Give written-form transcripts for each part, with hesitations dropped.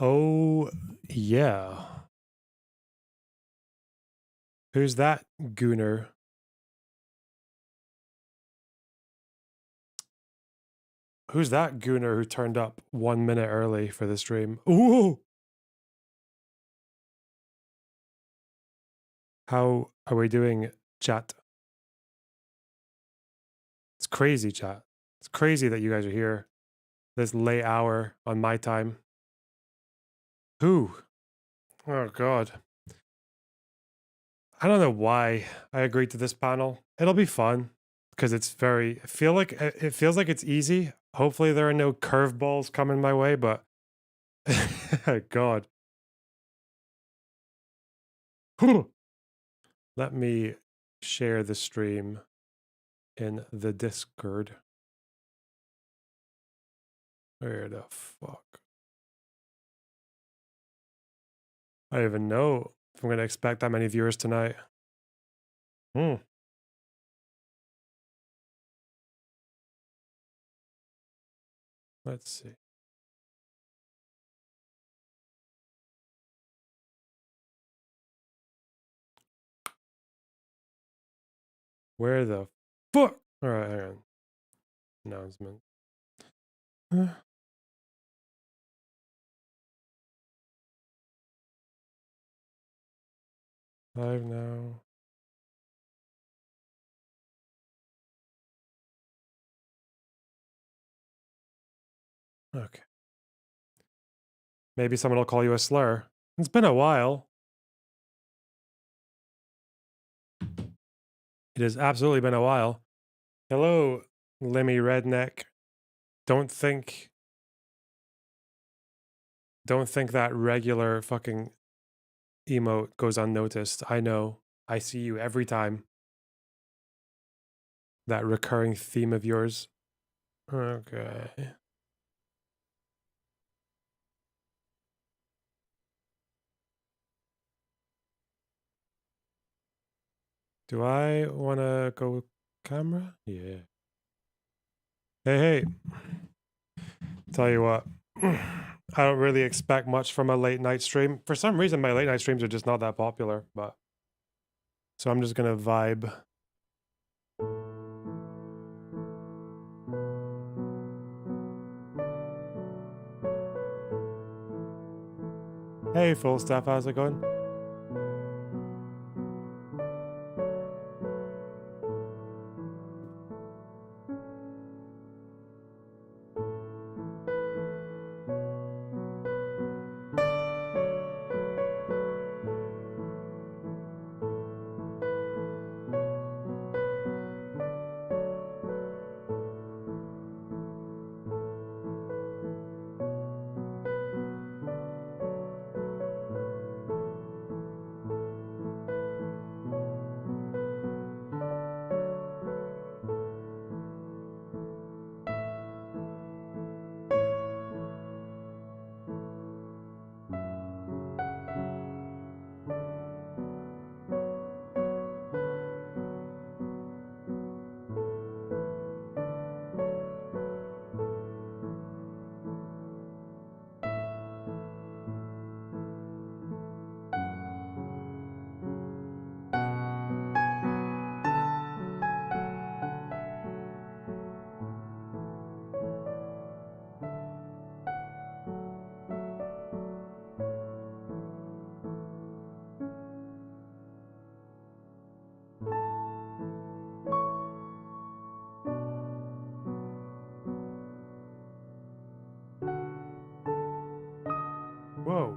Oh, yeah. Who's that gooner? Who's that gooner who turned up 1 minute early for the stream? Ooh! How are we doing, chat? It's crazy, chat. It's crazy that you guys are here this late hour on my time. Who? Oh, God. I don't know why I agreed to this panel. It'll be fun because it's very. It feels like it's easy. Hopefully, there are no curveballs coming my way, but God. Let me share the stream in the Discord. Where the fuck? I don't even know if I'm going to expect that many viewers tonight. Hmm. Let's see. Where the fuck? All right, hang on. Announcement. Live now. Okay. Maybe someone will call you a slur. It's been a while. It has absolutely been a while. Hello, Lemmy Redneck. Don't think that regular fucking emote goes unnoticed. I know. I see you every time. That recurring theme of yours. Okay. Do I want to go camera? Yeah. Hey. Tell you what. I don't really expect much from a late night stream. For some reason, my late night streams are just not that popular, but so I'm just gonna vibe. Hey, full staff, how's it going? Whoa.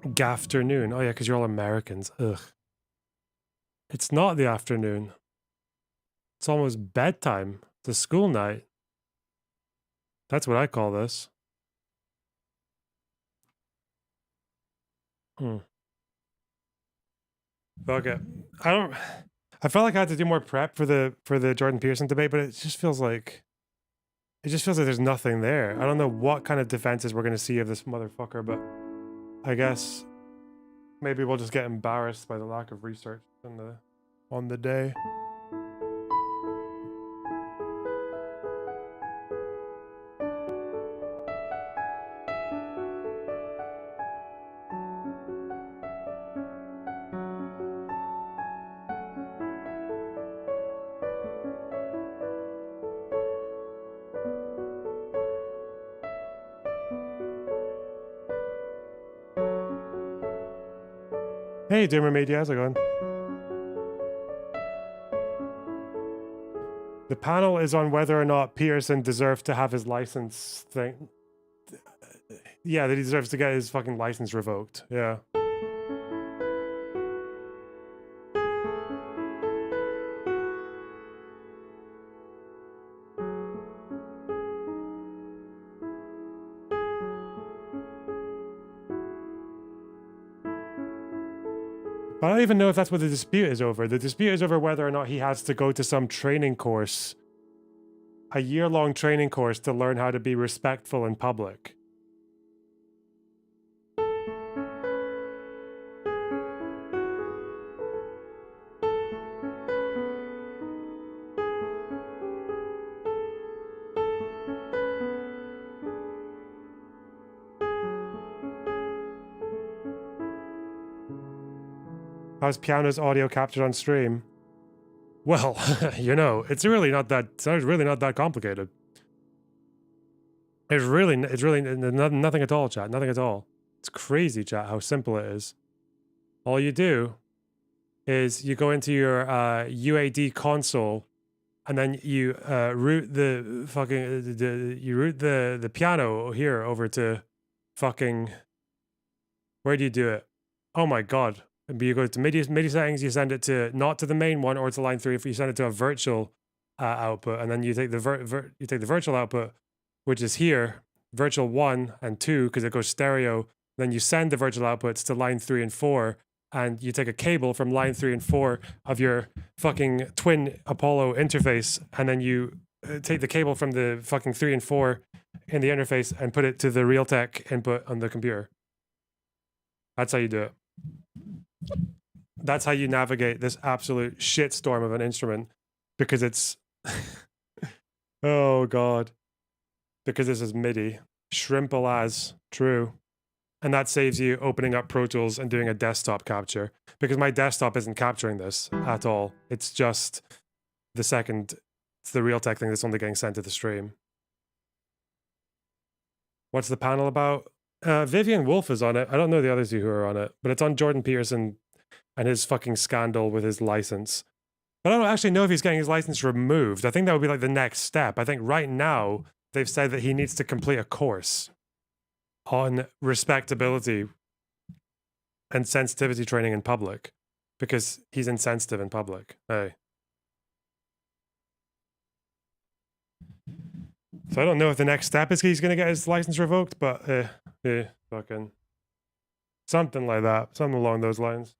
Gafternoon. Oh yeah, because you're all Americans. Ugh. It's not the afternoon. It's almost bedtime. It's a school night. That's what I call this. Hmm. Okay. I don't. I felt like I had to do more prep for the Jordan Peterson debate, but it just feels like there's nothing there. I don't know what kind of defenses we're gonna see of this motherfucker, but I guess maybe we'll just get embarrassed by the lack of research on the day. Hey, Doomer Media, how's it going? The panel is on whether or not Peterson deserves to have his license thing. Yeah, that he deserves to get his fucking license revoked. Yeah. But I don't even know if that's what the dispute is over. The dispute is over whether or not he has to go to some training course, a year-long training course to learn how to be respectful in public. How's Piano's audio captured on stream? Well, you know, it's really not that complicated. It's really nothing at all, chat. Nothing at all. It's crazy, chat, how simple it is. All you do is you go into your UAD console, and then you route the fucking you route the piano here over to fucking, where do you do it? Oh my god! You go to MIDI settings. You send it to not to the main one or to line 3. If you send it to a virtual output, and then you take the you take the virtual output, which is here, virtual 1 and 2, because it goes stereo. Then you send the virtual outputs to line 3 and 4, and you take a cable from line 3 and 4 of your fucking twin Apollo interface, and then you take the cable from the fucking 3 and 4 in the interface and put it to the Realtek input on the computer. That's how you do it. That's how you navigate this absolute shitstorm of an instrument, because it's oh god, because this is MIDI, shrimple as true. And that saves you opening up Pro Tools and doing a desktop capture, because my desktop isn't capturing this at all. It's just it's the Realtek thing that's only getting sent to the stream. What's the panel about? Vivian Wolf is on it. I don't know the other two who are on it, but it's on Jordan Peterson and his fucking scandal with his license. But I don't actually know if he's getting his license removed. I think that would be like the next step. I think right now they've said that he needs to complete a course on respectability and sensitivity training in public, because he's insensitive in public. Hey. So I don't know if the next step is he's going to get his license revoked, but fucking something like that, something along those lines.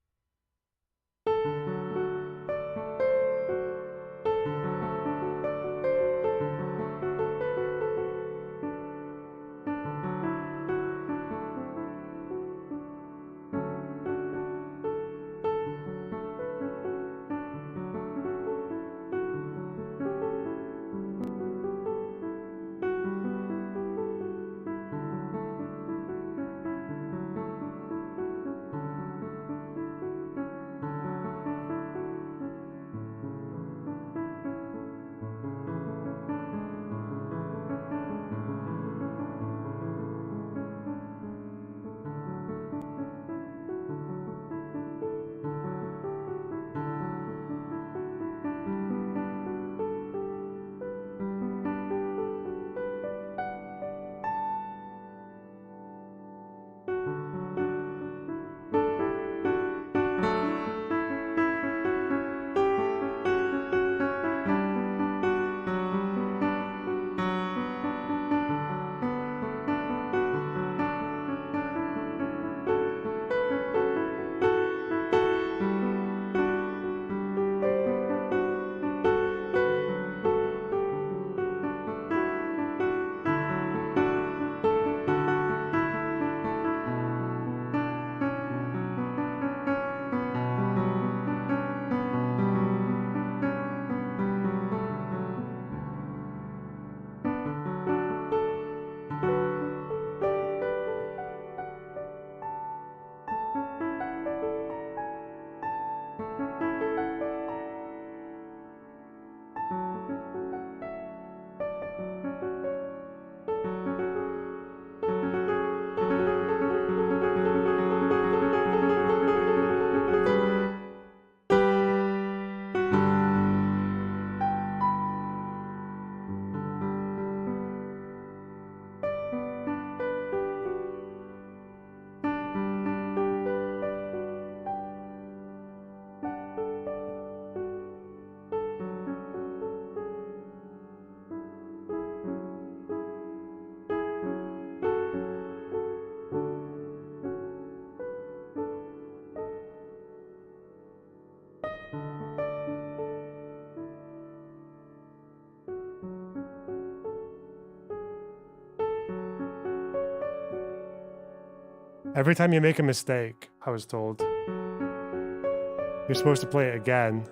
Every time you make a mistake, I was told, you're supposed to play it again,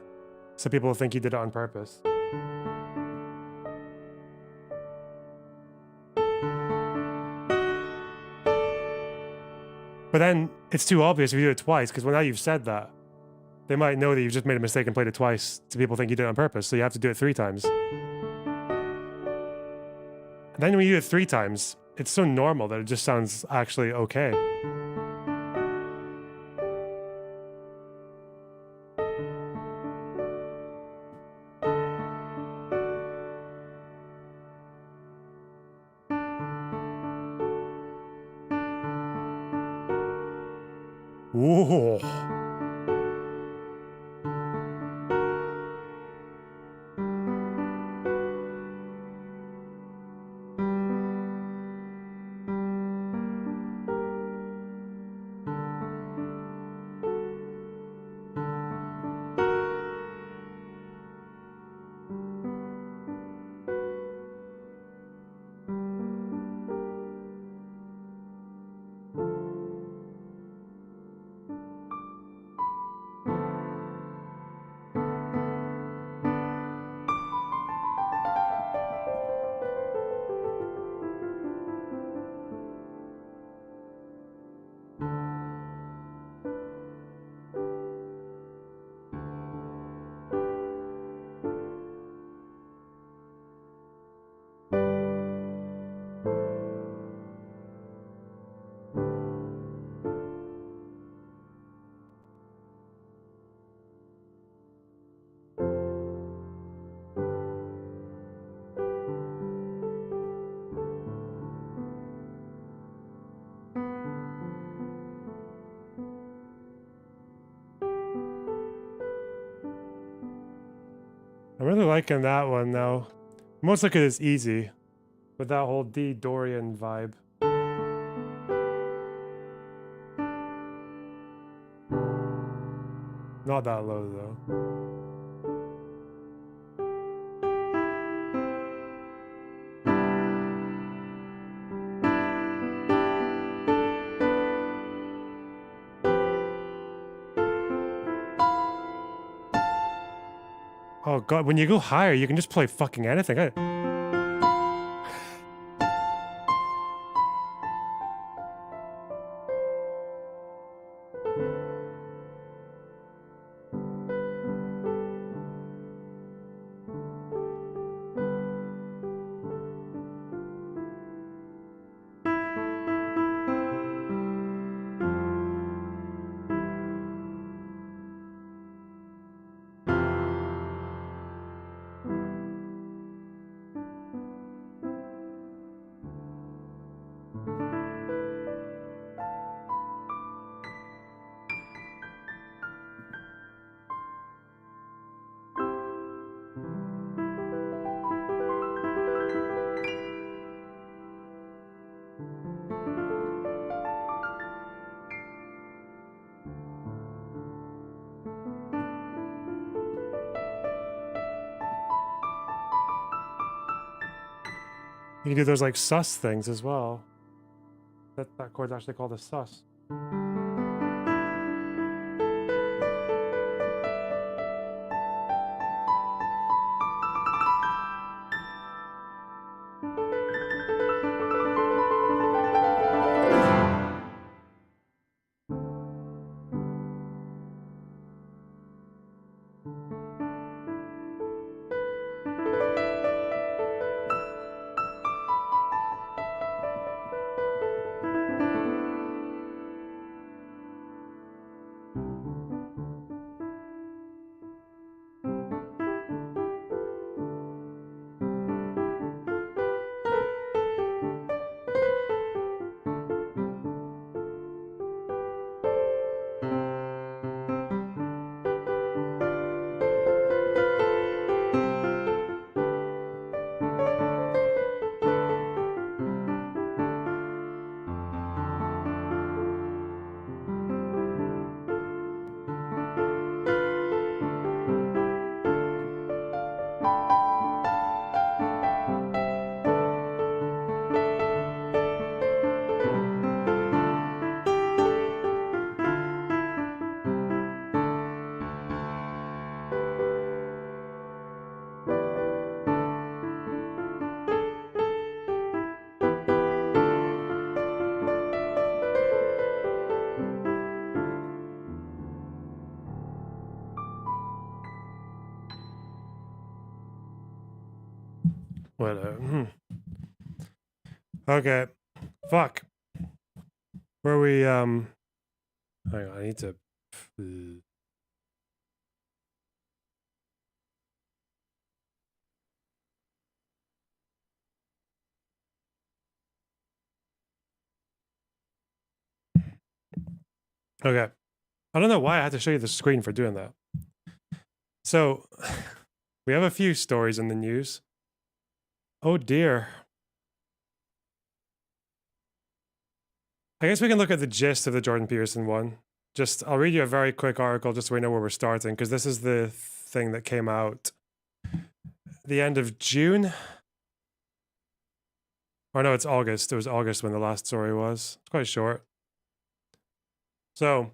so people will think you did it on purpose. But then it's too obvious if you do it twice, because now you've said that, they might know that you've just made a mistake and played it twice, so people think you did it on purpose, so you have to do it 3 times. And then when you do it 3 times, it's so normal that it just sounds actually okay. Ooh. I'm really liking that one though. Most of it is easy, with that whole D Dorian vibe. Not that low though. Oh god, when you go higher, you can just play fucking anything. You can do those like sus things as well. That chord's actually called a sus. Whatever. Okay. Fuck. Where we hang on, I need to Okay. I don't know why I had to show you the screen for doing that. So we have a few stories in the news. Oh dear. I guess we can look at the gist of the Jordan Peterson one. Just, I'll read you a very quick article just so we know where we're starting, because this is the thing that came out the end of June. Or no, it's August. It was August when the last story was. It's quite short. So,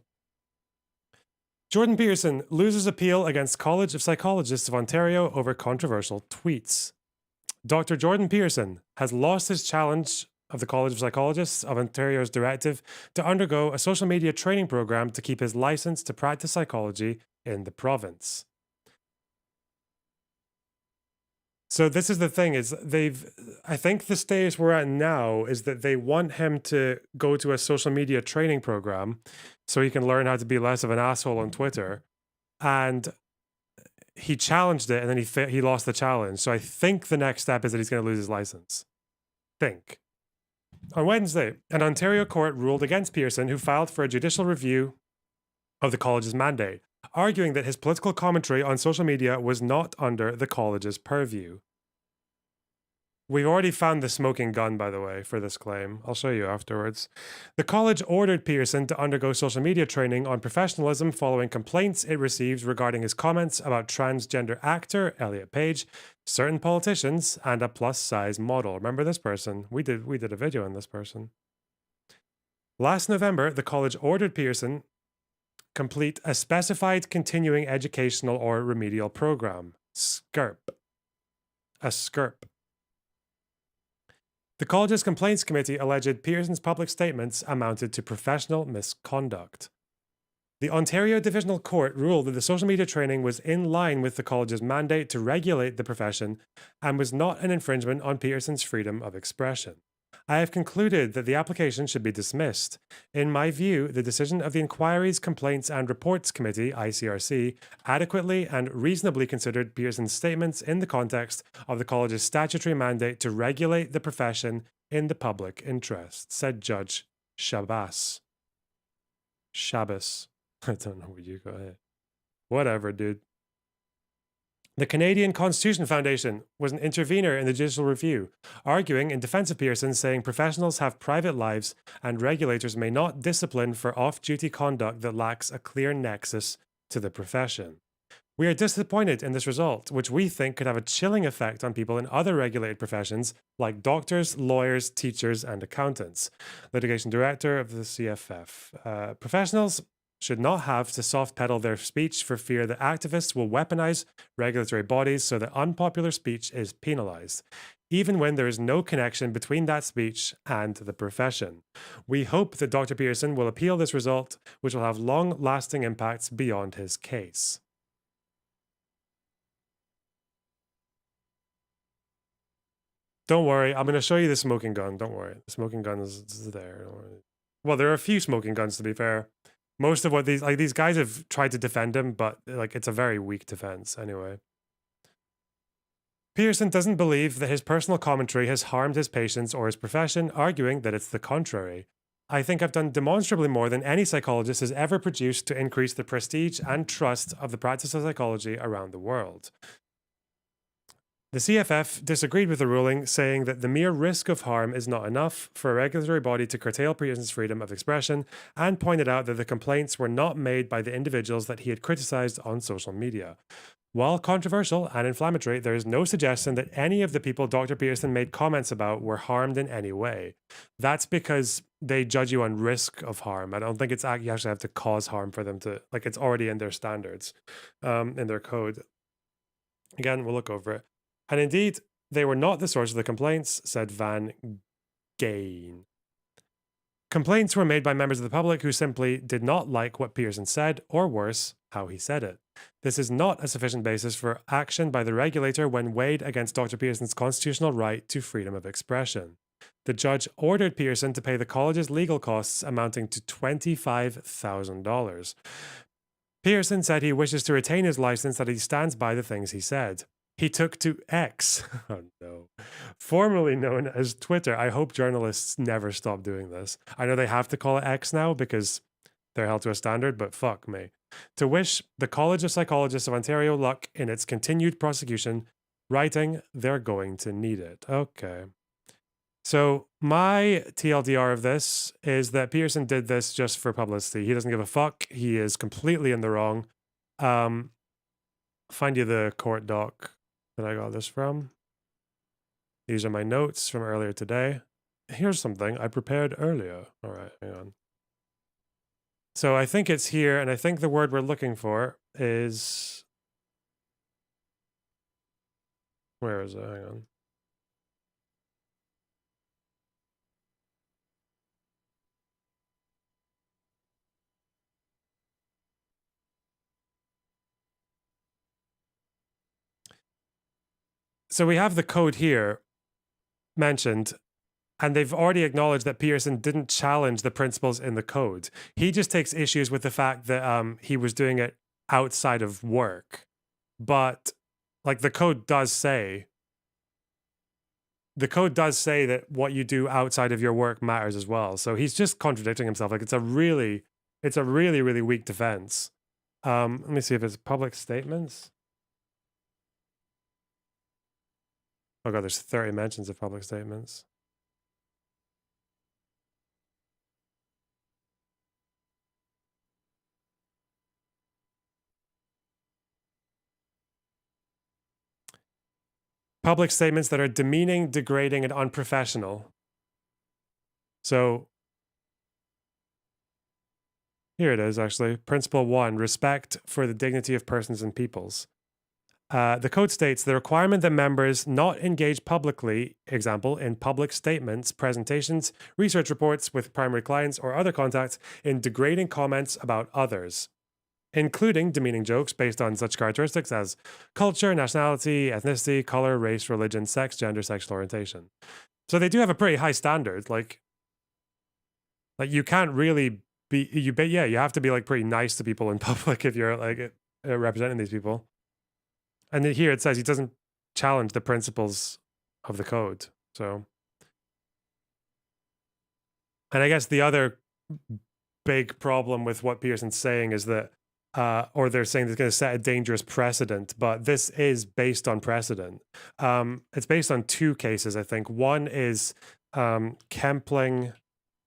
Jordan Peterson loses appeal against College of Psychologists of Ontario over controversial tweets. Dr. Jordan Peterson has lost his challenge of the College of Psychologists of Ontario's directive to undergo a social media training program to keep his license to practice psychology in the province. So this is the thing is I think the stage we're at now is that they want him to go to a social media training program so he can learn how to be less of an asshole on Twitter. And he challenged it and then he lost the challenge. So I think the next step is that he's going to lose his license. Think. On Wednesday, an Ontario court ruled against Pearson, who filed for a judicial review of the college's mandate, arguing that his political commentary on social media was not under the college's purview. We've already found the smoking gun, by the way, for this claim. I'll show you afterwards. The college ordered Pearson to undergo social media training on professionalism following complaints it received regarding his comments about transgender actor Elliot Page, certain politicians, and a plus-size model. Remember this person? We did a video on this person. Last November, the college ordered Pearson complete a specified continuing educational or remedial program. SCRP. A SCRP. The college's complaints committee alleged Pearson's public statements amounted to professional misconduct. The Ontario Divisional Court ruled that the social media training was in line with the college's mandate to regulate the profession and was not an infringement on Pearson's freedom of expression. I have concluded that the application should be dismissed. In my view, the decision of the Inquiries, Complaints and Reports Committee, ICRC, adequately and reasonably considered Pearson's statements in the context of the college's statutory mandate to regulate the profession in the public interest, said Judge Shabbos. I don't know what you go ahead. Whatever, dude. The Canadian Constitution Foundation was an intervener in the judicial review, arguing in defense of Pearson, saying professionals have private lives and regulators may not discipline for off-duty conduct that lacks a clear nexus to the profession. We are disappointed in this result, which we think could have a chilling effect on people in other regulated professions like doctors, lawyers, teachers, and accountants. Litigation Director of the CFF. Professionals should not have to soft pedal their speech for fear that activists will weaponize regulatory bodies so that unpopular speech is penalized, even when there is no connection between that speech and the profession. We hope that Dr. Pearson will appeal this result, which will have long-lasting impacts beyond his case. Don't worry, I'm gonna show you the smoking gun. Don't worry, the smoking gun is there. Don't worry. Well, there are a few smoking guns to be fair. Most of what these guys have tried to defend him, but like it's a very weak defense anyway. Pearson doesn't believe that his personal commentary has harmed his patients or his profession, arguing that it's the contrary. I think I've done demonstrably more than any psychologist has ever produced to increase the prestige and trust of the practice of psychology around the world. The CFF disagreed with the ruling, saying that the mere risk of harm is not enough for a regulatory body to curtail Pearson's freedom of expression, and pointed out that the complaints were not made by the individuals that he had criticized on social media. While controversial and inflammatory, there is no suggestion that any of the people Dr. Pearson made comments about were harmed in any way. That's because they judge you on risk of harm. I don't think you actually have to cause harm for them to, like, it's already in their standards, in their code. Again, we'll look over it. And indeed, they were not the source of the complaints, said Van Gain. Complaints were made by members of the public who simply did not like what Pearson said, or worse, how he said it. This is not a sufficient basis for action by the regulator when weighed against Dr. Pearson's constitutional right to freedom of expression. The judge ordered Pearson to pay the college's legal costs amounting to $25,000. Pearson said he wishes to retain his license, that he stands by the things he said. He took to X, oh no, formerly known as Twitter. I hope journalists never stop doing this. I know they have to call it X now because they're held to a standard, but fuck me. To wish the College of Psychologists of Ontario luck in its continued prosecution, writing, they're going to need it. Okay. So my TLDR of this is that Pearson did this just for publicity. He doesn't give a fuck. He is completely in the wrong. Find you the court doc that I got this from. These are my notes from earlier today. Here's something I prepared earlier. All right, hang on. So I think it's here, and I think the word we're looking for is... Where is it? Hang on. So we have the code here mentioned, and they've already acknowledged that Pearson didn't challenge the principles in the code. He just takes issues with the fact that he was doing it outside of work. But like the code does say that what you do outside of your work matters as well. So he's just contradicting himself. Like it's a really, really weak defense. Let me see if it's public statements. Oh god, there's 30 mentions of public statements. Public statements that are demeaning, degrading, and unprofessional. So here it is, actually. Principle 1, respect for the dignity of persons and peoples. The code states the requirement that members not engage publicly, example, in public statements, presentations, research reports with primary clients or other contacts, in degrading comments about others, including demeaning jokes based on such characteristics as culture, nationality, ethnicity, color, race, religion, sex, gender, sexual orientation. So they do have a pretty high standard. Like you can't really be, you have to be like pretty nice to people in public if you're like representing these people. And then here it says he doesn't challenge the principles of the code. So, and I guess the other big problem with what Pearson's saying is that, or they're saying it's going to set a dangerous precedent, but this is based on precedent. It's based on two cases, I think. One is Kempling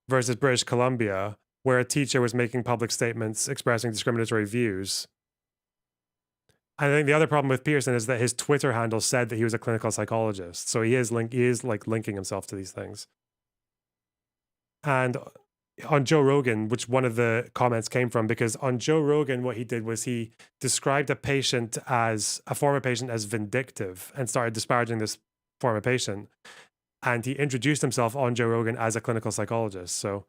versus British Columbia, where a teacher was making public statements expressing discriminatory views. I think the other problem with Pearson is that his Twitter handle said that he was a clinical psychologist. So he is linking himself to these things. And on Joe Rogan, which one of the comments came from, because on Joe Rogan, what he did was he described a former patient as vindictive and started disparaging this former patient. And he introduced himself on Joe Rogan as a clinical psychologist. So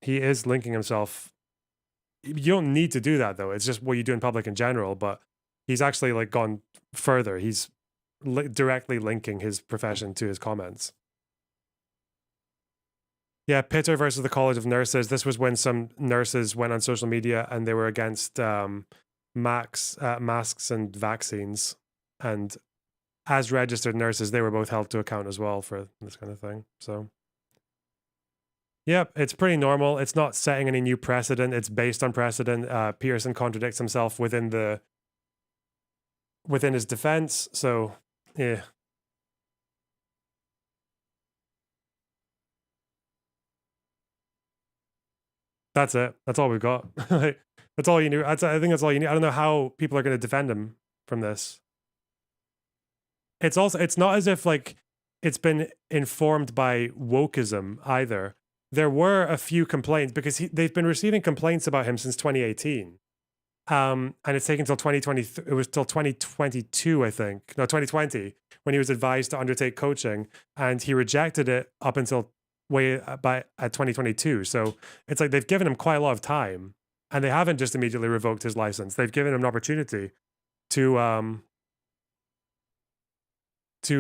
he is linking himself. You don't need to do that though. It's just what you do in public in general, but he's actually like gone further. He's directly linking his profession to his comments. Yeah, Pitter versus the College of Nurses. This was when some nurses went on social media and they were against masks and vaccines. And as registered nurses, they were both held to account as well for this kind of thing. So, yep, it's pretty normal. It's not setting any new precedent. It's based on precedent. Pearson contradicts himself within his defense. So, yeah, that's it. That's all we've got. Like, that's all you knew. I think that's all you need. I don't know how people are going to defend him from this. It's not as if like it's been informed by wokeism either. There were a few complaints because they've been receiving complaints about him since 2018. And it's taken till 2020. It was till 2022, I think. No, 2020 when he was advised to undertake coaching, and he rejected it up until way by at 2022. So it's like they've given him quite a lot of time, and they haven't just immediately revoked his license. They've given him an opportunity to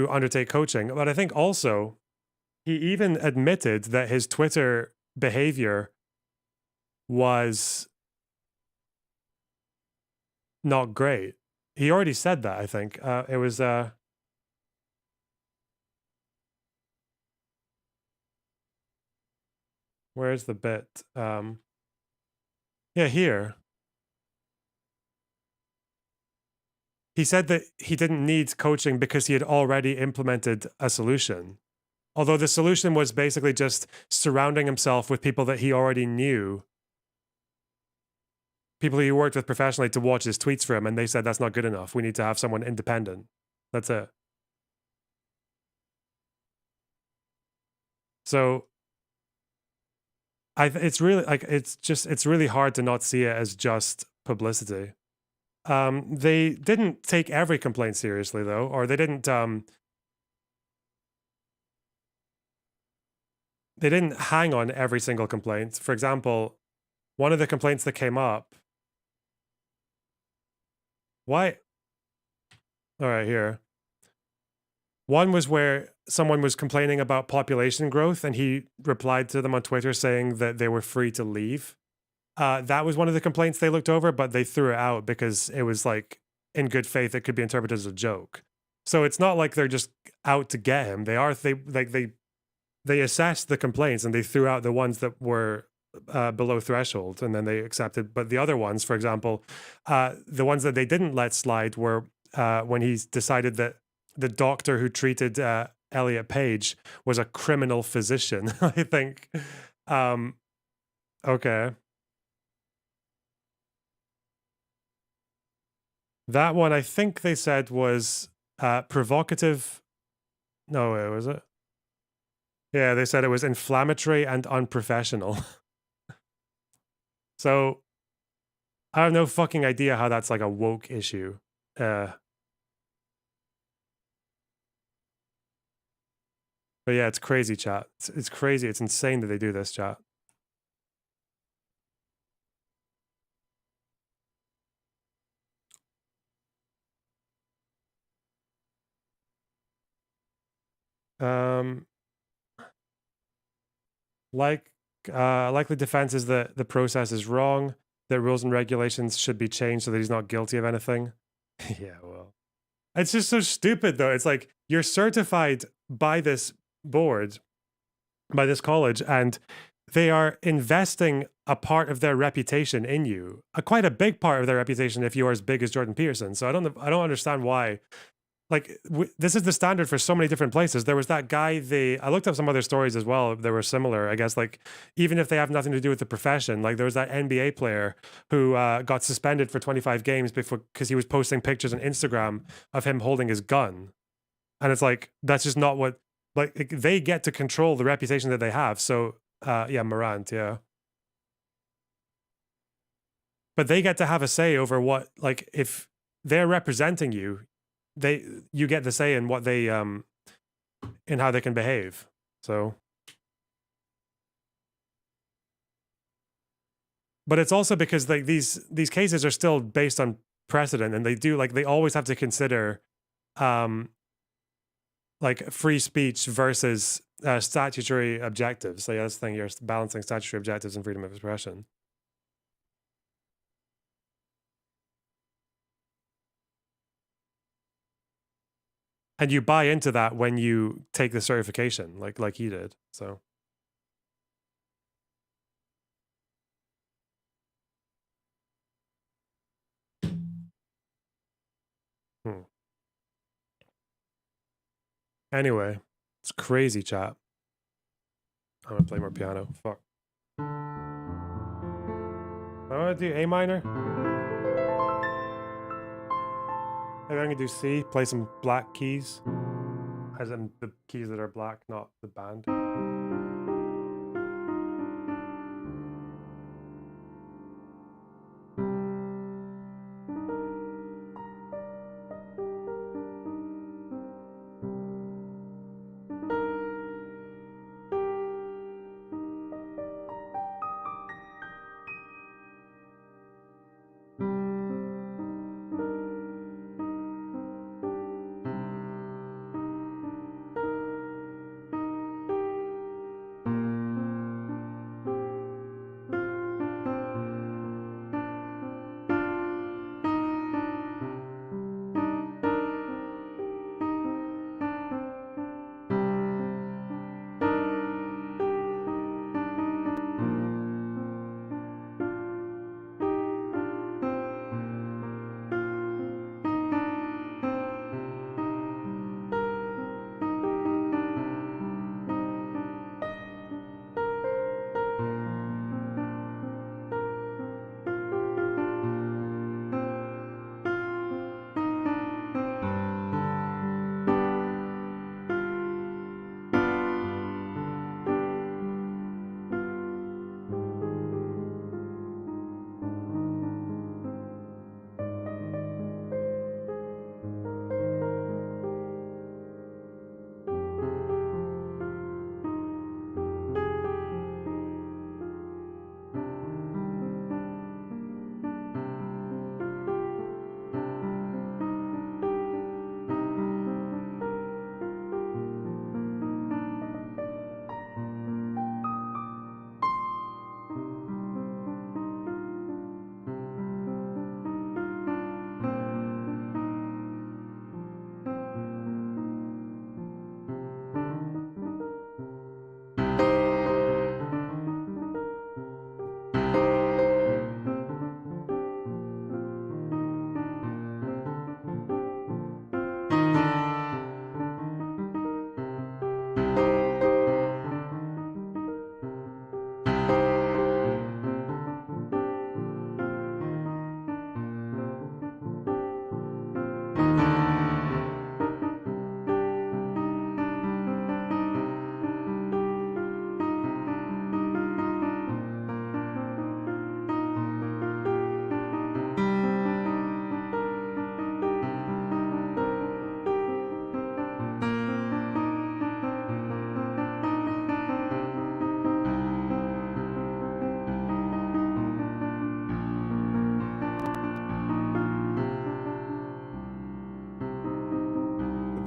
undertake coaching. But I think also he even admitted that his Twitter behavior was not great. He already said that, I think. It was where's the bit? Yeah, here. He said that he didn't need coaching because he had already implemented a solution. Although the solution was basically just surrounding himself with people that he already knew, people he worked with professionally to watch his tweets for him, and they said that's not good enough. We need to have someone independent. That's it. So it's really like it's really hard to not see it as just publicity. They didn't take every complaint seriously though, or they didn't hang on every single complaint. For example, one of the complaints that came up, why? All right, here. One was where someone was complaining about population growth, and he replied to them on Twitter saying that they were free to leave. That was one of the complaints they looked over, but they threw it out because it was like in good faith it could be interpreted as a joke. So it's not like they're just out to get him. They assessed the complaints and they threw out the ones that were below threshold, and then they accepted. But the other ones, for example, the ones that they didn't let slide were when he decided that the doctor who treated Elliot Page was a criminal physician. I think. Okay. That one, I think they said was provocative. No, was it? Yeah, they said it was inflammatory and unprofessional. So I have no fucking idea how that's like a woke issue. But yeah, it's crazy, chat. It's crazy. It's insane that they do this, chat. Um, like likely defense is that the process is wrong, that rules and regulations should be changed so that he's not guilty of anything. Yeah, well, it's just so stupid though. It's like you're certified by this board, by this college, and they are investing a part of their reputation in you, quite a big part of their reputation if you are as big as Jordan Peterson. So I don't understand why. Like this is the standard for so many different places. There was that guy. I looked up some other stories as well. They were similar, I guess. Like even if they have nothing to do with the profession, like there was that NBA player who got suspended for 25 games because he was posting pictures on Instagram of him holding his gun, and it's like that's just not what. Like they get to control the reputation that they have. So yeah, Morant, yeah. But they get to have a say over what, like if they're representing you, you get the say in what they in how they can behave. So but it's also because like these cases are still based on precedent, and they always have to consider like free speech versus statutory objectives. So yeah, that's the thing. You're balancing statutory objectives and freedom of expression. And you buy into that when you take the certification, like he did. So hmm. Anyway, it's crazy, chat. I'm gonna play more piano. Fuck. I want to do A minor. Maybe I'm gonna do C. Play some black keys, as in the keys that are black, not the band.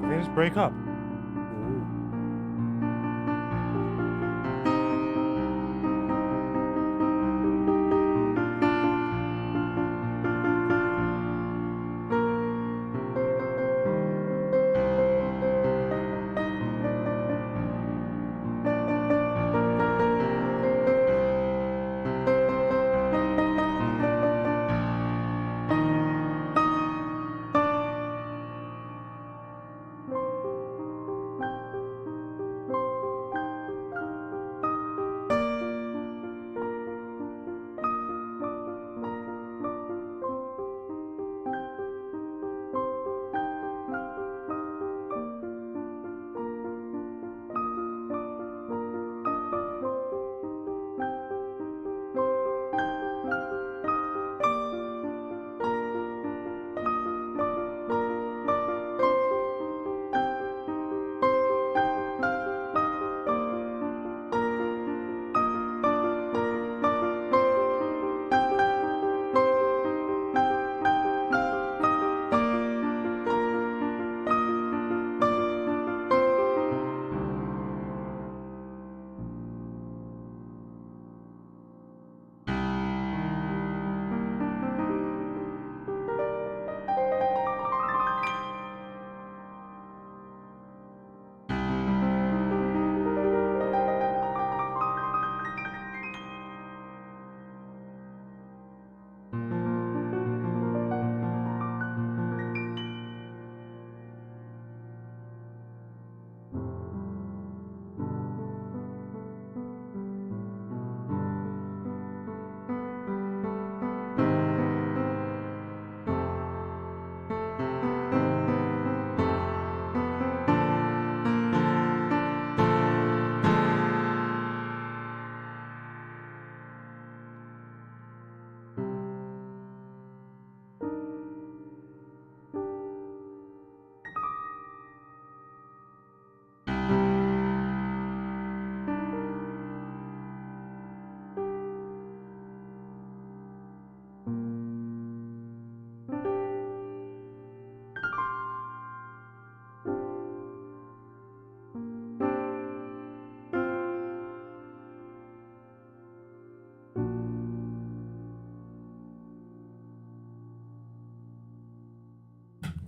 Did they just break up? Ooh.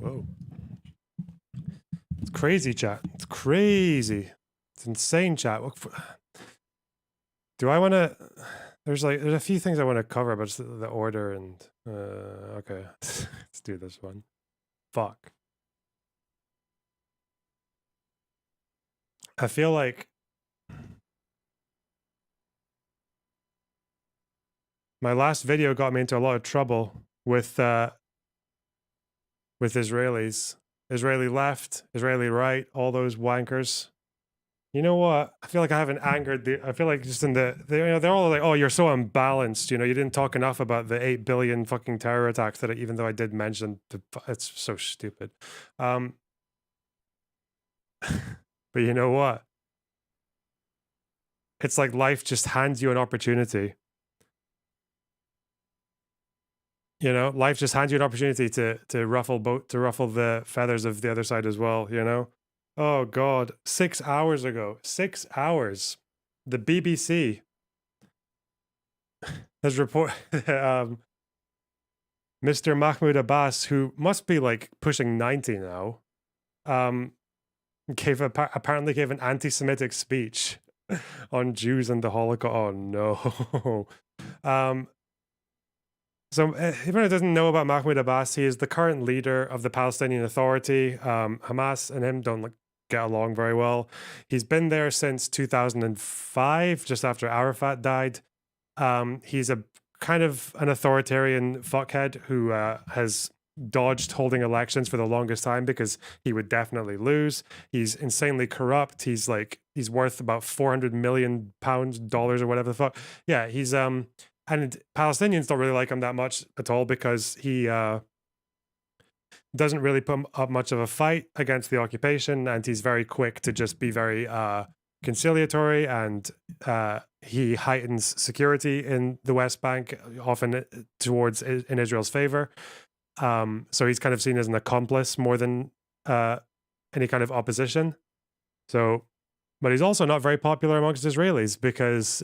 Whoa. It's crazy, chat. It's crazy. It's insane, chat. Do I want to? There's a few things I want to cover, but just the order and okay. Let's do this one. Fuck. I feel like my last video got me into a lot of trouble with Israelis. Israeli left, Israeli right, all those wankers. You know what? I feel like I haven't angered the. I feel like just in they're all like, oh, you're so unbalanced. You know, you didn't talk enough about the 8 billion fucking terror attacks that, even though I did mention, it's so stupid. But you know what? It's like life just hands you an opportunity. You know, life just hands you an opportunity to ruffle the feathers of the other side as well. You know. Oh God! 6 hours ago, 6 hours, the BBC has reported Mr. Mahmoud Abbas, who must be like pushing 90 now, apparently gave an anti-Semitic speech on Jews and the Holocaust. Oh no! So everyone who doesn't know about Mahmoud Abbas, he is the current leader of the Palestinian Authority. Hamas and him don't get along very well. He's been there since 2005, just after Arafat died. He's a kind of an authoritarian fuckhead who has dodged holding elections for the longest time because he would definitely lose. He's insanely corrupt. He's worth about 400 million dollars or whatever the fuck. Yeah, he's and Palestinians don't really like him that much at all because he doesn't really put up much of a fight against the occupation, and he's very quick to just be very conciliatory, and he heightens security in the West Bank, often towards in Israel's favor. So he's kind of seen as an accomplice more than any kind of opposition. So, but he's also not very popular amongst Israelis because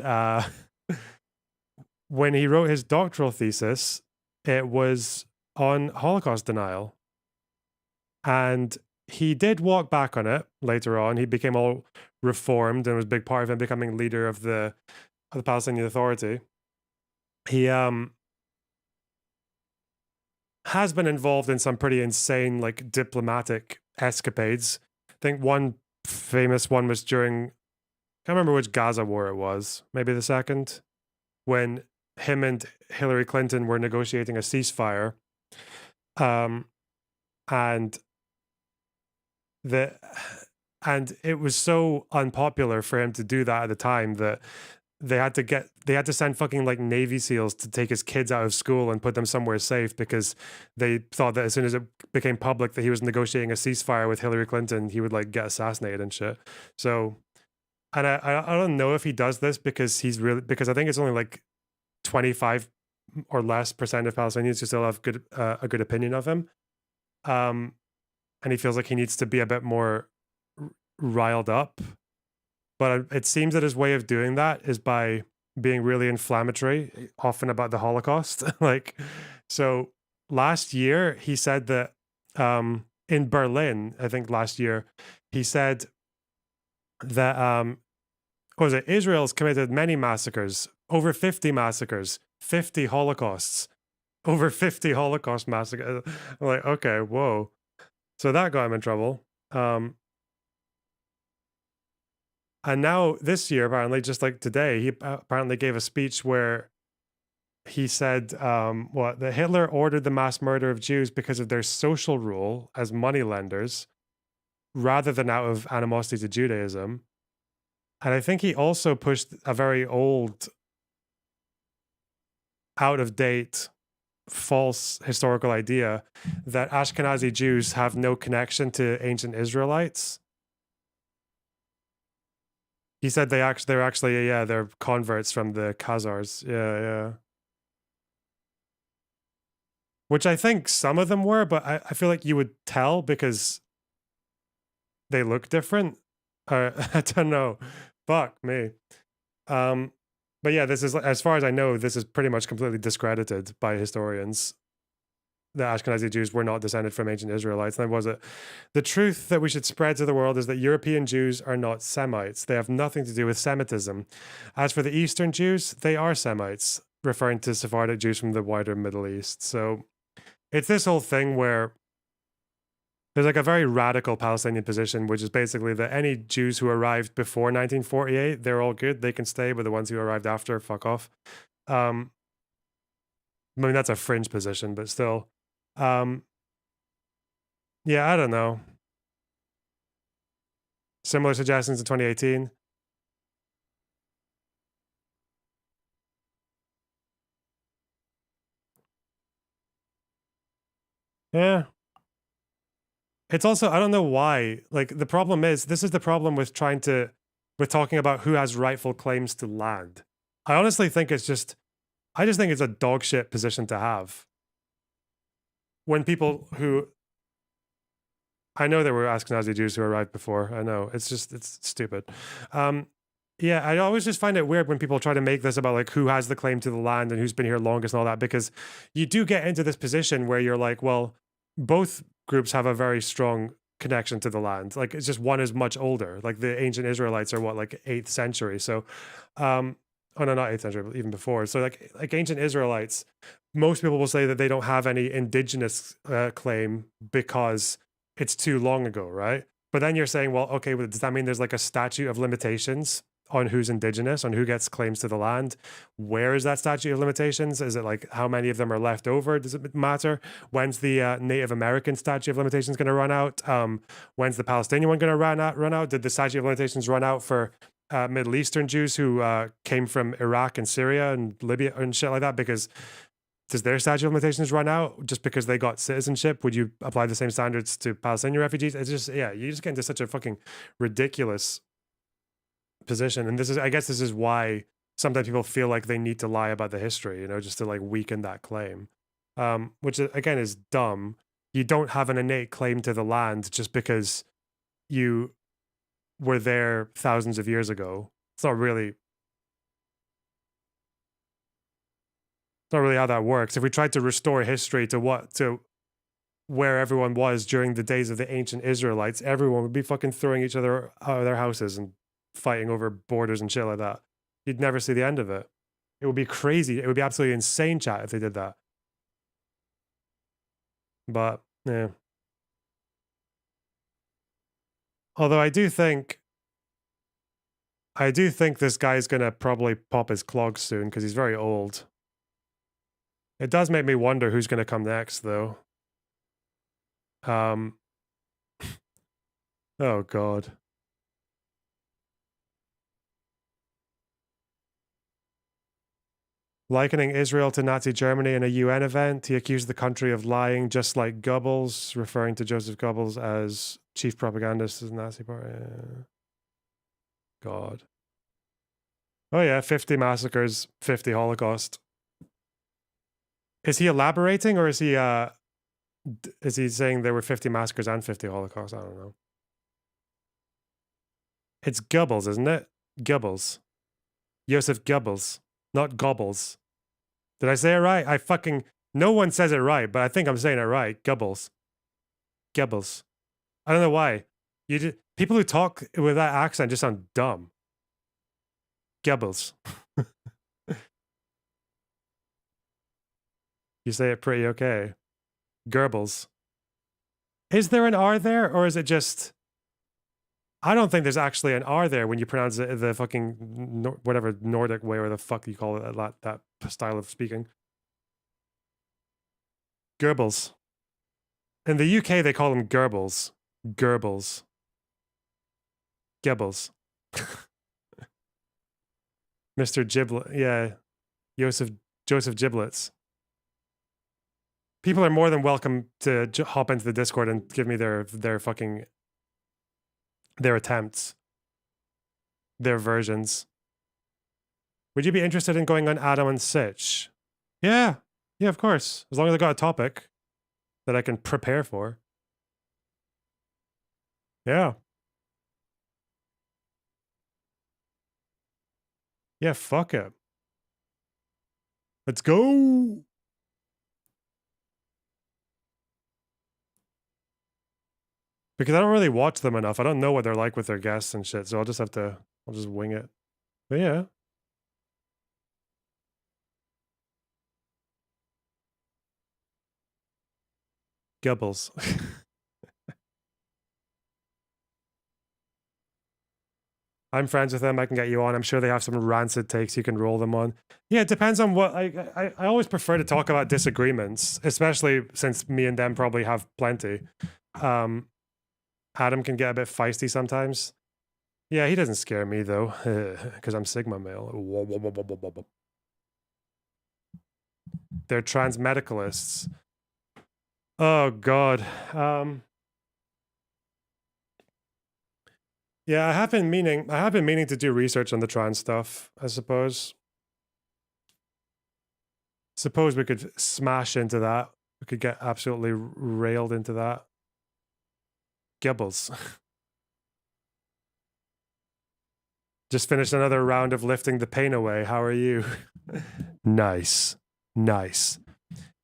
when he wrote his doctoral thesis, it was on Holocaust denial. And he did walk back on it later on. He became all reformed and was a big part of him becoming leader of the Palestinian Authority. He has been involved in some pretty insane, like, diplomatic escapades. I think one famous one was during, I can't remember which Gaza war it was, maybe the second, when him and Hillary Clinton were negotiating a ceasefire. And it was so unpopular for him to do that at the time that they had to send fucking like Navy SEALs to take his kids out of school and put them somewhere safe because they thought that as soon as it became public that he was negotiating a ceasefire with Hillary Clinton, he would like get assassinated and shit. So, and I don't know if he does this because because I think it's only like 25 or less percent of Palestinians who still have a good opinion of him. And he feels like he needs to be a bit more riled up. But it seems that his way of doing that is by being really inflammatory, often about the Holocaust. So last year, he said that in Berlin, I think last year, he said that, what was it? Israel's committed many massacres, over 50 massacres, 50 Holocausts, over 50 Holocaust massacres. I'm like, okay, whoa. So that got him in trouble. And now this year, apparently, just like today, he apparently gave a speech where he said that Hitler ordered the mass murder of Jews because of their social role as moneylenders rather than out of animosity to Judaism. And I think he also pushed a very old, out of date, false historical idea that Ashkenazi Jews have no connection to ancient Israelites. He said they're actually they're converts from the Khazars. Yeah. Which I think some of them were, but I feel like you would tell because they look different. I don't know. Fuck me. But yeah, this is, as far as I know, this is pretty much completely discredited by historians. the Ashkenazi Jews were not descended from ancient Israelites. And then was it the truth that we should spread to the world is that European Jews are not Semites. They have nothing to do with Semitism. As for the Eastern Jews, they are Semites, referring to Sephardic Jews from the wider Middle East. So it's this whole thing where there's like a very radical Palestinian position, which is basically that any Jews who arrived before 1948, they're all good. They can stay, but the ones who arrived after, fuck off. I mean, that's a fringe position, but still. Um, yeah, I don't know. Similar suggestions in 2018. Yeah. It's also, I don't know why. Like, the problem is, this is the problem with with talking about who has rightful claims to land. I honestly think I just think it's a dog shit position to have. When people who, I know there were Ashkenazi Jews who arrived before. I know. It's stupid. Um, yeah, I always just find it weird when people try to make this about like who has the claim to the land and who's been here longest and all that, because you do get into this position where you're like, well, both groups have a very strong connection to the land. Like it's just one is much older. Like the ancient Israelites are what, like 8th century. So, oh no, not 8th century, but even before. So like ancient Israelites, most people will say that they don't have any indigenous claim because it's too long ago, right? But then you're saying, well, okay, well, does that mean there's like a statute of limitations on who's indigenous, on who gets claims to the land? Where is that statute of limitations? Is it like how many of them are left over? Does it matter? When's the Native American statute of limitations going to run out? When's the Palestinian one going to run out? Did the statute of limitations run out for Middle Eastern Jews who came from Iraq and Syria and Libya and shit like that? Because does their statute of limitations run out just because they got citizenship? Would you apply the same standards to Palestinian refugees? It's just, yeah, you just get into such a fucking ridiculous position. And I guess this is why sometimes people feel like they need to lie about the history, just to like weaken that claim. Which again is dumb. You don't have an innate claim to the land just because you were there thousands of years ago. It's not really how that works. If we tried to restore history to where everyone was during the days of the ancient Israelites, everyone would be fucking throwing each other out of their houses and fighting over borders and shit like that. You'd never see the end of it. It would be crazy. It would be absolutely insane, chat, if they did that. But yeah. Although I do think this guy's gonna probably pop his clogs soon because he's very old. It does make me wonder who's gonna come next, though. Oh god. Likening Israel to Nazi Germany in a UN event, he accused the country of lying just like Goebbels, referring to Joseph Goebbels as chief propagandist of the Nazi Party. God. Oh yeah, 50 massacres, 50 Holocaust. Is he elaborating, or is he saying there were 50 massacres and 50 Holocausts? I don't know. It's Goebbels, isn't it? Goebbels. Joseph Goebbels, not Goebbels. Did I say it right? No one says it right, but I think I'm saying it right. Goebbels. Goebbels. I don't know why. People who talk with that accent just sound dumb. Goebbels. You say it pretty okay. Goebbels. Is there an R there, or is it just... I don't think there's actually an R there when you pronounce it the fucking whatever Nordic way or the fuck you call it, that style of speaking. Goebbels. In the UK, they call him Goebbels. Goebbels. Goebbels. Mr. Giblet. Yeah. Joseph Giblets. People are more than welcome to hop into the Discord and give me their attempts, their versions. Would you be interested in going on Adam and Sitch? Yeah, of course. As long as I got a topic that I can prepare for. Yeah. Yeah, fuck it. Let's go. because I don't really watch them enough. I don't know what they're like with their guests and shit. So I'll just wing it. But yeah, Gibbles. I'm friends with them. I can get you on. I'm sure they have some rancid takes you can roll them on. Yeah, it depends on what I always prefer to talk about disagreements, especially since me and them probably have plenty. Um, Adam can get a bit feisty sometimes. Yeah, he doesn't scare me though, because I'm Sigma male. They're trans medicalists. Oh God. Yeah, I have been meaning to do research on the trans stuff, I suppose. Suppose we could smash into that. We could get absolutely railed into that. Gibbles. Just finished another round of lifting the pain away. How are you? Nice. Nice.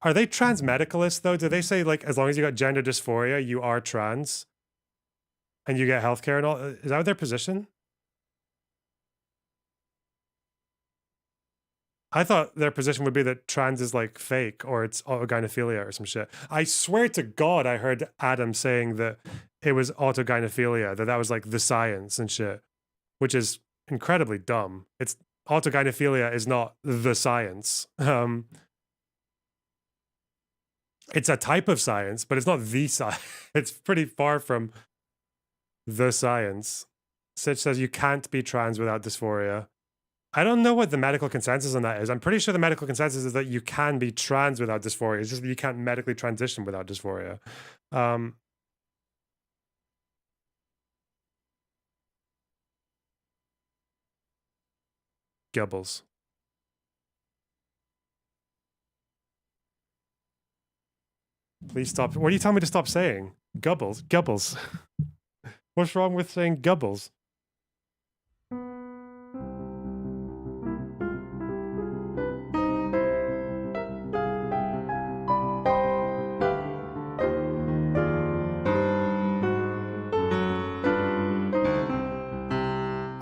Are they trans medicalists though? Do they say like as long as you got gender dysphoria, you are trans and you get healthcare and all? Is that their position? I thought their position would be that trans is like fake or it's autogynephilia or some shit. I swear to God, I heard Adam saying that it was autogynephilia, that was like the science and shit, which is incredibly dumb. It's autogynephilia is not the science. It's a type of science, but it's not the science. It's pretty far from the science. Sitch says you can't be trans without dysphoria. I don't know what the medical consensus on that is. I'm pretty sure the medical consensus is that you can be trans without dysphoria. It's just that you can't medically transition without dysphoria. Gibbles. Please stop. What are you telling me to stop saying? Gubbles. Gubbles. What's wrong with saying gubbles?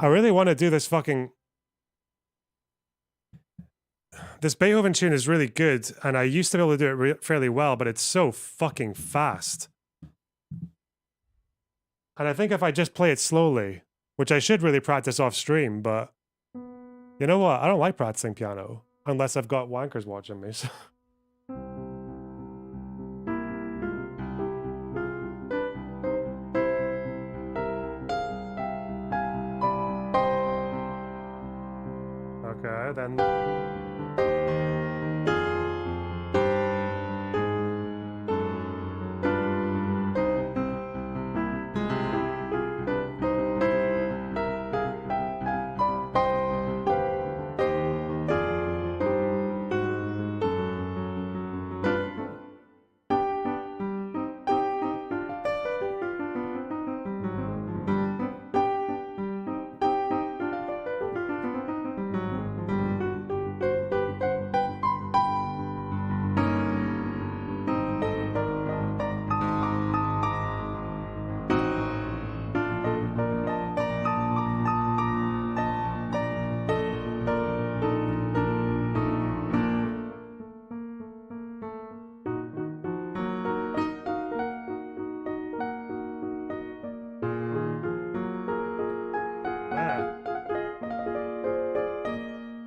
I really want to do this fucking... This Beethoven tune is really good, and I used to be able to do it fairly well, but it's so fucking fast. And I think if I just play it slowly, which I should really practice off stream, but you know what? I don't like practicing piano unless I've got wankers watching me. So. Okay, then.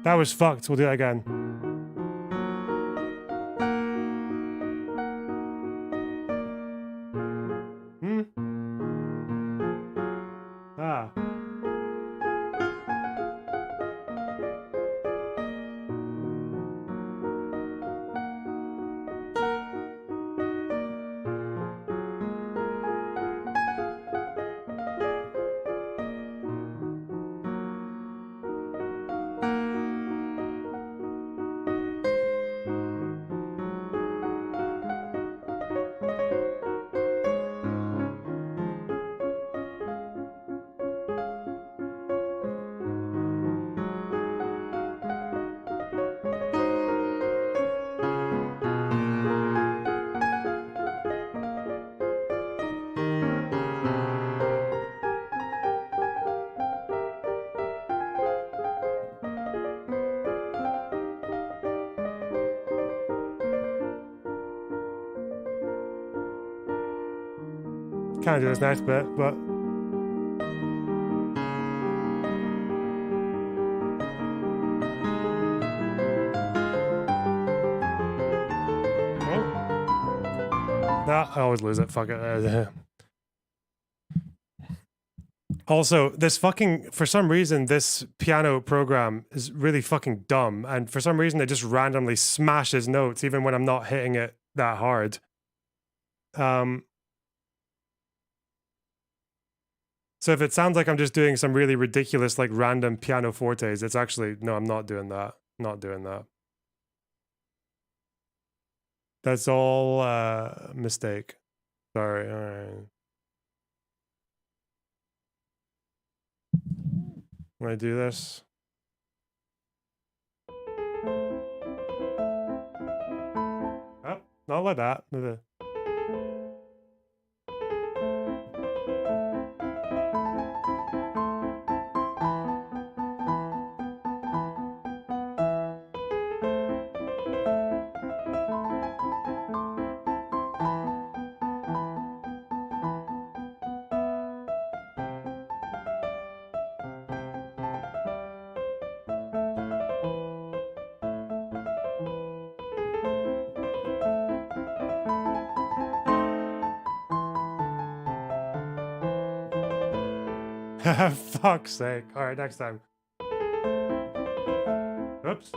That was fucked. We'll do that again. Hmm? Ah. Kind of do this next bit, but nah, I always lose it. Fuck it. Also, this fucking, for some reason, this piano program is really fucking dumb. And for some reason, it just randomly smashes notes, even when I'm not hitting it that hard. So if it sounds like I'm just doing some really ridiculous, like random piano fortes, it's actually, no, I'm not doing that. Not doing that. That's all mistake. Sorry. All right. When I do this. Oh, not like that. Fuck's sake. All right, next time. Oops.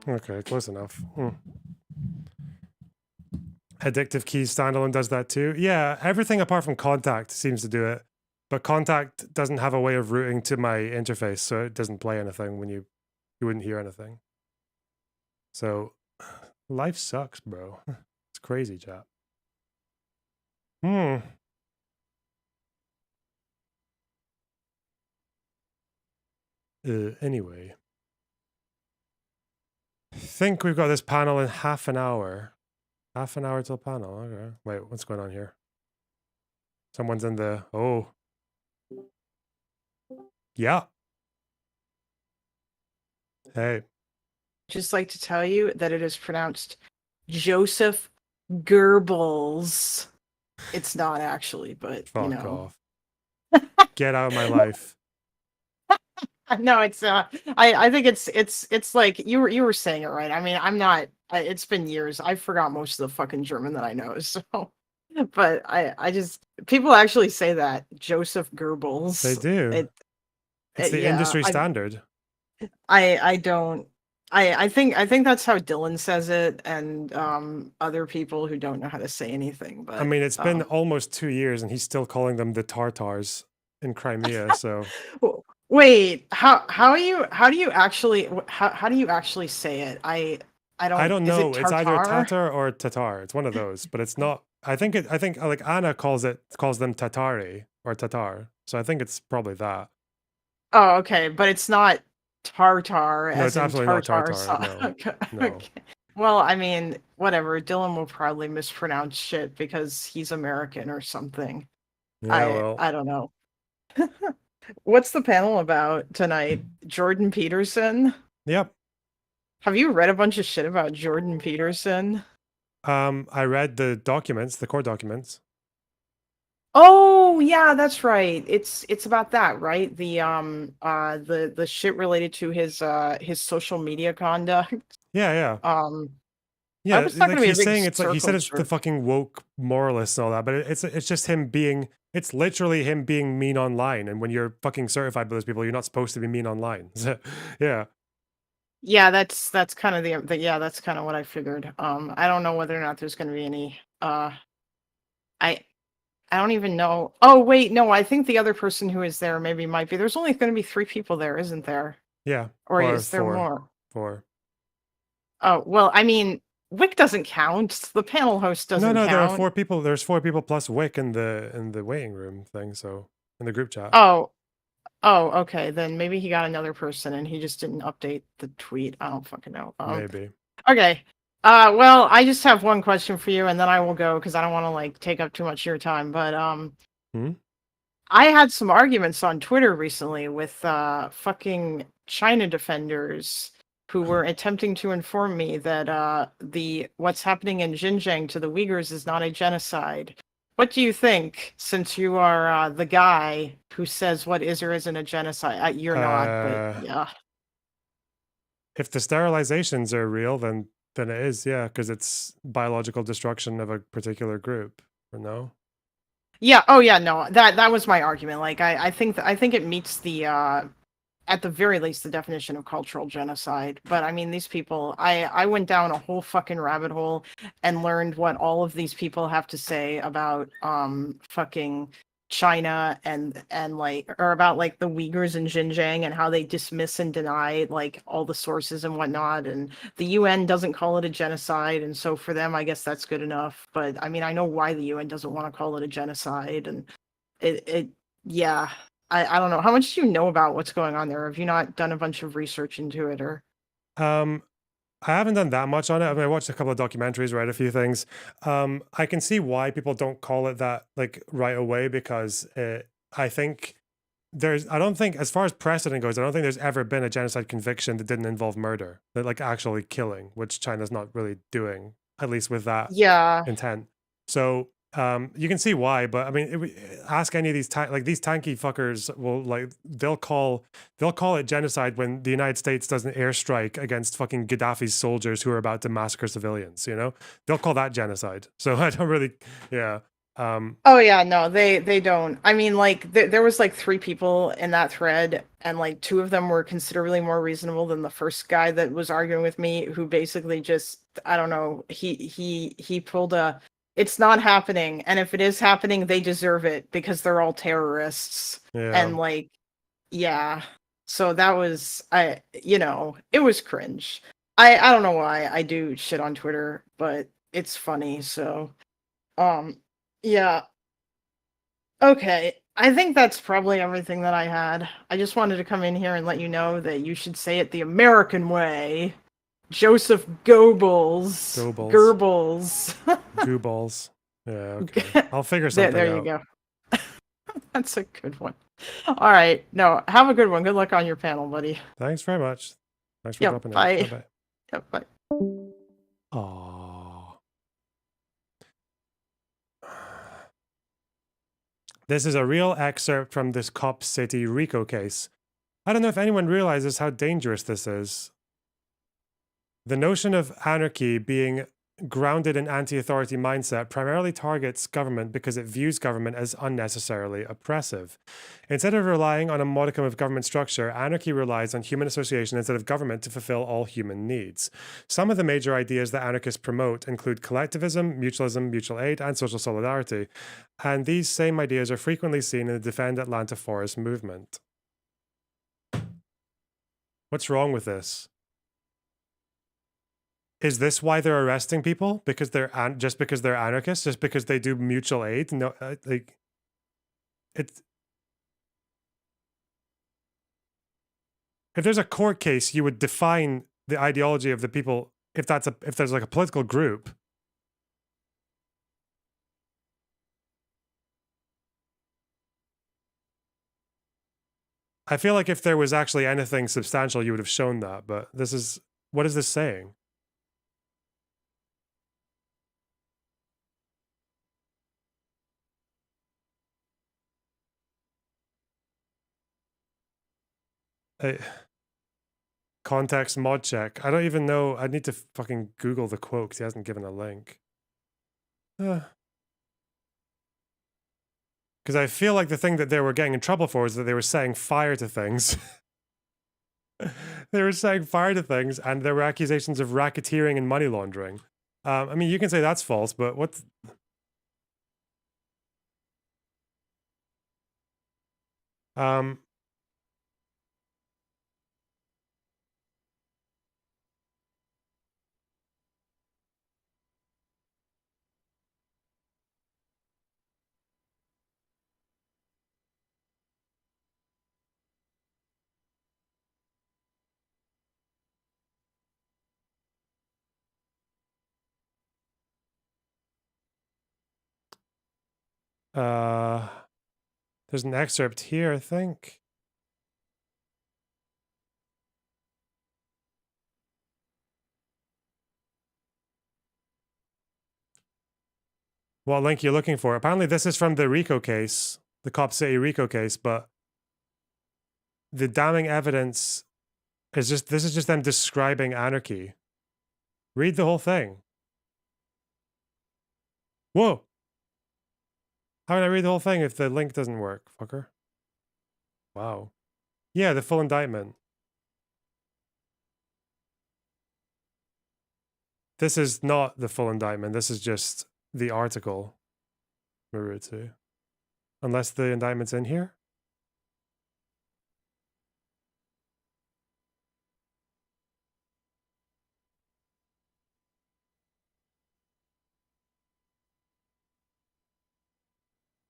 Okay, close enough. Addictive Keys standalone does that too. Yeah, everything apart from Contact seems to do it. But Contact doesn't have a way of routing to my interface, so it doesn't play anything when you wouldn't hear anything. So life sucks, bro. It's crazy, chat. Anyway. I think we've got this panel in half an hour. Half an hour till panel. Okay. Wait, what's going on here? Someone's in the. Oh. Yeah. Hey. Just like to tell you that it is pronounced Joseph Goebbels. It's not actually, but Fuck you know. off. Get out of my life. No, it's I think it's like you were saying it right. I mean, I'm not it's been years. I forgot most of the fucking German that I know. So but I just people actually say that Joseph Goebbels. They do. It's the yeah, industry standard. I don't I think that's how Dylan says it, and other people who don't know how to say anything. But I mean, it's been almost 2 years, and he's still calling them the Tartars in Crimea. So wait, how do you actually how do you actually say it? I don't is know. it It's either Tartar? Tatar or Tatar. It's one of those, but it's not. I think like Anna calls them Tatari or Tatar. So I think it's probably that. Oh, okay, but it's not Tartar No, as it's in absolutely not Tartar. Tartar. No, Okay. no. Okay. Well, I mean, whatever. Dylan will probably mispronounce shit because he's American or something. Yeah, well, I don't know. What's the panel about tonight? Jordan Peterson? Yep. Have you read a bunch of shit about Jordan Peterson? I read the documents, the court documents. Oh, yeah, that's right. It's about that, right? The shit related to his social media conduct. Yeah, yeah. I Yeah, was not like gonna be a he's big saying it's like he said circle it's the jerk. fucking woke moralists and all that, but it's just him being it's literally him being mean online. And when you're fucking certified by those people, you're not supposed to be mean online. Yeah. Yeah, that's kind of yeah, that's kind of what I figured. I don't know whether or not there's gonna be any I don't even know. Oh wait, no, I think the other person who is there maybe might be. There's only gonna be 3 people there, isn't there? Yeah. Or Or is there four. more? Four. Oh, well, I mean, Wick doesn't count. The panel host No, doesn't no, there are count. 4 people. There's 4 people plus Wick in the waiting room thing, so in the group chat. Oh, oh, okay. Then maybe he got another person and he just didn't update the tweet. I don't fucking know. Maybe. Okay. Well, I just have one question for you, and then I will go because I don't want to like take up too much of your time. But Hmm? I had some arguments on Twitter recently with fucking China defenders who were attempting to inform me that the what's happening in Xinjiang to the Uyghurs is not a genocide. What do you think, since you are the guy who says what is or isn't a genocide? You're not, but Uh, yeah. if the sterilizations are real, then it is, yeah, because it's biological destruction of a particular group, or no? Yeah, oh yeah, no. That was my argument. Like I think it meets the at the very least the definition of cultural genocide. But I mean, these people, I went down a whole fucking rabbit hole and learned what all of these people have to say about fucking China and like, or about like the Uyghurs in Xinjiang and how they dismiss and deny like all the sources and whatnot. And the UN doesn't call it a genocide, and so for them, I guess that's good enough. But I mean, I know why the UN doesn't want to call it a genocide, and it yeah. I don't know. How much do you know about what's going on there? Have you not done a bunch of research into it, or Um, I haven't done that much on it. I mean, I watched a couple of documentaries, read a few things. I can see why people don't call it that like right away because I think I don't think, as far as precedent goes, I don't think there's ever been a genocide conviction that didn't involve murder, that like actually killing, which China's not really doing, at least with that yeah. intent. So you can see why, but I mean, ask any of these like these tanky fuckers will like they'll call it genocide when the United States does an airstrike against fucking Gaddafi's soldiers who are about to massacre civilians. You know, they'll call that genocide. So I don't really, yeah. Um, Oh yeah, no, they don't. I mean, like there was like three people in that thread, and like two of them were considerably more reasonable than the first guy that was arguing with me, who basically just I don't know. He pulled a. It's not happening, and if it is happening, they deserve it because they're all terrorists. yeah. And like, yeah. So that was it was cringe. I don't know why I do shit on Twitter, but it's funny. So um yeah. Okay. I think that's probably everything that I had. I just wanted to come in here and let you know that you should say it the American way. Joseph Goebbels. Goebbels. Goebbels. Goo balls. Yeah, okay. I'll figure something There you out. go. That's a good one. All right. No, have a good one. Good luck on your panel, buddy. Thanks very much. Thanks for Yep. dropping in. Bye Bye. bye. Yep. Bye. Oh. This is a real excerpt from this Cop City Rico case. I don't know if anyone realizes how dangerous this is. The notion of anarchy being grounded in anti-authority mindset primarily targets government because it views government as unnecessarily oppressive. Instead of relying on a modicum of government structure, anarchy relies on human association instead of government to fulfill all human needs. Some of the major ideas that anarchists promote include collectivism, mutualism, mutual aid, and social solidarity. And these same ideas are frequently seen in the Defend Atlanta Forest movement. What's wrong with this? Is this why they're arresting people? Because they're just because they're anarchists, just because they do mutual aid? No, like it's if there's a court case, you would define the ideology of the people. If there's like a political group, I feel like if there was actually anything substantial, you would have shown that. But this is what is this saying? I, context mod check. I don't even know. I need to fucking Google the quote because he hasn't given a link. Because I feel like the thing that they were getting in trouble for is that they were setting fire to things. They were setting fire to things, and there were accusations of racketeering and money laundering. I mean, you can say that's false, but what's um, Uh, there's an excerpt here, I think. What link you're looking for? Apparently, this is from the Rico case, the Cop City Rico case, but the damning evidence is just this is just them describing anarchy. Read the whole thing. Whoa! How can I read the whole thing if the link doesn't work, fucker? Wow. Yeah, the full indictment. This is not the full indictment. This is just the article, Marutu. Unless the indictment's in here?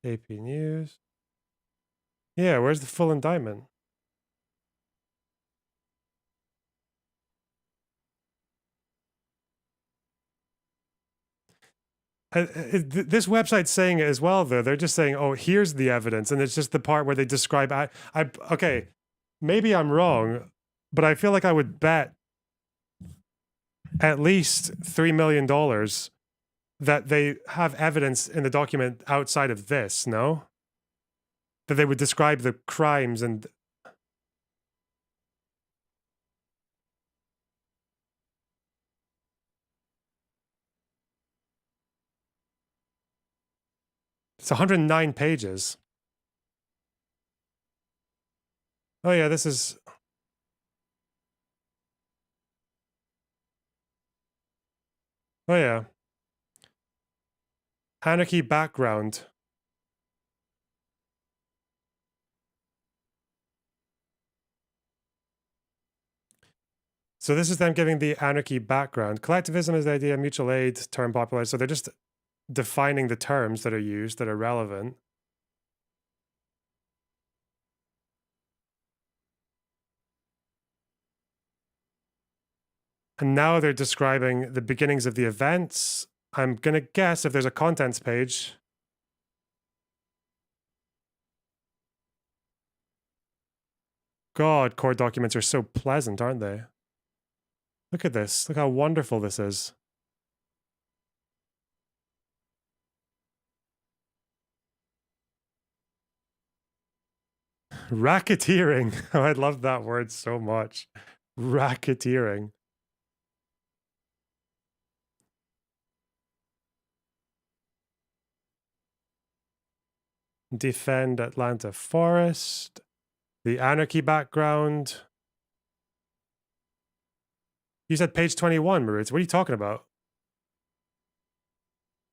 AP News. Yeah, where's the full indictment? This website's saying it as well, though. They're just saying, "Oh, here's the evidence," and it's just the part where they describe. Okay, maybe I'm wrong, but I feel like I would bet at least $3 million that they have evidence in the document outside of this. No, that they would describe the crimes and it's 109 pages. Oh yeah, this is. Oh yeah, anarchy background. So this is them giving the anarchy background. Collectivism is the idea of mutual aid, term popular. So they're just defining the terms that are used that are relevant. And now they're describing the beginnings of the events. I'm going to guess if there's a contents page. God, court documents are so pleasant, aren't they? Look at this. Look how wonderful this is. Racketeering. Oh, I love that word so much. Racketeering. Defend Atlanta Forest. The anarchy background. You said page 21, Maritz. What are you talking about?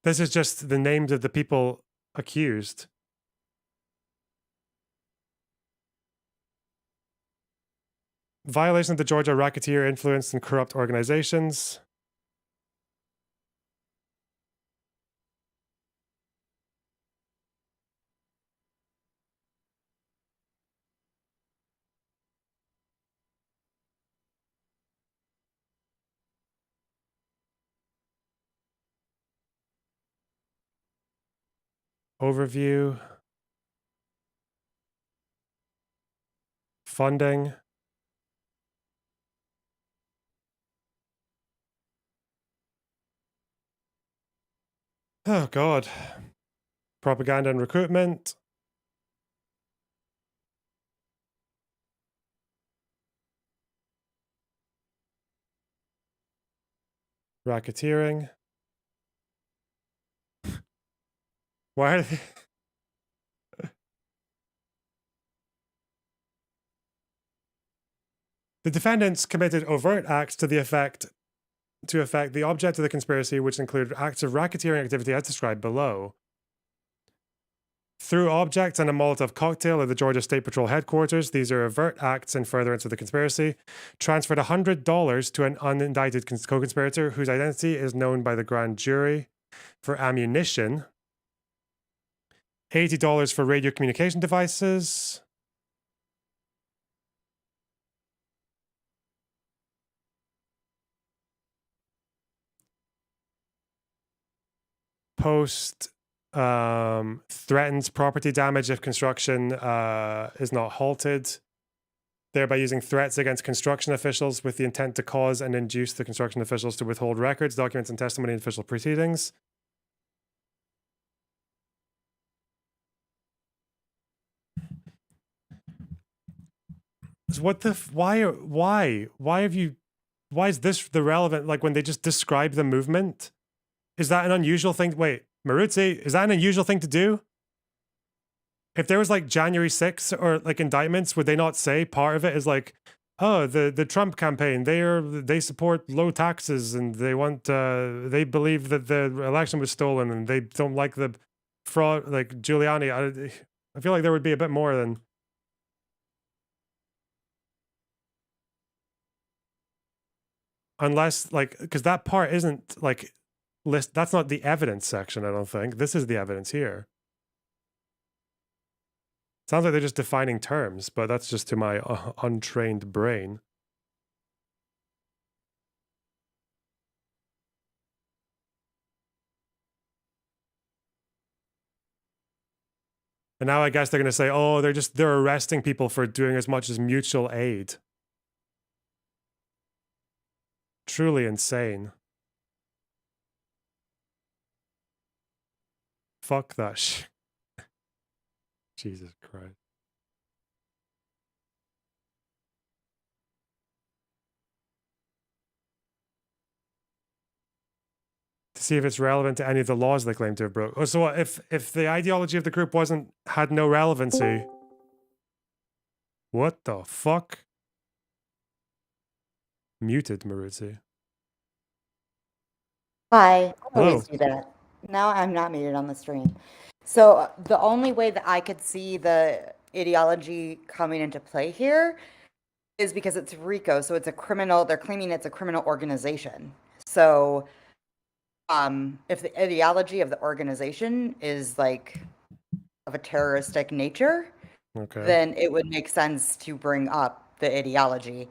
This is just the names of the people accused. Violation of the Georgia Racketeer Influenced and Corrupt Organizations. Overview. Funding. Oh, God. Propaganda and recruitment. Racketeering. Why are they... The defendants committed overt acts to affect the object of the conspiracy, which include acts of racketeering activity as described below. Through objects and a Molotov cocktail at the Georgia State Patrol headquarters, these are overt acts in furtherance of the conspiracy. Transferred $100 to an unindicted co-conspirator whose identity is known by the grand jury. For ammunition. $80 for radio communication devices. Post Threatens property damage if construction is not halted, thereby using threats against construction officials with the intent to cause and induce the construction officials to withhold records, documents, and testimony in official proceedings. So what the why have you why is this the relevant, like when they just describe the movement? Is that an unusual thing? Wait, Maruzzi, is that an unusual thing to do? If there was like January 6th or like indictments, would they not say part of it is like, oh, the Trump campaign, they support low taxes and they want they believe that the election was stolen and they don't like the fraud, like Giuliani. I feel like there would be a bit more than, unless like, because that part isn't like list, that's not the evidence section, I don't think. This is the evidence here. Sounds like they're just defining terms, but that's just to my untrained brain. And now I guess they're going to say, oh, they're arresting people for doing as much as mutual aid. Truly insane. Fuck that shit. Jesus Christ. To see if it's relevant to any of the laws they claim to have broke. Oh, so what, if the ideology of the group had no relevancy? What the fuck? Muted Maruzzi. Hi, I Hello. always do that. Now I'm not muted on the stream. So the only way that I could see the ideology coming into play here is because it's RICO, so it's a criminal, they're claiming it's a criminal organization. So if the ideology of the organization is like of a terroristic nature, Okay. then it would make sense to bring up the ideology.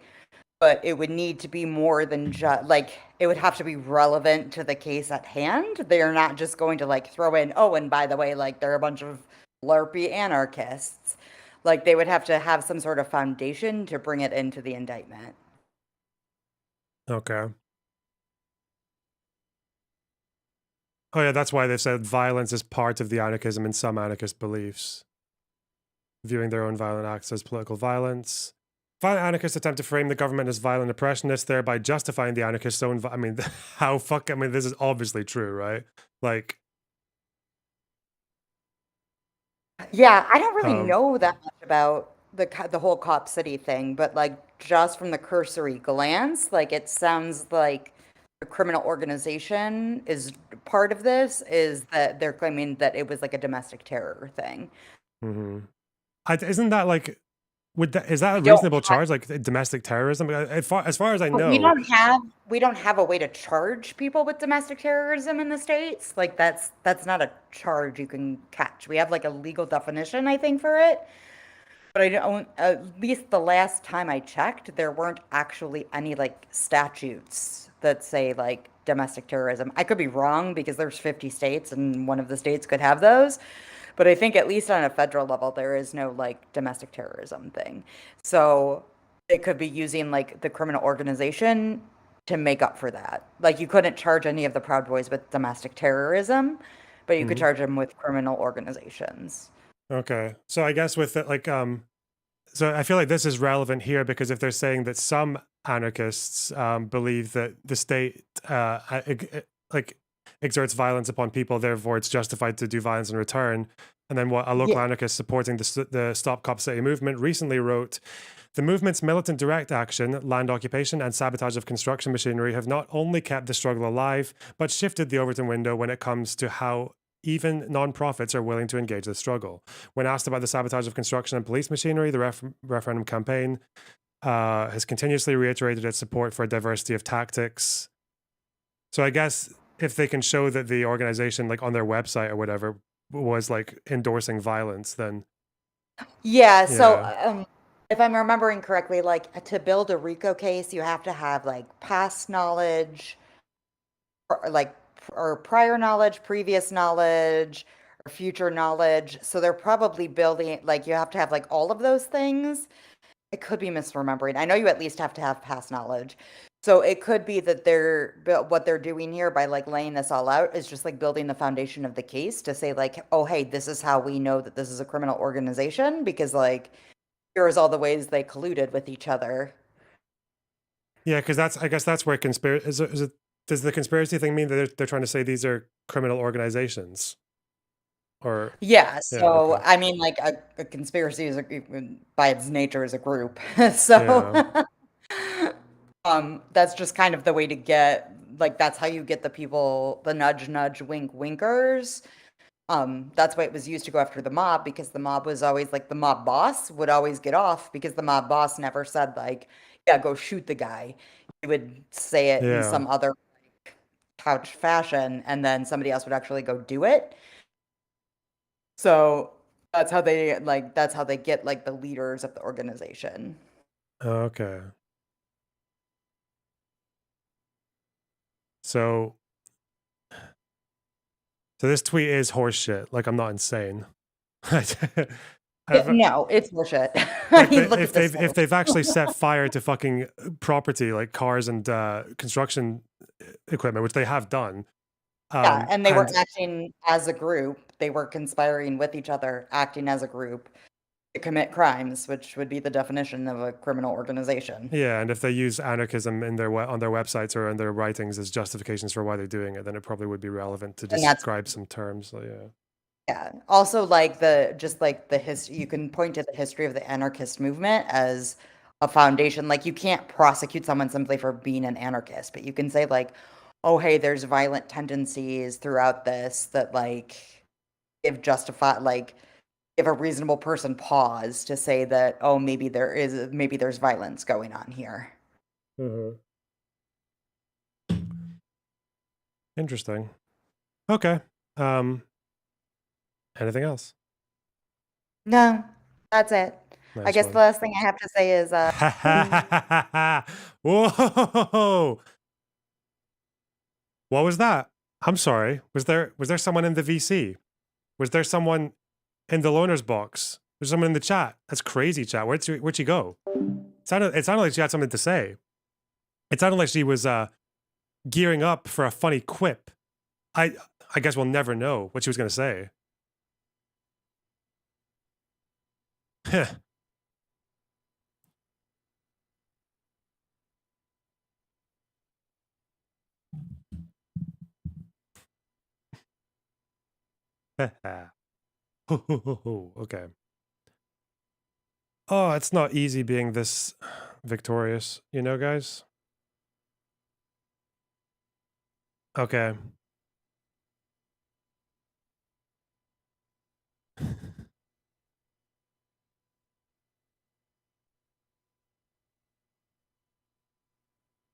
But it would need to be more than just like it would have to be relevant to the case at hand. They are not just going to like throw in, oh, and by the way, like they're a bunch of LARPy anarchists. Like they would have to have some sort of foundation to bring it into the indictment. Okay. Oh yeah, that's why they said violence is part of the anarchism in some anarchist beliefs. Viewing their own violent acts as political violence. Violent anarchists attempt to frame the government as violent oppressionists, thereby justifying the anarchists' own. I mean, how fuck? I mean, this is obviously true, right? Like, Yeah, I don't really know that much about the whole Cop City thing, but like just from the cursory glance, like it sounds like the criminal organization is part of this, is that they're claiming that it was like a domestic terror thing. isn't that like? Is that a We don't reasonable have, charge, like domestic terrorism? As far as I but know, we don't have a way to charge people with domestic terrorism in the States. Like that's not a charge you can catch. We have like a legal definition, I think, for it. But I don't, at least the last time I checked, there weren't actually any like statutes that say like domestic terrorism. I could be wrong because there's 50 states and one of the states could have those. But I think at least on a federal level, there is no like domestic terrorism thing. So it could be using like the criminal organization to make up for that. Like you couldn't charge any of the Proud Boys with domestic terrorism, but you could charge them with criminal organizations. okay. So I guess with it, like, so I feel like this is relevant here because if they're saying that some anarchists believe that the state like exerts violence upon people, therefore it's justified to do violence in return. And then what a local Yeah. anarchist supporting the Stop Cop City movement recently wrote, the movement's militant direct action, land occupation, and sabotage of construction machinery have not only kept the struggle alive, but shifted the Overton window when it comes to how even non-profits are willing to engage the struggle. When asked about the sabotage of construction and police machinery, the referendum campaign has continuously reiterated its support for a diversity of tactics. So I guess if they can show that the organization, like on their website or whatever, was like endorsing violence, then Yeah, so yeah. if I'm remembering correctly, like to build a RICO case, you have to have like past knowledge or like or prior knowledge, previous knowledge, future knowledge. So they're probably building, like, you have to have like all of those things. I could be misremembering. I know you at least have to have past knowledge. So it could be that what they're doing here by like laying this all out is just like building the foundation of the case to say like, oh, hey, this is how we know that this is a criminal organization because like here's all the ways they colluded with each other. Yeah, because I guess that's where conspiracy is it. Does the conspiracy thing mean that they're trying to say these are criminal organizations? Or Yeah, yeah, so okay. I mean, like a conspiracy is by its nature is a group. So Yeah. that's just kind of the way to get like that's how you get the people, the nudge nudge wink winkers. That's why it was used to go after the mob because the mob was always like the mob boss would always get off because the mob boss never said like, yeah, go shoot the guy. He would say it in Yeah. some other couch fashion, and then somebody else would actually go do it. So that's how they get like the leaders of the organization. Okay. So this tweet is horseshit. Like I'm not insane. I've No, it's bullshit. I like mean, look if at this if they've post. actually set fire to fucking property like cars and construction equipment, which they have done, Yeah, and they were and acting as a group. They were conspiring with each other, acting as a group to commit crimes, which would be the definition of a criminal organization. yeah, and if they use anarchism in their on their websites or in their writings as justifications for why they're doing it, then it probably would be relevant to And that's describe some terms. So, yeah. yeah. Also, like the just like the history, you can point to the history of the anarchist movement as a foundation. Like you can't prosecute someone simply for being an anarchist, but you can say like, oh, hey, there's violent tendencies throughout this that like give justify like give a reasonable person pause to say that, oh, maybe there's violence going on here. Mhm. Interesting. Okay. Um, anything else? No, that's it. I Nice guess the one. last thing I have to say is Whoa! What was that? I'm sorry. Was there someone in the VC? Was there someone in the loaner's box? There's someone in the chat. That's crazy, chat. Where'd she go? It sounded like she had something to say. It sounded like she was gearing up for a funny quip. I I guess we'll never know what she was gonna say. Okay. Oh, it's not easy being this victorious, guys? Okay.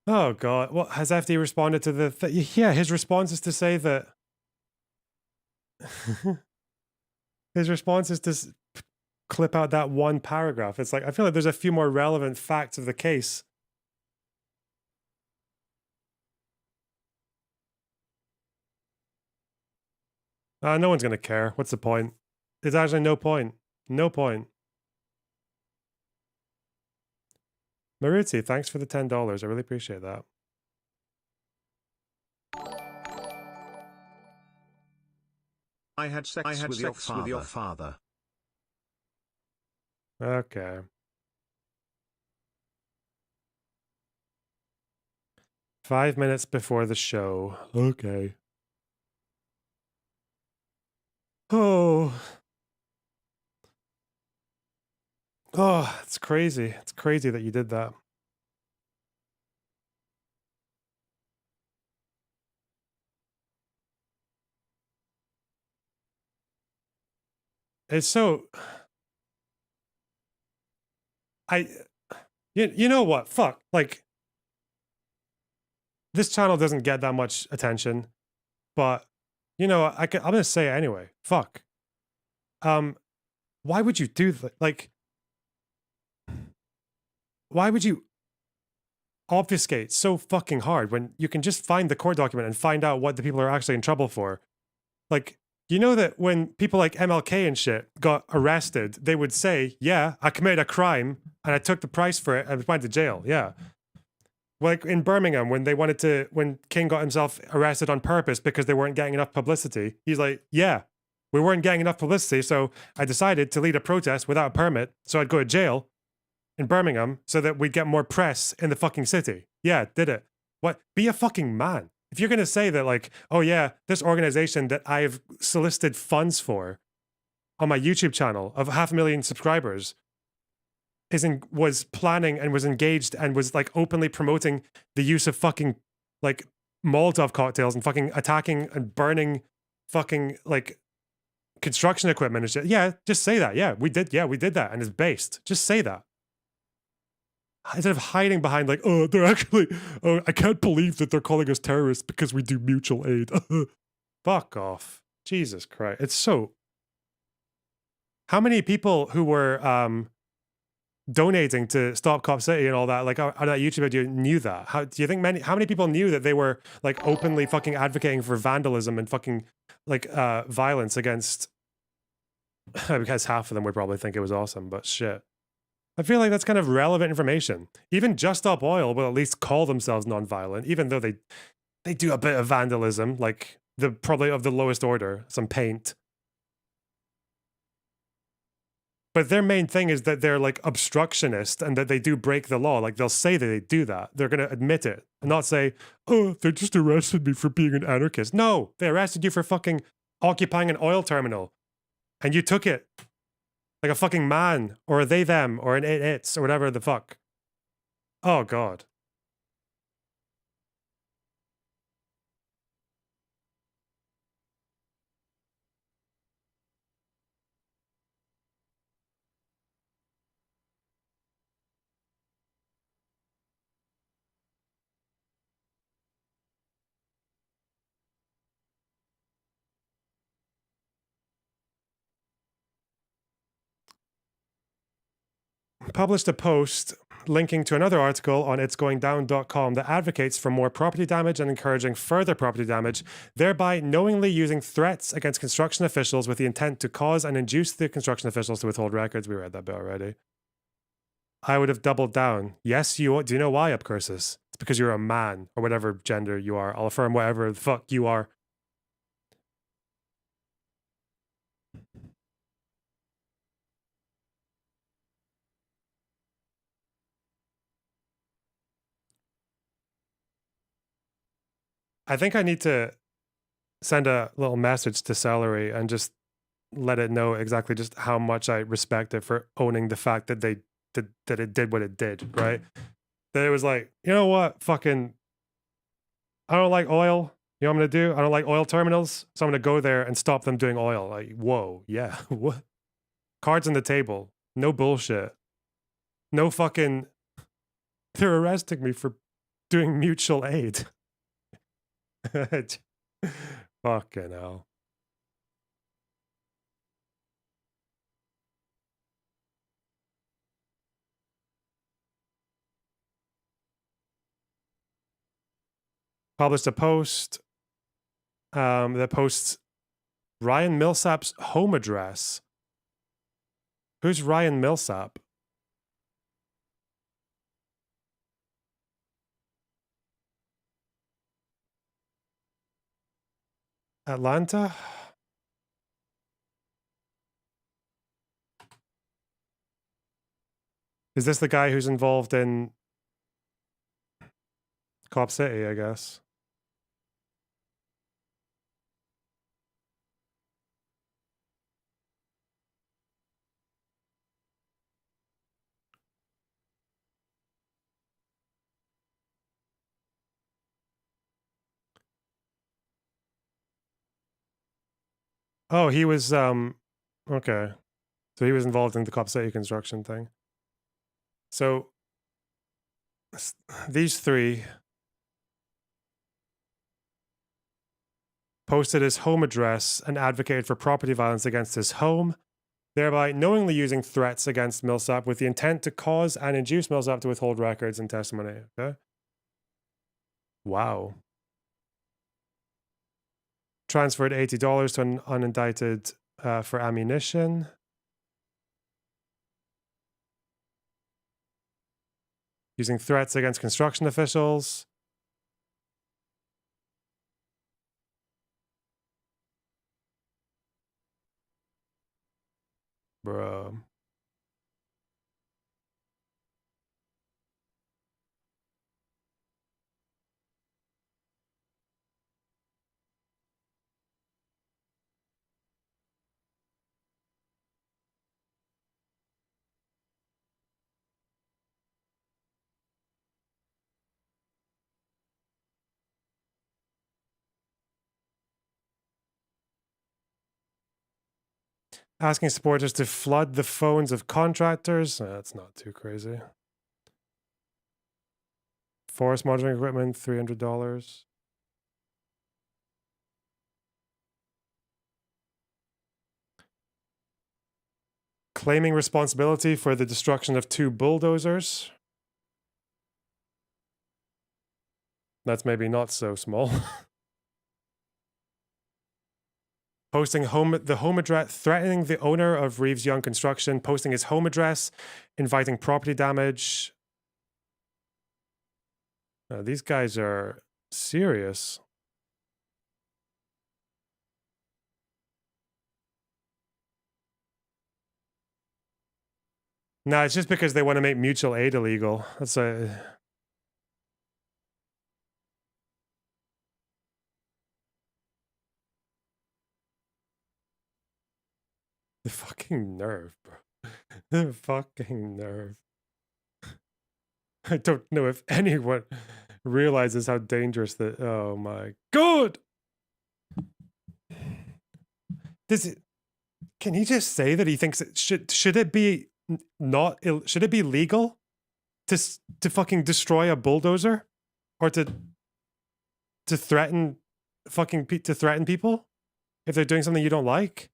Oh god. Well, has FD responded to the yeah, his response is to say that his response is to clip out that one paragraph. It's like I feel like there's a few more relevant facts of the case. No one's gonna care. What's the point? There's actually no point. No point. Maruti, thanks for the $10. I really appreciate that. I had sex with your father. Okay. 5 minutes before the show. Okay. Oh. Oh, it's crazy. It's crazy that you did that. It's so I you know what? Fuck. Like this channel doesn't get that much attention, but I'm going to say it anyway. Fuck. Um why would you do that? Like why would you obfuscate so fucking hard when you can just find the court document and find out what the people are actually in trouble for? Like You know that when people like MLK and shit got arrested, they would say, yeah, I committed a crime and I took the price for it and went to jail. Yeah. Like in Birmingham, when King got himself arrested on purpose because they weren't getting enough publicity, he's like, yeah, we weren't getting enough publicity. So I decided to lead a protest without a permit. So I'd go to jail in Birmingham so that we'd get more press in the fucking city. Yeah, did it. What? Be a fucking man. If you're going to say that, like, oh yeah, this organization that I've solicited funds for on my YouTube channel of 500,000 subscribers was planning and was engaged and was like openly promoting the use of fucking like Molotov cocktails and fucking attacking and burning fucking like construction equipment and shit. Yeah, just say that. Yeah, we did. Yeah, we did that. And it's based. Just say that. Instead of hiding behind like, oh, they're actually, oh, I can't believe that they're calling us terrorists because we do mutual aid. Fuck off. Jesus Christ. It's so. How many people who were donating to Stop Cop City and all that, like on that YouTube video, knew that? How do you think how many people knew that they were like openly fucking advocating for vandalism and fucking like violence against? Because half of them would probably think it was awesome, but shit. I feel like that's kind of relevant information. Even Just Stop Oil will at least call themselves non-violent, even though they do a bit of vandalism, like the probably of the lowest order, some paint. But their main thing is that they're like obstructionist and that they do break the law. Like they'll say that they do that. They're going to admit it and not say, oh, they just arrested me for being an anarchist. No, they arrested you for fucking occupying an oil terminal and you took it like a fucking man or a they them or an it's or whatever the fuck. Oh, God. Published a post linking to another article on itsgoingdown.com that advocates for more property damage and encouraging further property damage, thereby knowingly using threats against construction officials with the intent to cause and induce the construction officials to withhold records. We read that bit already. I would have doubled down. Yes, you do you know why, Upcursus? It's because you're a man or whatever gender you are. I'll affirm whatever the fuck you are. I think I need to send a little message to Celery and just let it know exactly just how much I respect it for owning the fact that that it did what it did, right? That it was like, you know what, fucking, I don't like oil. You know what I'm gonna do? I don't like oil terminals, so I'm gonna go there and stop them doing oil. Like, whoa, yeah, what? Cards on the table. No bullshit. No fucking. They're arresting me for doing mutual aid. Fucking hell. Published a post that posts Ryan Millsap's home address. Who's Ryan Millsap? Atlanta? Is this the guy who's involved in Cop City, I guess? Oh, he was okay. So he was involved in the Cop City construction thing. So these three posted his home address and advocated for property violence against his home, thereby knowingly using threats against Millsap with the intent to cause and induce Millsap to withhold records and testimony. Okay. Wow. Transferred $80 to an unindicted for ammunition. Using threats against construction officials. Bro. Asking supporters to flood the phones of contractors. That's not too crazy. Forest monitoring equipment, $300. Claiming responsibility for the destruction of 2 bulldozers. That's maybe not so small. Posting the home address, threatening the owner of Reeves Young Construction, posting his home address, inviting property damage. These guys are serious. No, it's just because they want to make mutual aid illegal. That's a... The fucking nerve, bro. The fucking nerve. I don't know if anyone realizes how dangerous that... Oh my god! Can he just say that he thinks it should it be should it be legal to fucking destroy a bulldozer or to threaten people if they're doing something you don't like,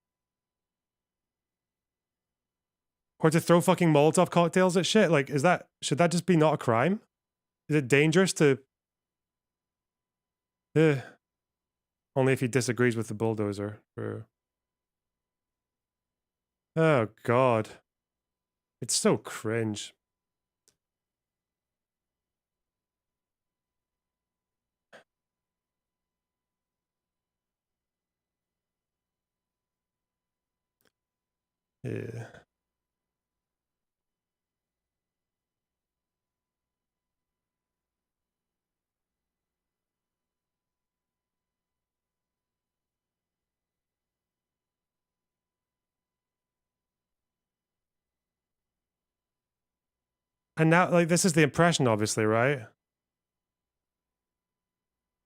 or to throw fucking Molotov cocktails at shit? Like, should that just be not a crime? Is it dangerous to only if he disagrees with the bulldozer? Oh god, it's so cringe. Yeah. And now, like, this is the impression, obviously, right?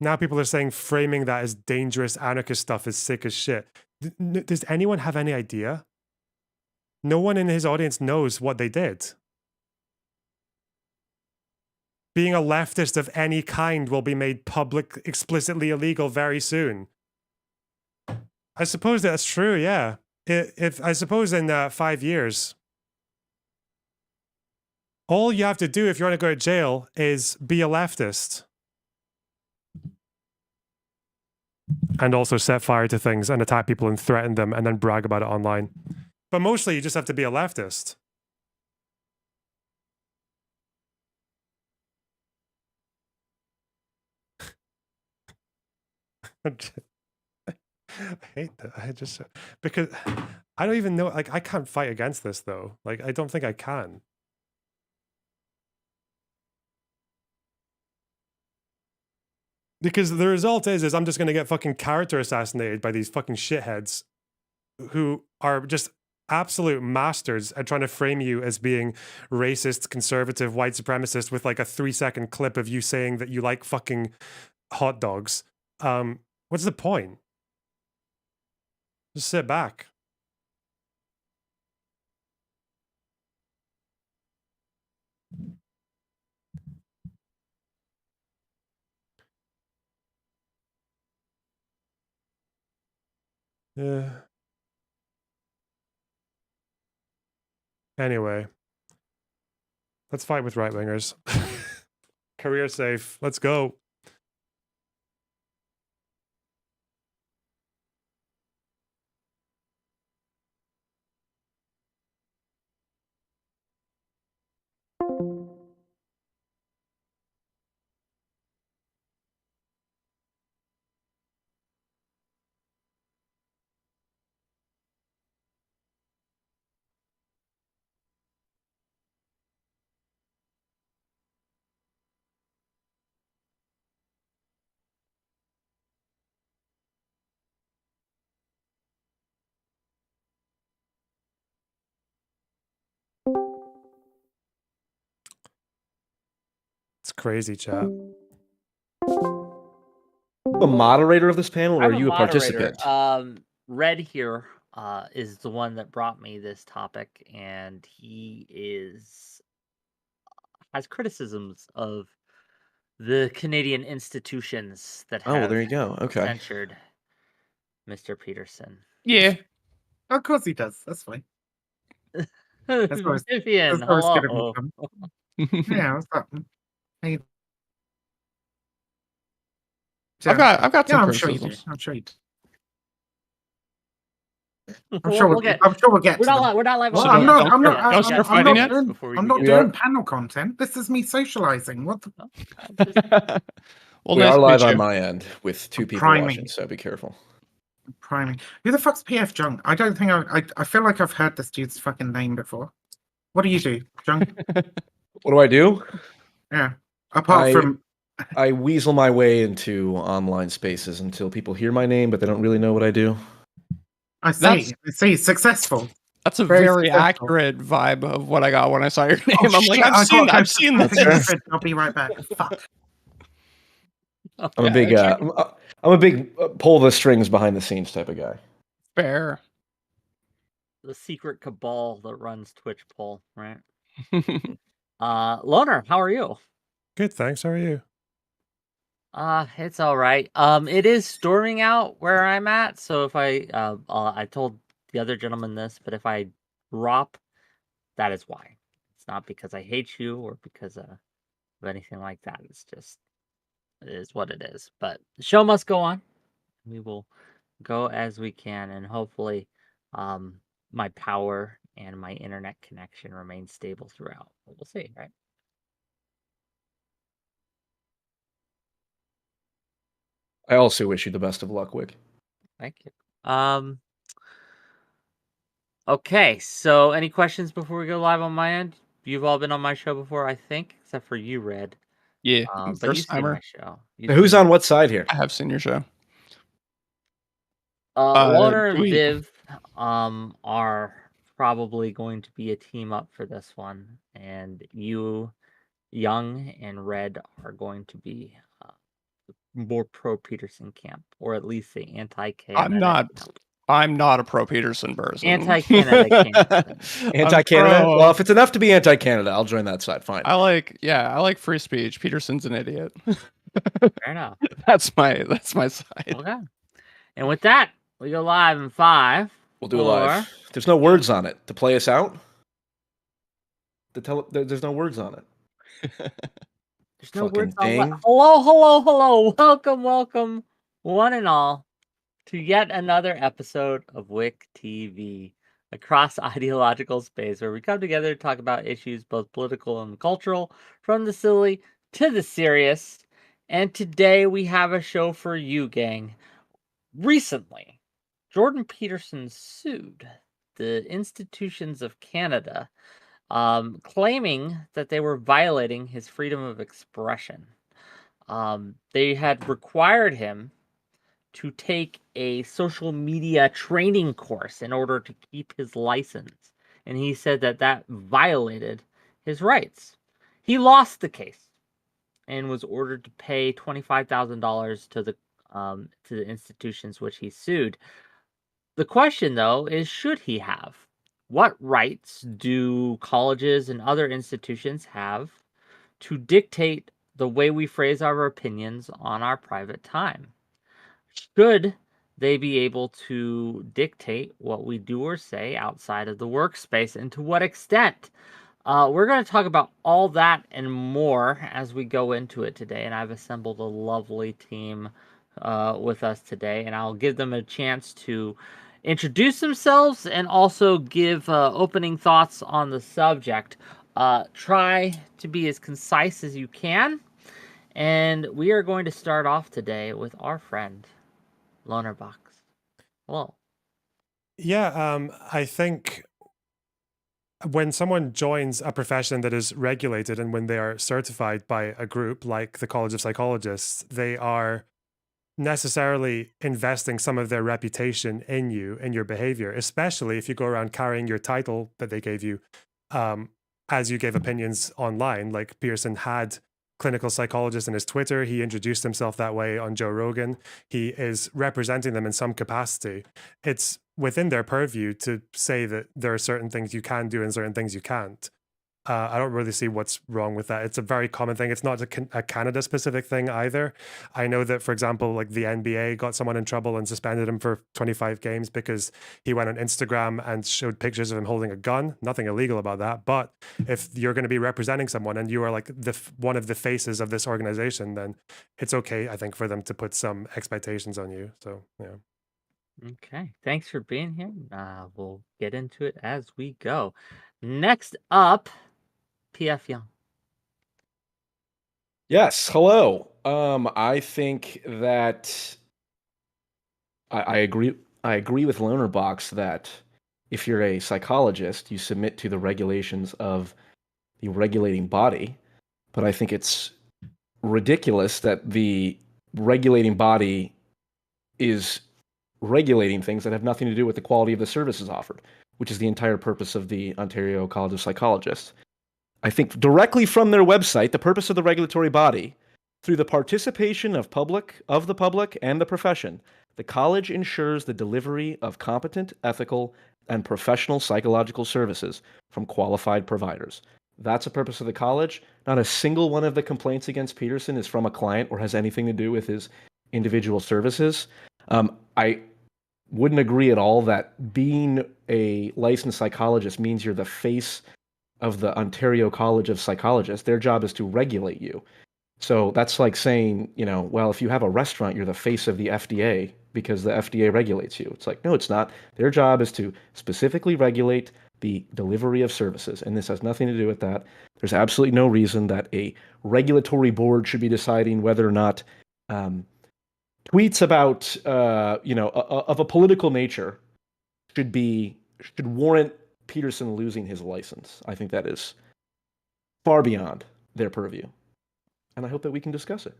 Now people are saying framing that as dangerous anarchist stuff is sick as shit. Does anyone have any idea? No one in his audience knows what they did. Being a leftist of any kind will be made explicitly illegal very soon. I suppose that's true, yeah. If I suppose in 5 years, all you have to do if you want to go to jail is be a leftist. And also set fire to things and attack people and threaten them and then brag about it online. But mostly you just have to be a leftist. I hate that. Because I don't even know, like, I can't fight against this though. Like, I don't think I can. Because the result is I'm just going to get fucking character assassinated by these fucking shitheads who are just absolute masters at trying to frame you as being racist, conservative, white supremacist with like a 3-second clip of you saying that you like fucking hot dogs. What's the point? Just sit back. Yeah. Anyway, let's fight with right wingers. Career safe. Let's go. It's crazy, chat. A moderator of this panel, or I'm are you a moderator. participant? Red here is the one that brought me this topic, and he has criticisms of the Canadian institutions that Oh, well, have there you go. Okay. censured Mr. Peterson. Yeah. Of course he does. That's fine. That's why Vivian, that's why I was giving hello. him some. Yeah, what's up? Hey, I've got yeah, some I'm sure you do. criticisms. I'm sure you do. I'm We'll- sure we'll we'll get- I'm sure we'll get We're to not, them. li- we're not live Well, on So I'm video. not. I'm not. don't start I'm fighting not yet? doing. before we I'm begin. not doing panel content. This is me socializing. What the Well, We nice are to live meet on you. my end with 2 people Priming. watching, so be careful. priming? Who the fuck's PF Junk? I don't think I feel like I've heard this dude's fucking name before. What do you do, Junk? What do I do? Yeah. Apart from I weasel my way into online spaces until people hear my name, but they don't really know what I do. I see, successful. That's a Very very successful. accurate vibe of what I got when I saw your name. Oh, I'm like, shit, I I've gotta go seen to fucking this. bed. I'll be right back. Fuck. I'm a Yeah, big, I'm a big pull the strings behind the scenes type of guy. Fair. The secret cabal that runs Twitch poll, right? Loner, how are you? Good, thanks. How are you? It's all right. It is storming out where I'm at, so if I told the other gentleman this, but if I drop, that is why. It's not because I hate you or because of anything like that. It's just, it is what it is. But the show must go on. We will go as we can, and hopefully, my power and my internet connection remain stable throughout. But we'll see, right? I also wish you the best of luck, Wick. Thank you. Okay, so any questions before we go live on my end? You've all been on my show before, I think, except for you, Red. Yeah, But first you've seen timer. my show. Now, who's on what side here? I have seen your show. Loner and Dweeb. Viv are probably going to be a team up for this one, and you, Young, and Red are going to be more pro Peterson camp, or at least the anti-Canada camp. I'm not a pro Peterson person. Anti-Canada camp. Anti-Canada? pro- Well, if it's enough to be anti-Canada, I'll join that side. Fine. I like free speech. Peterson's an idiot. Fair enough. That's my side. Okay. And with that, we go live in 5. We'll do it live. There's no words on it to play us out. There's no words on it. There's no Fucking words on thing. what. Hello. Welcome, one and all, to yet another episode of Wick TV, a cross-ideological space where we come together to talk about issues both political and cultural, from the silly to the serious. And today we have a show for you, gang. Recently, Jordan Peterson sued the institutions of Canada, claiming that they were violating his freedom of expression. They had required him to take a social media training course in order to keep his license, and he said that violated his rights. He lost the case and was ordered to pay $25,000 to the institutions which he sued. The question, though, is should he have? What rights do colleges and other institutions have to dictate the way we phrase our opinions on our private time? Should they be able to dictate what we do or say outside of the workspace, and to what extent? We're going to talk about all that and more as we go into it today, and I've assembled a lovely team with us today, and I'll give them a chance to introduce themselves and also give opening thoughts on the subject. Try to be as concise as you can, and we are going to start off today with our friend Lonerbox. Hello. Yeah, I think when someone joins a profession that is regulated and when they are certified by a group like the College of Psychologists, they are necessarily investing some of their reputation in you and your behavior, especially if you go around carrying your title that they gave you as you gave opinions online. Like Pearson had clinical psychologist in his Twitter. He introduced himself that way on Joe Rogan. He is representing them in some capacity. It's within their purview to say that there are certain things you can do and certain things you can't. I don't really see what's wrong with that. It's a very common thing. It's not a Canada specific thing either. I know that, for example, like the NBA got someone in trouble and suspended him for 25 games because he went on Instagram and showed pictures of him holding a gun. Nothing illegal about that. But if you're going to be representing someone and you are like one of the faces of this organization, then it's okay, I think, for them to put some expectations on you. So, yeah. Okay, thanks for being here. We'll get into it as we go. Next up, PF Young. Yes, hello. I think that I agree. I agree with Lonerbox that if you're a psychologist, you submit to the regulations of the regulating body. But I think it's ridiculous that the regulating body is regulating things that have nothing to do with the quality of the services offered, which is the entire purpose of the Ontario College of Psychologists. I think directly from their website, the purpose of the regulatory body, through the participation of the public and the profession, the college ensures the delivery of competent, ethical, and professional psychological services from qualified providers. That's the purpose of the college. Not a single one of the complaints against Peterson is from a client or has anything to do with his individual services. I wouldn't agree at all that being a licensed psychologist means you're the face of the Ontario College of Psychologists. Their job is to regulate you. So that's like saying, well, if you have a restaurant, you're the face of the FDA because the FDA regulates you. It's like, no, it's not. Their job is to specifically regulate the delivery of services, and this has nothing to do with that. There's absolutely no reason that a regulatory board should be deciding whether or not tweets about, of a political nature should warrant Peterson losing his license. I think that is far beyond their purview. And I hope that we can discuss it.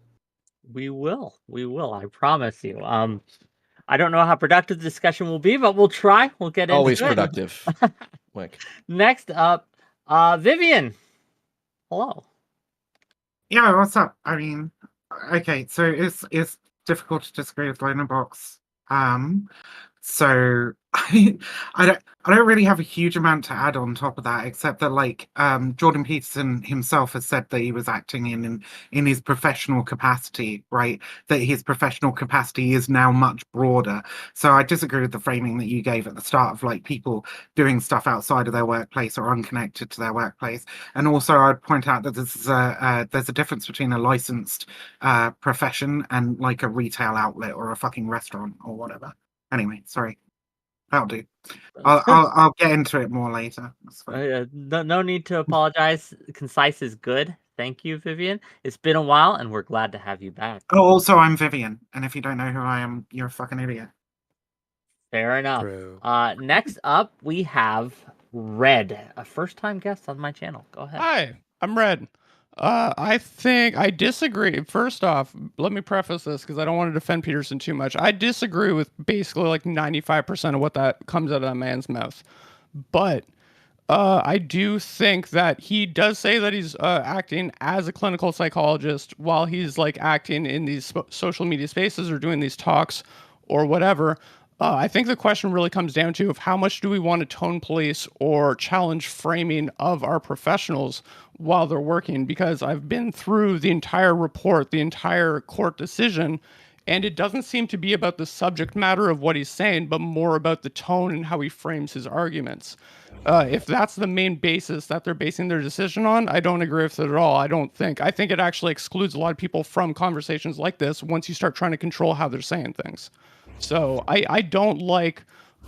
We will. I promise you. I don't know how productive the discussion will be, but we'll try. We'll get into Always it. productive. Whick. Next up, Vivian. Hello. Yeah, what's up? I mean, okay, so it's difficult to disagree with Lonerbox. So I don't really have a huge amount to add on top of that, except that Jordan Peterson himself has said that he was acting in his professional capacity, right? That his professional capacity is now much broader. So I disagree with the framing that you gave at the start of like people doing stuff outside of their workplace or unconnected to their workplace. And also I'd point out that there's a difference between a licensed profession and like a retail outlet or a fucking restaurant or whatever. Anyway, sorry. That'll do. I'll get into it more later. That's fine. No need to apologize. Concise is good. Thank you, Vivian. It's been a while, and we're glad to have you back. Oh, also, I'm Vivian, and if you don't know who I am, you're a fucking idiot. Fair enough. True. Next up, we have Red, a first-time guest on my channel. Go ahead. Hi, I'm Red. I think I disagree. First off, let me preface this because I don't want to defend Peterson too much. I disagree with basically like 95% of what that comes out of that man's mouth. But I do think that he does say that he's acting as a clinical psychologist while he's like acting in these social media spaces or doing these talks or whatever. I think the question really comes down to of how much do we want to tone police or challenge framing of our professionals while they're working, because I've been through the entire report, the entire court decision, and it doesn't seem to be about the subject matter of what he's saying, but more about the tone and how he frames his arguments. If that's the main basis that they're basing their decision on, I don't agree with it at all. I think it actually excludes a lot of people from conversations like this once you start trying to control how they're saying things. So I don't like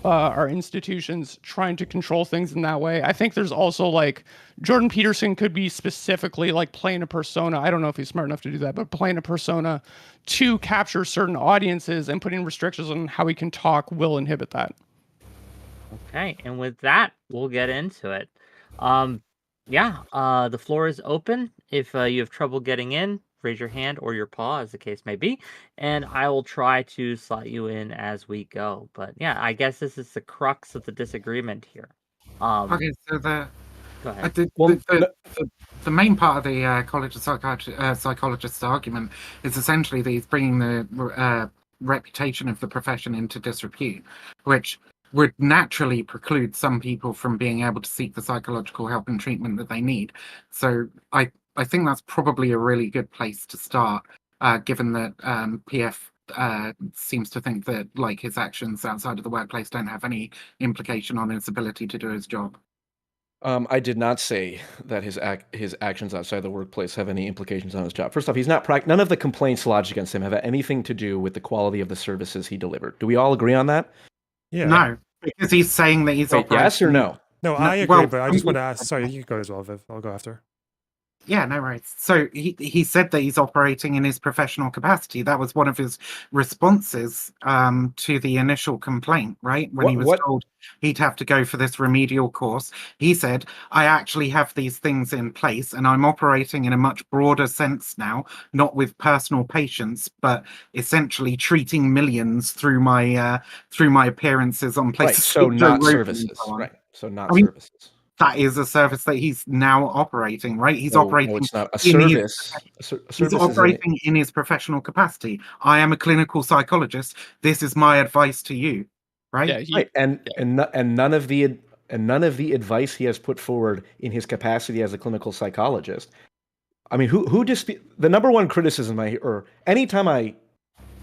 our institutions trying to control things in that way. I think there's also like Jordan Peterson could be specifically like playing a persona. I don't know if he's smart enough to do that, but playing a persona to capture certain audiences and putting restrictions on how he can talk will inhibit that. Okay, and with that, we'll get into it. The floor is open. If you have trouble getting in, raise your hand or your paw, as the case may be, and I will try to slot you in as we go. But yeah, I guess this is the crux of the disagreement here. Okay, so Go ahead. The main part of the College of Psychologists' argument is essentially that he's bringing the reputation of the profession into disrepute, which would naturally preclude some people from being able to seek the psychological help and treatment that they need. So I think that's probably a really good place to start, given that PF seems to think that like his actions outside of the workplace don't have any implication on his ability to do his job. I did not say that his actions outside the workplace have any implications on his job. First off, he's not none of the complaints lodged against him have anything to do with the quality of the services he delivered. Do we all agree on that? Yeah. No, because he's saying that he's operating. Yes or no? No, I agree, but I just want to ask. Sorry, you go as well, Viv. I'll go after. Yeah, no worries. So he said that he's operating in his professional capacity. That was one of his responses to the initial complaint, right? When he was told he'd have to go for this remedial course, he said, I actually have these things in place and I'm operating in a much broader sense now, not with personal patients, but essentially treating millions through my appearances on places. Right, so not services. Right, so not services. That is a service that he's now operating, right? He's operating. No, it's not a service. He's operating in his professional capacity. I am a clinical psychologist. This is my advice to you, right? Yeah, right. And none of the advice he has put forward in his capacity as a clinical psychologist. I mean, the number one criticism or anytime I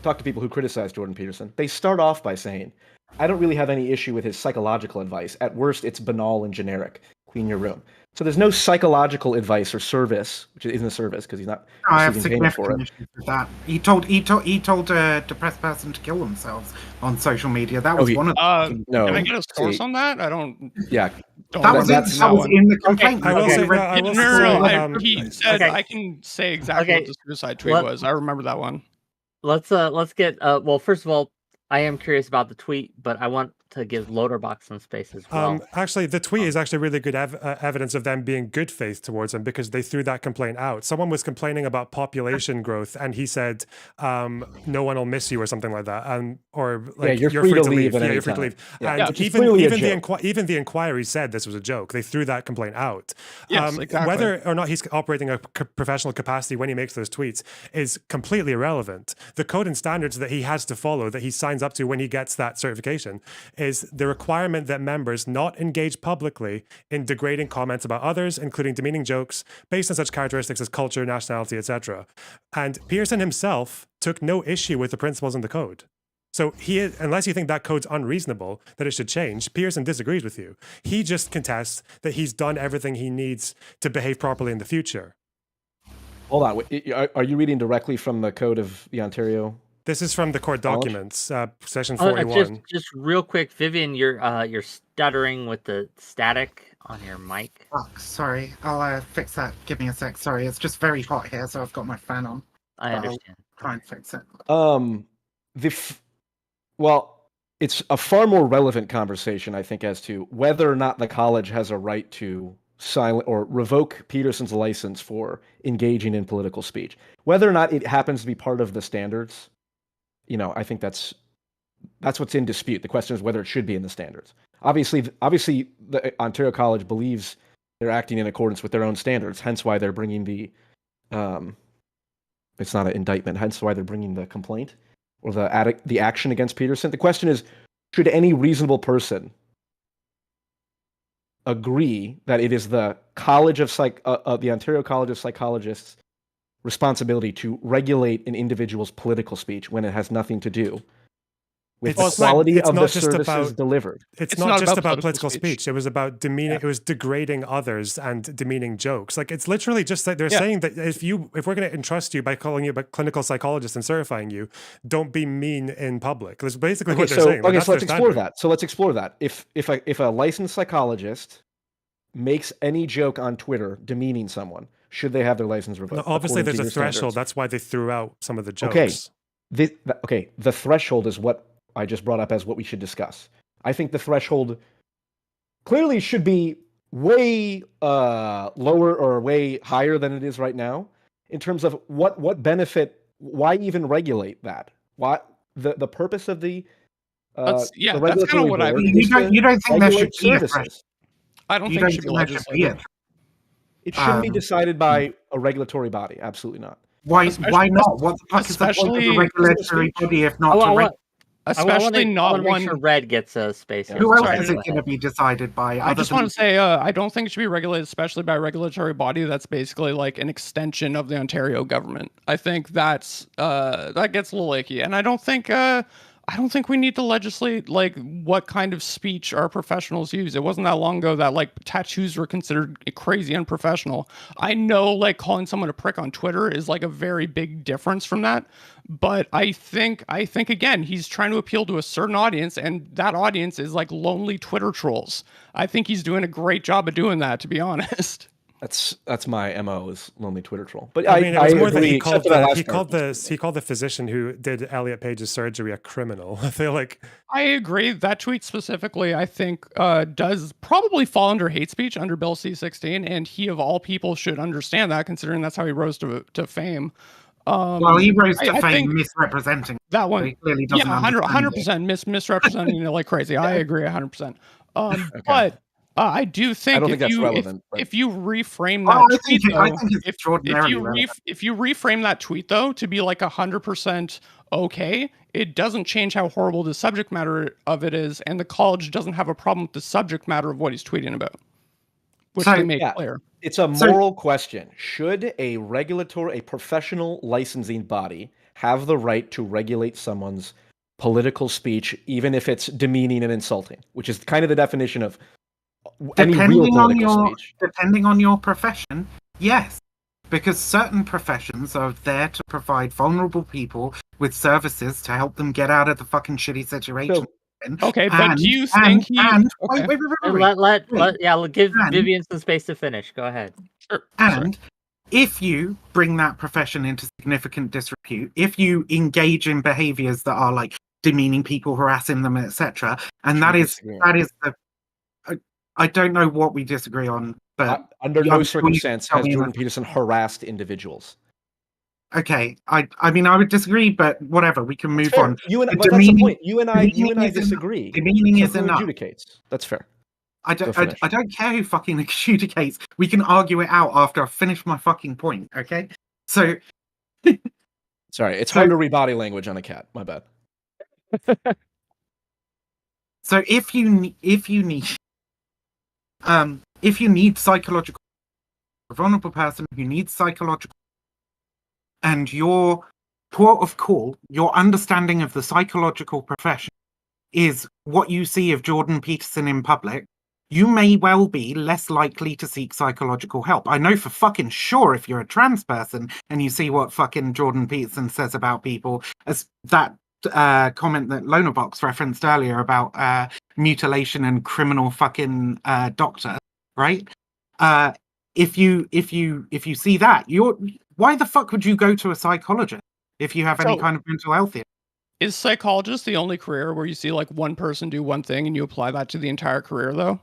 talk to people who criticize Jordan Peterson, they start off by saying, I don't really have any issue with his psychological advice. At worst, it's banal and generic. Clean your room. So there's no psychological advice or service, which isn't a service because he's not receiving payment for it. Issues with that. He told a depressed person to kill themselves on social media. That was one of the no. Can I get a source on that? I don't. Yeah. That was in the complaint. I will say that. He said I can say exactly what the suicide tweet was. I remember that one. Let's get well, first of all, I am curious about the tweet, but I want to give Loaderbox some space as well. Actually, the tweet is actually really good evidence of them being good faith towards him because they threw that complaint out. Someone was complaining about population growth, and he said, "No one will miss you" or something like that, or like you're free to leave. Yeah, you're free to leave. Yeah. And even the inquiry said this was a joke. They threw that complaint out. Yes, exactly. Whether or not he's operating a professional capacity when he makes those tweets is completely irrelevant. The code and standards that he has to follow, that he signs up to when he gets that certification, is the requirement that members not engage publicly in degrading comments about others, including demeaning jokes based on such characteristics as culture, nationality, etc. And Pearson himself took no issue with the principles in the code. So unless you think that code's unreasonable, that it should change, Pearson disagrees with you. He just contests that he's done everything he needs to behave properly in the future. Hold on. Are you reading directly from the code of the Ontario? This is from the court documents, section 41. Just real quick, Vivian, you're stuttering with the static on your mic. Oh, sorry, I'll fix that. Give me a sec. Sorry, it's just very hot here, so I've got my fan on. I understand. I'll try and fix it. Well, it's a far more relevant conversation, I think, as to whether or not the college has a right to silent or revoke Peterson's license for engaging in political speech. Whether or not it happens to be part of the standards, I think that's what's in dispute. The question is whether it should be in the standards. Obviously, the Ontario College believes they're acting in accordance with their own standards. Hence, why they're bringing the it's not an indictment. Hence, why they're bringing the complaint or the action against Peterson. The question is, should any reasonable person agree that it is the the Ontario College of Psychologists' responsibility to regulate an individual's political speech when it has nothing to do with the quality of the services delivered? It's not just about political speech. It was about demeaning. It was degrading others and demeaning jokes. Like, it's literally just that they're saying that if we're going to entrust you by calling you a clinical psychologist and certifying you, don't be mean in public. That's basically what they're saying. Okay, so let's explore that. If a licensed psychologist makes any joke on Twitter demeaning someone, should they have their license revoked? No, obviously, there's a threshold. Standards? That's why they threw out some of the jokes. Okay. The threshold is what I just brought up as what we should discuss. I think the threshold clearly should be way lower or way higher than it is right now in terms of what benefit. Why even regulate that? Why the purpose of the that's kind of what I mean. You don't think there should be a threshold? I don't think it should be legislated. It shouldn't be Um, decided by a regulatory body. Absolutely not. why Especially, not? What the fuck is the point of a especially, regulatory body if I, not to I regulate? want especially I not want to make sure one. Red gets a space Yeah. here. Who else Sorry, is Go it going to ahead. be decided by? I Other just want than to say, I don't think it should be regulated, especially by a regulatory body that's basically like an extension of the Ontario government. I think that gets a little icky, and I don't think we need to legislate like what kind of speech our professionals use. It wasn't that long ago that like tattoos were considered crazy unprofessional. I know like calling someone a prick on Twitter is like a very big difference from that, but I think again he's trying to appeal to a certain audience, and that audience is like lonely Twitter trolls. I think he's doing a great job of doing that, to be honest. That's my MO is lonely Twitter troll. But I mean, it I was more that agree, he except called for that the last he part. called the physician who did Elliot Page's surgery a criminal. I feel like I agree. That tweet specifically, I think, does probably fall under hate speech under Bill C-16, and he of all people should understand that, considering that's how he rose to fame. well, he rose to I fame think misrepresenting. that So one, he clearly yeah, doesn't understand it. 100% misrepresenting it like crazy. I agree 100%. Okay. But I do think I don't think that's relevant. if you reframe Oh, that tweet I though, think it's extraordinarily relevant. if you reframe that tweet though to be like 100% okay, it doesn't change how horrible the subject matter of it is, and the college doesn't have a problem with the subject matter of what he's tweeting about, which So- they make Yeah. clear. It's a moral question. Should a professional licensing body have the right to regulate someone's political speech, even if it's demeaning and insulting, which is kind of the definition of any real political speech? Depending on your profession, yes. Because certain professions are there to provide vulnerable people with services to help them get out of the fucking shitty situation. Okay, but do you think he? Okay. Wait. Let give And- Vivian some space to finish. Go ahead. Sure. And if you bring that profession into significant disrepute, if you engage in behaviors that are like demeaning people, harassing them, etc., and that is the I don't know what we disagree on, but under no circumstance has me Jordan Peterson harassed individuals. Okay, I mean I would disagree, but whatever, we can move on. But that's the point. You and I disagree. Demeaning So is who enough. adjudicates? That's fair. I don't care who fucking adjudicates. We can argue it out after I've finished my fucking point, okay? So Sorry, it's hard to read body language on a cat. My bad. So if you need psychological, a vulnerable person who needs psychological, and your port of call, your understanding of the psychological profession is what you see of Jordan Peterson in public, you may well be less likely to seek psychological help. I know for fucking sure if you're a trans person and you see what fucking Jordan Peterson says about people, as that comment that Lonabox referenced earlier about mutilation and criminal fucking doctor, right? If you see that, why the fuck would you go to a psychologist if you have any kind of mental health issue? Is psychologist the only career where you see like one person do one thing and you apply that to the entire career though?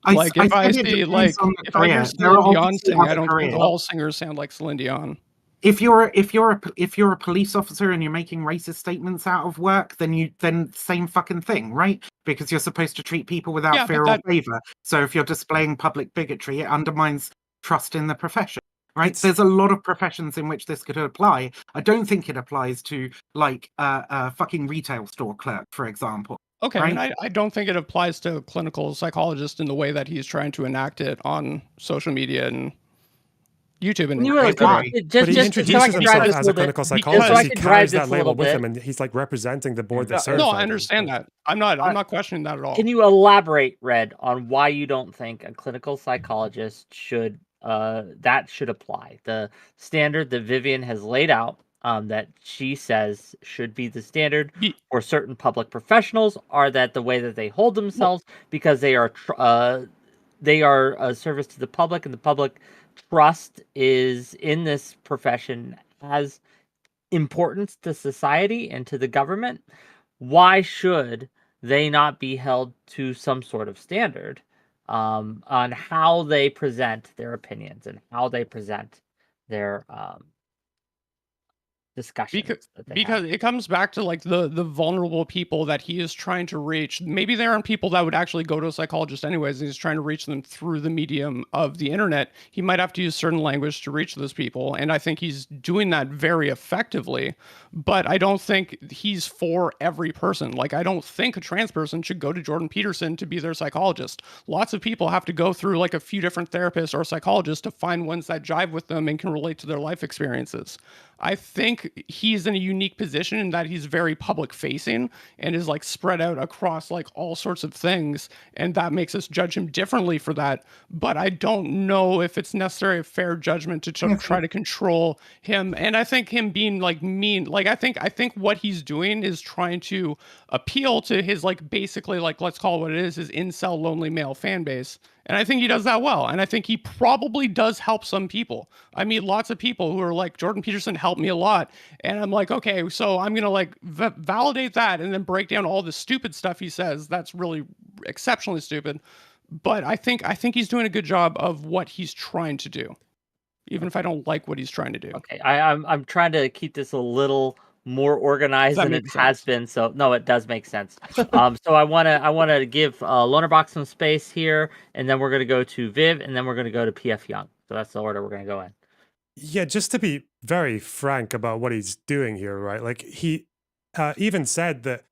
Like if I see like if I hear Celine Dion sing, I don't think all singers sound like Celine Dion. If you're a police officer and you're making racist statements out of work, then same fucking thing, right? Because you're supposed to treat people without fear or favor. So if you're displaying public bigotry, it undermines trust in the profession, right? There's a lot of professions in which this could apply. I don't think it applies to like a fucking retail store clerk, for example. Okay, right? and I don't think it applies to a clinical psychologist in the way that he's trying to enact it on social media and YouTube. And but he introduces himself as a clinical psychologist. He carries that label with him, and he's like representing the board that certified. No, I understand that. I'm not questioning that at all. Can you elaborate, Red, on why you don't think a clinical psychologist should apply? The standard that Vivian has laid out, that she says should be the standard for certain public professionals, are that the way that they hold themselves because they are a service to the public, and the public trust is in this profession has importance to society and to the government. Why should they not be held to some sort of standard on how they present their opinions and how they present their discussions that they Because have. it comes back to like the vulnerable people that he is trying to reach. Maybe they aren't people that would actually go to a psychologist anyways, and he's trying to reach them through the medium of the internet. He might have to use certain language to reach those people, and I think he's doing that very effectively. But I don't think he's for every person. Like, I don't think a trans person should go to Jordan Peterson to be their psychologist. Lots of people have to go through like a few different therapists or psychologists to find ones that jive with them and can relate to their life experiences. I think he's in a unique position in that he's very public facing and is like spread out across like all sorts of things. And that makes us judge him differently for that. But I don't know if it's necessarily a fair judgment to try to control him. And I think him being like mean, like I think what he's doing is trying to appeal to his like basically like, let's call it what it is, his incel lonely male fan base. And I think he does that well. And I think he probably does help some people. I meet lots of people who are like, Jordan Peterson helped me a lot. And I'm like, okay, so I'm going to like validate that and then break down all the stupid stuff he says. That's really exceptionally stupid. But I think he's doing a good job of what he's trying to do, even if I don't like what he's trying to do. Okay, I'm trying to keep this a little more organized Does that than it make has sense? been. So no, it does make sense. So I wanna give Lonerbox some space here, and then we're gonna go to Viv, and then we're gonna go to PF Young. So that's the order we're gonna go in. Yeah, just to be very frank about what he's doing here, right? Like he even said that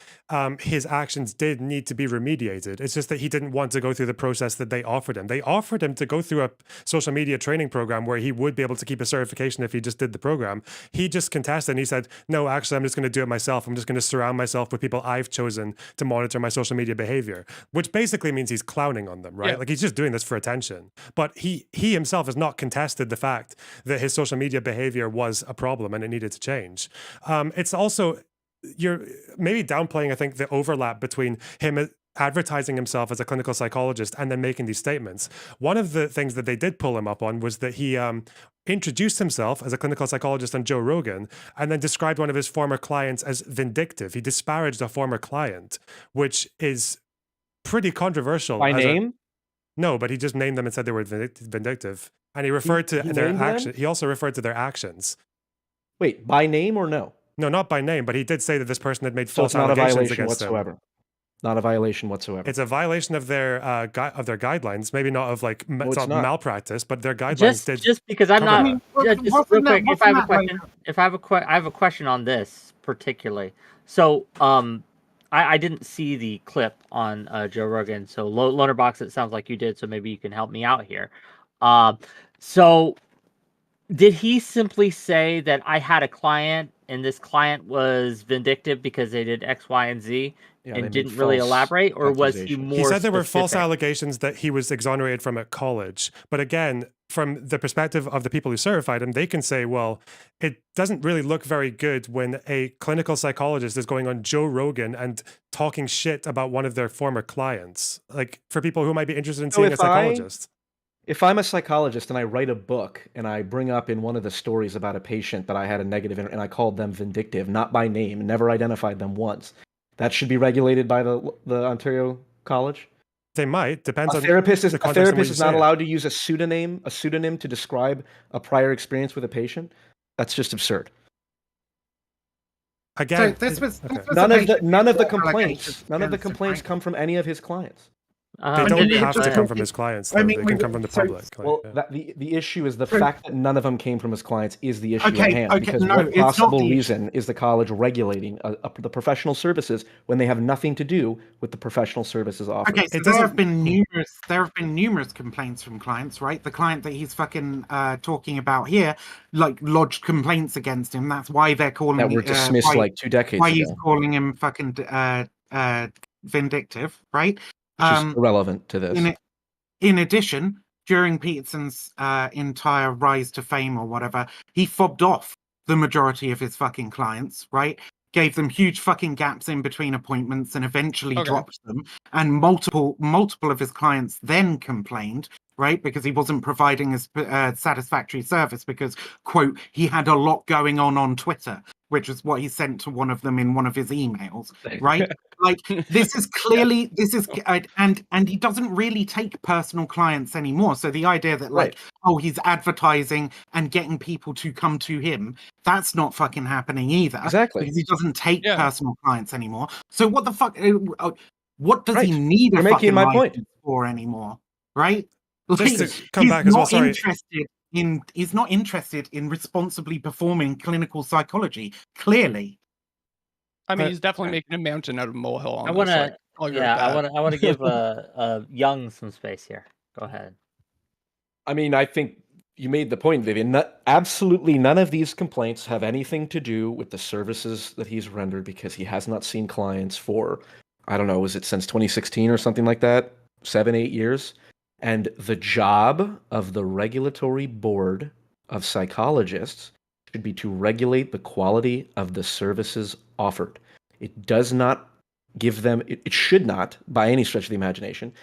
his actions did need to be remediated. It's just that he didn't want to go through the process that they offered him. They offered him to go through a social media training program where he would be able to keep a certification if he just did the program. He just contested and he said, no, actually, I'm just going to do it myself. I'm just going to surround myself with people I've chosen to monitor my social media behavior, which basically means he's clowning on them, right? Yeah. Like he's just doing this for attention. But he himself has not contested the fact that his social media behavior was a problem and it needed to change. It's also, you're maybe downplaying, I think, the overlap between him advertising himself as a clinical psychologist and then making these statements. One of the things that they did pull him up on was that he introduced himself as a clinical psychologist on Joe Rogan and then described one of his former clients as vindictive. He disparaged a former client, which is pretty controversial. By name? No, but he just named them and said they were vindictive. And he referred to he their named them? actions. He also referred to their actions. Wait, by name or no? No, not by name, but he did say that this person had made So false it's not a allegations violation against him. whatsoever. Not a violation whatsoever. It's a violation of their guidelines. Maybe not of like No, it's it's not not. malpractice, but their guidelines did. Just because I'm cover not, that. just real quick. If I have a question, I have a question on this particularly. So, I didn't see the clip on Joe Rogan. So, Lonerbox, it sounds like you did. So maybe you can help me out here. So, did he simply say that I had a client and this client was vindictive because they did X, Y, and Z and didn't really elaborate, or was he more? He said there were false specific? allegations that he was exonerated from at college. But again, from the perspective of the people who certified him, they can say, well, it doesn't really look very good when a clinical psychologist is going on Joe Rogan and talking shit about one of their former clients. Like for people who might be interested in seeing a psychologist. If I'm a psychologist and I write a book and I bring up in one of the stories about a patient that I had a negative and I called them vindictive, not by name, never identified them once, that should be regulated by the Ontario College? They might. Depends on therapist is the a context in which therapist you is say not it. allowed to use a pseudonym to describe a prior experience with a patient. That's just absurd. Again, So this was None of the allegations complaints against him, right? come from any of his clients. They don't have to come from his clients. Though. I mean, they can come from the so- public. Like, Well, yeah. the issue is the So- fact that none of them came from his clients is the issue at Okay, hand. okay, Because no, what it's not possible the issue. reason is the college regulating the professional services when they have nothing to do with the professional services offered? Okay, so It there doesn't- have been numerous complaints from clients, right? The client that he's fucking talking about here, like lodged complaints against him. That's why they're calling That were dismissed like 2 decades why ago, he's calling him fucking vindictive, right? which is irrelevant to this. In addition, during Peterson's entire rise to fame or whatever, he fobbed off the majority of his fucking clients, right? Gave them huge fucking gaps in between appointments and eventually dropped them. And multiple of his clients then complained, right? Because he wasn't providing a satisfactory service because, quote, he had a lot going on Twitter, which is what he sent to one of them in one of his emails, right? Like this is clearly and he doesn't really take personal clients anymore. So the idea that like, oh, he's advertising and getting people to come to him. That's not fucking happening either. Exactly. Because he doesn't take Yeah. personal clients anymore. So what the fuck? What does he Right. need a You're making fucking my point. license for anymore? Right? Just Like, to come back as well, sorry. He's not interested in responsibly performing clinical psychology. Clearly. I mean, But- he's definitely making a mountain out of a molehill on I this. want Like, to, I'll agree yeah, with that. I want to give Young some space here. Go ahead. I mean, I think you made the point, Vivian. Absolutely none of these complaints have anything to do with the services that he's rendered because he has not seen clients for, I don't know, was it since 2016 or something like that? 7, 8 years? And the job of the regulatory board of psychologists should be to regulate the quality of the services offered. It does not give them, it should not, by any stretch of the imagination,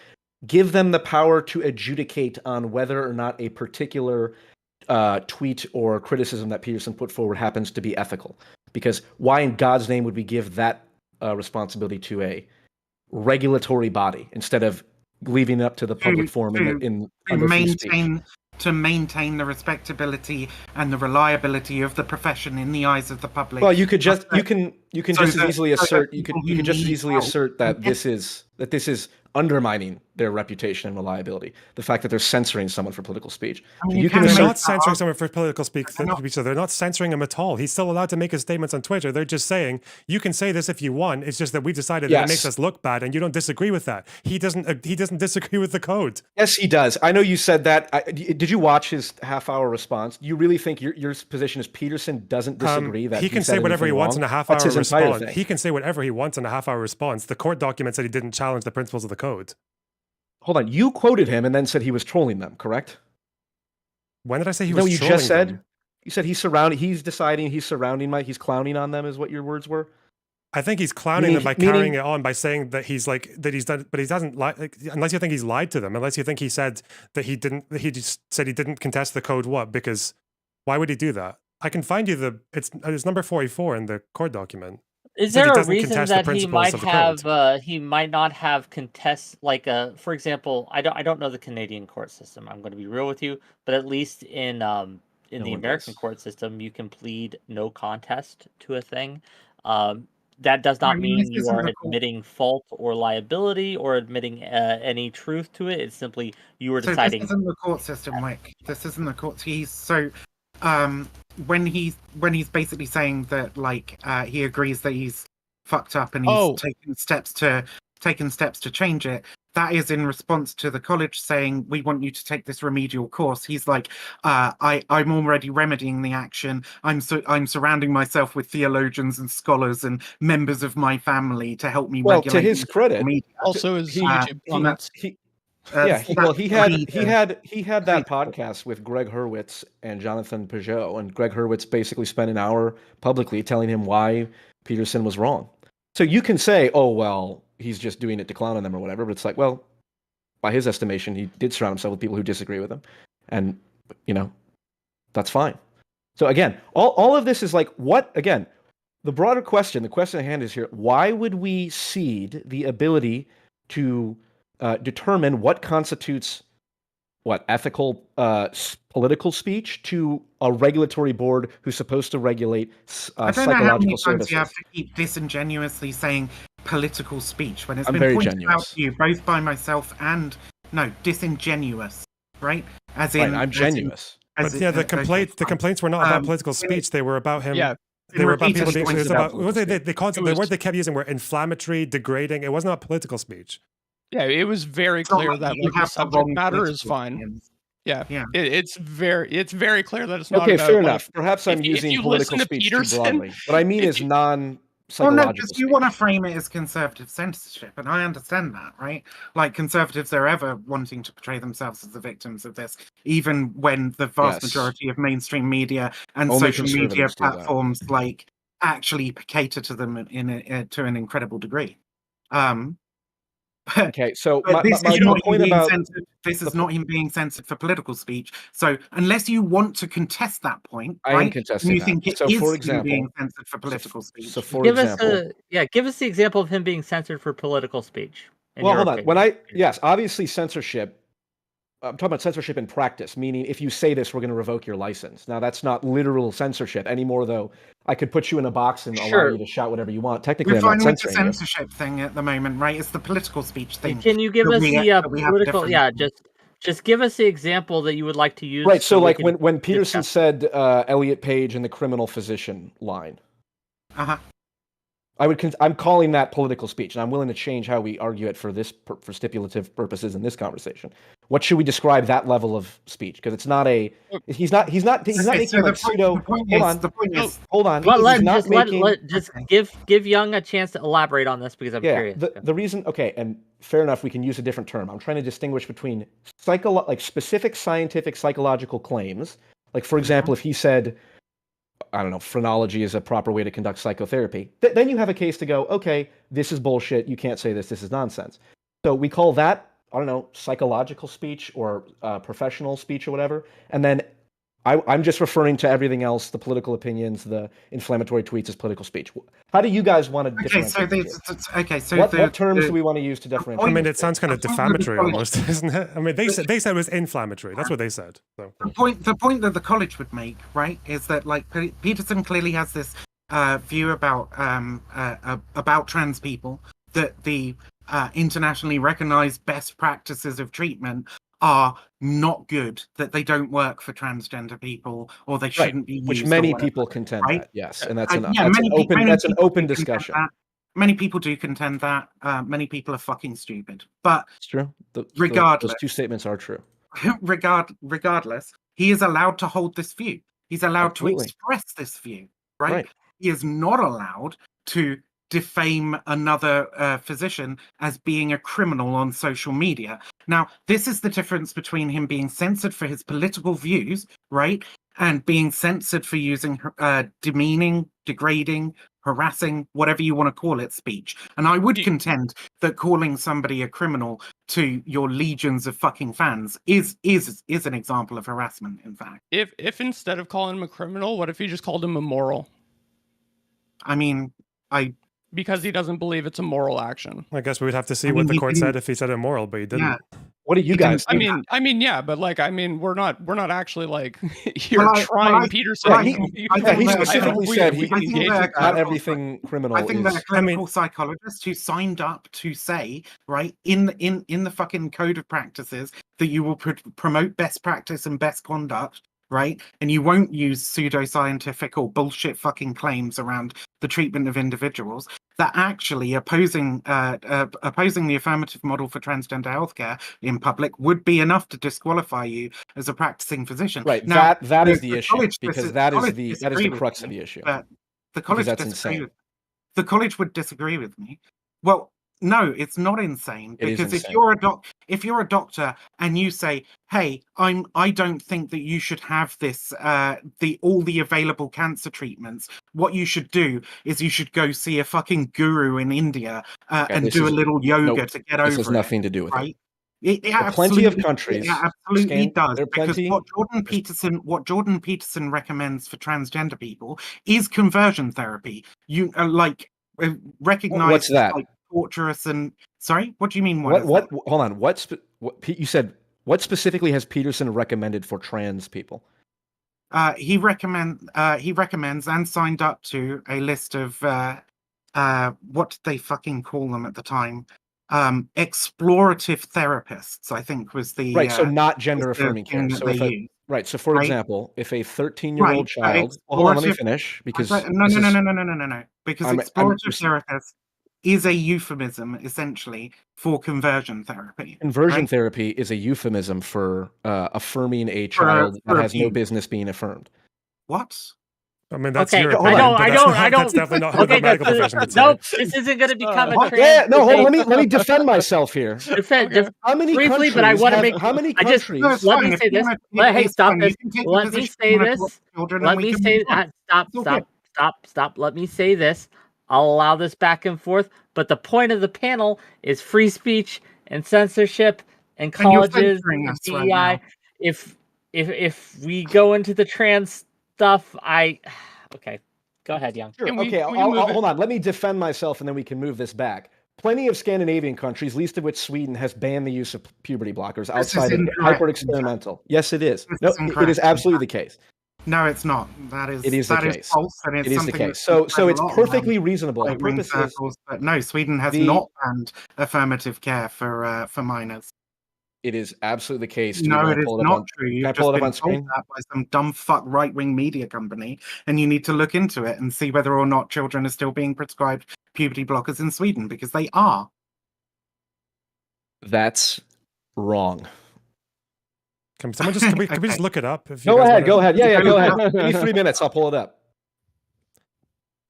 give them the power to adjudicate on whether or not a particular tweet or criticism that Peterson put forward happens to be ethical. Because why in God's name would we give that responsibility to a regulatory body instead of leaving it up to the public forum under free speech? To maintain the respectability and the reliability of the profession in the eyes of the public. Well, you can just as easily assert that this is undermining their reputation and reliability. The fact that they're censoring someone for political speech. I mean, You can They're assert, not censoring someone for political speech, so they're not censoring him at all. He's still allowed to make his statements on Twitter. They're just saying, you can say this if you want. It's just that we decided that it makes us look bad, and you don't disagree with that. He doesn't disagree with the code. Yes, he does. I know you said that. Did you watch his half-hour response? You really think your position is Peterson doesn't disagree that he can say whatever he wants in a half-hour response. He can say whatever he wants in a half-hour response. The court document said he didn't challenge the principles of the code. Hold on, you quoted him and then said he was trolling them, correct? When did I say he was trolling them? You just said? You said he's clowning on them is what your words were? I think he's clowning them by carrying it on by saying that he's done, but he doesn't lie. Unless you think he's lied to them, unless you think he said that he just said he didn't contest the code. What? Because why would he do that? I can find you it's number 44 in the court document. Is there a reason that he might not have contest, like for example, I don't know the Canadian court system. I'm going to be real with you, but at least in the American court system, you can plead no contest to a thing. That does not mean you are admitting fault or liability or admitting any truth to it. It's simply you are deciding. This isn't the court system, Whick. This isn't the court. When he's basically saying that he agrees that he's fucked up and he's taken steps to change it, that is in response to the college saying we want you to take this remedial course. He's like, I'm already remedying the action. I'm surrounding myself with theologians and scholars and members of my family to help me regulate. To his credit, also his YouTube comments. He had that podcast with Greg Hurwitz and Jonathan Peugeot, and Greg Hurwitz basically spent an hour publicly telling him why Peterson was wrong. So you can say, oh, well, he's just doing it to clown on them or whatever, but it's like, well, by his estimation, he did surround himself with people who disagree with him, and, that's fine. So again, all of this is like, what, again, the broader question, the question at hand is here, why would we cede the ability to determine what constitutes ethical political speech to a regulatory board who's supposed to regulate psychological services? You have to keep disingenuously saying political speech when it's been pointed out to you both by myself and disingenuous, right? As in, I'm genuous. The complaints were not about political speech; they were about him. Yeah. They were about people being. It was about the word they kept using were inflammatory, degrading. It wasn't about political speech. Yeah, it was very clear that the subject matter is fine. Yeah. It's very clear that it's not. Okay, fair enough. Perhaps I'm using political speech too broadly. What I mean is non-psychological. Because you want to frame it as conservative censorship, and I understand that, right? Like conservatives are ever wanting to portray themselves as the victims of this, even when the vast majority of mainstream media and social media platforms actually cater to them to an incredible degree. Okay, so this is not him being censored for political speech. So unless you want to contest that point, I am contesting you that. think it is him being censored for political speech. Give us the example of him being censored for political speech. Well, hold on. Obviously censorship I'm talking about censorship in practice, meaning if you say this, we're going to revoke your license. Now, that's not literal censorship anymore, though. I could put you in a box and allow Sure. you to shout whatever you want. Technically, We're I'm not fine with the censoring you. censorship thing at the moment, right? It's the political speech thing. Can you give that us we- the that we have a political? difference Yeah, on. just give us the example that you would like to use. Right. So, we like can when Peterson discuss. said Elliot Page in the criminal physician line, Uh-huh. I'm calling that political speech, and I'm willing to change how we argue it for for stipulative purposes in this conversation. What should we describe that level of speech? Because it's not a he's not Okay, making so like pseudo. the point is, Hold on. Let He's not just making. just Okay. give Young a chance to elaborate on this because I'm Yeah, curious. the reason, okay, and fair enough, we can use a different term. I'm trying to distinguish between like specific scientific psychological claims. Like, for example, if he said, I don't know, phrenology is a proper way to conduct psychotherapy, then you have a case to go, okay, this is bullshit. You can't say this. This is nonsense. So we call that, I don't know, psychological speech or professional speech or whatever. And then I'm just referring to everything else, the political opinions, the inflammatory tweets as political speech. How do you guys want to differentiate? What terms do we want to use to differentiate? I mean, it sounds kind of the point of the defamatory college- almost, isn't it? I mean, they said it was inflammatory. That's what they said. So. The point that the college would make, right, is that like Peterson clearly has this view about trans people, that the internationally recognized best practices of treatment are not good, that they don't work for transgender people, or they shouldn't be used. Which or many whatever, people contend right? that, yes, and that's an people open do discussion. contend that. Many people do contend that. Many people are fucking stupid. But It's true. regardless, those two statements are true. regardless, he is allowed to hold this view. He's allowed Absolutely. to express this view, right? Right. He is not allowed to defame another physician as being a criminal on social media. Now, this is the difference between him being censored for his political views, right, and being censored for using demeaning, degrading, harassing, whatever you want to call it, speech. And I would contend that calling somebody a criminal to your legions of fucking fans is an example of harassment, in fact. If instead of calling him a criminal, what if you just called him immoral? I mean, because he doesn't believe it's a moral action. I guess we would have to see I what mean, the he court didn't- said if he said immoral, but he didn't. yeah. What do you guys think? I mean, yeah, but like, I mean, we're not actually like you're Well, trying Peterson. well, I he think that- specifically said he I think engaged that not clinical- everything criminal I think is. that a clinical psychologist who signed up to say, right, in the fucking code of practices that you will promote best practice and best conduct, right, and you won't use pseudoscientific or bullshit fucking claims around the treatment of individuals, that actually opposing the affirmative model for transgender healthcare in public would be enough to disqualify you as a practicing physician. Right. Now, That is the issue, college because that is college the disagree with crux me, of the issue. But the college that's disagree insane. with the college would disagree with me. Well, no, it's not insane, It is because insane. if you're a doctor and you say, "Hey, I don't think that you should have this all the available cancer treatments. What you should do is you should go see a fucking guru in India and do a little yoga to get over it." This has nothing to do with it. Right? It There are plenty of absolutely- countries. It absolutely Scan- does. there are Because plenty- what Jordan Peterson recommends for transgender people is conversion therapy. You recognize What's that? like torturous and sorry. What do you mean? What? Is that? Hold on. Pete, you said? What specifically has Peterson recommended for trans people? He recommends and signed up to a list of what did they fucking call them at the time? Explorative therapists, I think was the Right. So not gender was the affirming care. thing that So they if use. right. So for Right. example, if a 13-year-old Right, child, hold on, let me explorative- finish because No. Because I'm explorative just- therapist is a euphemism essentially for conversion therapy. conversion right? therapy is a euphemism for affirming a child for that has no abuse. business being affirmed. What? I mean, that's Okay, your I opinion, don't- but I that's don't- not- I don't- That's definitely not what Okay, the medical that's- profession would say. nope, this isn't going to become a What? trans Yeah. No. Hold on. debate. Let me defend myself here. Defend- How many briefly, countries? but I wanna have- make- How many I just- countries? No, it's Let fine. me If say you this. wanna- Hey, it's stop fine. You this. can take the Let me position say you wanna this. talk to children and Let we me can say move on. that. It's okay. Stop. Let me say this. I'll allow this back and forth. But the point of the panel is free speech and censorship and And you're colleges censoring and us right DEI. now. If we go into the trans stuff, okay. Go ahead, Young. Sure. Can we- Okay. we can move it. Hold on. Let me defend myself, and then we can move this back. plenty of Scandinavian countries, least of which Sweden, has banned the use of puberty blockers This is outside of incorrect. hyper experimental. Yes, it is. This No, is it is incorrect. absolutely the case. No, it's not. That is It is the case. false, and it's It is the something case. that's been So said a it's lot perfectly around reasonable. The right-wing purpose is circles, but no, Sweden has the not banned affirmative care for minors. it is absolutely the case. Do you No, want it to is pull it up not on? true. Can I You've pull just it up been on told screen? that by some dumb fuck right-wing media company, and you need to look into it and see whether or not children are still being prescribed puberty blockers in Sweden, because they are. That's wrong. Can someone just can we just look it up? If you Go guys ahead. wanna- Go ahead. Yeah, Yeah, go look it ahead. Give me 3 minutes. I'll pull it up.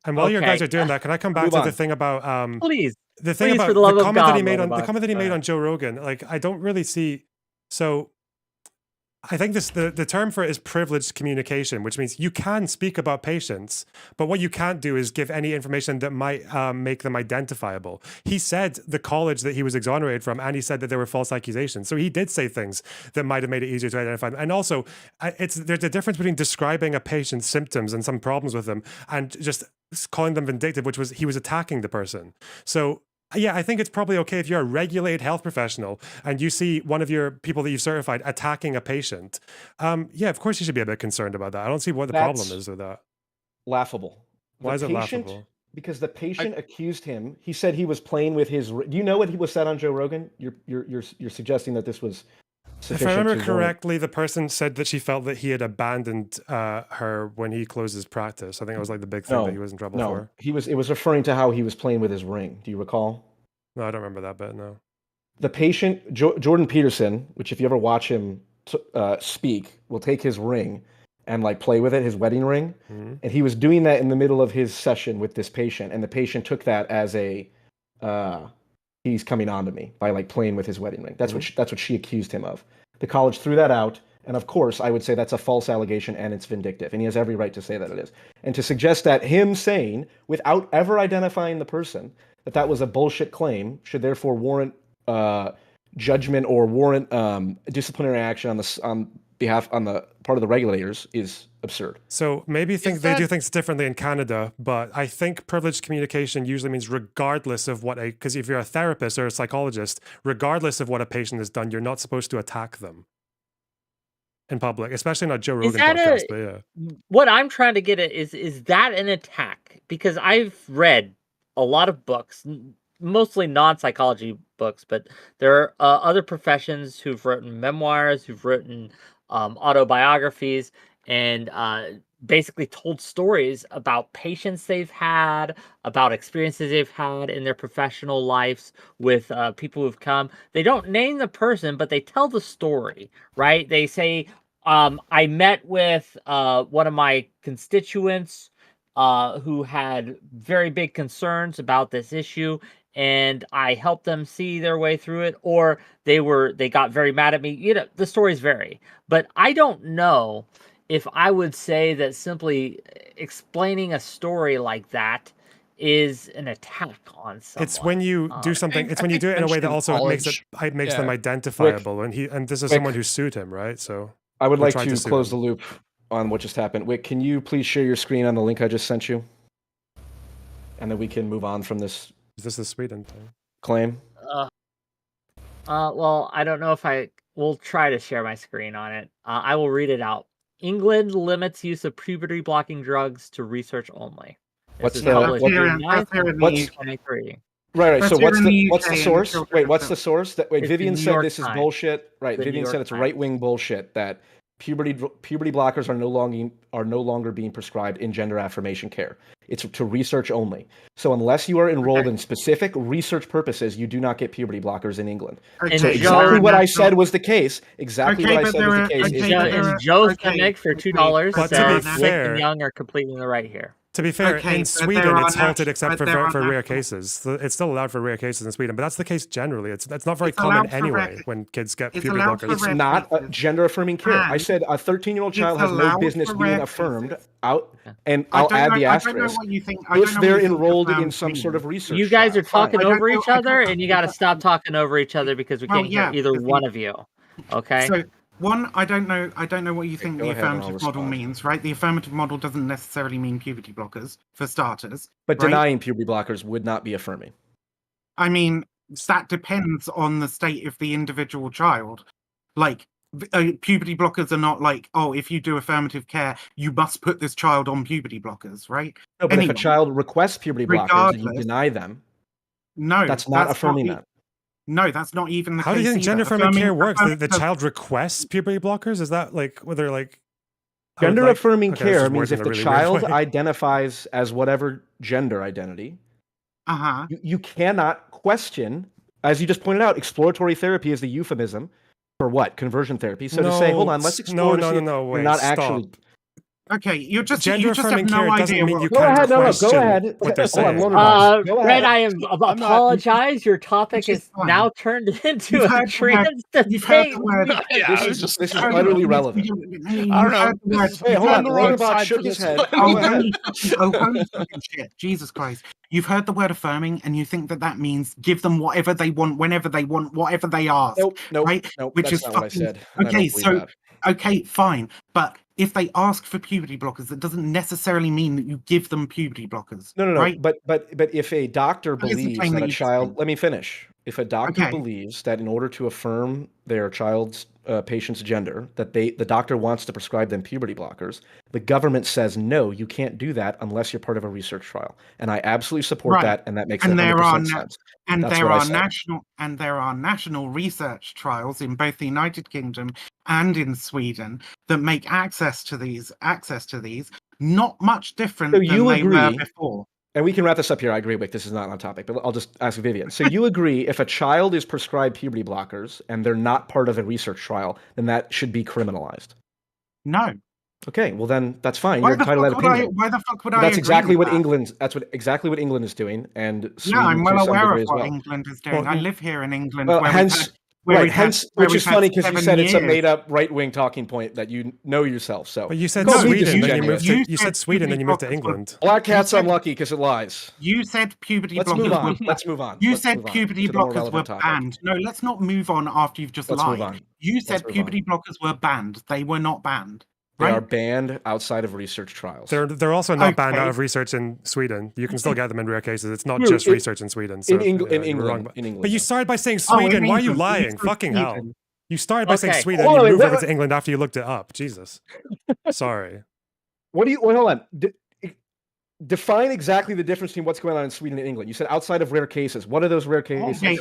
And while you guys Okay. are doing that, can I come back Move to on. the thing about Please. the thing Please, about for the love the of comment that he God, made on Loverbox. the comment that he made Yeah. on Joe Rogan? Like, I don't really see. So, I think the term for it is privileged communication, which means you can speak about patients, but what you can't do is give any information that might make them identifiable. He said the college that he was exonerated from, and he said that there were false accusations. So he did say things that might have made it easier to identify them. And also, there's a difference between describing a patient's symptoms and some problems with them, and just calling them vindictive, which was he was attacking the person. So. Yeah, I think it's probably okay if you're a regulated health professional and you see one of your people that you've certified attacking a patient. Yeah, of course you should be a bit concerned about that. I don't see what the problem That's is with that. laughable. Why is it laughable? Because the patient accused him. He said he was playing with his. Do you know what he was said on Joe Rogan? You're suggesting that this was If sufficient I remember to warrant- correctly, the person said that she felt that he had abandoned her when he closed his practice. I think it was like the big thing that he was in trouble No, for. it was referring to how he was playing with his ring. Do you recall? No, I don't remember that bit. No. The patient, Jordan Peterson, which if you ever watch him speak, will take his ring and like play with it, his wedding ring, and he was doing that in the middle of his session with this patient, and the patient took that as a he's coming on to me by like playing with his wedding ring. That's what she accused him of. The college threw that out, and of course, I would say that's a false allegation and it's vindictive, and he has every right to say that it is. And to suggest that him saying, without ever identifying the person, that was a bullshit claim should therefore warrant judgment or warrant disciplinary action on the part of the regulators is absurd. So maybe they do things differently in Canada, but I think privileged communication usually means regardless of what because if you're a therapist or a psychologist, regardless of what a patient has done, you're not supposed to attack them in public, especially not Joe Rogan podcast. But yeah, what I'm trying to get at is that an attack? Because I've read a lot of books, mostly non-psychology books, but there are other professions who've written memoirs, who've written autobiographies, and basically told stories about patients they've had, about experiences they've had in their professional lives with people who've come. They don't name the person, but they tell the story, right? They say, I met with one of my constituents who had very big concerns about this issue, and I helped them see their way through it, or they got very mad at me. You know, the stories vary, but I don't know if I would say that simply explaining a story like that is an attack on someone. it's when you do something. It's when you do it in a way that also makes them identifiable. And this is someone who sued him, right? So I would like tried to sue close him. the loop on what just happened. Whick, can you please share your screen on the link I just sent you? And then we can move on from this Is this the Sweden thing? claim. Well, I don't know if I will try to share my screen on it. I will read it out. England limits use of puberty blocking drugs to research only. What's is the- published what- June 9th, what's- 2023. Right. That's So here what's in the UK and source? children Wait, are what's still- the source? That wait, It's the Vivian New said York this is Times. bullshit. Right. The New Vivian York said it's Times. right-wing bullshit that puberty blockers are no longer being prescribed in gender affirmation care. It's to research only. So unless you are enrolled in specific research purposes, you do not get puberty blockers in England. Okay, So And exactly Joe- what I said was the case. Exactly Okay, what I but said there was are- the case. okay, is but the there case. are- And Joe okay, Semick for okay, $2 but to be says Wick fair- and Young are completely in the right here. To be fair, Okay, in but Sweden, there it's are halted nat- except but for there are rare natural- cases. It's still allowed for rare cases in Sweden, but that's the case generally. It's not very It's common allowed for anyway rare- when kids get it's puberty allowed for blockers. It's rare not cases. gender affirming care. I And said a 13-year-old it's child has no allowed business for being rare affirmed cases. out, and I I'll don't add know- the I don't know asterisk what you think. if they're enrolled in some sort of research. You guys are trial. talking I don't over know- each I other, don't- and you got to stop talking over each other because we Well, can't yeah, hear either because one of you. Okay. So one, I don't know what you think go the ahead and I'll affirmative model respond. means, right? The affirmative model doesn't necessarily mean puberty blockers, for starters. But right? denying puberty blockers would not be affirming. I mean, that depends on the state of the individual child. Like, puberty blockers are not like, oh, if you do affirmative care, you must put this child on puberty blockers, right? No, but if a Anyway, child requests puberty blockers and you regardless, deny them, no, that's not affirming that. No, that's not even the How do case you think either. gender affirming care works? The Affirming- child requests puberty blockers? Is that like whether like I would Gender like- affirming okay, this care is means worded if in a the really weird child way. identifies as whatever gender identity, Uh-huh. you cannot question, as you just pointed out, exploratory therapy is the euphemism for what? Conversion therapy. So to say, hold on, let's explore. No, to see if wait, you're not stop. actually. Okay, you just Gender have affirming no care doesn't idea mean what you Go can't ahead, no, go question ahead. what they're Hold on, saying. Loner Box. Go Red, ahead. I apologize. Your topic Which is is fine. now turned into You've a heard the trans word- you've heard the debate. word- Yeah, This I was is just this is You've heard utterly the- relevant. you've I don't know. heard the word- This is- Hey, hold you're on. the Loner wrong Box side shook for his this head. one. Go Oh, ahead. holy fucking shit. Jesus Christ. You've heard the word affirming and you think that means give them whatever they want, whenever they want, whatever they ask. Nope, right? Which Which that's is not what I fucking- said. and I Okay, don't believe so that. okay, fine. But if they ask for puberty blockers, that doesn't necessarily mean that you give them puberty blockers. No. Right? But if a doctor That is the believes claim that that a you child, just let me finish. If a doctor Okay. believes that in order to affirm their child's patient's gender, that the doctor wants to prescribe them puberty blockers, the government says no, you can't do that unless you're part of a research trial. And I absolutely support Right. that, and that makes And there are 100% na- sense. And That's there what I are said. national research trials in both the United Kingdom and in Sweden that make access to these not much different So than you they were agree- before. And we can wrap this up here. I agree, Wick. This is not on topic, but I'll just ask Vivian. So you agree if a child is prescribed puberty blockers and they're not part of a research trial, then that should be criminalized? No. Okay, well then that's fine. Why You're the entitled to fuck that would I? opinion. Why the fuck would But I? that's agree exactly with what that? England is doing, and Yeah, Sweden I'm well to some aware degree of as what well. England is doing. Well, I live here in England, Well, where hence, we've right, had, hence, where which we've is had funny because you 7 said it's a years. made-up right-wing talking point that you know yourself. So, But you said Go, be Sweden, then you disingenuous. moved to. You You said said Sweden, then you moved to puberty blockers were- England. Black cat's said- unlucky because it lies. You said puberty Let's blockers move on. were Let's move on. You Let's said move on puberty to the more blockers were relevant topic. banned. No, let's not move on after you've just Let's lied. move on. You said move puberty blockers were banned. They were not banned. They Right? are banned outside of research trials. They're also not banned out Okay. of research in Sweden. You can still get them in rare cases. It's not Dude, just research in Sweden. So, in yeah, England, you were wrong. But you started by saying Oh, in Sweden. Why are you England. lying? said Fucking hell. Sweden. You started by saying Okay. Sweden, Hold and you on, moved wait, over to England after you looked it up. Jesus. Sorry. What do you? Wait, hold on. Define exactly the difference between what's going on in Sweden and England. You said outside of rare cases. What are those rare cases? Okay,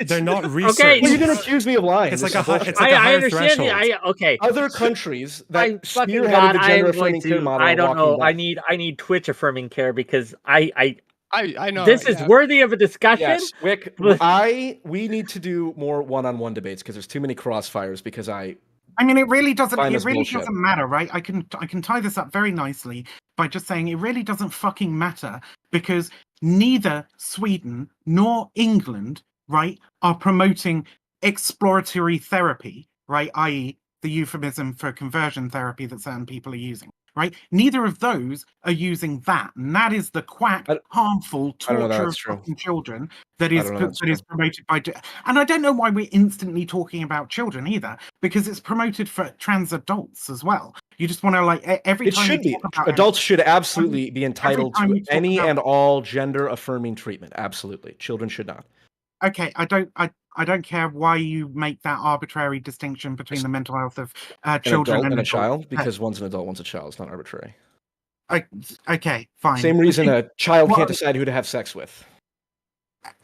They're not research. Well, you didn't accuse me of lying. It's This like is a hi- bullshit. it's like a I higher understand. threshold. Okay. Other countries My that fucking spearheaded God, the I gender am going affirming care to. model. I are don't walking know. I back. need Twitch affirming care because I I know. this is yeah. worthy of a discussion. Yes, Wick. We need to do more one-on-one debates because there's too many crossfires. Because I mean, it really doesn't. Fine It as really bullshit. doesn't matter, right? I can tie this up very nicely by just saying it really doesn't fucking matter because neither Sweden nor England, right, are promoting exploratory therapy, right? I.e., the euphemism for conversion therapy that certain people are using, right? Neither of those are using that, and that is the quack, harmful I don't know that torture of that's true. fucking children that I is don't know that's that is promoted by. And I don't know why we're instantly talking about children either, because it's promoted for trans adults as well. You just want to like every It time should you be. talk about Adults should absolutely be entitled time to you talk any about- and all gender affirming treatment. Absolutely. Children should not. Okay, I don't care why you make that arbitrary distinction between the mental health of An children adult and a adults. child, because one's an adult, one's a child. It's not arbitrary. Okay, fine. Same reason a child Well- can't decide who to have sex with,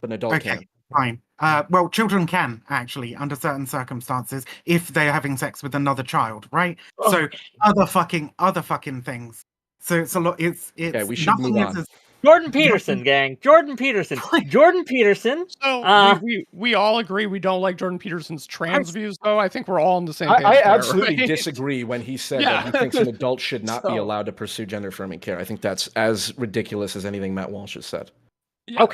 but an adult Okay, can. fine. Well, children can actually, under certain circumstances, if they're having sex with another child, right? So other fucking things. So it's a lot. It's Okay, we should nothing move is on. as- Jordan Peterson, gang. Jordan Peterson. Jordan Peterson. So we all agree we don't like Jordan Peterson's trans views, though. I think we're all on the same page. I there, absolutely right? disagree when he said Yeah. that he thinks an adult should not be So- allowed to pursue gender affirming care. I think that's as ridiculous as anything Matt Walsh has said. Yeah.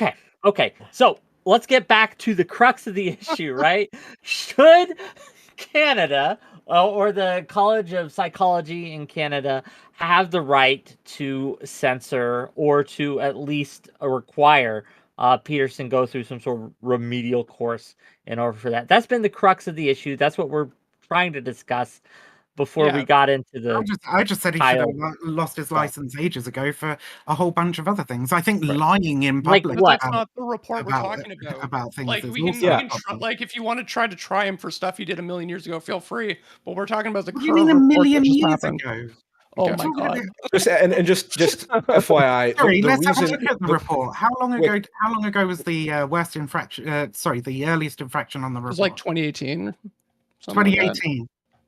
Okay. So let's get back to the crux of the issue, right? Should Canada or the College of Psychology in Canada have the right to censor or to at least require Peterson go through some sort of remedial course in order for that? That's been the crux of the issue. That's what we're trying to discuss. before we got into I the just said he should have child lost his stuff. license ages ago for a whole bunch of other things. I think Right. lying in Like public But what? that's not the report we're about talking about. about things Like is we can, also we a can problem. like if you want to try him for stuff he did a million years ago, feel free. But we're talking about the What do you mean current a report that million just years happened. ago? Oh Okay. my Talking god! about- Just FYI, Sorry, the let's have a reason look at the the- report. How long Whick- ago? How long ago was the worst infraction? Sorry, the earliest infraction on the It report. was like 2018, something like that. 2018.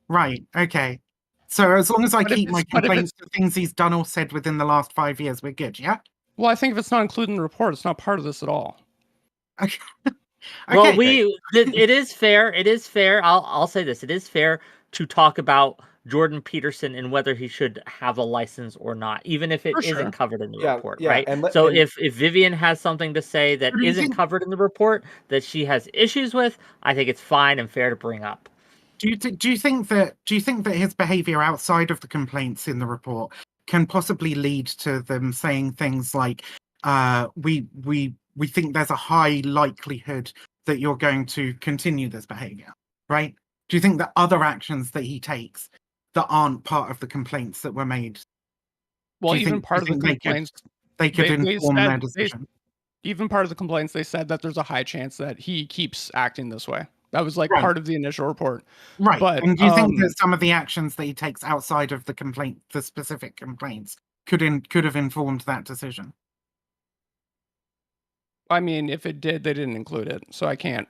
Right. Okay. So as long as I But if keep my it's- but if complaints to things he's done or said within the last 5 years, we're good. Yeah. Well, I think if it's not included in the report, it's not part of this at all. Okay. Well, Okay. it is fair. It is fair. I'll say this. It is fair to talk about Jordan Peterson and whether he should have a license or not, even if it For sure. isn't covered in the Yeah, report, yeah, right? and let- So and- if Vivian has something to say that But do you isn't think- covered in the report that she has issues with, I think it's fine and fair to bring up. Do you think that his behavior outside of the complaints in the report can possibly lead to them saying things like, we think there's a high likelihood that you're going to continue this behavior, right? Do you think that other actions that he takes that aren't part of the complaints that were made, Well, do you even think- part do of you the think complaints, they could they inform said- their decision? even part of the complaints, they said that there's a high chance that he keeps acting this way. That was like Right. part of the initial report. Right. But, and do you think that some of the actions that he takes outside of the complaint, the specific complaints, could have informed that decision? I mean, if it did, they didn't include it, so I can't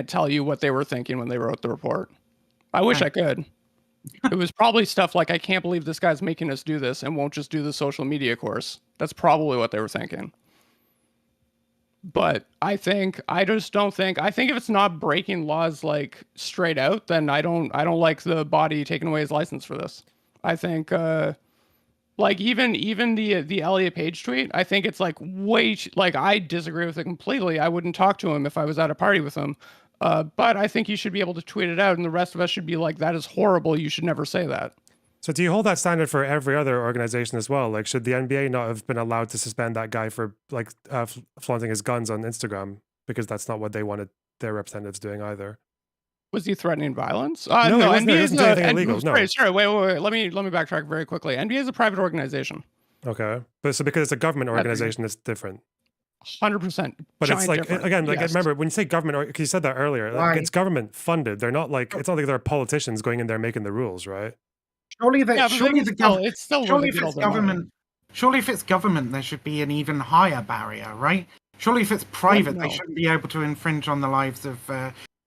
tell you what they were thinking when they wrote the report. I wish I could. It was probably stuff like, I can't believe this guy's making us do this and won't just do the social media course. That's probably what they were thinking. But I think if it's not breaking laws like straight out, then I don't like the body taking away his license for this. I think like even the Elliot Page tweet, I think it's like I disagree with it completely. I wouldn't talk to him if I was at a party with him. But I think you should be able to tweet it out, and the rest of us should be like, that is horrible. You should never say that. So do you hold that standard for every other organization as well? Like, should the NBA not have been allowed to suspend that guy for like flaunting his guns on Instagram because that's not what they wanted their representatives doing either? Was he threatening violence? No, he wasn't doing anything illegal, no. Sorry, wait. Let me backtrack very quickly. NBA is a private organization. Okay, but so because it's a government organization, it's different. 100%. But it's like again, like yes. remember when you say government, because you said that earlier, like, Right. it's government funded. They're not like it's not like they're politicians going in there making the rules, right? Surely Yeah, but surely the government. it's still Surely where if they get all it's their money. government, surely if it's government, there should be an even higher barrier, right? Surely if it's private, no. they shouldn't be able to infringe on the lives of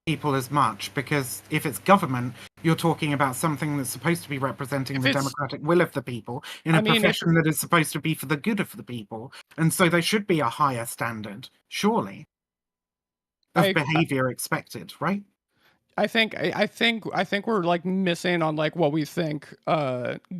people as much, because if it's government, you're talking about something that's supposed to be representing If the it's- democratic will of the people in a I mean, if- profession that is supposed to be for the good of the people, and so there should be a higher standard, surely, of I- behavior expected, right? I think we're like missing on like what we think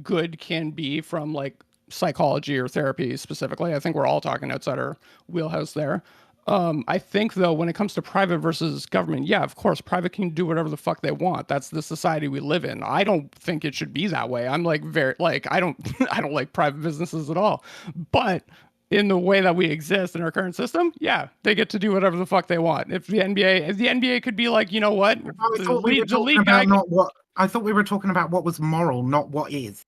good can be from like psychology or therapy specifically. I think we're all talking outside our wheelhouse there. I think though, when it comes to private versus government, yeah, of course, private can do whatever the fuck they want. That's the society we live in. I don't think it should be that way. I'm like I don't I don't like private businesses at all. But in the way that we exist in our current system, yeah, they get to do whatever the fuck they want. If the NBA could be like, you know what, I thought we were the talking lead guy about I thought we were talking about what was moral, not what is.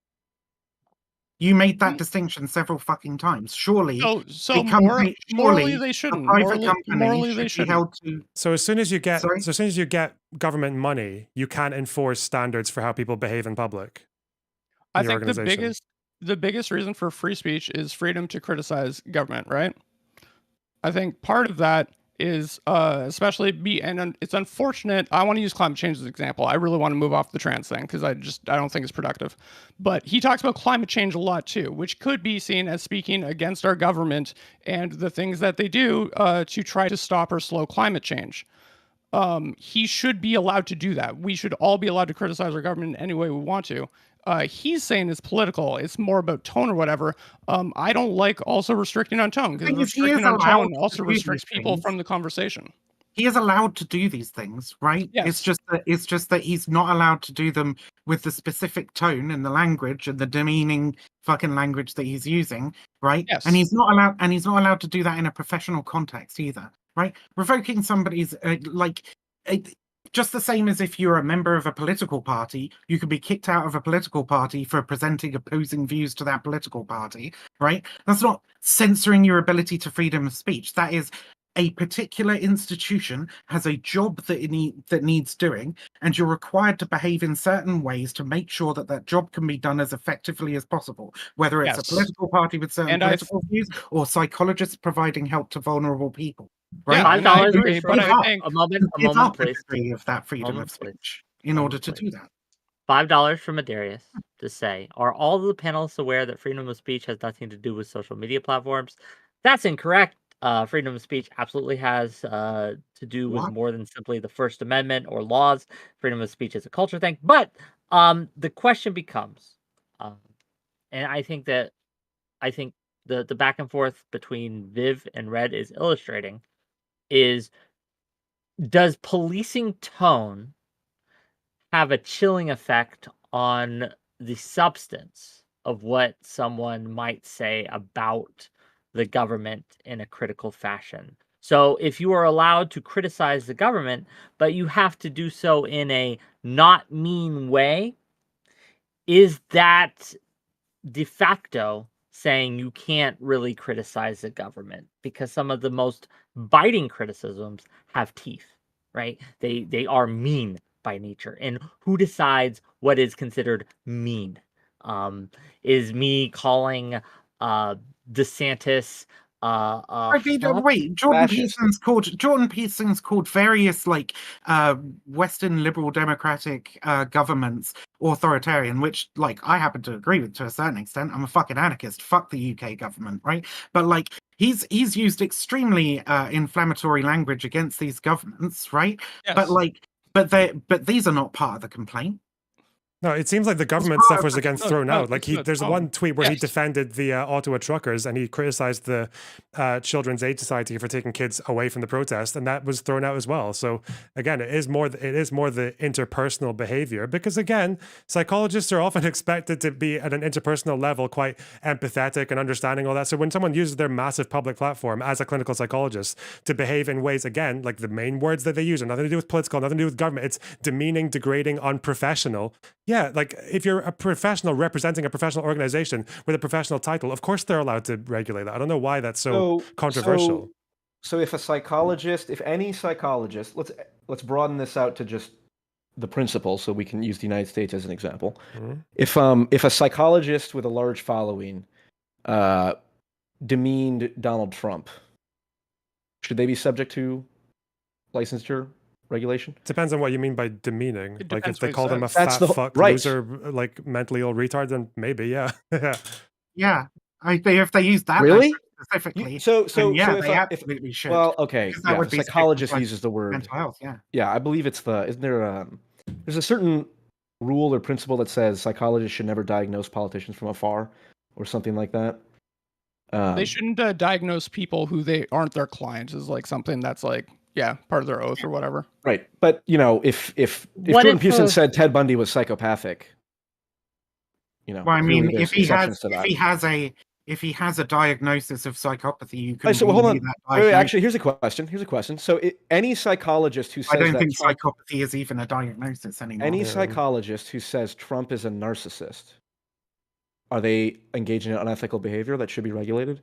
You made that distinction several fucking times. Surely, So a company- morally surely they a shouldn't. private Morally company they should be shouldn't. held to. So as soon as you get Sorry? government money, you can't enforce standards for how people behave in public. I in your think organization. the biggest reason for free speech is freedom to criticize government, right? I think part of that is it's unfortunate. I want to use climate change as an example. I really want to move off the trans thing because I don't think it's productive. But he talks about climate change a lot too, which could be seen as speaking against our government and the things that they do to try to stop or slow climate change. He should be allowed to do that. We should all be allowed to criticize our government in any way we want to. He's saying it's political. It's more about tone or whatever. I don't like also restricting on tone because Thing is, he restricting is on allowed tone to also do these restricts people things. from the conversation. He is allowed to do these things, right? Yes. It's just that he's not allowed to do them with the specific tone and the language and the demeaning fucking language that he's using, right? Yes. And he's not allowed to do that in a professional context either, right? Revoking somebody's just the same as if you're a member of a political party, you could be kicked out of a political party for presenting opposing views to that political party, right? That's not censoring your ability to freedom of speech. That is a particular institution has a job that that needs doing, and you're required to behave in certain ways to make sure that that job can be done as effectively as possible, whether it's a Yes. political party with certain And I political views or psychologists providing help to vulnerable people. Yeah, Right? and I $5 agree, is but for I think a moment, It's up the please. degree of that freedom Moment, of please. speech in order to do that. $5 from Adarius to say, are all of the panelists aware that freedom of speech has nothing to do with social media platforms? That's incorrect. Freedom of speech absolutely has to do with What? more than simply the First Amendment or laws. Freedom of speech is a culture thing. But the question becomes, and I think the back and forth between Viv and Red is illustrating, is does policing tone have a chilling effect on the substance of what someone might say about the government in a critical fashion? So if you are allowed to criticize the government, but you have to do so in a not mean way, is that de facto saying you can't really criticize the government? Because some of the most biting criticisms have teeth, right? They are mean by nature. And who decides what is considered mean? Is me calling DeSantis Wait, Fascist. Jordan Peterson's called various Western liberal democratic governments authoritarian, which I happen to agree with to a certain extent. I'm a fucking anarchist. Fuck the UK government, right? But he's used extremely inflammatory language against these governments, right? yes. But these are not part of the complaint. No, it seems like the government stuff was again No, thrown no, out. Like it's there's not. one tweet where he Yes. defended the Ottawa truckers and he criticized the Children's Aid Society for taking kids away from the protest, and that was thrown out as well. So again, it is more the interpersonal behavior, because again, psychologists are often expected to be at an interpersonal level quite empathetic and understanding all that. So when someone uses their massive public platform as a clinical psychologist to behave in ways, again, like the main words that they use are nothing to do with political, nothing to do with government, it's demeaning, degrading, unprofessional. Yeah, like if you're a professional representing a professional organization with a professional title, of course they're allowed to regulate that. I don't know why that's so controversial. So if any psychologist, let's broaden this out to just the principle, so we can use the United States as an example. Mhm. If a psychologist with a large following demeaned Donald Trump, should they be subject to licensure regulation? Depends on what you mean by demeaning. It Like depends if they what he call them a says. That's fat the- fuck right. loser, like mentally ill retard, then maybe, yeah. Yeah. Yeah, if they use that Really? language specifically, So then yeah, if they if absolutely should. well, okay, Because that yeah, would if be a strict psychologist with, uses the word, mental health. Yeah. yeah, I believe it's isn't there there's a certain rule or principle that says psychologists should never diagnose politicians from afar or something like that. They shouldn't diagnose people who they aren't their clients as something that's part of their oath or whatever. Right, but if What Jordan if Peterson the- said Ted Bundy was psychopathic, Well, I clearly mean, there's exceptions to that. if he has a diagnosis of psychopathy, you can So hold on. that Wait, actually, here's a question. So any psychologist who I says don't that think Trump, psychopathy is even a diagnosis anymore. any Yeah. psychologist who says Trump is a narcissist, are they engaging in unethical behavior that should be regulated?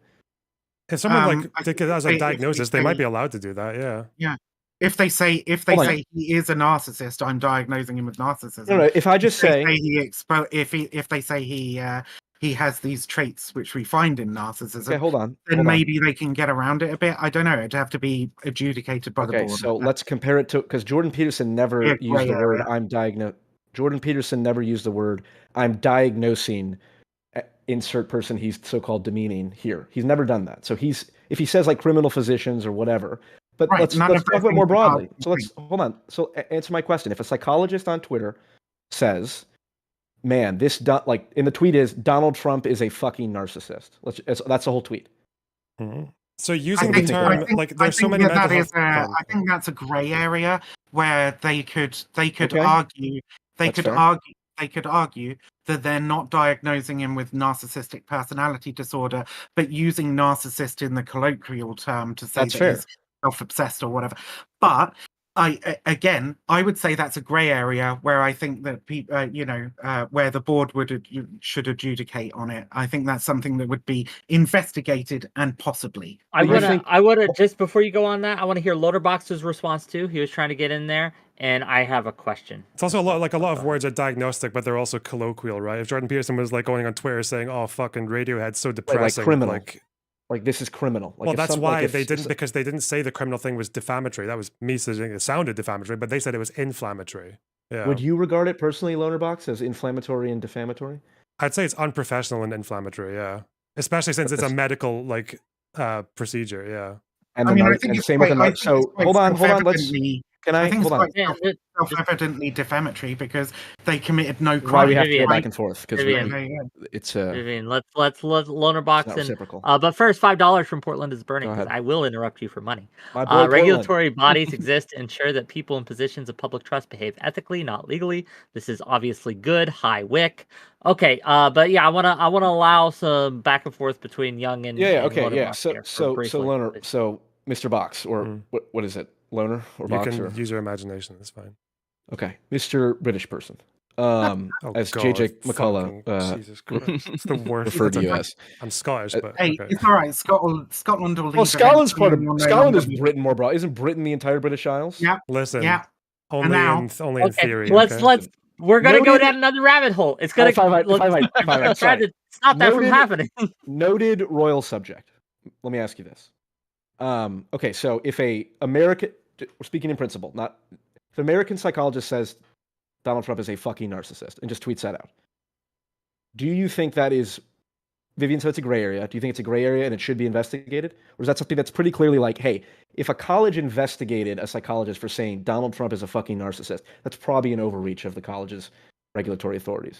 If someone I think has a if they diagnosis, they might be say- allowed to do that. Yeah. Yeah. If they say Hold on. he is a narcissist, I'm diagnosing him with narcissism. No, if I just say, If they say he has these traits which we find in narcissism, okay, hold on. then maybe they can get around it a bit. I don't know. It'd have to be adjudicated by the Okay, board. so let's compare it to, because Jordan Peterson never Yeah, used the gray word area. Jordan Peterson never used the word I'm diagnosing insert person he's so-called demeaning here. He's never done that. So if he says criminal physicians or whatever, but Right, let's none talk of about those it more things are broadly. So let's hold on. So answer my question. If a psychologist on Twitter says, man, in the tweet is Donald Trump is a fucking narcissist. That's the whole tweet. Mhm. So using the term, there's so many mental health. I think that's a grey area where they could Okay. argue That's fair. that they're not diagnosing him with narcissistic personality disorder, but using narcissist in the colloquial term to say That's that fair. he's self-obsessed or whatever. But I would say that's a grey area where I think that people, where the board should adjudicate on it. I think that's something that would be investigated and possibly. I But you- wanna just before you go on that, I want to hear Loaderbox's response too. He was trying to get in there, and I have a question. It's also a lot of words are diagnostic, but they're also colloquial, right? If Jordan Peterson was like going on Twitter saying, "Oh, fucking Radiohead's so Like depressing," criminal. Like this is criminal. Like well, if that's some- why like if- they if didn't some- because they didn't say the criminal thing was defamatory. That was me saying it sounded defamatory, but they said it was inflammatory. Yeah, Would you regard it personally, Loanerbox, as inflammatory and defamatory? I'd say it's unprofessional and inflammatory. Yeah, especially since it's a medical procedure. Yeah. And I the mean, nar- I think and it's same quite, with the I nar- think so it's quite hold on. Let's self-evidently- can I I think hold it's on? quite self-evidently defamatory because they committed no crime. Why we have to Vivian, go back and forth because Vivian. it's Vivian, let's Loaner it's Box not and reciprocal. but first $5 from Portland is burning Go because ahead. I will interrupt you for money. My boy Portland. Regulatory bodies exist to ensure that people in positions of public trust behave ethically, not legally. This is obviously good. Hi, Whick. Okay, but yeah, I wanna allow some back and forth between Young and Yeah. and Okay. Loaner Yeah. Box So here so briefly, so Loner. please. So Mr. Box or Mm. what is it? Loner or You Box can or use your imagination. It's fine. okay, Mr. British person. Oh, As God, JJ McCullough fucking Jesus Christ. It's the worst. referred to you That's as. I'm Scottish, but Hey, okay. it's all right. Scotland will leave. Well, Scotland's part eventually, and of you'll no Scotland longer is be- Britain more broad. Isn't Britain the entire British Isles? Yeah, Listen, yeah. only now- only in Okay, theory. let's okay? we're gonna go Noted- down another rabbit hole. It's gonna. If I might- look, if I might- I'm trying sorry. to stop that from Noted- happening. Noted royal subject. Let me ask you this. Okay, so if we're speaking in principle, not if an American psychologist says Donald Trump is a fucking narcissist and just tweets that out, do you think that is Vivian said it's a gray area? Do you think it's a gray area and it should be investigated, or is that something that's pretty clearly like, hey, if a college investigated a psychologist for saying Donald Trump is a fucking narcissist, that's probably an overreach of the college's regulatory authorities?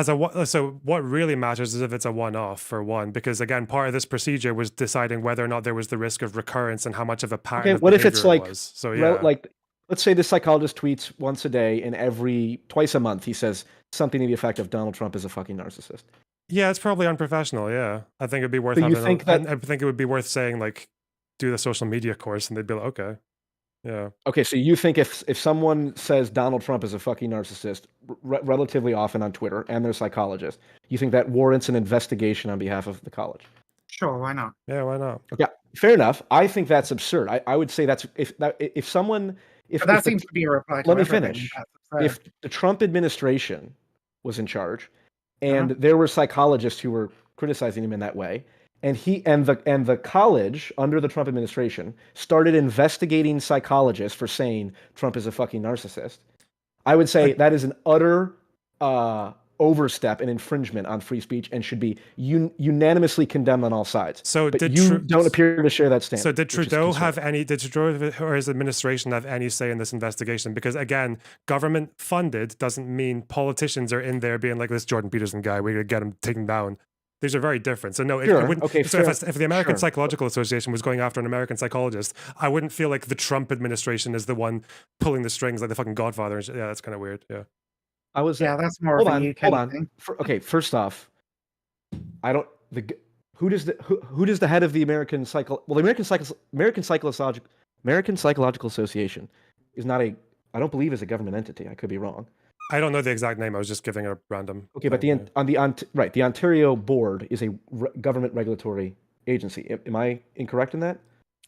So what really matters is if it's a one-off for one, because again, part of this procedure was deciding whether or not there was the risk of recurrence and how much of a pattern. Okay, of what if it's behavior it like, was. So yeah, like, let's say this psychologist tweets once a day and twice a month he says something to the effect of Donald Trump is a fucking narcissist. yeah, it's probably unprofessional. Yeah, I think it'd be worth. So you having think that- I think it would be worth saying like, do the social media course, and they'd be like, okay, yeah. Okay, so you think if someone says Donald Trump is a fucking narcissist relatively often on Twitter and they're a psychologist, you think that warrants an investigation on behalf of the college? Sure, why not? Yeah, why not? Yeah, fair enough. I think that's absurd. I would say that's if someone if, But that if the- seems to be a reply to let me everything. finish. That's absurd. if the Trump administration was in charge and Uh-huh. there were psychologists who were criticizing him in that way, and the college under the Trump administration started investigating psychologists for saying Trump is a fucking narcissist, I would say that is an utter overstep and infringement on free speech and should be unanimously condemned on all sides. So But did you don't appear to share that stance. So did which is Trudeau concerning. did Trudeau or his administration have any say in this investigation? Because again, government funded doesn't mean politicians are in there being like, this Jordan Peterson guy, we gotta get him taken down. These are very different. So no, Sure. it wouldn't, Okay, so fair. if the American Sure. Psychological Association was going after an American psychologist, I wouldn't feel like the Trump administration is the one pulling the strings like the fucking Godfather. And shit. Yeah, that's kind of weird. Yeah. I was Yeah, that's more hold of a on, UK hold on. thing. Okay, first off, I don't who does the head of the American Psychological Association is not a I don't believe is a government entity. I could be wrong. I don't know the exact name. I was just giving a random. Okay, but thing, the Ontario board is a government regulatory agency. Am I incorrect in that?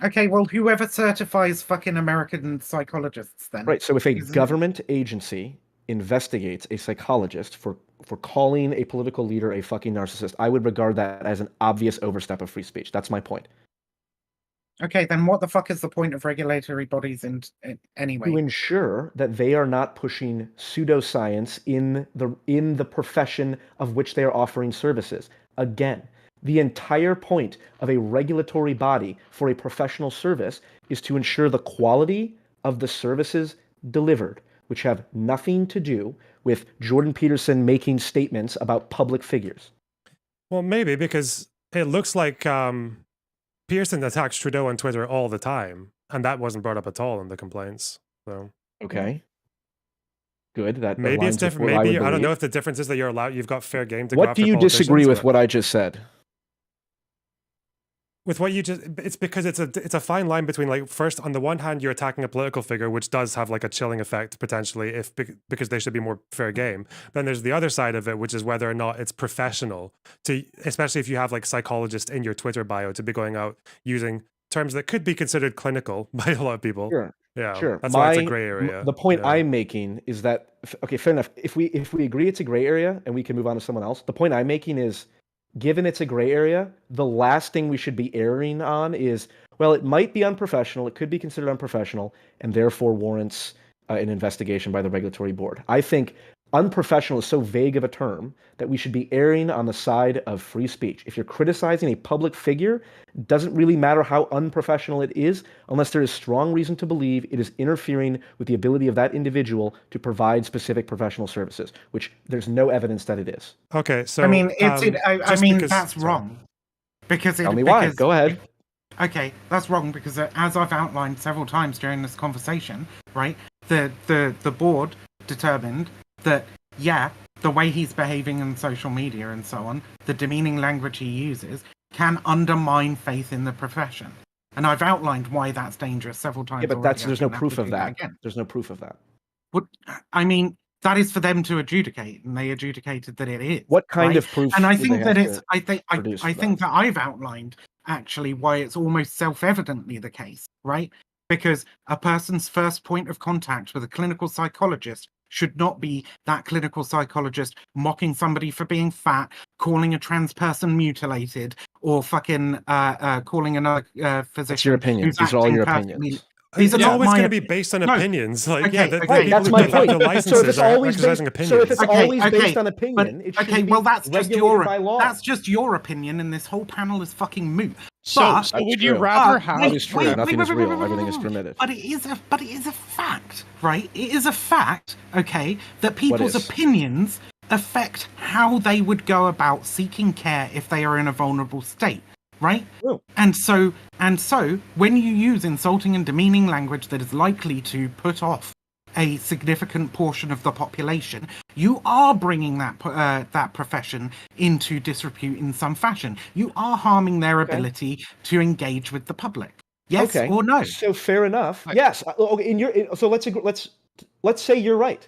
Okay, well, whoever certifies fucking American psychologists then. Right. So if a Isn't it? government agency investigates a psychologist for calling a political leader a fucking narcissist, I would regard that as an obvious overstep of free speech. That's my point. Okay, then what the fuck is the point of regulatory bodies anyway? To ensure that they are not pushing pseudoscience in the profession of which they are offering services. Again, the entire point of a regulatory body for a professional service is to ensure the quality of the services delivered, which have nothing to do with Jordan Peterson making statements about public figures. Well, maybe because it looks like Pearson attacks Trudeau on Twitter all the time, and that wasn't brought up at all in the complaints. So Okay. Good. That maybe it's aligns with different. what Maybe would I don't know believe. if the difference is that you're allowed. You've got fair game to go What after do you disagree politicians, with but- what I just said? with what you just, it's because it's a fine line between, like, first, on the one hand, you're attacking a political figure, which does have like a chilling effect potentially, because they should be more fair game. Then there's the other side of it, which is whether or not it's professional to, especially if you have like psychologist in your Twitter bio, to be going out using terms that could be considered clinical by a lot of people. Sure. Yeah, Sure. that's why it's a gray area. The point Yeah. I'm making is that okay, fair enough. If we agree it's a gray area and we can move on to someone else, the point I'm making is, given it's a gray area, the last thing we should be erring on is, well, it might be unprofessional, it could be considered unprofessional, and therefore warrants an investigation by the regulatory board. I think unprofessional is so vague of a term that we should be erring on the side of free speech. If you're criticizing a public figure, it doesn't really matter how unprofessional it is, unless there is strong reason to believe it is interfering with the ability of that individual to provide specific professional services, which there's no evidence that it is. Okay, so I mean, because, that's wrong. Because Tell me why. Go ahead. Okay, that's wrong because as I've outlined several times during this conversation, right? The board determined that, yeah, the way he's behaving in social media and so on, the demeaning language he uses, can undermine faith in the profession. And I've outlined why that's dangerous several times. Yeah, but there's no proof of that. There's no proof of that. What, I mean, that is for them to adjudicate, and they adjudicated that it is. What kind of proof? And I think that it's. I I think that I've outlined actually why it's almost self-evidently the case, right? Because a person's first point of contact with a clinical psychologist should not be that clinical psychologist mocking somebody for being fat, calling a trans person mutilated, or fucking calling another physician. That's your opinion. These are all your opinions. It's always going to be based on opinions. Like, okay, the okay, people that's who my give out point. the licenses are exercising opinions. So if it's always based on opinion, it should be well, that's just your by law. That's just your opinion, and this whole panel is fucking moot. So would you rather have? That is true. Nothing is real. Everything is permitted. But it is a fact, right? It is a fact, okay, that people's opinions affect how they would go about seeking care if they are in a vulnerable state. Right? Oh. And so when you use insulting and demeaning language that is likely to put off a significant portion of the population, you are bringing that profession into disrepute in some fashion. You are harming their ability to engage with the public. Yes or no? So fair enough. Yes. Okay. So let's say you're right.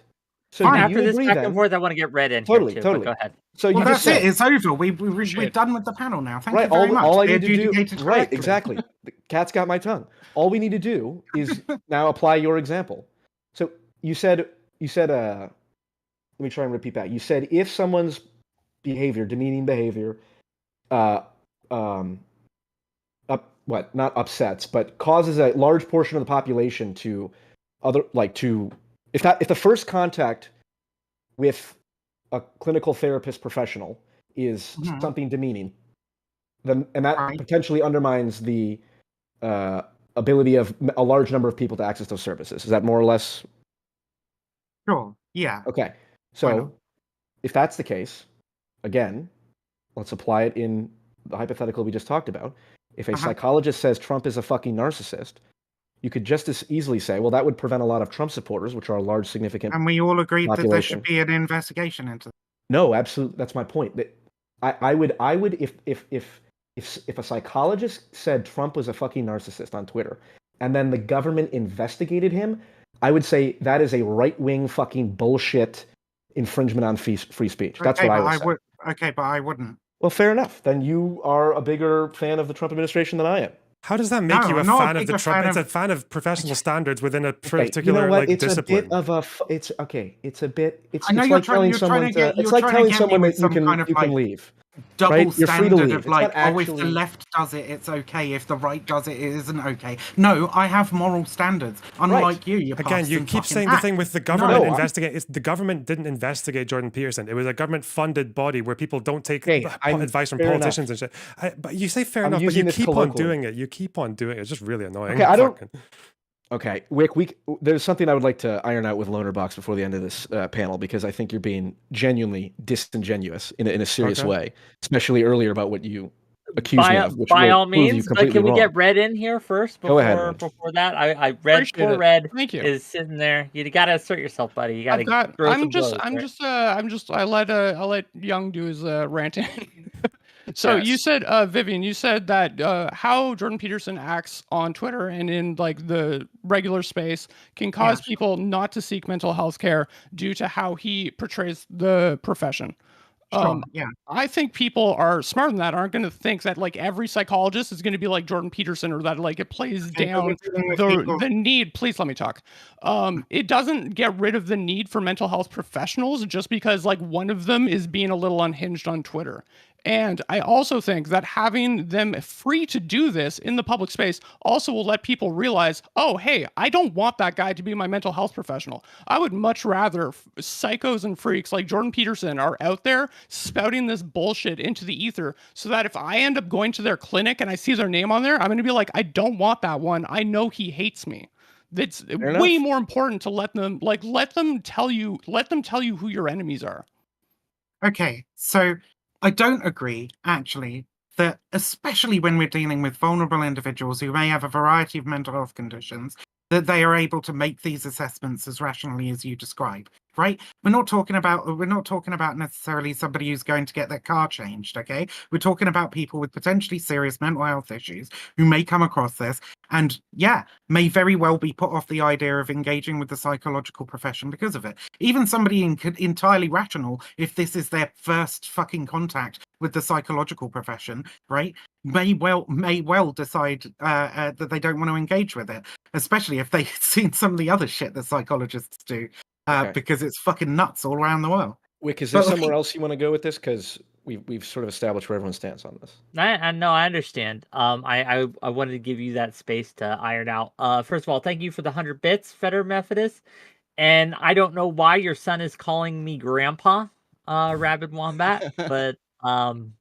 So after this back and forth, I want to get Red in totally, here too, totally. Go ahead. So you that's said, it. It's over. We're done with the panel now. Thank you very much. All I need to do, right? Exactly. The cat's got my tongue. All we need to do is now apply your example. So you said. Let me try and repeat that. You said if someone's demeaning behavior, not upsets, but causes a large portion of the population to if the first contact with a clinical therapist professional is something demeaning, then and that potentially undermines the ability of a large number of people to access those services. Is that more or less? Sure. Yeah. Okay. So if that's the case, again, let's apply it in the hypothetical we just talked about. If a psychologist says Trump is a fucking narcissist, you could just as easily say, well, that would prevent a lot of Trump supporters, which are a large, significant And we all agreed population. that there should be an investigation into that. No, absolutely. That's my point. That I would if a psychologist said Trump was a fucking narcissist on Twitter, and then the government investigated him, I would say that is a right-wing fucking bullshit infringement on free speech. That's what I would say. Okay, but I wouldn't. Well, fair enough. Then you are a bigger fan of the Trump administration than I am. How does that make you a fan of the Trump? It's a fan of professional standards within a particular discipline. It's a bit. It's I know like telling someone that you can leave. Double right? You're free to standard leave. of like, if the left does it, it's okay. If the right does it, it isn't okay. No, I have moral standards. Unlike you, again, you keep saying the thing with the government investigate. The government didn't investigate Jordan Peterson. It was a government-funded body where people don't take advice from politicians and shit. But you say fair enough, but you keep on doing it. You keep on doing it. It's just really annoying. Okay, I don't. Okay, Whick, there's something I would like to iron out with Lonerbox before the end of this panel, because I think you're being genuinely disingenuous in a serious way, especially earlier about what you accused me of. Which by all means, but can we wrong. get Red in here first? Before, Go ahead. Before that, I read poor Red. Thank you. Is sitting there. You got to assert yourself, buddy. You got to. I let Young do his ranting. So you Yes. said, Vivian, you said that how Jordan Peterson acts on Twitter and in like the regular space can cause Yeah. people not to seek mental health care due to how he portrays the profession. Sure. Yeah. I think people are smarter than that, aren't going to think that like every psychologist is going to be like Jordan Peterson, or that like it plays Okay, but we're down dealing with people. the need. Please let me talk. It doesn't get rid of the need for mental health professionals just because like one of them is being a little unhinged on Twitter. And I also think that having them free to do this in the public space also will let people realize, oh, hey, I don't want that guy to be my mental health professional. I would much rather psychos and freaks like Jordan Peterson are out there spouting this bullshit into the ether, so that if I end up going to their clinic and I see their name on there, I'm going to be like, I don't want that one. I know he hates me. That's Fair way enough. more important to let them tell you who your enemies are. Okay, so I don't agree, actually, that especially when we're dealing with vulnerable individuals who may have a variety of mental health conditions, that they are able to make these assessments as rationally as you describe, right? We're not talking about necessarily somebody who's going to get their car changed, okay? We're talking about people with potentially serious mental health issues who may come across this and, yeah, may very well be put off the idea of engaging with the psychological profession because of it. Even somebody entirely rational, if this is their first fucking contact with the psychological profession, right, may well decide that they don't want to engage with it, especially if they've seen some of the other shit that psychologists do, Okay. because it's fucking nuts all around the world. Wick, is there But like, somewhere else you want to go with this? Because we've sort of established where everyone stands on this. I know, I understand. I wanted to give you that space to iron out. First of all, thank you for the 100 bits, Feder Methodist. And I don't know why your son is calling me grandpa, Rabid Wombat, but well,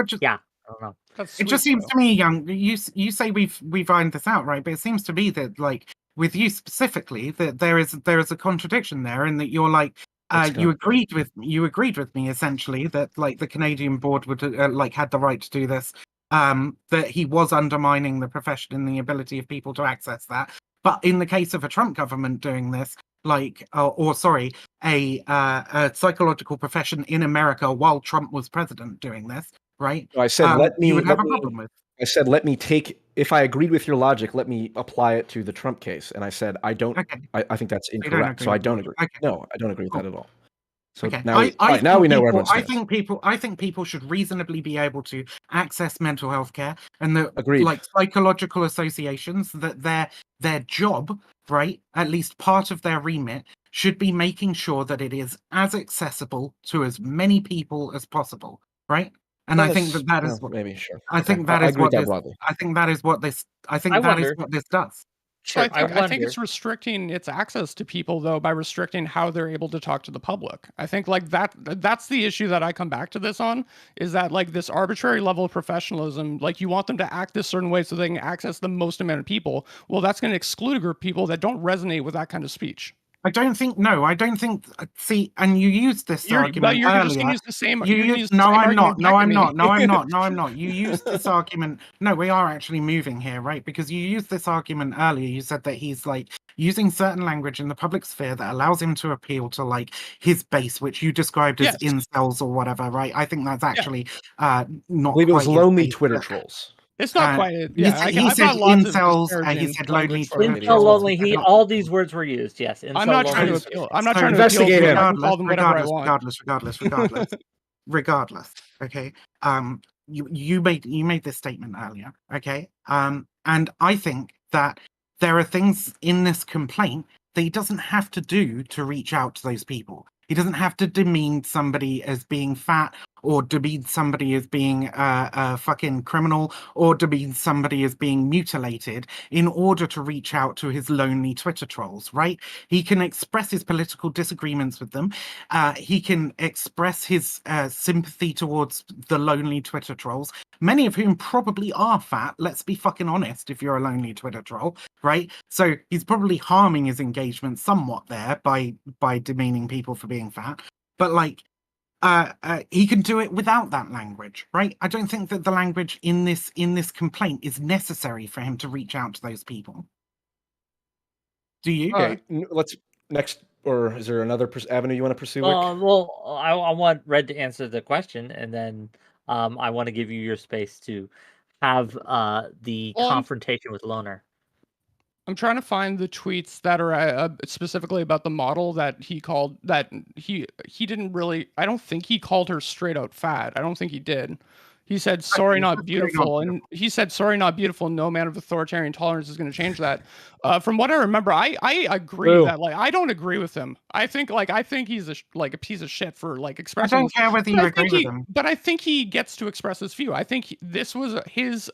just, yeah, I don't know. That's it just sweet, seems though. to me, Young, you say we've ironed this out, right? But it seems to me that, like, with you specifically, that there is a contradiction there, and that you're like, What's you going agreed with me essentially that like the Canadian board would like had the right to do this, that he was undermining the profession and the ability of people to access that. But in the case of a Trump government doing this, like, or sorry, a psychological profession in America while Trump was president doing this, right? No, I said You would have a problem with. I said let me take, if I agreed with your logic, let me apply it to the Trump case. And I said I don't. Okay, I think that's so you don't incorrect. agree So I with don't me. agree. Okay, No, I don't agree with cool. that at all. So Okay, now we I all right, now think we know where people. everyone stands. I think people should reasonably be able to access mental health care, and that Agreed. like psychological associations, that their job, right, at least part of their remit, should be making sure that it is as accessible to as many people as possible, right? And I think that Well, maybe sure. I Okay, think that I is agree with what that this. broadly. I think that is what this. I I think that is wonder. what this does. So Sure, I I think wonder. it's restricting its access to people, though, by restricting how they're able to talk to the public. I think like that's the issue that I come back to this on, is that like this arbitrary level of professionalism, like you want them to act this certain way so they can access the most amount of people. Well, that's going to exclude a group of people that don't resonate with that kind of speech. I don't think. No, I don't think. See, and you used this You're argument just going to earlier. use the same. You You're going to use use the no, same I'm not. argument No, back at I'm me. not. No, I'm not. No, I'm not. You used this argument. No, we are actually moving here, right? Because you used this argument earlier. You said that he's like using certain language in the public sphere that allows him to appeal to like his base, which you described as Yes. incels or whatever, right? I think that's actually I not believe it was quite his lonely base, Twitter but, trolls. It's not quite. Yeah, he I've said got lots of incels. He disparaging said lonely language Social Twitter media Incel as trolls. well. lonely. He said He lots all of these things. words were used. Yes. Incel I'm not trying to lonely. appeal. I'm not So trying to appeal Investigate to him. him. I can call them whatever I want. Regardless. Okay. You made this statement earlier. Okay. And I think that there are things in this complaint that he doesn't have to do to reach out to those people. He doesn't have to demean somebody as being fat, or demean somebody as being a fucking criminal, or demean somebody as being mutilated in order to reach out to his lonely Twitter trolls, right? He can express his political disagreements with them. He can express his sympathy towards the lonely Twitter trolls, many of whom probably are fat. Let's be fucking honest, if you're a lonely Twitter troll, right? So he's probably harming his engagement somewhat there by demeaning people for being fat. But like, he can do it without that language, right? I don't think that the language in this complaint is necessary for him to reach out to those people. Do you? Okay, let's next. Or is there another avenue you want to pursue, Wick? Well, I want Red to answer the question, and then I want to give you your space to have the Well, confrontation with Loner. I'm trying to find the tweets that are specifically about the model that he called that he didn't really. I don't think he called her straight out fat. I don't think he did. He said sorry, Okay, not that's very not beautiful, and he said sorry, not beautiful. No man of authoritarian tolerance is going to change that. From what I remember, I agree True. that I don't agree with him. I think he's a piece of shit for I expressing don't this. care whether But you I agree think with him. but I think he gets to express his view. I think this was his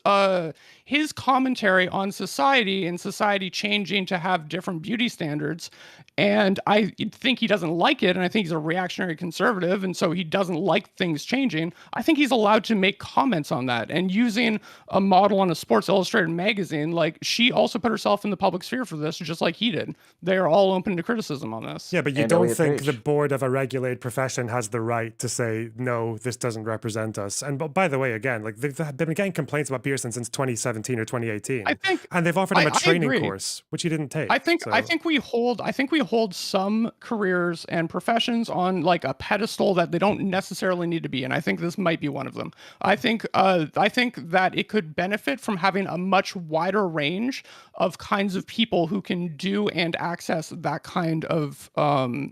commentary on society and society changing to have different beauty standards. And I think he doesn't like it. And I think he's a reactionary conservative. And so he doesn't like things changing. I think he's allowed to make comments on that. And using a model on a Sports Illustrated magazine, she also put herself in the public sphere for this, just like he did. They are all open to criticism on this. Yeah, but you And don't Elliot think the Page. board of a regulated profession has the right to say, no, this doesn't represent us. And by the way, again, they've been getting complaints about Pearson since 2017 or 2018. I think And they've offered him a I training agree. course, which he didn't take. I think so. we hold some careers and professions on a pedestal that they don't necessarily need to be, and I think this might be one of them. I think that it could benefit from having a much wider range of kinds of people who can do and access that kind of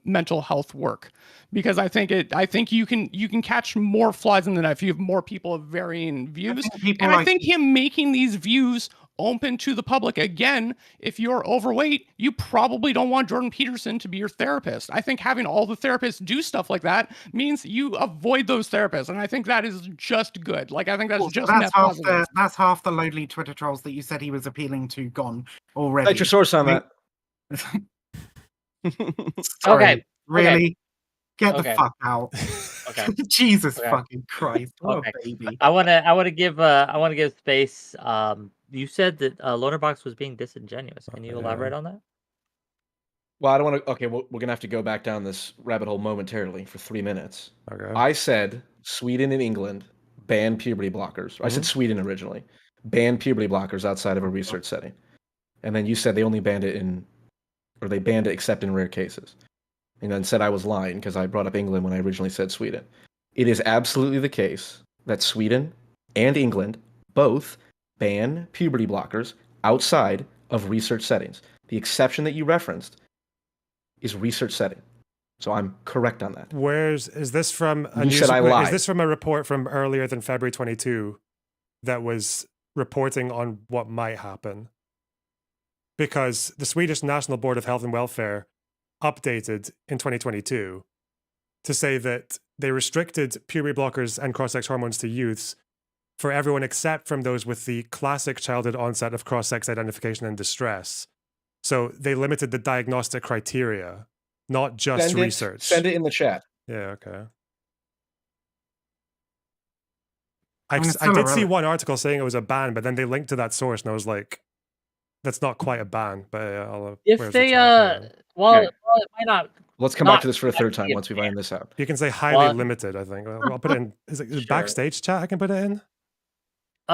mental health work, because I think you can catch more flies in the net if you have more people of varying views, and I think him making these views open to the public. Again, if you're overweight, you probably don't want Jordan Peterson to be your therapist. I think having all the therapists do stuff like that means you avoid those therapists, and I think that is just good. I think that's just net positive. That's half the lowly Twitter trolls that you said he was appealing to gone already. Cite your source on that. Sorry, Okay. really? Get Okay. the fuck out. Okay. Jesus Okay. fucking Christ. What Okay. a baby. I want to give space. You said that Lonerbox was being disingenuous. Can you elaborate on that? Well, I don't want to. Okay, we're going to have to go back down this rabbit hole momentarily for 3 minutes. Okay. I said Sweden and England ban puberty blockers. I said Sweden originally. Ban puberty blockers outside of a research setting. And then you said they only banned it they banned it except in rare cases. And then said I was lying because I brought up England when I originally said Sweden. It is absolutely the case that Sweden and England both ban puberty blockers outside of research settings. The exception that you referenced is research setting. So I'm correct on that. Is this from a You said I lied. Is this from a report from earlier than February 22 that was reporting on what might happen? Because the Swedish National Board of Health and Welfare updated in 2022 to say that they restricted puberty blockers and cross-sex hormones to youths for everyone except from those with the classic childhood onset of cross-sex identification and distress. So they limited the diagnostic criteria, not just research. Send it in the chat. Yeah, okay. I did see one article saying it was a ban, but then they linked to that source, and I was like, that's not quite a ban. But I'll, If they well, it might not. Let's come back to this for a third time once we've ironed this out. You can say highly limited, I think. I'll put it in. Is it backstage chat? I can put it in.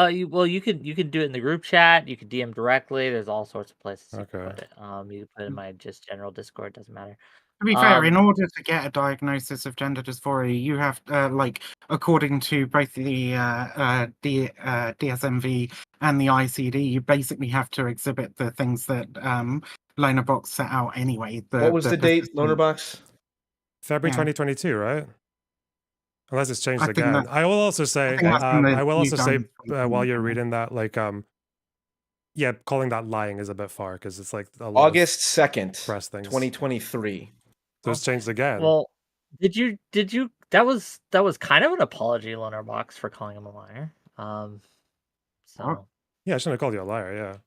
You can do it in the group chat. You can DM directly. There's all sorts of places you can put it. You can put it in my just general Discord. Doesn't matter. To be fair, in order to get a diagnosis of gender dysphoria, you have, according to both the DSMV and the ICD, you basically have to exhibit the things that Lonerbox set out anyway. What was the date, Lonerbox? February 2022, right? Unless it's changed again. I will also say, while you're reading that, calling that lying is a bit far because it's like a lot August 2nd, press things. 2023. So it's changed again. Well, did you? That was kind of an apology, Lonerbox, for calling him a liar. Yeah, I shouldn't have called you a liar. Yeah,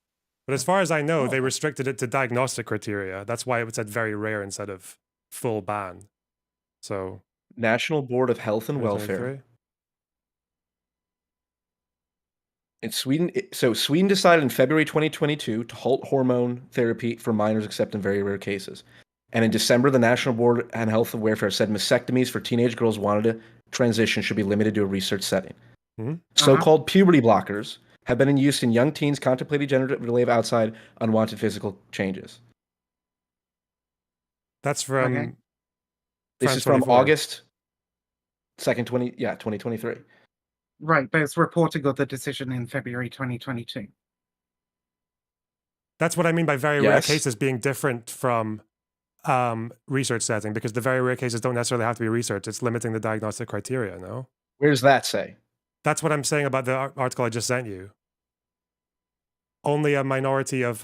but as far as I know, they restricted it to diagnostic criteria. That's why it said very rare instead of full ban. So National Board of Health and Welfare. In Sweden, Sweden decided in February 2022 to halt hormone therapy for minors except in very rare cases. And in December, the National Board and Health and Welfare said mastectomies for teenage girls wanted to transition should be limited to a research setting. So-called puberty blockers have been in use in young teens contemplating gender-related outside unwanted physical changes. That's from... This is from August 2nd, 2023. Right, but it's reporting of the decision in February 2022. That's what I mean by very rare Yes. cases being different from research setting, because the very rare cases don't necessarily have to be research. It's limiting the diagnostic criteria, no? Where does that say? That's what I'm saying about the article I just sent you. Only a minority of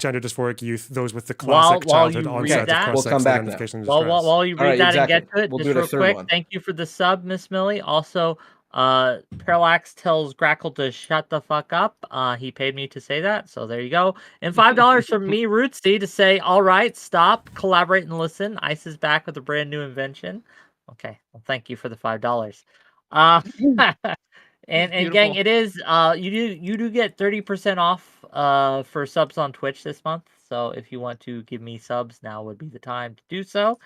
gender dysphoric youth, those with the classic While you childhood read onset of that- We'll cross-sex come back now. identification and distress. While you All read right, that and get exactly. to it, We'll just do the real third quick, one. thank you for the sub, Miss Millie. Also, Parallax tells Grackle to shut the fuck up. He paid me to say that, so there you go. And $5 from me, Rootsy, to say, all right, stop, collaborate, and listen. Ice is back with a brand new invention. Okay, well, thank you for the $5. And gang, Beautiful. it is you do get 30% off for subs on Twitch this month. So if you want to give me subs, now would be the time to do so.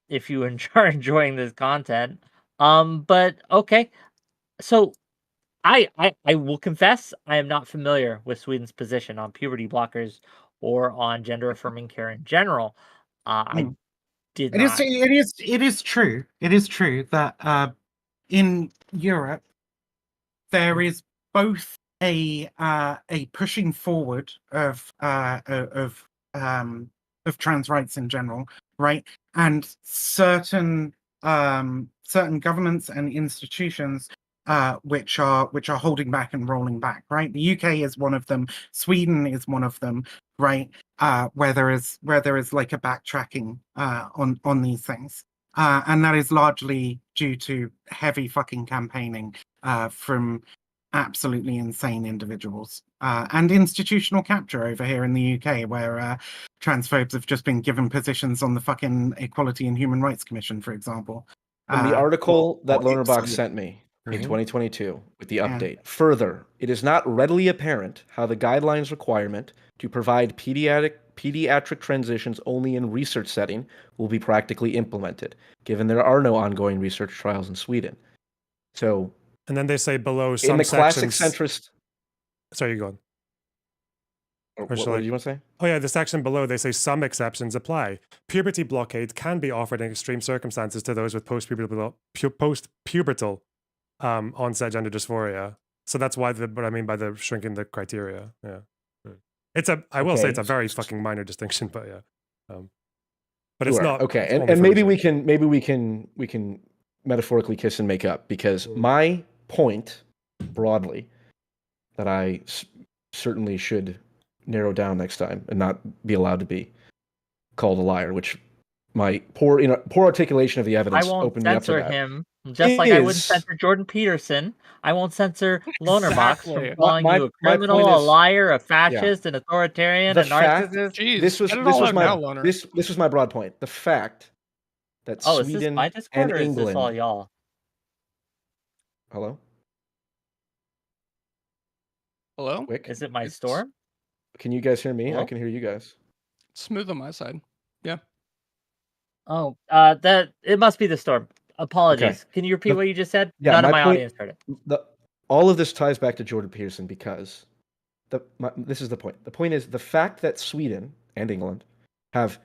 If you are enjoying this content. But okay. So I will confess I am not familiar with Sweden's position on puberty blockers or on gender affirming care in general. I did It is. not. It is true. It is true that in Europe there is both a pushing forward of trans rights in general, right, and certain governments and institutions which are holding back and rolling back, right? The UK is one of them. Sweden is one of them, right? Where there is like a backtracking on these things, and that is largely due to heavy fucking campaigning from absolutely insane individuals and institutional capture over here in the UK, where transphobes have just been given positions on the fucking Equality and Human Rights Commission, for example. From the article that Lonerbox it's- sent me in Mhm. 2022 with the Yeah. update. Further, it is not readily apparent how the guidelines requirement to provide pediatric transitions only in research setting will be practically implemented, given there are no ongoing research trials in Sweden. So, And then they say below some in the classic sections. centrist, Sorry, you go on. what did you want to say? Oh yeah, the section below they say some exceptions apply. Puberty blockade can be offered in extreme circumstances to those with post-pubertal onset gender dysphoria. So that's why what I mean by the shrinking the criteria. Yeah, I will say it's a very fucking minor distinction, but yeah, but it's Sure. not Okay, only and for maybe research. we can metaphorically kiss and make up, because Mm. my point broadly that I certainly should narrow down next time and not be allowed to be called a liar, which my poor articulation of the I evidence won't opened me up to censor that. him, just like I wouldn't Is censor Jordan Peterson. I won't censor Lonerbox from Exactly. calling you a my criminal, point a is, liar, a fascist, an authoritarian, the a fact narcissist. Jeez, this get it all was out my now, Loner. this was my broad point. The fact that Oh, is this Sweden my Discord and or is this all England. y'all? Hello, Hello? Wick, Is it my It's storm? can you guys hear me? I Hello? can hear you guys. smooth on my side. Yeah. Oh, that it must be the storm. Apologies. Can you repeat The- what you just said? Yeah, None of my my point. audience heard it. All of this ties back to Jordan Peterson, because this is the point. The point is the fact that Sweden and England have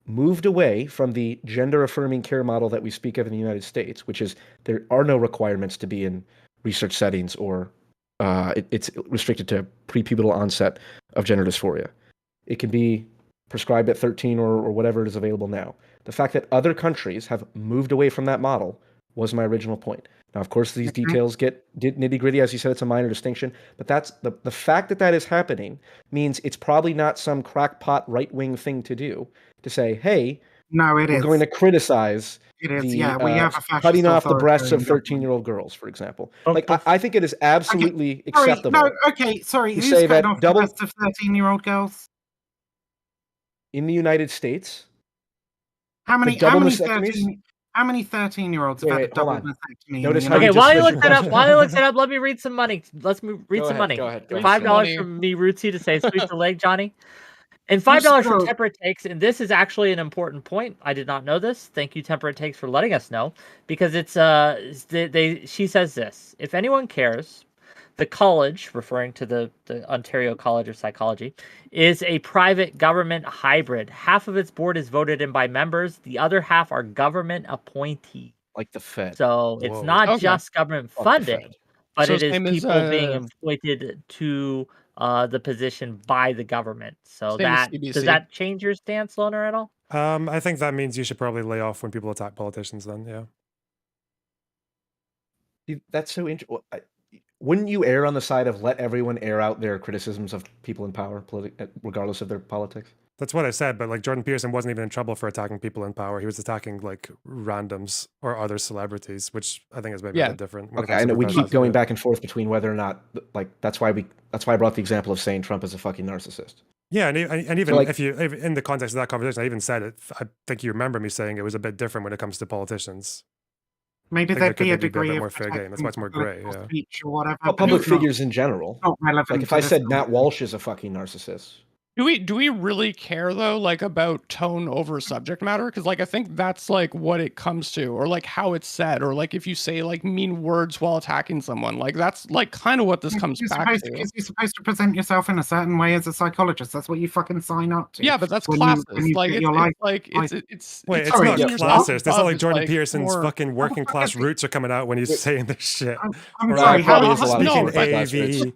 moved away from the gender affirming care model that we speak of in the United States, which is there are no requirements to be in research settings, or it's restricted to prepubertal onset of gender dysphoria. It can be prescribed at 13 or whatever it is available now. The fact that other countries have moved away from that model was my original point. Now, of course, these details get nitty gritty. As you said, it's a minor distinction, but that's the fact that is happening means it's probably not some crackpot right wing thing to do, to say, hey, No, it we're is. going to criticize It is. the Yeah, we have a fascist cutting off the breasts of authoritarian 13-year-old girls, for example. Bum, Like, bum. I think it is absolutely Sorry, acceptable no, okay, sorry. to Who's say cutting that off the double breasts of 13-year-old girls? in the United States. How many double 13-year-olds have Wait, had a wait, hold double on. mastectomy? Notice in how the you Okay, United just while you switched look your that up, question. let me read some money. Let's read some money. Go ahead. Read $5 some money. from me, Rootsy, to say sweep the leg, Johnny. And Well, $5 from so- Temperate Takes, and this is actually an important point. I did not know this. Thank you, Temperate Takes, for letting us know, because it's she says this: if anyone cares, the college, referring to the Ontario College of Psychology, is a private government hybrid. Half of its board is voted in by members; the other half are government appointees. Like the Fed. So it's Whoa. not Okay. just government Fuck the funding, Fed. but So it is same as people being appointed to the position by the government. So same as that does CBC. that change your stance, Loner, at all? I think that means you should probably lay off when people attack politicians. Then, yeah. That's so interesting. Wouldn't you err on the side of let everyone air out their criticisms of people in power, regardless of their politics? That's what I said, but like Jordan Peterson wasn't even in trouble for attacking people in power. He was attacking like randoms or other celebrities, which I think is maybe a Yeah. bit different. When it Okay, comes I to know we professionals, keep going yeah. back and forth between whether or not, like, that's why I brought the example of saying Trump is a fucking narcissist. Yeah, and even like- if in the context of that conversation, I even said it. I think you remember me saying it was a bit different when it comes to politicians. Maybe think there'd there be a could maybe be a degree bit of more fair game. That's protecting why it's more for gray, political yeah. speech or whatever. Well, but public it's not- figures in general. not relevant Like if to I this said Matt conversation. Walsh is a fucking narcissist. Do we really care though, like about tone over subject matter? Because like I think that's like what it comes to, or like how it's said, or like if you say like mean words while attacking someone, like that's like kind of what this comes back to. Because you're supposed to present yourself in a certain way as a psychologist. That's what you fucking sign up to. Yeah, but that's when classist. you like get it's, your life. Wait, it's sorry, not yeah, classist. It's not above like is, Jordan like, Peterson's more- fucking working class roots are coming out when he's Wait. saying this shit. I'm Or sorry, like probably how is a lot of speaking working class roots. AV.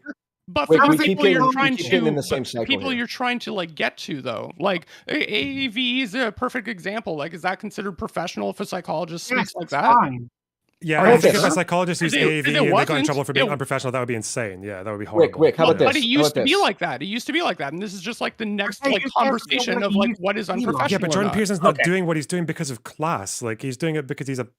But Wait, for we the keep people you're getting- trying we keep getting in to, the same but cycle people here. you're trying to like get to though, like AAV is a perfect example. Like, is that considered professional if a psychologist Yes, speaks like it's that? fine. Yeah, How I about think if this? a psychologist used If it- AV if it and they got in wasn't, trouble for being it- unprofessional, that would be insane. Yeah, that would be horrible. Whick, how about But this? it How used about to be this? like that. It used to be like that, and this is just like the next Okay, like who cares about conversation what of it like used what to is be like? unprofessional. Yeah, but Jordan or not. Peterson's not Okay. doing what he's doing because of class. Like he's doing it because he's an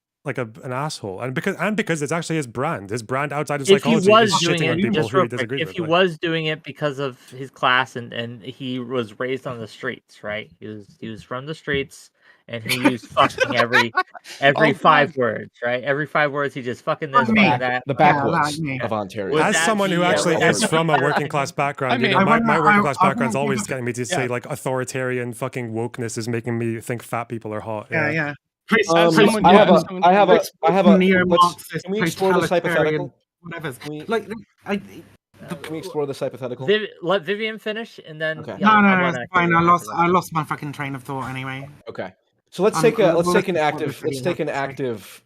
asshole, and because it's actually his brand. His brand outside of If he psychology was is doing shitting on it, people just who he real quick, disagrees if with. he like- was doing it because of his class and he was raised on the streets, right? He was from the streets and he used fucking every Oh, 5 God. words, right? Every 5 words he just fucking Like this, me. fucking that. The Yeah, backwoods like me. of Ontario. Would As that someone who be- actually would that is be from a working bad? class background, I mean- you know, I my wouldn't- working I- class I background's wouldn't always give a- getting me to Yeah. say like authoritarian fucking wokeness is making me think fat people are hot. Yeah. someone- I yeah, have a, someone- I have a, I have a. neo-Marxist, Can we explore this totalitarian, hypothetical? whatever. Can we- Like, I, Can we explore this hypothetical? Let Vivian finish and then Okay. yeah, I no, wanna it's hear fine. your answer. I lost my fucking train of thought anyway. Okay. So let's I'm- take I'm a let's take an looking forward active to let's reading take an that, sorry. active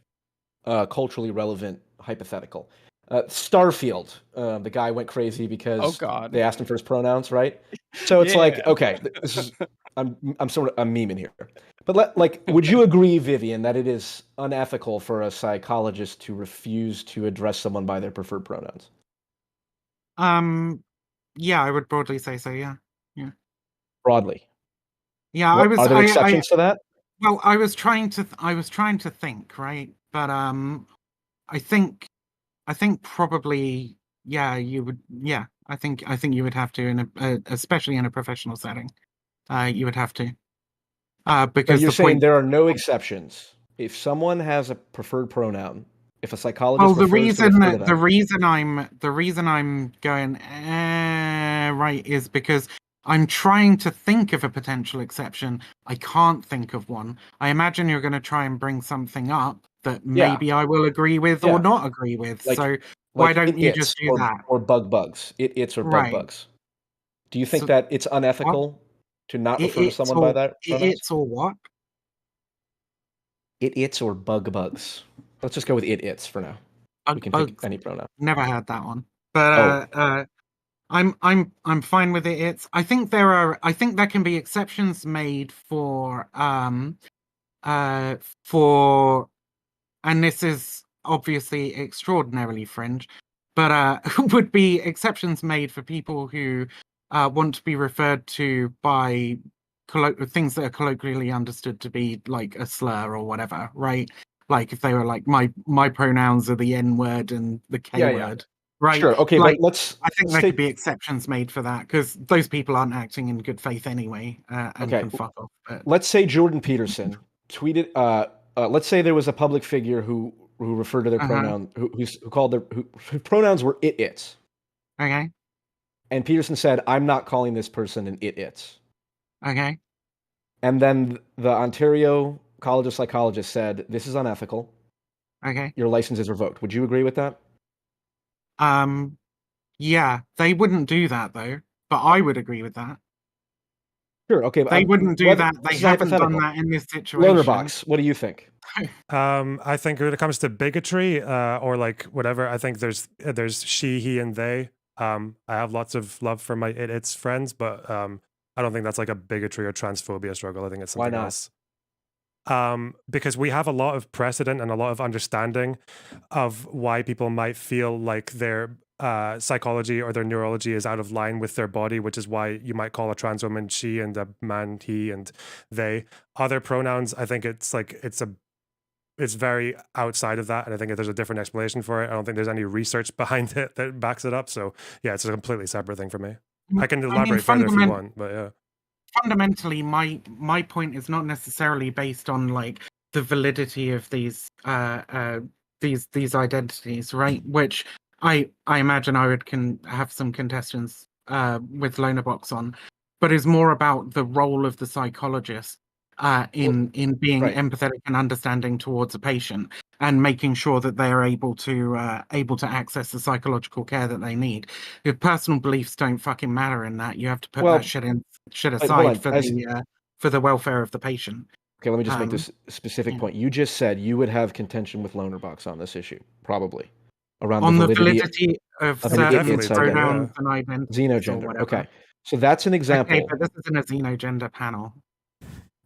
culturally relevant hypothetical. Starfield, the guy went crazy because Oh, God. they asked him for his pronouns, right? So it's like, Yeah. okay, this is I'm sort of I'm memeing here. But would you agree, Vivian, that it is unethical for a psychologist to refuse to address someone by their preferred pronouns? Yeah, I would broadly say so. Yeah. Broadly. Yeah, What- I was. are there I, exceptions to that? well, I was trying to think, right? But I think probably, yeah, you would. Yeah, I think you would have to in especially in a professional setting. You would have to. But Because you're the saying point. there are no exceptions. If someone has a preferred pronoun, if a psychologist Well, the prefers to reason refer to them, the reason I'm going right is because I'm trying to think of a potential exception. I can't think of one. I imagine you're going to try and bring something up that Yeah. maybe I will agree with Yeah. or not agree with. Like- So why like don't you it-its just do or, that? or bugs? It-its or Right. bugs. Do you think So- that it's unethical to not refer to It-its someone by or- that pronouns? It's or what? It-its or bugs? Let's just go with it-its for now. We can Bugs. pick any pronoun. Never had that one. But I'm fine with it. I think there can be exceptions made for and this is obviously extraordinarily fringe, but would be exceptions made for people who want to be referred to by things that are colloquially understood to be like a slur or whatever, right? Like if they were like my pronouns are the N word and the K Yeah, yeah. word, right? Sure. Okay, Like, but let's. I think let's there take- could be exceptions made for that because those people aren't acting in good faith anyway, and Okay. can fuck off. But Let's say Jordan Peterson tweeted. Let's say there was a public figure who referred to their Uh-huh. pronoun, who called their whose pronouns were it-its, okay, and Peterson said, "I'm not calling this person an it-its." okay, And then the Ontario College of Psychologists said, "This is unethical. okay. Your license is revoked." Would you agree with that? Yeah, they wouldn't do that though, but I would agree with that. Sure. Okay. They wouldn't do whether- that. They this is a haven't done hypothetical. that in this Loner situation. box. What do you think? I think when it comes to bigotry, or like whatever, I think there's she, he, and they. I have lots of love for my it's friends, but I don't think that's like a bigotry or transphobia struggle. I think it's Why something not? else. Because we have a lot of precedent and a lot of understanding of why people might feel like their psychology or their neurology is out of line with their body, which is why you might call a trans woman she and a man he and they. Other pronouns, I think it's like it's very outside of that, and I think there's a different explanation for it. I don't think there's any research behind it that backs it up. So yeah, it's a completely separate thing for me. I can elaborate further if you want, but yeah. Fundamentally, my point is not necessarily based on like the validity of these identities, right? Which I imagine I would have some contestants with Lonerbox on, but is more about the role of the psychologist in being right. empathetic and understanding towards a patient and making sure that they are able to access the psychological care that they need. If personal beliefs don't fucking matter in that, you have to put that shit hold aside on, for the welfare of the patient. Okay, let me just make this specific point. You just said you would have contention with Lonerbox on this issue, probably around On the the validity validity of of certain definitely do, pronouns and identities or xenogender. whatever. Okay, so that's an example. Okay, but this isn't a xenogender panel.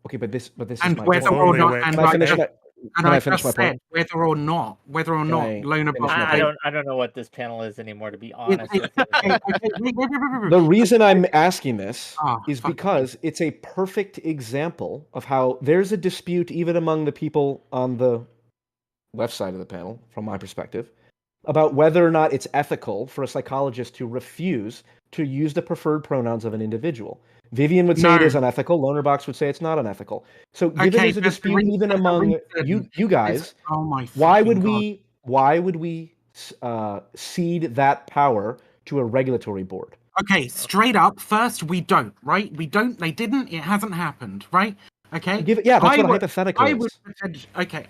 Okay, but this And is my whether point. or not, Wick. and Can I finish like, my? and Can I I finish just my said point? whether or not Lonerbox. I don't know what this panel is anymore, to be honest with you. The reason I'm asking this Oh, is fuck because it's a perfect example of how there's a dispute even among the people on the left side of the panel, from my perspective, about whether or not it's ethical for a psychologist to refuse to use the preferred pronouns of an individual. Vivian would say it is No. unethical. Lonerbox would say it's not unethical. So, given Okay, there's a but the dispute reason- even the among reason you guys, oh my why fucking would we cede that power to a regulatory board? Okay, straight up. First, we don't. Right? We don't. They didn't. It hasn't happened. Right? Okay. Yeah, that's what a hypothetical is.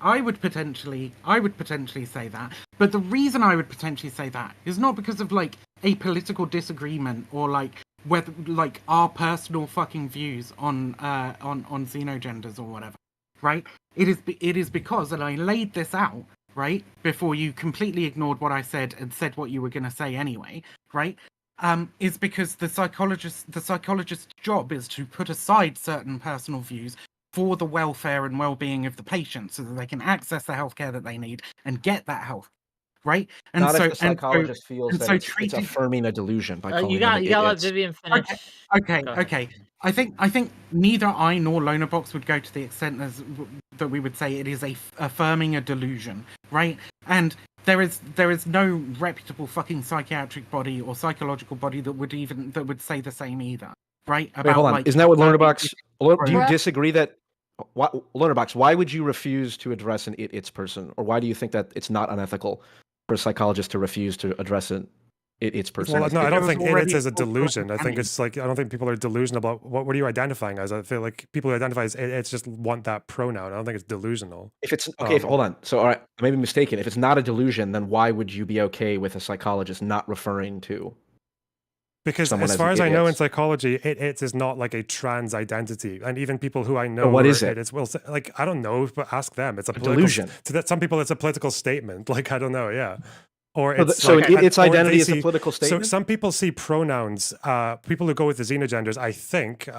I would potentially say that. But the reason I would potentially say that is not because of like a political disagreement or like whether like our personal fucking views on xenogenders or whatever. Right? It is because, and I laid this out right before you completely ignored what I said and said what you were going to say anyway. Right? Is because the psychologist's job is to put aside certain personal views for the welfare and well-being of the patient so that they can access the healthcare that they need and get that health, right? And Not so if the psychologist feels that it's affirming a delusion by calling You them gotta let idiots. Vivian finish. Okay. I think neither I nor Lonerbox would go to the extent that we would say it is affirming a delusion, right? And there is no reputable fucking psychiatric body or psychological body that would say the same either, right? Wait, hold on. Like, isn't that what Lonerbox? Do you Right. disagree that? Lonerbox, why would you refuse to address an it's person, or why do you think that it's not unethical for a psychologist to refuse to address an it's person? Well, no, I don't think already it is a cultural delusion. I think understanding. it's like I don't think people are delusional about what are you identifying as. I feel like people who identify as it's just want that pronoun. I don't think it's delusional. If it's okay, hold on. So, all right, I may be mistaken. If it's not a delusion, then why would you be okay with a psychologist not referring to? Because Someone as as far as I know in idiots. psychology, it is not like a trans identity, and even people who I know, what who is are it? It's will say, like I don't know, but ask them. It's a political delusion. To that, some people, it's a political statement. Like I don't know, yeah. Or So, it's so like, its or identity they is a see- political statement. So some people see pronouns. People who go with the xenogenders, I think.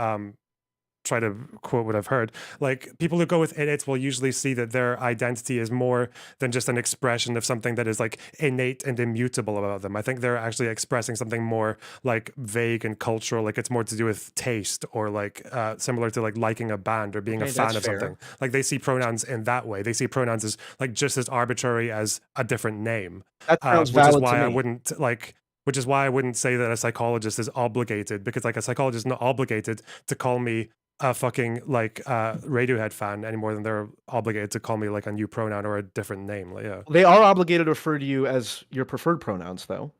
Try to quote what I've heard. Like people who go with it will usually see that their identity is more than just an expression of something that is like innate and immutable about them. I think they're actually expressing something more like vague and cultural. Like it's more to do with taste or like similar to like liking a band or being a Okay, fan that's of fair. something. Like they see pronouns in that way. They see pronouns as like just as arbitrary as a different name. That sounds Which is valid why to I me. wouldn't like. Which is why I wouldn't say that a psychologist is obligated, because like a psychologist is not obligated to call me a fucking like Radiohead fan any more than they're obligated to call me like a new pronoun or a different name. Like, yeah. They are obligated to refer to you as your preferred pronouns, though.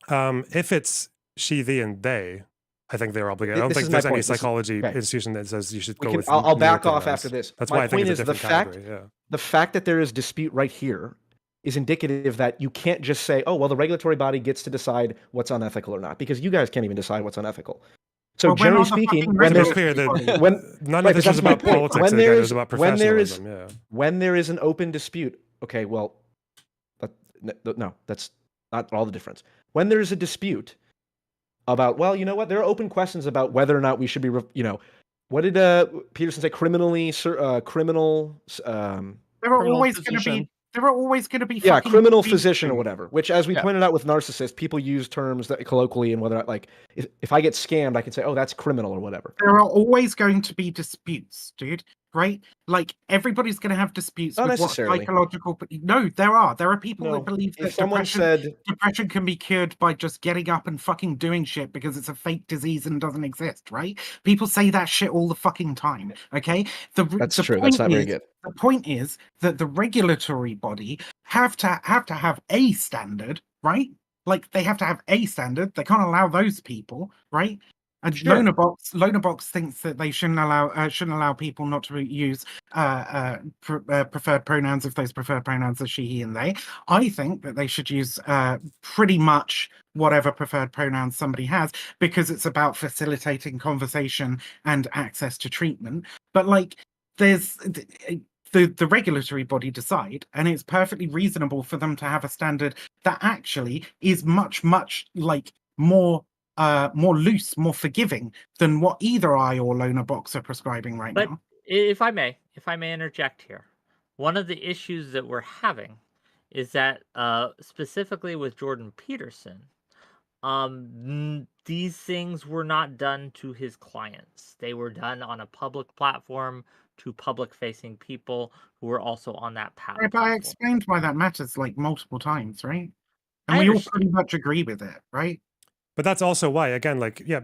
If it's she, thee, and they, I think they're obligated. I don't This think is my there's any point. This is- psychology okay. institution that says you should We go can- with. I'll back newer off pronouns. after this. That's My why I think point it's a is the different fact- category. Yeah. The fact that there is dispute right here is indicative that you can't just say, oh, well, the regulatory body gets to decide what's unethical or not, because you guys can't even decide what's unethical. So But we're generally not the speaking, fucking when To be there's clear, regulatory body. when none right, of but this was that's my about point. politics When again. It there's was about when there's professionalism. Yeah. when there is an open dispute, okay, well, no, that's not all the difference. When there is a dispute about, well, you know what, there are open questions about whether or not we should be, what did Peterson say? Criminal, There are Criminal always going to physician. be. There are always going to be. yeah, fucking criminal disputes, physician or dude. whatever. Which, as we Yeah. pointed out with narcissist, people use terms that colloquially and whether like if I get scammed, I can say, oh, that's criminal or whatever. There are always going to be disputes, dude. Right? Like everybody's going to have disputes Not with what necessarily. psychological. No, there are. There are people No, that believe if that someone said depression can be cured by just getting up and fucking doing shit because it's a fake disease and doesn't exist. Right? People say that shit all the fucking time. Okay. that's The true, that's point not very is, good. the point is that the regulatory body have to have a standard, right? Like they have to have a standard. They can't allow those people, right? And Sure. Lonerbox thinks that they shouldn't allow people not to use preferred pronouns if those preferred pronouns are she, he, and they. I think that they should use pretty much whatever preferred pronouns somebody has because it's about facilitating conversation and access to treatment. But like, there's the regulatory body decide, and it's perfectly reasonable for them to have a standard that actually is much like more loose, more forgiving than what either I or Lonerbox are prescribing right But now. if I may interject here, one of the issues that we're having is that specifically with Jordan Peterson, these things were not done to his clients. They were done on a public platform to public-facing people who were also on that But I platform. explained why that matters like multiple times, right? And I we all understand. pretty much agree with it, right? But that's also why, again, like, yeah,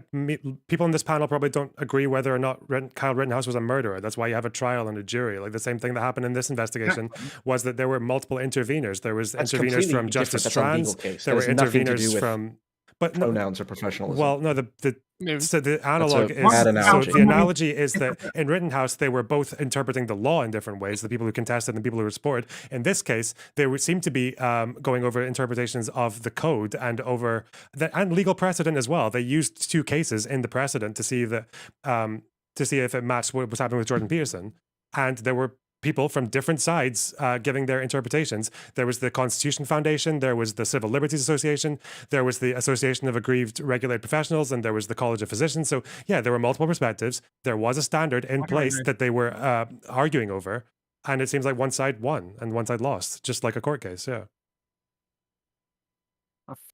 people in this panel probably don't agree whether or not Kyle Rittenhouse was a murderer. That's why you have a trial and a jury. Like the same thing that happened in this investigation was that there were multiple interveners. There was That's interveners completely from different. Justice That's a legal Strands. case. There were That has nothing to do interveners with from, but no, pronouns or professionalism. well, no, so the analog is bad so analogy. the analogy is that in Rittenhouse they were both interpreting the law in different ways. The people who contested and the people who were supported. In this case, they seem to be going over interpretations of the code and over and legal precedent as well. They used two cases in the precedent to see that to see if it matched what was happening with Jordan Peterson, and there were people from different sides giving their interpretations. There was the Constitution Foundation, there was the Civil Liberties Association, there was the Association of Aggrieved Regulated Professionals, and there was the College of Physicians. So yeah, there were multiple perspectives. There was a standard in place that they were arguing over, and it seems like one side won and one side lost, just like a court case. Yeah.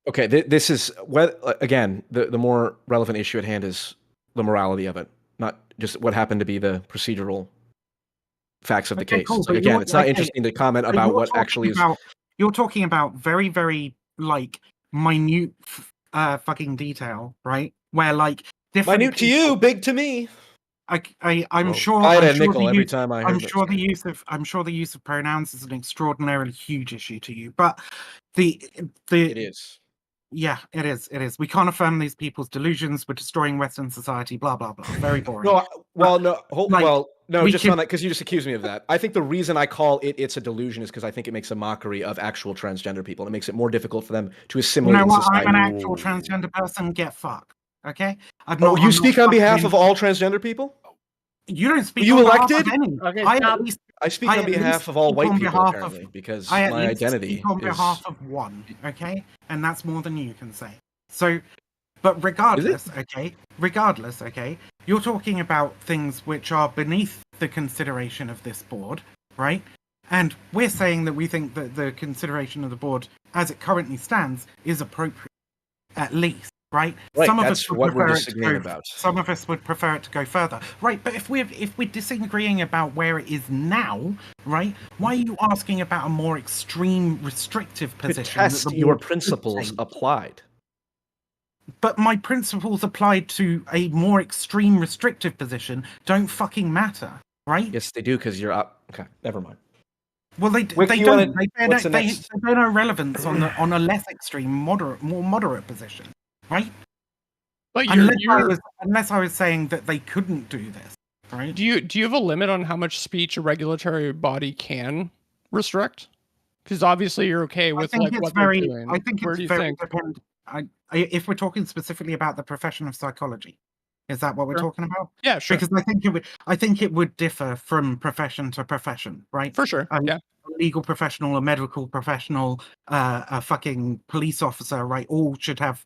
Okay, this is again the more relevant issue at hand is the morality of it, not just what happened to be the procedural facts of the case. Cool, So again, it's not interesting to comment about what actually is. You're talking about very, very like minute fucking detail, right? Where like different Minute to you, big to me. I'm sure. I had I'm a sure nickel the every use, time I heard I'm this. sure the use of pronouns is an extraordinarily huge issue to you, but It is. Yeah, it is. It is. We can't affirm these people's delusions. We're destroying Western society. Blah blah blah. Very boring. Just on that, because you just accused me of that. I think the reason I call it's a delusion is because I think it makes a mockery of actual transgender people. It makes it more difficult for them to assimilate in society. I'm an actual transgender person. Get fucked. Okay. You speak on behalf of all transgender people? You don't speak. You on elected? Behalf of any. Okay, I speak on behalf of all white people, apparently, because my identity on behalf of one, okay? And that's more than you can say. So, but regardless, okay, you're talking about things which are beneath the consideration of this board, right? And we're saying that we think that the consideration of the board, as it currently stands, is appropriate, at least. Right. Some of us would prefer it to go, some of us would prefer it to go further. Right. But if we're disagreeing about where it is now, right? Why are you asking about a more extreme restrictive position? To test your principles applied. But my principles applied to a more extreme restrictive position don't fucking matter, right? Yes, they do, because you're up. Okay, never mind. Well, they don't. They bear no relevance on a less extreme, more moderate position. Right? But unless I was saying that they couldn't do this, right? Do you have a limit on how much speech a regulatory body can restrict? Because obviously you're okay with what they're doing. I think it's very dependent. If we're talking specifically about the profession of psychology, Is that what we're Sure. talking about? Yeah, sure. Because I think it would differ from profession to profession, right? For sure. Yeah. A legal professional, a medical professional, a fucking police officer, right? All should have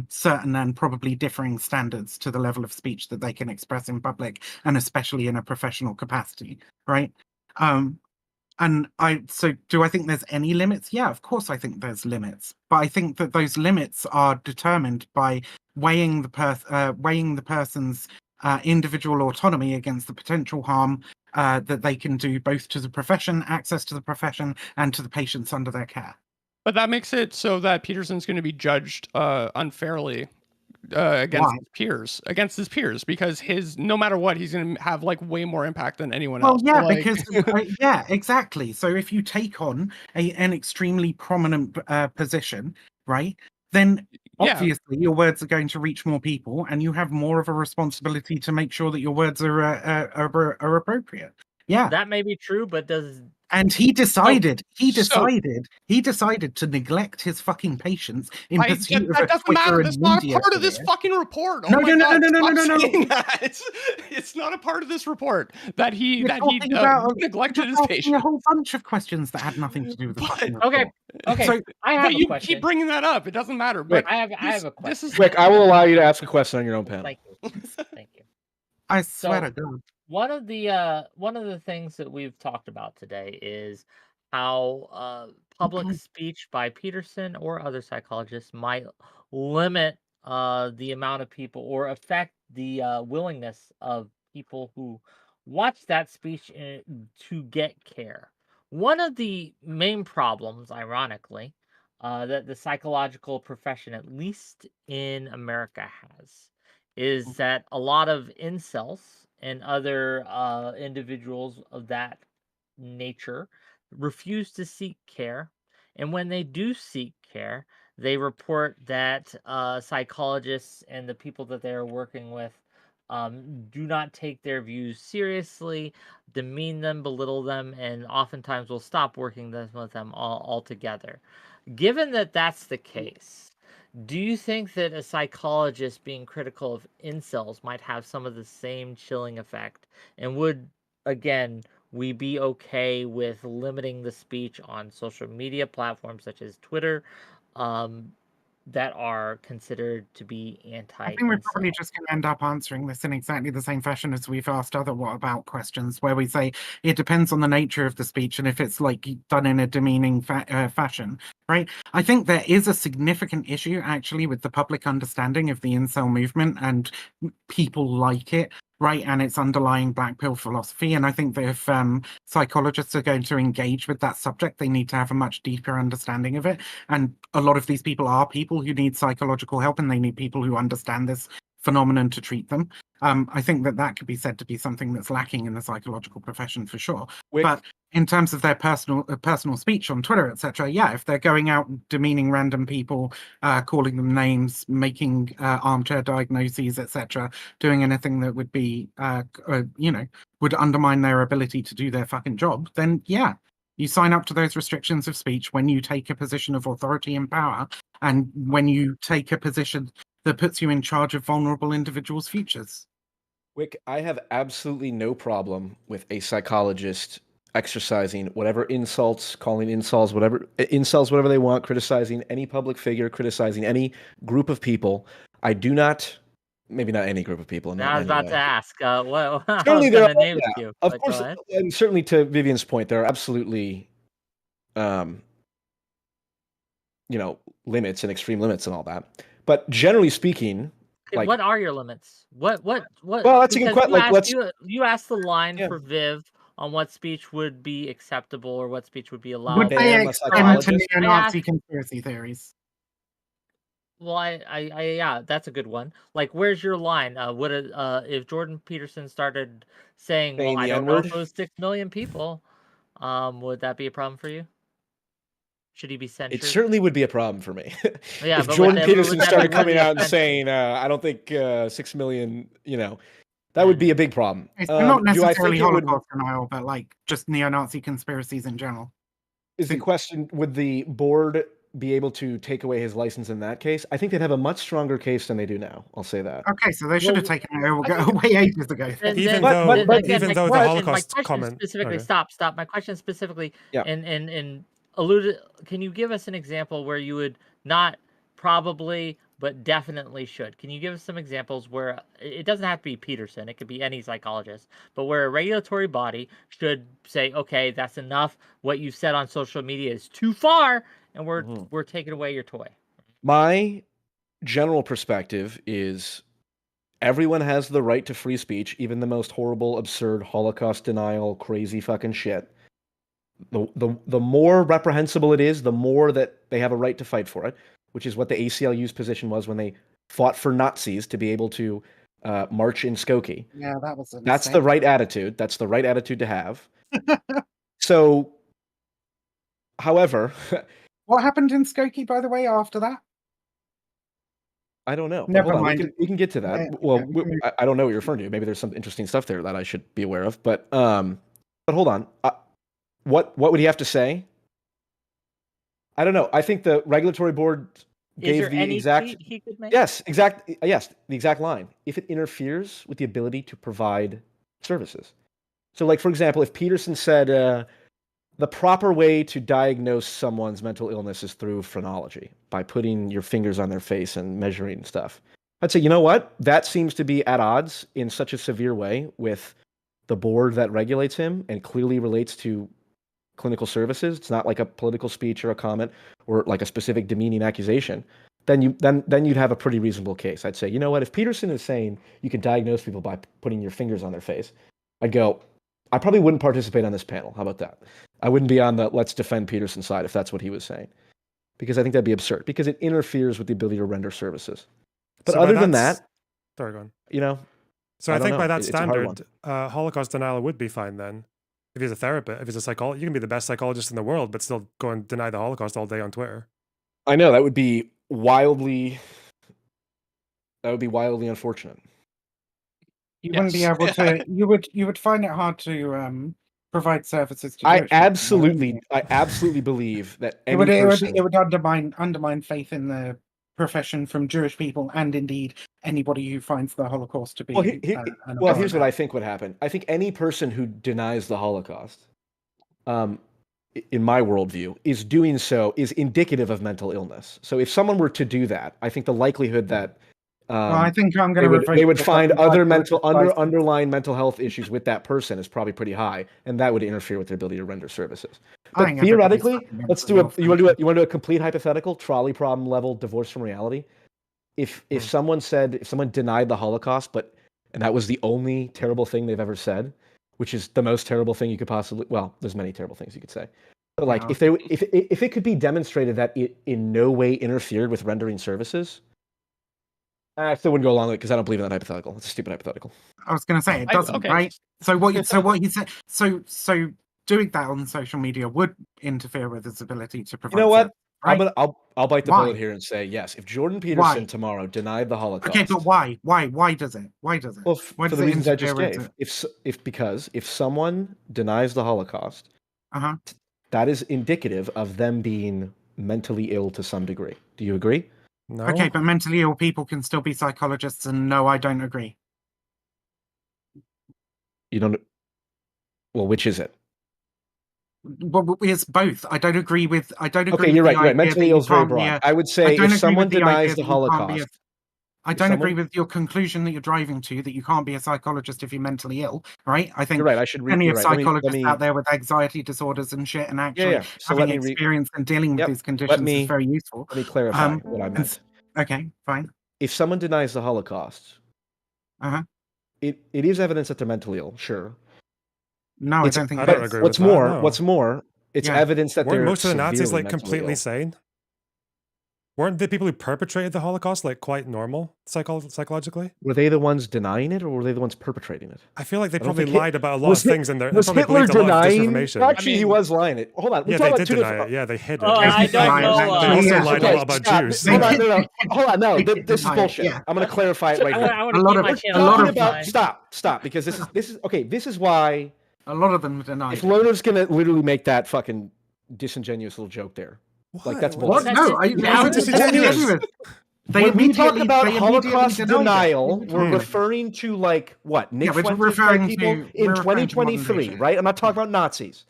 certain and probably differing standards to the level of speech that they can express in public, and especially in a professional capacity, right? And so do I think there's any limits? Yeah, of course I think there's limits. But I think that those limits are determined by weighing the person's individual autonomy against the potential harm that they can do both to the profession, access to the profession, and to the patients under their care. But that makes it so that Peterson's going to be judged unfairly Why? against his peers, because no matter what, he's going to have like way more impact than anyone Well, else. yeah, So, like, because yeah, exactly. So if you take on an extremely prominent position, right, then yeah, obviously your words are going to reach more people, and you have more of a responsibility to make sure that your words are appropriate. Yeah, That may be true, but does and he decided so- to neglect his fucking patients in pursuit of that a doesn't Twitter matter. and That's not a media part of this career. fucking report. Oh No, my no, no, God, no, no, no, stop no, no, no. saying that. It's not a part of this report that he You're talking about neglected his a patients. whole bunch of questions that had nothing to do with the fucking okay. report. Okay, So, I have But a you question. keep bringing that up. It doesn't matter. Wait, But I have a question. This is Whick, I will allow you to ask a question on your own panel. Thank you. Thank you. I swear So- to God. One of the things that we've talked about today is how public speech by Peterson or other psychologists might limit the amount of people or affect the willingness of people who watch that speech to get care. One of the main problems, ironically, that the psychological profession, at least in America, has is that a lot of incels and other individuals of that nature refuse to seek care. And when they do seek care, they report that psychologists and the people that they are working with do not take their views seriously, demean them, belittle them, and oftentimes will stop working with them altogether. Given that that's the case, do you think that a psychologist being critical of incels might have some of the same chilling effect? And would, again, we be okay with limiting the speech on social media platforms such as Twitter that are considered to be I think we're anti-incel? probably just going to end up answering this in exactly the same fashion as we've asked other what about questions, where we say it depends on the nature of the speech and if it's like done in a demeaning fashion, right? I think there is a significant issue actually with the public understanding of the incel movement and people like it, right? And its underlying black pill philosophy. And I think that if psychologists are going to engage with that subject, they need to have a much deeper understanding of it. And a lot of these people are people who need psychological help, and they need people who understand this phenomenon to treat them. I think that could be said to be something that's lacking in the psychological profession for sure. Whick, But in terms of their personal speech on Twitter, etc., yeah, if they're going out demeaning random people, calling them names, making armchair diagnoses, etc., doing anything that would be, would undermine their ability to do their fucking job, then yeah, you sign up to those restrictions of speech when you take a position of authority and power, and when you take a position that puts you in charge of vulnerable individuals' futures. Whick, I have absolutely no problem with a psychologist exercising whatever insults, calling insults, whatever they want, criticizing any public figure, criticizing any group of people. I do not, maybe not any group of people. I was about to ask. What I Certainly was there going to are, name yeah, you. of But course, go ahead. and certainly to Vivian's point, there are absolutely, limits and extreme limits and all that. But generally speaking, like, What are your limits? What? well, that's a good Because question. you asked the line Yeah. for Viv on what speech would be acceptable or what speech would be Would allowed. they am a extend to psychologist. neo-Nazi conspiracy theories? Well, yeah, that's a good one. Like, where's your line? Would it, if Jordan Peterson started saying, Saying "Well, I the don't know if N-word? it was 6 million people," would that be a problem for you? Should he be censored? It certainly would be a problem for me. Yeah, if but Jordan would Peterson that be started worthy coming of out and censure? saying, I don't think 6 million, that would be a big problem. Okay, so not Do I necessarily think it would, Holocaust denial, but like just neo-Nazi conspiracies in general. is the question, would the board be able to take away his license in that case, I think they'd have a much stronger case than they do now. I'll say that. Okay, so they should have Well, taken it I think- away ages ago. Then, Even then, though- then but- again, even my though the question, Holocaust my question comment- specifically, okay. stop. My question specifically, Yeah. and alluded. Can you give us an example where you would not probably, but definitely should? Can you give us some examples where it doesn't have to be Peterson, it could be any psychologist, but where a regulatory body should say, okay, that's enough. What you said on social media is too far, and we're taking away your toy. My general perspective is everyone has the right to free speech, even the most horrible, absurd, Holocaust denial, crazy fucking shit. The more reprehensible it is, the more that they have a right to fight for it, which is what the ACLU's position was when they fought for Nazis to be able to march in Skokie. Yeah, that was. That's the right attitude. That's the right attitude to have. So, however, What happened in Skokie, by the way, after that? I don't know. But Never hold on, mind. we can get to that. Yeah, Well, yeah, we can- I don't know what you're referring to. Maybe there's some interesting stuff there that I should be aware of. But hold on. What would he have to say? I don't know. I think the regulatory board Is gave there the any exact tweet he could make? yes, the exact line. If it interferes with the ability to provide services. So, like for example, if Peterson said the proper way to diagnose someone's mental illness is through phrenology, by putting your fingers on their face and measuring stuff. I'd say, you know what? That seems to be at odds in such a severe way with the board that regulates him and clearly relates to clinical services. It's not like a political speech or a comment or like a specific demeaning accusation. Then you'd have a pretty reasonable case. I'd say, you know what? If Peterson is saying you can diagnose people by putting your fingers on their face, I'd go, I probably wouldn't participate on this panel. How about that? I wouldn't be on the let's defend Peterson side if that's what he was saying, because I think that'd be absurd because it interferes with the ability to render services. But So by other than that's- that, Sorry, go on. you know, So I I don't think by know. that It's a hard one. standard, Holocaust denial would be fine then. If he's a therapist, if he's a psychologist, you can be the best psychologist in the world, but still go and deny the Holocaust all day on Twitter. I know that would be wildly unfortunate. You wouldn't be Yes. able to. You would find it hard to provide services to. I Jewish people, absolutely wouldn't believe that you? any person. It would undermine faith in the profession from Jewish people and indeed anybody who finds the Holocaust to be. Well, an here's what I abhorrent think would happen. I think any person who denies the Holocaust, in my worldview, is indicative of mental illness. So if someone were to do that, I think the likelihood that Well, I think I'm going to. they would find other underlying mental health issues with that person is probably pretty high, and that would interfere with their ability to render services. But theoretically, let's do you want to do a complete hypothetical trolley problem level divorce from reality. If someone denied the Holocaust, and that was the only terrible thing they've ever said, which is the most terrible thing you could possibly. Well, there's many terrible things you could say, but like if it could be demonstrated that it in no way interfered with rendering services. I still wouldn't go along with it because I don't believe in that hypothetical. It's a stupid hypothetical. I was going to say it doesn't, okay. right? So what you said. So doing that on social media would interfere with his ability to provide. You know what? Right? I'll bite the Why? bullet here and say yes. If Jordan Peterson Why? tomorrow denied the Holocaust, Okay, but why? Why does it? Why does it? well, Why for does the it reasons I just interfere with gave. If someone denies the Holocaust, Uh-huh. that is indicative of them being mentally ill to some degree. Do you agree? No. Okay, but mentally ill people can still be psychologists, and no, I don't agree. You don't. Well, which is it? Well, it's both. I don't agree with. I don't agree. Okay, you're with right. the You're right. idea Mentally that ill you is very can't be broad. a- I would I say don't if agree someone with the denies idea the that you can't be a- Holocaust, I if don't agree someone- with your conclusion that you're driving to that you can't be a psychologist if you're mentally ill, right? I think you're right. I should read. plenty You're of right. Let psychologists me, out there with anxiety disorders and shit, and actually yeah. So having let me read. experience and dealing with Yep. these conditions me- is very useful. Let me clarify Um, what I and meant. Okay, fine. If someone denies the Holocaust, Uh-huh. it is evidence that they're mentally ill. Sure. No, I It's- don't think I it don't is. agree What's with that, more, no. what's more, it's Yeah. evidence that Weren't they're most of the Nazis severely like mentally completely ill. sane? Weren't the people who perpetrated the Holocaust like quite normal psychologically? Were they the ones denying it, or were they the ones perpetrating it? I feel like they I don't probably think lied about a lot of things in there. They Was probably Hitler believed a lot of denying? disinformation. Actually, he I mean- was lying. Hold on, we're Yeah, talking they about did two deny different. it. Yeah, they hid it. Oh, I don't Right, know. They also Yeah, lied a okay, lot about stop. Jews. Hold on, no. Hold on, no. They This is denied it, bullshit. yeah. I'm going to clarify it right I here. want A to lot keep of my it- channel a lot Talking of- offline. about stop, because this is okay. This is why A lot of them denied if it. Lerner's going to literally make that fucking disingenuous little joke there, Like that's What? bullshit. That's No, just- I, that's how just is that disingenuous. disingenuous? They When we talk immediately- about they immediately Holocaust denied it. denial, What are we're you doing? referring to like what Nick Yeah, we're Fuentes referring type people to- in we're referring to modern 2023, day right? I'm not talking about Nazis.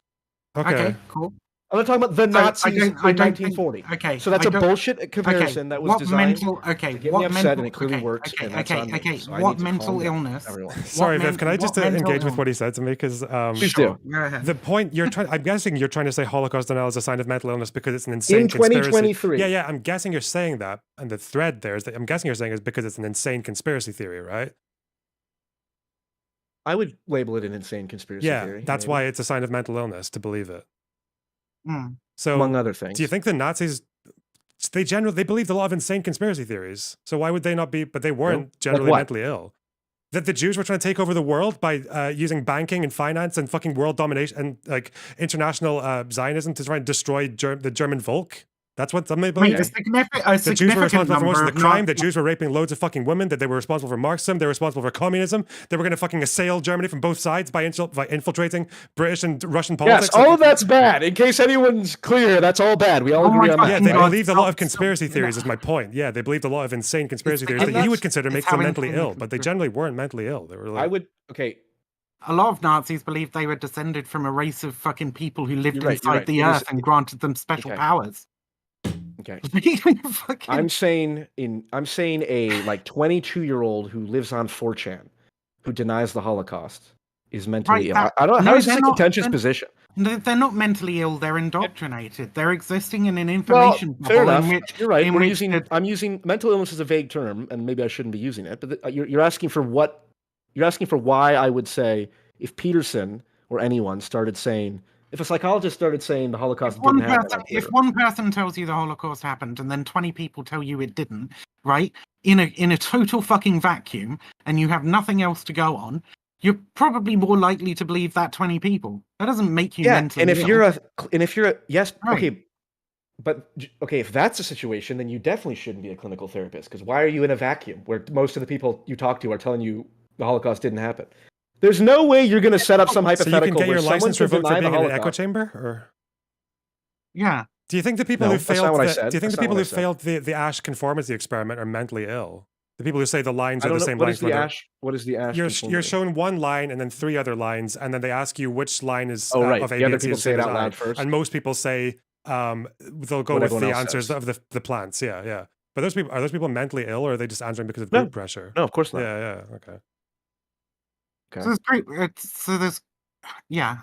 Okay, cool. I'm not talking about the So, Nazis in I don't think- 1940. okay, So that's I a don't- bullshit comparison that was what designed mental? Okay, to get what me upset, mental? and it clearly okay, works. okay, and that's okay, on me. okay. So I What need to mental calm down, illness? everyone. Sorry, Viv, can I just what mental engage with what he illness? said to me? Because Please Sure, do. go ahead. the point you're trying, I'm guessing you're trying to say Holocaust denial is a sign of mental illness because it's an insane In conspiracy. 2023. Yeah, I'm guessing you're saying that, and the thread there is that I'm guessing you're saying is because it's an insane conspiracy theory, right? I would label it an insane conspiracy Yeah, theory. that's maybe, why it's a sign of mental illness to believe it. Hmm. So, among other things. do you think the Nazis? They believed a lot of insane conspiracy theories. So why would they not be? But they weren't Like generally what? mentally ill. That the Jews were trying to take over the world by using banking and finance and fucking world domination and like international Zionism to try and destroy the German Volk. That's what some I believe. mean, a The Jews were responsible for most of the crime. The Nazis- Jews were raping loads of fucking women. That they were responsible for Marxism. They were responsible for communism. They were going to fucking assail Germany from both sides by infiltrating British and Russian politics. Yes, all of that's bad. In case anyone's clear, that's all bad. We all Oh my agree on God, that. Yeah, they God, believed a lot of stop, conspiracy stop. theories. Is my point. Yeah, they believed a lot of insane conspiracy theories and that you would that's- consider it's makes how them mentally insane ill, but they generally weren't mentally ill. They were like, I would. Okay, A lot of Nazis believed they were descended from a race of fucking people who lived You're right, you're inside right. the It is- earth and granted them special Okay. powers. okay. Fucking- I'm saying a like 22-year-old who lives on 4chan, who denies the Holocaust, is mentally ill. I don't know. no, How is they're this a not- contentious they're- position? No, they're not mentally ill. They're indoctrinated. They're existing in an Well, information fair bubble enough. in which You're right. in We're which using. the- I'm using mental illness as a vague term, and maybe I shouldn't be using it. But you're asking for what? You're asking for why I would say if Peterson or anyone started saying, if a psychologist started saying the Holocaust didn't happen, on if Twitter, one person tells you the Holocaust happened and then 20 people tell you it didn't, right? In a total fucking vacuum, and you have nothing else to go on, you're probably more likely to believe that 20 people. That doesn't make you yeah. mentally And if ill. you're a yes, Right. okay. But okay, if that's the situation, then you definitely shouldn't be a clinical therapist. Because why are you in a vacuum where most of the people you talk to are telling you the Holocaust didn't happen? There's no way you're going to set up some so you can hypothetical get where your someone license can revoked for deny the being in an echo Holocaust. chamber, or Yeah. do you think the people No, who that's not failed? what I Do said. you think That's the not people what I who said. failed the Ash conformity experiment are mentally ill? The people who say the lines I are don't the know same what lines. is the whether- ash. What is the ash? You're conformity? shown one line and then three other lines, and then they ask you which line is Oh, right. of A, The B, other and C people is say the it same out as I. loud first. And most people say they'll go What with everyone the else answers says. of the plants. Yeah. But those people, are those people mentally ill, or are they just answering because of No. group pressure? No, of course not. Yeah. Okay. So there's great. So there's, yeah.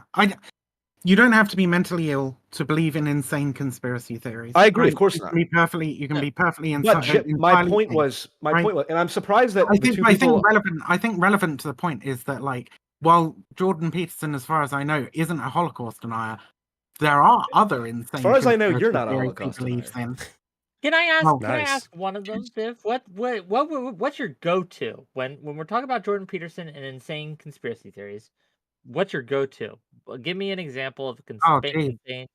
You don't have to be mentally ill to believe in insane conspiracy theories. I agree, of right? course You not. can be perfectly. You can be perfectly But insane. my point was, right? and I'm surprised that I the two think people. relevant. I think relevant to the point is that like, while Jordan Peterson, as far as I know, isn't a Holocaust denier, there are other insane. As far as I know, you're conspiracy not a theories Holocaust he believes denier. in. Can I ask? Oh, Can I nice. ask one of them, Viv? What's your go-to when we're talking about Jordan Peterson and insane conspiracy theories? What's your go-to? Give me an example of a Oh, geez. insane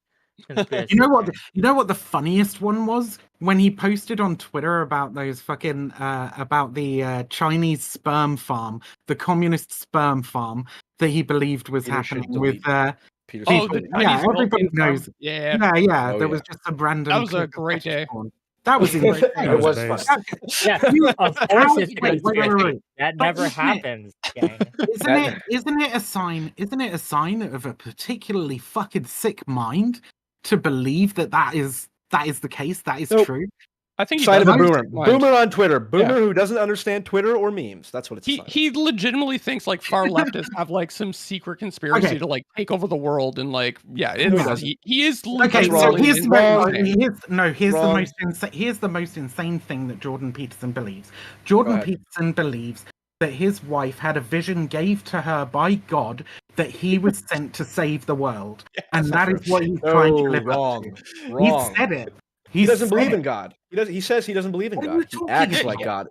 conspiracy. You know what? theory. You know what the funniest one was when he posted on Twitter about those fucking about the Chinese sperm farm, the communist sperm farm that he believed was Peter should happening with. delete Peterson. Oh, People- the yeah, Chinese milk everybody farm? knows. Yeah. Yeah. Oh, there yeah. was just a random. That was a clip of great fetish day. porn. That was insane. It was fun. Nice. Yeah, of course How- it's a wait, conspiracy. That But never isn't it- happens, gang. Isn't it a sign? Isn't it a sign of a particularly fucking sick mind to believe that is the case? That is Nope. true. I think he Side of a does boomer. understand. Boomer on Twitter. Boomer who doesn't understand Twitter or memes. That's what it's a sign of. He legitimately thinks like far leftists have like some secret conspiracy Okay. to like take over the world and like No, he it's, doesn't. he is Okay, That's so wrong. here's It's the wrong. here's Wrong. the most here's the most insane thing that Jordan Peterson believes. Jordan ahead. Peterson believes that his wife had a vision gave to her by God that he was sent to save the world, and that is what he's trying to No, live wrong. up to. Wrong. He said it. He doesn't said believe it. in God. He says he doesn't believe in What are you God. He talking acts about? like God.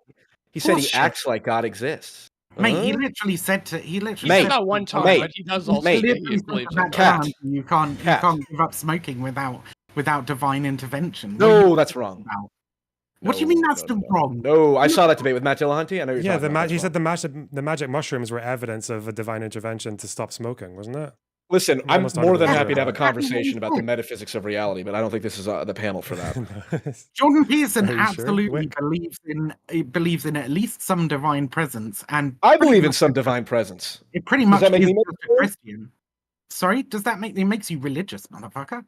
He said he Bullshit. acts like God exists. Mate, he Huh? literally said to he literally Mate. said not one time, Mate. but he does he also say literally he said believes to in that God. Cat. man, you can't give up smoking without divine intervention. What are No, you that's talking wrong. about? What do you mean that's wrong? No, I saw that debate with Matt Dillahunty. I know you're Yeah, talking about. he That's said the magic mushrooms were evidence of a divine intervention to stop smoking, wasn't it? Listen, He's I'm almost more than 100% happy to have a right. conversation about the metaphysics of reality, but I don't think this is the panel for that. Jordan Peterson Are you sure? absolutely Whick? believes in at least some divine presence, and I pretty believe in much some divine presence. it pretty Does much that make is me just a Muslim? Christian. Sorry, does that make it makes you religious, motherfucker?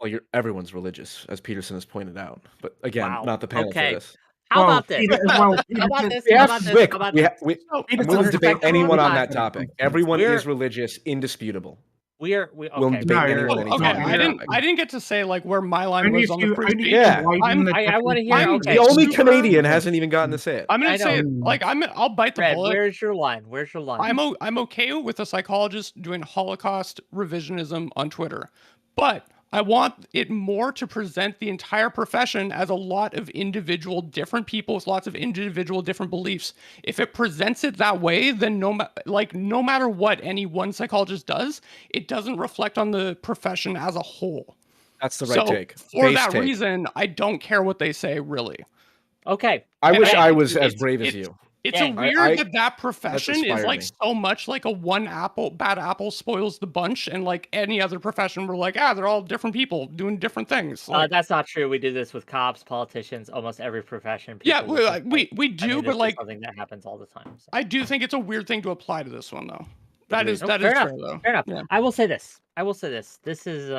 Well, everyone's religious, as Peterson has pointed out. But again, Wow. not the panel Okay. for this. How Well, about this? Peter, well, How Peter about said- this? We How have about this? Whick. How about We, this? ha- we, Oh, I'm Peterson willing to debate respect everyone's anyone on time. that topic. Everyone We're- is religious, indisputable. We We'll okay. debate No, anyone no, anytime. Okay, no, on I that didn't. topic. I didn't get to say like where my line only was if on the you free only speech. if you Yeah. widen the I wanna definition. hear- I'm okay. The only super- Canadian hasn't even gotten to say it. I'm I gonna say know. it. Like I'll bite the Red, bullet. where's your line? Where's your line? I'm okay with a psychologist doing Holocaust revisionism on Twitter, but I want it more to present the entire profession as a lot of individual different people with lots of individual different beliefs. If it presents it that way, then no matter what any one psychologist does, it doesn't reflect on the profession as a whole. That's the right So take. for Base that take. reason, I don't care what they say really. Okay. I wish And I was as it's- brave as it's- you. It's Dang. a weird I- that profession is inspired like me. so much like a bad apple spoils the bunch, and like any other profession, we're like, they're all different people doing different things. Like, That's not true. We do this with cops, politicians, almost every profession. yeah, People look we I do, mean, but this is like something that happens all the time. So. I do think it's a weird thing to apply to this one though. That Agreed. is No, that fair is enough. fair though. Fair enough. Yeah. I will say this. This is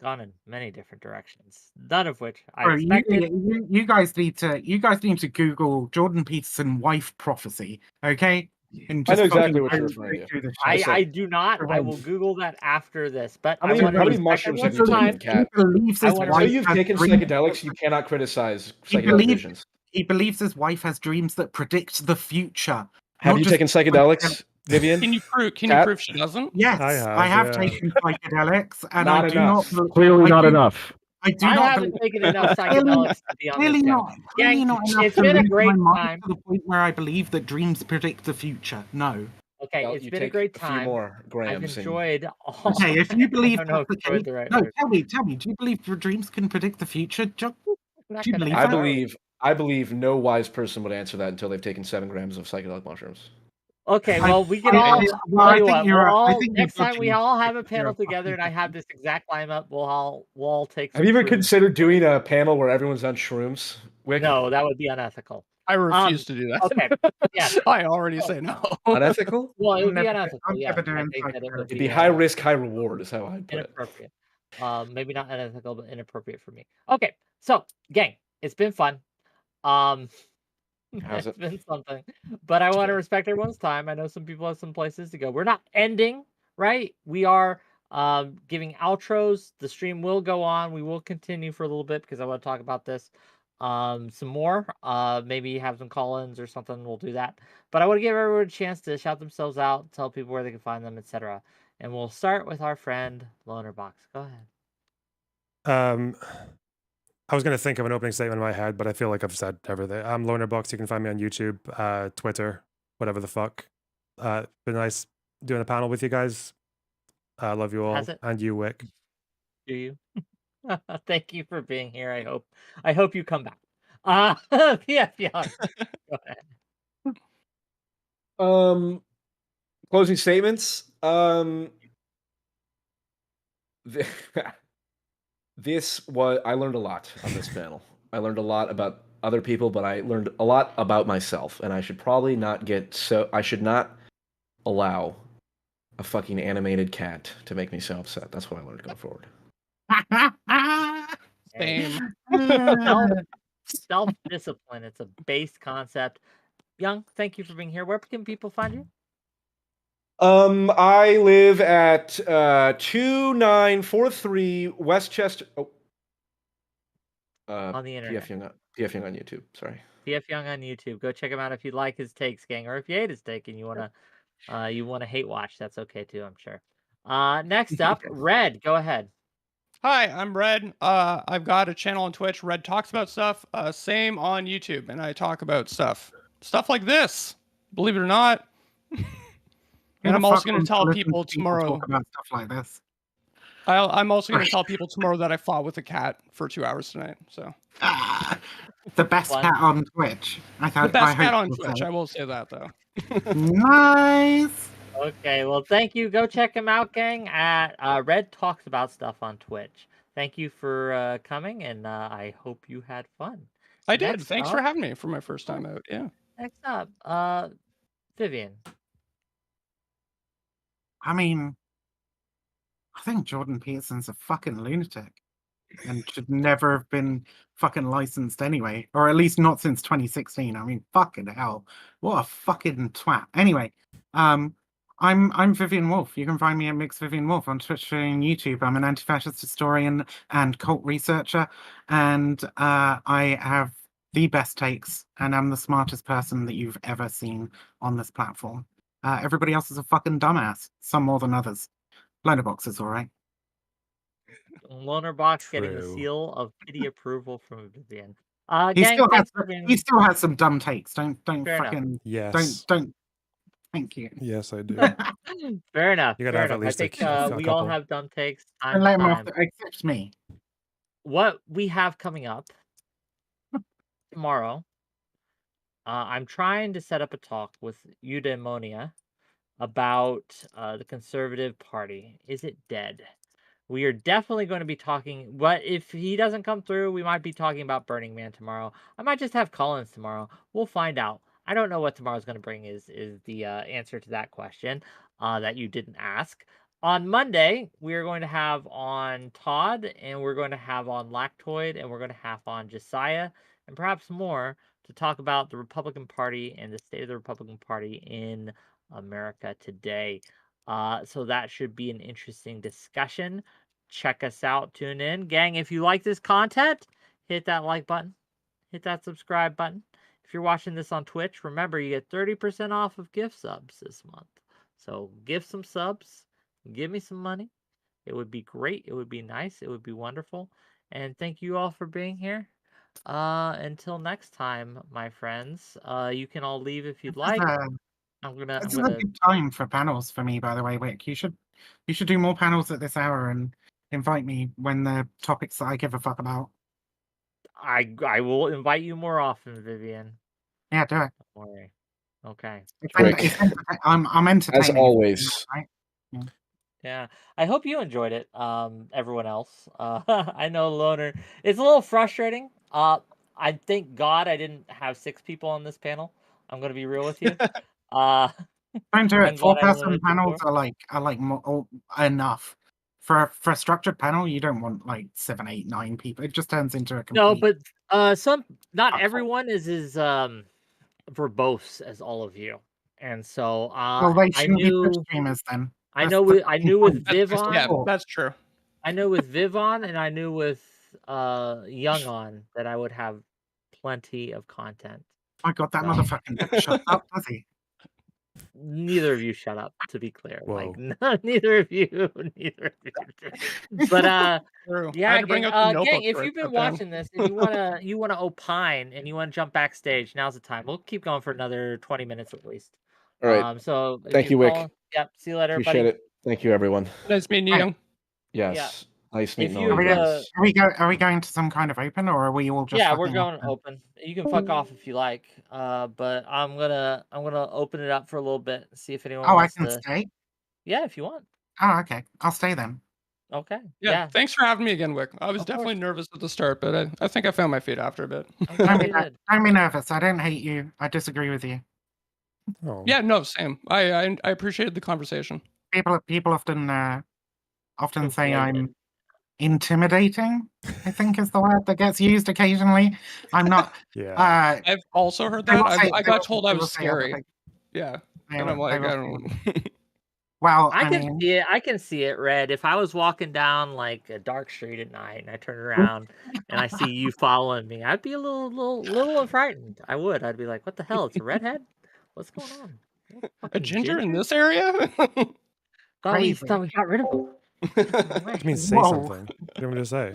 gone in many different directions. None of which I Bro, expected. you guys need to Google Jordan Peterson wife prophecy, okay? And I know just exactly fucking what you're go referring to. through the I, shit. I do not. I Right. will Google that after this. But How I many, want to how many respect mushrooms have everyone's you time. taken, Kat? He believes I his wanna- wife Until you've has taken dreams- psychedelics, you cannot criticize He psychedelic believes- visions. He believes his wife has dreams that predict the future. Have not you just- taken psychedelics, Vivian? Can you prove Kat? she doesn't? Yes, I have, yeah. taken psychedelics, and Not I do enough. not. Clearly I not do- enough. I do I not haven't believe. taken enough psychedelics to be on Clearly this channel. not. Clearly Gang, not enough it's to been a lose great my mind time. to the point where I believe that dreams predict the future. No. Okay, Well, it's you been a take great a few time. more I've grams. and- enjoyed all. Okay, if you believe I don't know if that's the enjoyed case, the right no, word. tell me, do you believe your dreams can predict the future? I'm not do you gonna believe I that? I believe no wise person would answer that until they've taken 7 grams of psychedelic mushrooms. Okay, well, we can I- all. well, I tell you think what, you're- we'll I all think you're next time we dodging all have a you're panel a together, and I have this exact lineup. We'll all take. Have some you ever shrooms. considered doing a panel where everyone's on shrooms? Wick? No, that would be unethical. I refuse to do that. Okay, yeah. I already say no. Unethical? Well, it would be Never- unethical. I'm Yeah, never I doing think that it would It'd be high risk, high reward, is how I'd put it. inappropriate. Maybe not unethical, but inappropriate for me. Okay, so gang, it's been fun. How's It's it? been something, but I want to good. respect everyone's time. I know some people have some places to go. We're not ending, right? We are giving outros. The stream will go on. We will continue for a little bit because I want to talk about this some more. Maybe have some call-ins or something. We'll do that. But I want to give everyone a chance to shout themselves out, tell people where they can find them, etc. And we'll start with our friend Lonerbox. Go ahead. I was going to think of an opening statement in my head, but I feel like I've said everything. I'm Lonerbox. You can find me on YouTube, Twitter, whatever the fuck. Been nice doing a panel with you guys. I love you all. Has it? And you, Wick. Do you? Thank you for being here. I hope you come back. Yeah. Go ahead. Closing statements. I learned a lot on this panel. I learned a lot about other people, but I learned a lot about myself, and I should probably not I should not allow a fucking animated cat to make me so upset. That's what I learned going forward. Same. Self-discipline. It's a base concept. Young, thank you for being here. Where can people find you? I live at 2943 Westchester. On the internet. PF Young on YouTube. Sorry. PF Young on YouTube. Go check him out if you like his takes, gang, or if you hate his take and you wanna hate watch. That's okay too, I'm sure. Next up, Red. Go ahead. Hi, I'm Red. I've got a channel on Twitch. Red talks about stuff. Same on YouTube, and I talk about stuff like this. Believe it or not. And I'm also going to tell people tomorrow. Talk about stuff like this. I'm also going to tell people tomorrow that I fought with a cat for 2 hours tonight. So The best Fun. cat on Twitch. the best cat on Twitch. I will say that though. Nice. Okay, well, thank you. Go check him out, gang. At Red Talks About Stuff on Twitch. Thank you for coming, and I hope you had fun. I did. Next Thanks for up, having me for my first time out. Yeah. next up, Vivian. I mean, I think Jordan Peterson's a fucking lunatic and should never have been fucking licensed anyway, or at least not since 2016. I mean, fucking hell, what a fucking twat. Anyway, I'm Vivian Wolf. You can find me at Mix Vivian Wolf on Twitch and YouTube. I'm an anti-fascist historian and cult researcher, and I have the best takes, and I'm the smartest person that you've ever seen on this platform. Everybody else is a fucking dumbass, some more than others. Loner Box is all right. Loner Box getting the True. seal of pity approval from Vivian. He Gang, still has thanks for being. he still has some dumb takes. Don't Fair enough. fucking Yes. don't. Thank you. Yes, I do. Fair enough. You gotta Fair have at enough. I least a think few- a we all couple. have dumb takes. Time Don't to let him off. time. Except me. What we have coming up tomorrow, I'm trying to set up a talk with Eudaimonia about the Conservative Party. Is it dead? We are definitely going to be talking, but if he doesn't come through, we might be talking about Burning Man tomorrow. I might just have Collins tomorrow. We'll find out. I don't know what tomorrow's going to bring is the answer to that question that you didn't ask. On Monday, we are going to have on Todd, and we're going to have on Lactoid, and we're going to have on Josiah, and perhaps more to talk about the Republican Party and the state of the Republican Party in America today. So that should be an interesting discussion. Check us out, tune in. Gang, if you like this content, hit that like button, hit that subscribe button. If you're watching this on Twitch, remember you get 30% off of gift subs this month. So give some subs, give me some money. It would be great. It would be nice. It would be wonderful. And thank you all for being here. Until next time, my friends. You can all leave if you'd like. This is a good time for panels for me, by the way, Wick. You should do more panels at this hour and invite me when the topics that I give a fuck about. I will invite you more often, Vivian. Yeah, do it. Don't worry. Okay. Wick, I'm entertaining. as always. Right? Yeah, I hope you enjoyed it. Everyone else. I know Loner. It's a little frustrating. I thank God I didn't have 6 people on this panel. I'm gonna be real with you. Don't do I'm it. glad I 4-person limited to panels 4. are like more, enough. For a structured panel, you don't want like 7, 8, 9 people. It just turns into a complete. No, but not Fuck. everyone is as verbose as all of you, and so Well, they I shouldn't be Twitch knew streamers then. I That's know the with I knew with point. Viv Yeah, on. that's true. I know with Viv on, and I knew with Young on that I would have plenty of content. My God, that So motherfucking never shuts up, does he? neither of you shut up, to be clear. Like Whoa. neither of you. But True. I yeah, had to bring gang, out the notebook gang, if to you've write been that down. watching this and you wanna opine and you wanna jump backstage, now's the time. We'll keep going for another 20 minutes at least. All right. So if Thank you're you, Wick. calling- Yep. See you later, Appreciate everybody. it. Thank you, everyone. Nice meeting you, Right. Young. Yes. Nice If meeting all you, of you guys. Are we going to some kind of open, or are we all just? Yeah, we're fucking going open? open. You can fuck off if you like. But I'm gonna open it up for a little bit, see if anyone Oh, I wants can to. stay. Yeah, if you want. Oh, okay. I'll stay then. Okay. Yeah, Yeah. thanks for having me again, Wick. I was Of definitely course. nervous at the start, but I think I found my feet after a bit. I'm glad you Don't did. be nervous. I don't hate you. I disagree with you. Oh. Yeah, no, same. I appreciated the conversation. People often say I'm Conflated. intimidating. I think is the word that gets used occasionally. I'm not. Yeah. I've also heard They that. will say- I they got will- told they I will was say other scary. things. Yeah, They and I'm will- like, they I will don't. say- Well, I can mean, see it. I can see it, Red. If I was walking down like a dark street at night and I turn around and I see you following me, I'd be a little frightened. I would. I'd be like, "What the hell? It's a redhead? What's going on? A Fucking ginger in this area? Thought we crazy. got rid of him." I mean, say Whoa. something. What do you want me to say?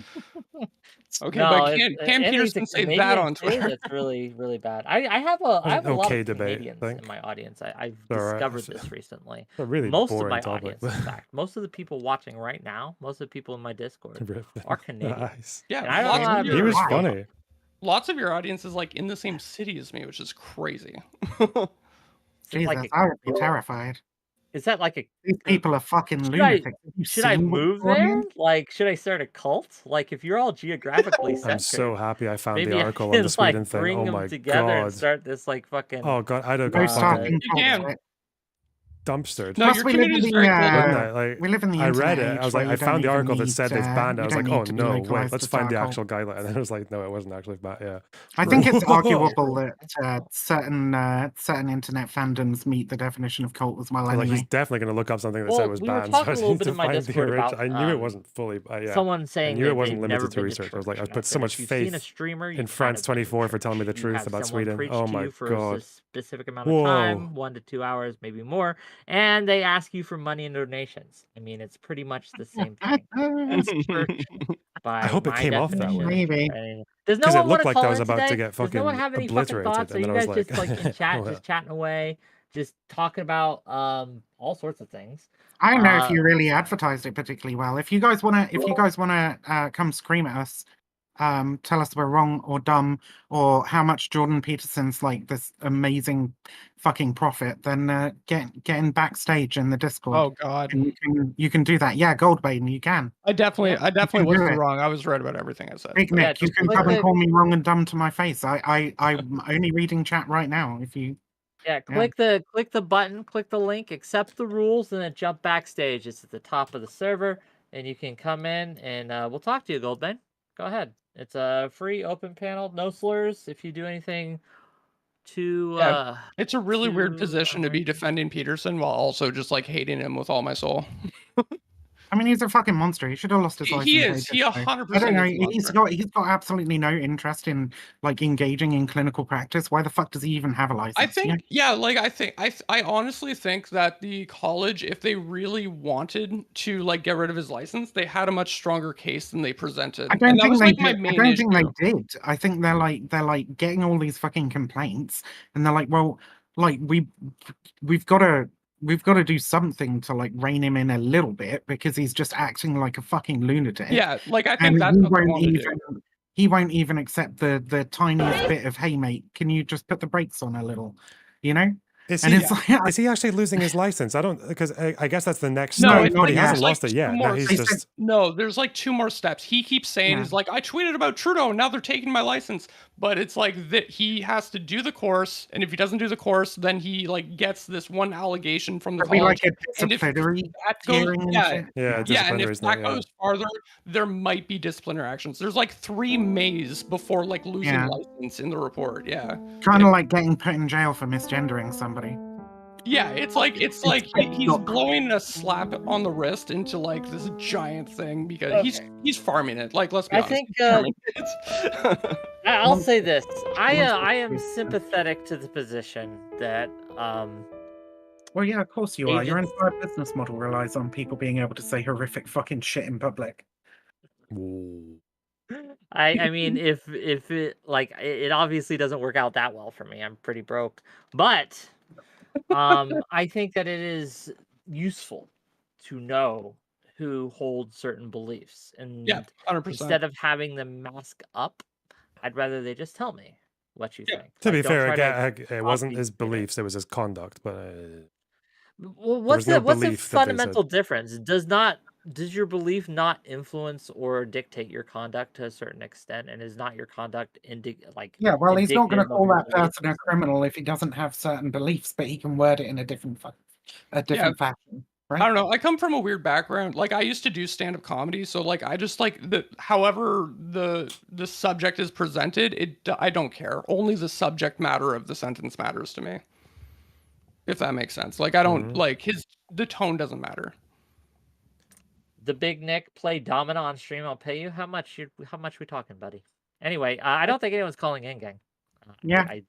Okay, No, but if Cam anything Peterson say that Canadians on say, Twitter. that's really, really bad. I have a lot okay of debate, Canadians think. in my audience. I've All right. discovered this recently. A really Most of boring my topic. audience, in fact, most of the people watching right now, most of the people in my Discord are Canadian. Nice. Yeah, And I don't know how to He was Wow. funny. lots of your audience is like in the same city as me, which is crazy. It's Jesus, like I would be terrified. Is that like a These people are fucking should lunatics. Have you should I seen what's move going there? on? Like, should I start a cult? Like, if you're all geographically I'm so centered, happy I found the maybe I article on the can Sweden like thing. bring Oh them my together and god. start this like fucking Oh god, I'd have No got fucking starting You can. conflict. dumpstered. No, Plus, your we live community in is very the Wouldn't cool. I? Like, we live in the I read internet it. I age was where like, I you don't found the even article that need said it's banned. I you was don't like, need oh to be no, wait, localized let's to find start the a cult. actual guideline. And then it was like, no, it wasn't actually banned. Yeah. I think it's Whoa. arguable that certain internet fandoms meet the definition of cult as well. Like, he's Anyway, definitely going to look up something that said it Well, was we were banned. So I talking a just little need bit to in my find the Discord about original. I knew it wasn't fully, yeah. someone I saying knew that it wasn't they've never limited to been to research. I was like, I church, and I put so said, much if you've seen a faith streamer, in you've France kind of been to 24 for telling me the church. You truth have about someone Sweden. preach Oh to my you for a god. specific amount of Whoa. time, 1 to 2 hours, maybe more, and they ask you for money and donations. I mean, it's pretty much the same thing. That's church I by hope it my came off that way. definition. maybe. Right? Does no Because it one want looked to like that call was in about to today? get Does no one fucking have any fucking obliterated. thoughts? Are And then you I was guys like, just like in chat, well, just chatting away, just talking about all sorts of things? I don't know if Uh, you really advertised it particularly well. If you guys wanna come scream at us, tell us we're wrong or dumb or how much Jordan Peterson's like this amazing fucking prophet, then get in backstage in the Discord. Oh God. And you can do that. Yeah, Goldbane, you can. I definitely Yeah. definitely You can do wasn't it. wrong. I was right about everything I said. Big but- Yeah, Nick, you just can click come and the call me wrong and dumb to my face. I'm only reading chat right now. If you Yeah, click the button, click the link, accept the rules, and then jump backstage. It's at the top of the server, and you can come in and we'll talk to you, Goldman. Go ahead. It's a free open panel, no slurs. If you do anything to Yeah, it's a really weird to position to be defending Peterson while also just like hating him with all my soul. I mean, he's a fucking monster. He should have lost his license. He is. ages He ago. 100% I don't know. is a He's monster. got absolutely no interest in like engaging in clinical practice. Why the fuck does he even have a license? I you know? think, yeah, like I honestly think that the college, if they really wanted to like get rid of his license, they had a much stronger case than they presented. I don't And that think was they like my did. I main don't think issue. they did. I think they're like getting all these fucking complaints, and they're like, well, like we've got to do something to like rein him in a little bit because he's just acting like a fucking lunatic. Yeah, like I think And that's what they want to do. he won't even accept the tiniest bit of, hey mate, can you just put the brakes on a little, you know? Is And he, it's like, is he actually losing his license? I don't, because I guess that's the next No, step, it's but like, he yeah. hasn't there's like lost it 2 yet. more No, he's They said- just, No, there's like 2 more steps. He keeps saying Yeah. he's like, I tweeted about Trudeau and now they're taking my license. But it's like that he has to do the course, and if he doesn't do the course, then he like gets this one allegation from the It'd be college. like a And if disciplinary that goes, hearing and yeah, shit. yeah, yeah, and disciplinary if is not, that yeah. goes farther, there might be disciplinary actions. There's like 3 Mays before like losing Yeah. license in the report. Yeah, Kind of like getting put in jail for misgendering somebody. yeah, it's like he's not- blowing a slap on the wrist into like this giant thing because he's farming it. Like, let's be I honest. think, he's farming it. I'll say this. I am sympathetic to the position that Well, yeah, of course you are. Your Agents- entire business model relies on people being able to say horrific fucking shit in public. Ooh. I mean, if it like it obviously doesn't work out that well for me. I'm pretty broke, but I think that it is useful to know who holds certain beliefs, and Yeah, 100%. instead of having them mask up, I'd rather they just tell me what you Yeah. think. To Like, be don't fair, try to again, it wasn't his obfuscate it. beliefs, it was his conduct, but Well, was no what's the belief that they said. fundamental difference? Does your belief not influence or dictate your conduct to a certain extent, and is not your conduct Yeah, well, he's not going to indicative of call your that belief person a system? criminal if he doesn't have certain beliefs, but he can word it in a different fashion, right? I don't know. I come from a weird background. Like I used to do stand-up comedy, so like I just like however the subject is presented, I don't care. Only the subject matter of the sentence matters to me. If that makes sense. Like I don't like the tone doesn't matter. The Big Nick play Domino on stream. I'll pay you. How much we talking, buddy? Anyway, I don't think anyone's calling in, gang. Yeah. I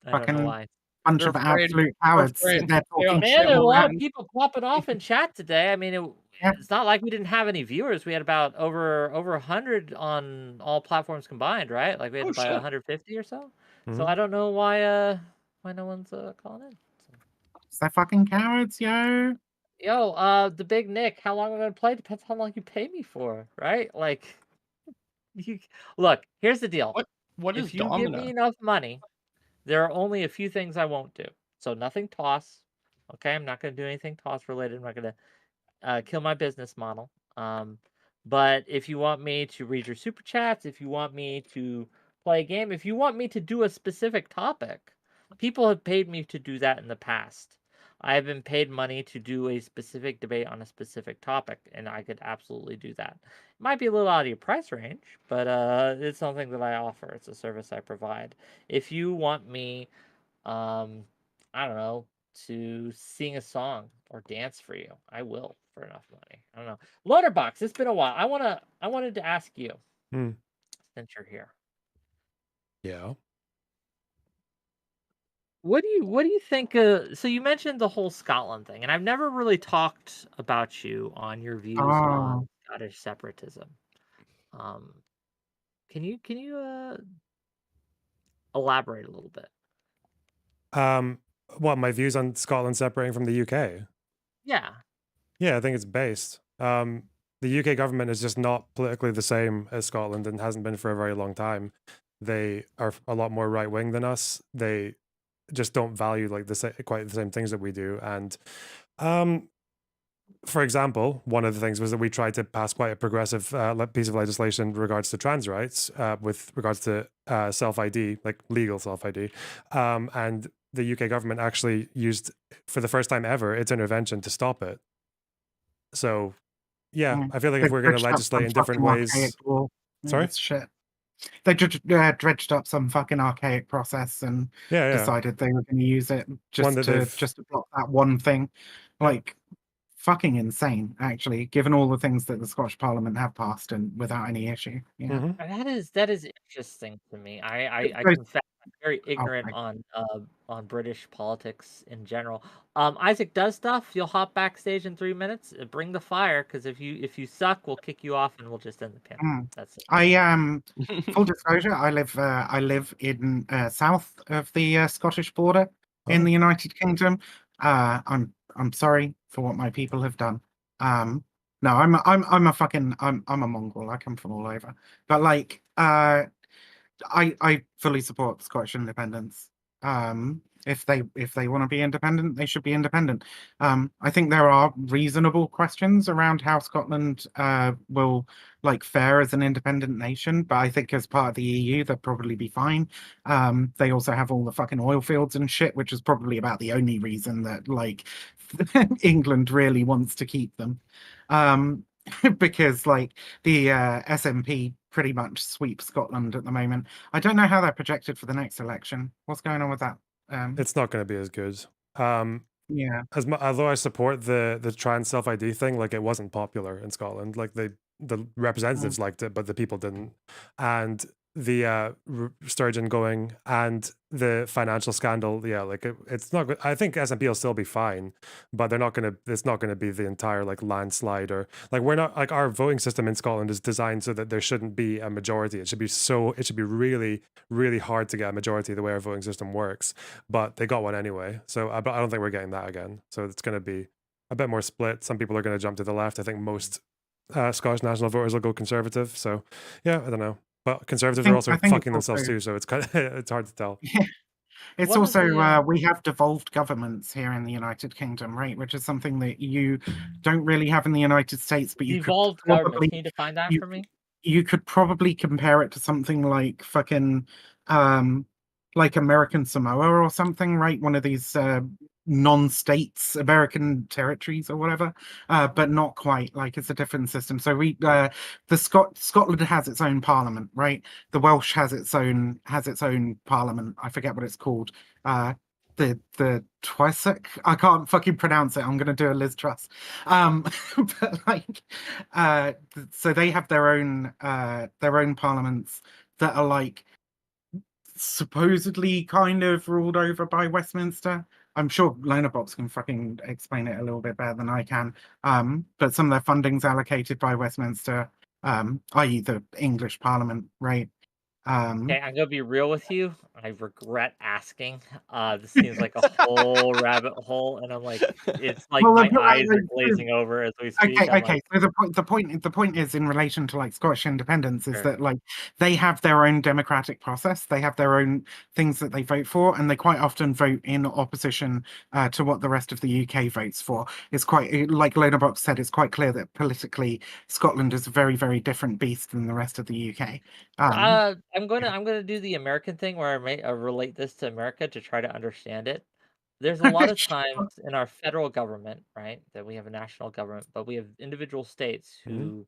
don't know Fucking why. bunch They're of afraid. absolute They're cowards. afraid. They're talking Man, shit there are a all lot of around. people popping off in chat today. I mean, Yeah. it's not like we didn't have any viewers. We had about over 100 on all platforms combined, right? Like we had Oh, about shit. 150 or so. So Mhm. I don't know why no one's calling in. So. They're fucking cowards, yo. Yo, the Big Nick, how long am I gonna play? Depends how long you pay me for, right? Like, look, here's the deal. What is If you give Domino? me enough money, there are only a few things I won't do. So nothing toss, Okay, I'm not going to do anything cost related. I'm not going to kill my business model. But if you want me to read your super chats, if you want me to play a game, if you want me to do a specific topic, people have paid me to do that in the past. I have been paid money to do a specific debate on a specific topic, and I could absolutely do that. It might be a little out of your price range, but it's something that I offer. It's a service I provide. If you want me, I don't know, to sing a song or dance for you, I will for enough money. I don't know. Loaderbox, it's been a while. I wanted to ask you, Hmm. since you're here. Yeah. What do you think so you mentioned the whole Scotland thing, and I've never really talked about you on your views Oh, on Scottish separatism. Um can you elaborate a little bit? Um, what my views on Scotland separating from the UK? Yeah. Yeah, I think it's based. The UK government is just not politically the same as Scotland and hasn't been for a very long time. They are a lot more right wing than us. They just don't value like quite the same things that we do. And um, for example, one of the things was that we tried to pass quite a progressive piece of legislation in regards to trans rights, with regards to self ID, like legal self ID, and the UK government actually used, for the first time ever, its intervention to stop it. So yeah, mm. I feel like They if we're going to dredged up legislate some in different fucking archaic ways, law. Yeah, sorry, it's shit. They dredged up some fucking archaic process and yeah, yeah, decided they were going to use it one that they've, just to block that one thing. yeah, Like fucking insane, actually, given all the things that the Scottish Parliament have passed and without any issue. Yeah. hmm That is interesting to me. I So- confess I'm very oh, ignorant right. on British politics in general. Isaac does stuff. You'll hop backstage in 3 minutes. Bring the fire, because if you suck, we'll kick you off and we'll just end the panel. Mm. That's it. I full disclosure, I live in south of the Scottish border in oh, the United Kingdom. I'm sorry for what my people have done. No, I'm a fucking I'm a Mongol. I come from all over. But like I fully support Scottish independence. If they want to be independent, they should be independent. I think there are reasonable questions around how Scotland will like fare as an independent nation, but I think as part of the EU, they'll probably be fine. They also have all the fucking oil fields and shit, which is probably about the only reason that like England really wants to keep them. Because like the SNP pretty much sweep Scotland at the moment. I don't know how they're projected for the next election. What's going on with that? it's not going to be as good. Um, Yeah. although I support the trans self ID thing, like it wasn't popular in Scotland. Like the Mm. representatives liked it, but the people didn't. And the Sturgeon going and the financial scandal, yeah, like it's not good. I think S&P will still be fine, but they're not gonna. It's not gonna be the entire like landslide, or like we're not like our voting system in Scotland is designed so that there shouldn't be a majority. It should be really really hard to get a majority the way our voting system works, but they got one anyway. So but I don't think we're getting that again. So it's going to be a bit more split. Some people are going to jump to the left. I think most Scottish national voters will go conservative. So yeah, I don't know. But conservatives are also I think it's fucking themselves also too. So it's kind of it's hard to tell. it's One of also the we have devolved governments here in the United Kingdom, right? Which is something that you don't really have in the United States, but you could devolved governments. probably Can you define that you for me? you could probably compare it to something like fucking um like American Samoa or something, right? One of these non-states, American territories or whatever, but not quite. Like it's a different system. So Scotland has its own parliament, right? The Welsh has its own parliament. I forget what it's called. The Twisec. I can't fucking pronounce it. I'm gonna do a Liz Truss. But like, so they have their own parliaments that are like supposedly kind of ruled over by Westminster. I'm sure Lonabox can fucking explain it a little bit better than I can. But some of their funding's allocated by Westminster, i.e. the English Parliament, right? Okay, I'm gonna be real with you. I regret asking. This seems like a whole rabbit hole, and I'm like, it's like Well, my but, eyes are so glazing over as we speak. okay, I'm okay. like, So the point is in relation to like Scottish independence is sure. that like they have their own democratic process. They have their own things that they vote for, and they quite often vote in opposition to what the rest of the UK votes for. It's quite like Lona Box said. It's quite clear that politically Scotland is a very very different beast than the rest of the UK. I'm gonna do the American thing where I may relate this to America to try to understand it. There's a lot of times Sure. in our federal government, right, that we have a national government, but we have individual states Mhm. who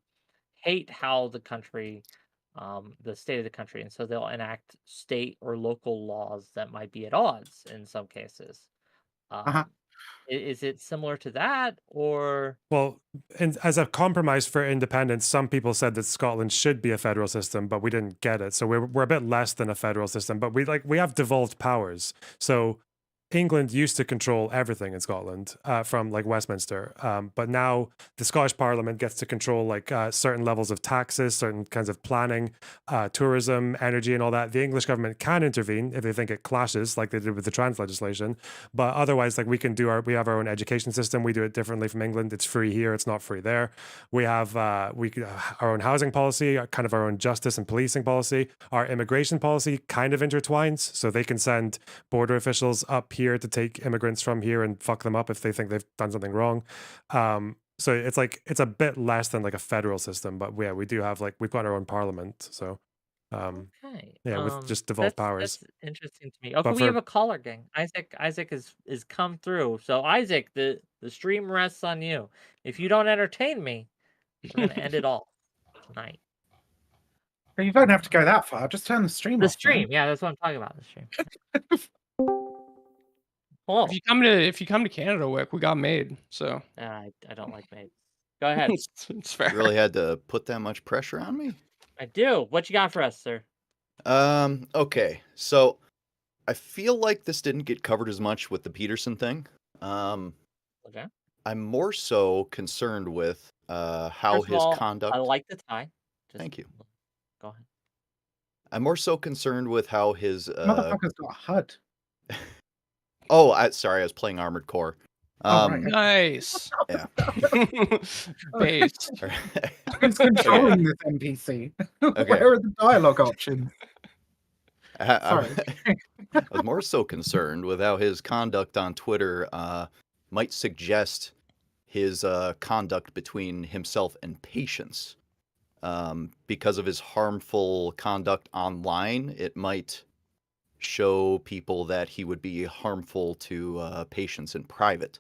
hate how the state of the country, and so they'll enact state or local laws that might be at odds in some cases. Uh-huh. Um, is it similar to that, or Well, and as a compromise for independence, some people said that Scotland should be a federal system, but we didn't get it. So we're a bit less than a federal system, but we have devolved powers. So England used to control everything in Scotland from like Westminster, but now the Scottish Parliament gets to control like certain levels of taxes, certain kinds of planning, tourism, energy, and all that. The English government can intervene if they think it clashes, like they did with the trans legislation. But otherwise, like we have our own education system. We do it differently from England. It's free here. It's not free there. We have our own housing policy, kind of our own justice and policing policy. Our immigration policy kind of intertwines, so they can send border officials up here to take immigrants from here and fuck them up if they think they've done something wrong. So it's like it's a bit less than like a federal system, but yeah, we do have like we've got our own parliament. So okay? yeah, with just devolved That's powers. interesting to me. Okay, But we have for a caller, gang. Isaac is come through. So Isaac, the stream rests on you. If you don't entertain me, we're gonna end it all tonight. But you don't have to go that far. Just turn the stream The off, man. stream, yeah, that's what I'm talking about. The stream. Hello. If you come to Canada, Wick, we got made. So I don't like maids. Go ahead. it's fair. Really had to put that much pressure on me? I do. What you got for us, sir? Okay. So I feel like this didn't get covered as much with the Peterson thing. Okay. I'm more so concerned with how First of his all, conduct. I like the tie. Thank you. Go ahead. I'm more so concerned with how his Motherfucker's got a HUD. sorry, I was playing Armored Core. Oh, right. Nice. Yeah. Base. Who's controlling this NPC? Okay. Where are the dialogue options? I Sorry. was more so concerned with how his conduct on Twitter might suggest his conduct between himself and patients. Because of his harmful conduct online, it might show people that he would be harmful to patients in private.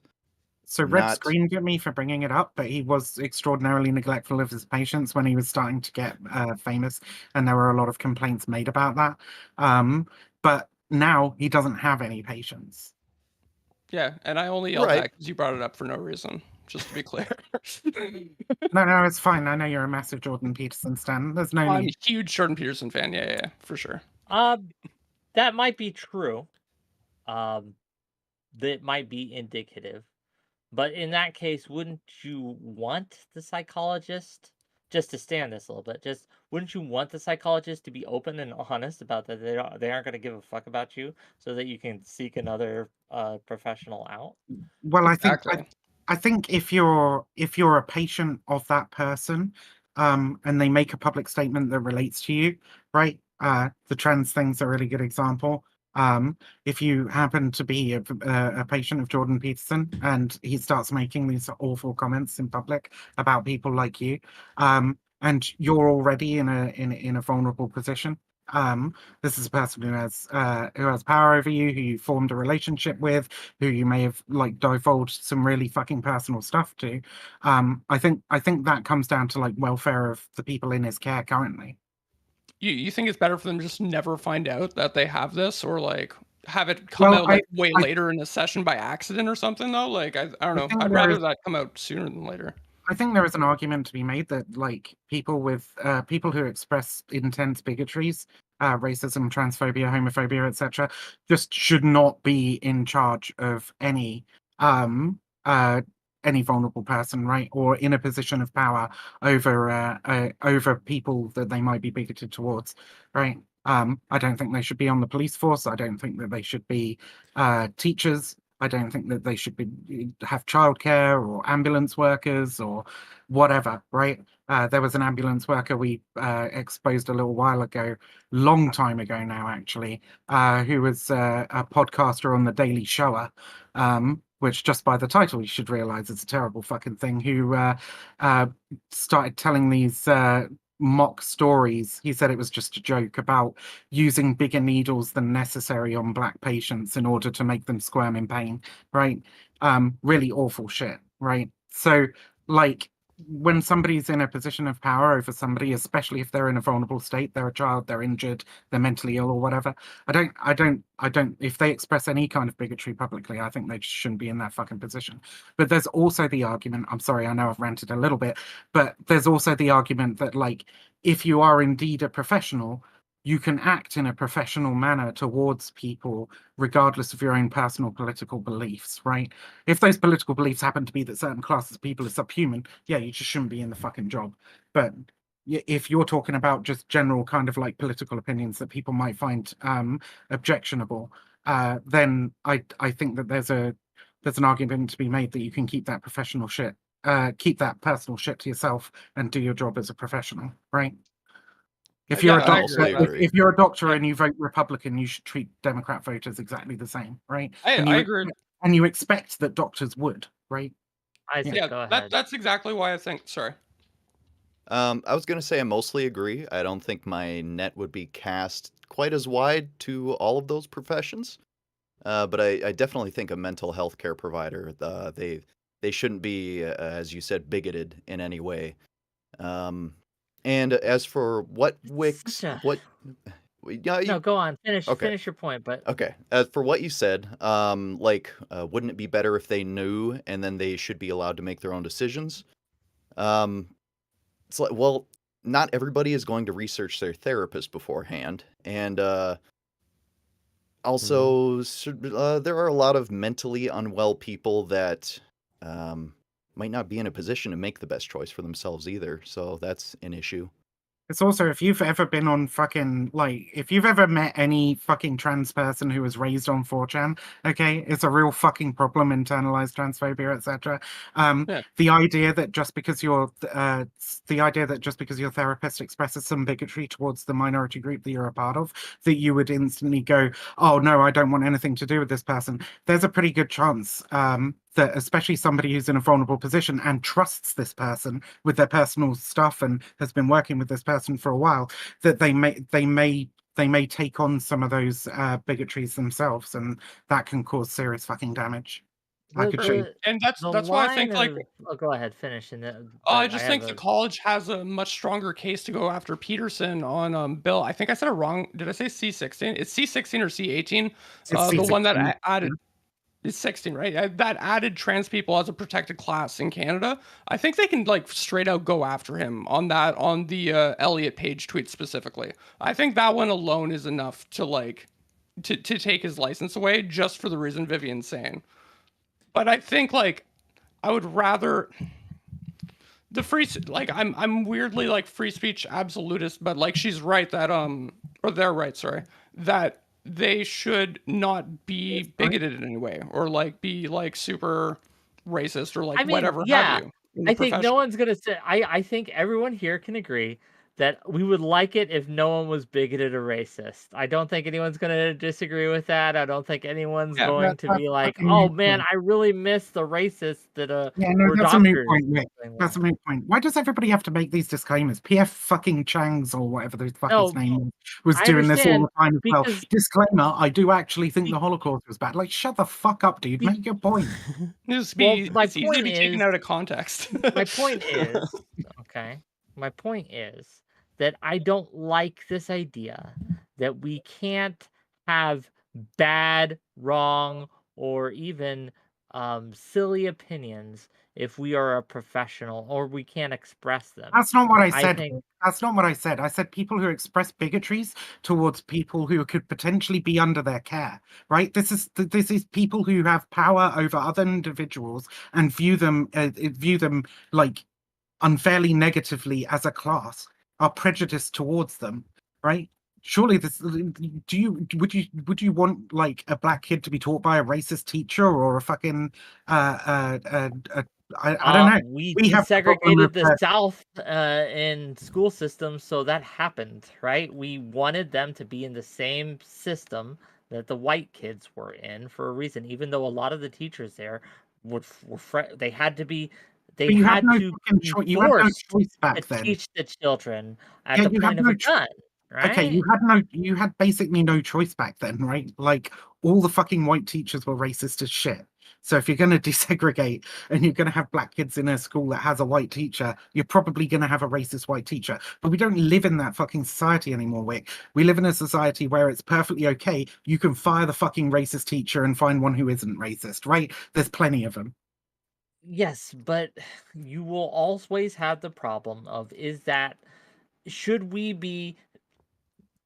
So Red Not- screamed at me for bringing it up, but he was extraordinarily neglectful of his patients when he was starting to get famous, and there were a lot of complaints made about that. But now he doesn't have any patients. Yeah, and I only yelled Right. that because you brought it up for no reason. Just to be clear. No, it's fine. I know you're a massive Jordan Peterson stan. There's no I'm need. a huge Jordan Peterson fan. Yeah, for sure. That might be true. That might be indicative. But in that case, wouldn't you want the psychologist, just to stand this a little bit, wouldn't you want the psychologist to be open and honest about that they aren't going to give a fuck about you so that you can seek another professional out? Well, Exactly. I think if you're a patient of that person, and they make a public statement that relates to you, right? The trans thing's a really good example. If you happen to be a patient of Jordan Peterson and he starts making these awful comments in public about people like you, and you're already in a vulnerable position. This is a person who has power over you, who you formed a relationship with, who you may have like divulged some really fucking personal stuff to. I think that comes down to like welfare of the people in his care currently. You think it's better for them to just never find out that they have this, or like have it come Well, out like way later in a session by accident or something though? Like I don't know. think I'd there rather is- that come out sooner than later. I think there is an argument to be made that like people who express intense bigotries, racism, transphobia, homophobia, etc., just should not be in charge of any vulnerable person, right, or in a position of power over people that they might be bigoted towards, right? I don't think they should be on the police force. I don't think that they should be teachers. I don't think that they should have childcare or ambulance workers or whatever, right? There was an ambulance worker we exposed a little while ago, long time ago now, actually, who was a podcaster on The Daily Shower, which just by the title you should realize is a terrible fucking thing, who started telling these mock stories. He said it was just a joke about using bigger needles than necessary on black patients in order to make them squirm in pain, right? Really awful shit, right? So, like, when somebody's in a position of power over somebody, especially if they're in a vulnerable state, they're a child, they're injured, they're mentally ill or whatever, I don't, if they express any kind of bigotry publicly, I think they just shouldn't be in that fucking position. But there's also the argument, I'm sorry, I know I've ranted a little bit, but there's also the argument that, like, if you are indeed a professional, you can act in a professional manner towards people, regardless of your own personal political beliefs, right? If those political beliefs happen to be that certain classes of people are subhuman, yeah, you just shouldn't be in the fucking job. But if you're talking about just general kind of like political opinions that people might find objectionable, then I think that there's an argument to be made that you can keep that professional shit, keep that personal shit to yourself and do your job as a professional, right? If you're Yeah, a I doctor, agree. if you're a doctor I- and you vote Republican, you should treat Democrat voters exactly the same, right? I agree. And you expect that doctors would, right? Isaac, Yeah, go ahead. that's exactly why I think. Sorry. I was gonna say I mostly agree. I don't think my net would be cast quite as wide to all of those professions, but I definitely think a mental health care provider, they shouldn't be, as you said, bigoted in any way. And as for what Wicks, Such a... what, yeah, No, go on. okay. Finish your point, but Okay. For what you said, wouldn't it be better if they knew and then they should be allowed to make their own decisions? Um, it's like, well, not everybody is going to research their therapist beforehand, and also there are a lot of mentally unwell people that might not be in a position to make the best choice for themselves either. So that's an issue. It's also, if you've ever been on fucking, like, if you've ever met any fucking trans person who was raised on 4chan, okay, it's a real fucking problem, internalized transphobia, etc. Yeah. The idea that just because your therapist expresses some bigotry towards the minority group that you're a part of, that you would instantly go, oh no, I don't want anything to do with this person. There's a pretty good chance that especially somebody who's in a vulnerable position and trusts this person with their personal stuff and has been working with this person for a while, that they may take on some of those bigotries themselves, and that can cause serious fucking damage. I could show you. And the that's why I think, line like, of... Oh, go ahead, finish. And then, I but just I think have the a... college has a much stronger case to go after Peterson on Bill. I think I said it wrong. Did I say C16? It's C16 or C18. It's The one that C16. added is 16, right? That added trans people as a protected class in Canada. I think they can like straight out go after him on that, on the Elliot Page tweet specifically. I think that one alone is enough to like to take his license away, just for the reason Vivian's saying. But I think like I would rather the free, like, I'm weirdly like free speech absolutist, but like she's right that or they're right, sorry, that they should not be bigoted in any way or like be like super racist or like I mean, whatever yeah, have you in the I think no profession. one's gonna say. I think everyone here can agree that we would like it if no one was bigoted or racist. I don't think anyone's gonna disagree with that. I don't think anyone's Yeah. going to That's be a like, fucking "Oh moot man, point. I really miss the racists that Yeah, no, were that's a moot doctors." point, Rick. That's a moot point. Why does everybody have to make these disclaimers? PF fucking Chang's or whatever the fuck his No, name was I doing this all understand the time as well. because Disclaimer, I do actually think the Holocaust was bad. Like, shut the fuck up, dude. Make your point. It's well, my easy to point be taken is, out of context. my point is, okay, my point is that I don't like this idea that we can't have bad, wrong, or even silly opinions if we are a professional, or we can't express them. That's not what I I said. think That's not what I said. I said people who express bigotries towards people who could potentially be under their care, right? This is people who have power over other individuals and view them like unfairly negatively as a class, are prejudiced towards them, right? surely this. Would you want like a black kid to be taught by a racist teacher or a fucking I don't know. We We have the problem of desegregated the South in school systems, so that happened, right? We wanted them to be in the same system that the white kids were in for a reason, even though a lot of the teachers there they had to be, they but you had had no to fucking be choice. You had no forced choice to back then. teach the children at Yeah, the you had point of no a gun, Okay, right? you had basically no choice back then, right? Like all the fucking white teachers were racist as shit. So if you're going to desegregate and you're going to have black kids in a school that has a white teacher, you're probably going to have a racist white teacher. But we don't live in that fucking society anymore, Wick. We live in a society where it's perfectly okay. You can fire the fucking racist teacher and find one who isn't racist, right? There's plenty of them. Yes, but you will always have the problem of, is that, should we be,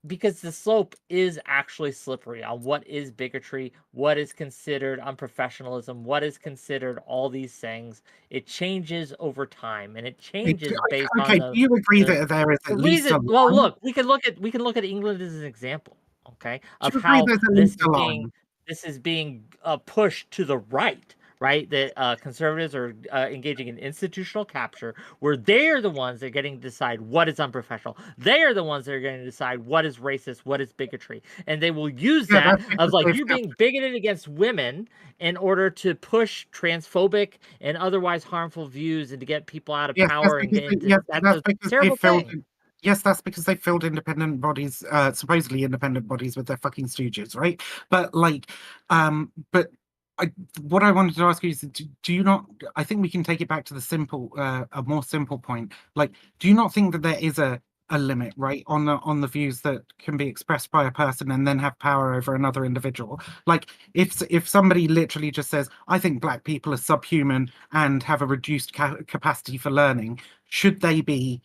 because the slope is actually slippery on what is bigotry, what is considered unprofessionalism, what is considered all these things. It changes over time, and it changes based on Okay, do you agree the, that there is the at least a reason. Well, line? look, we can look at England as an example, okay, Do of you agree how there's at least a line? this is being pushed to the right. Right, that conservatives are engaging in institutional capture, where they are the ones that are getting to decide what is unprofessional. They are the ones that are going to decide what is racist, what is bigotry, and they will use Yeah, that that's of, because like, they've you being bigoted against women in order to push transphobic and otherwise harmful views and to get people out of Yes, that's power and because get they, into. yes, That's that's a because they terrible filled. thing. Yes, that's because they filled independent bodies, supposedly independent bodies, with their fucking stooges, right? But like, but I, what I wanted to ask you is, do you not? I think we can take it back to the simple, a more simple point. Like, do you not think that there is a limit, right, on the views that can be expressed by a person and then have power over another individual? Like, if somebody literally just says, "I think black people are subhuman and have a reduced capacity for learning," should they be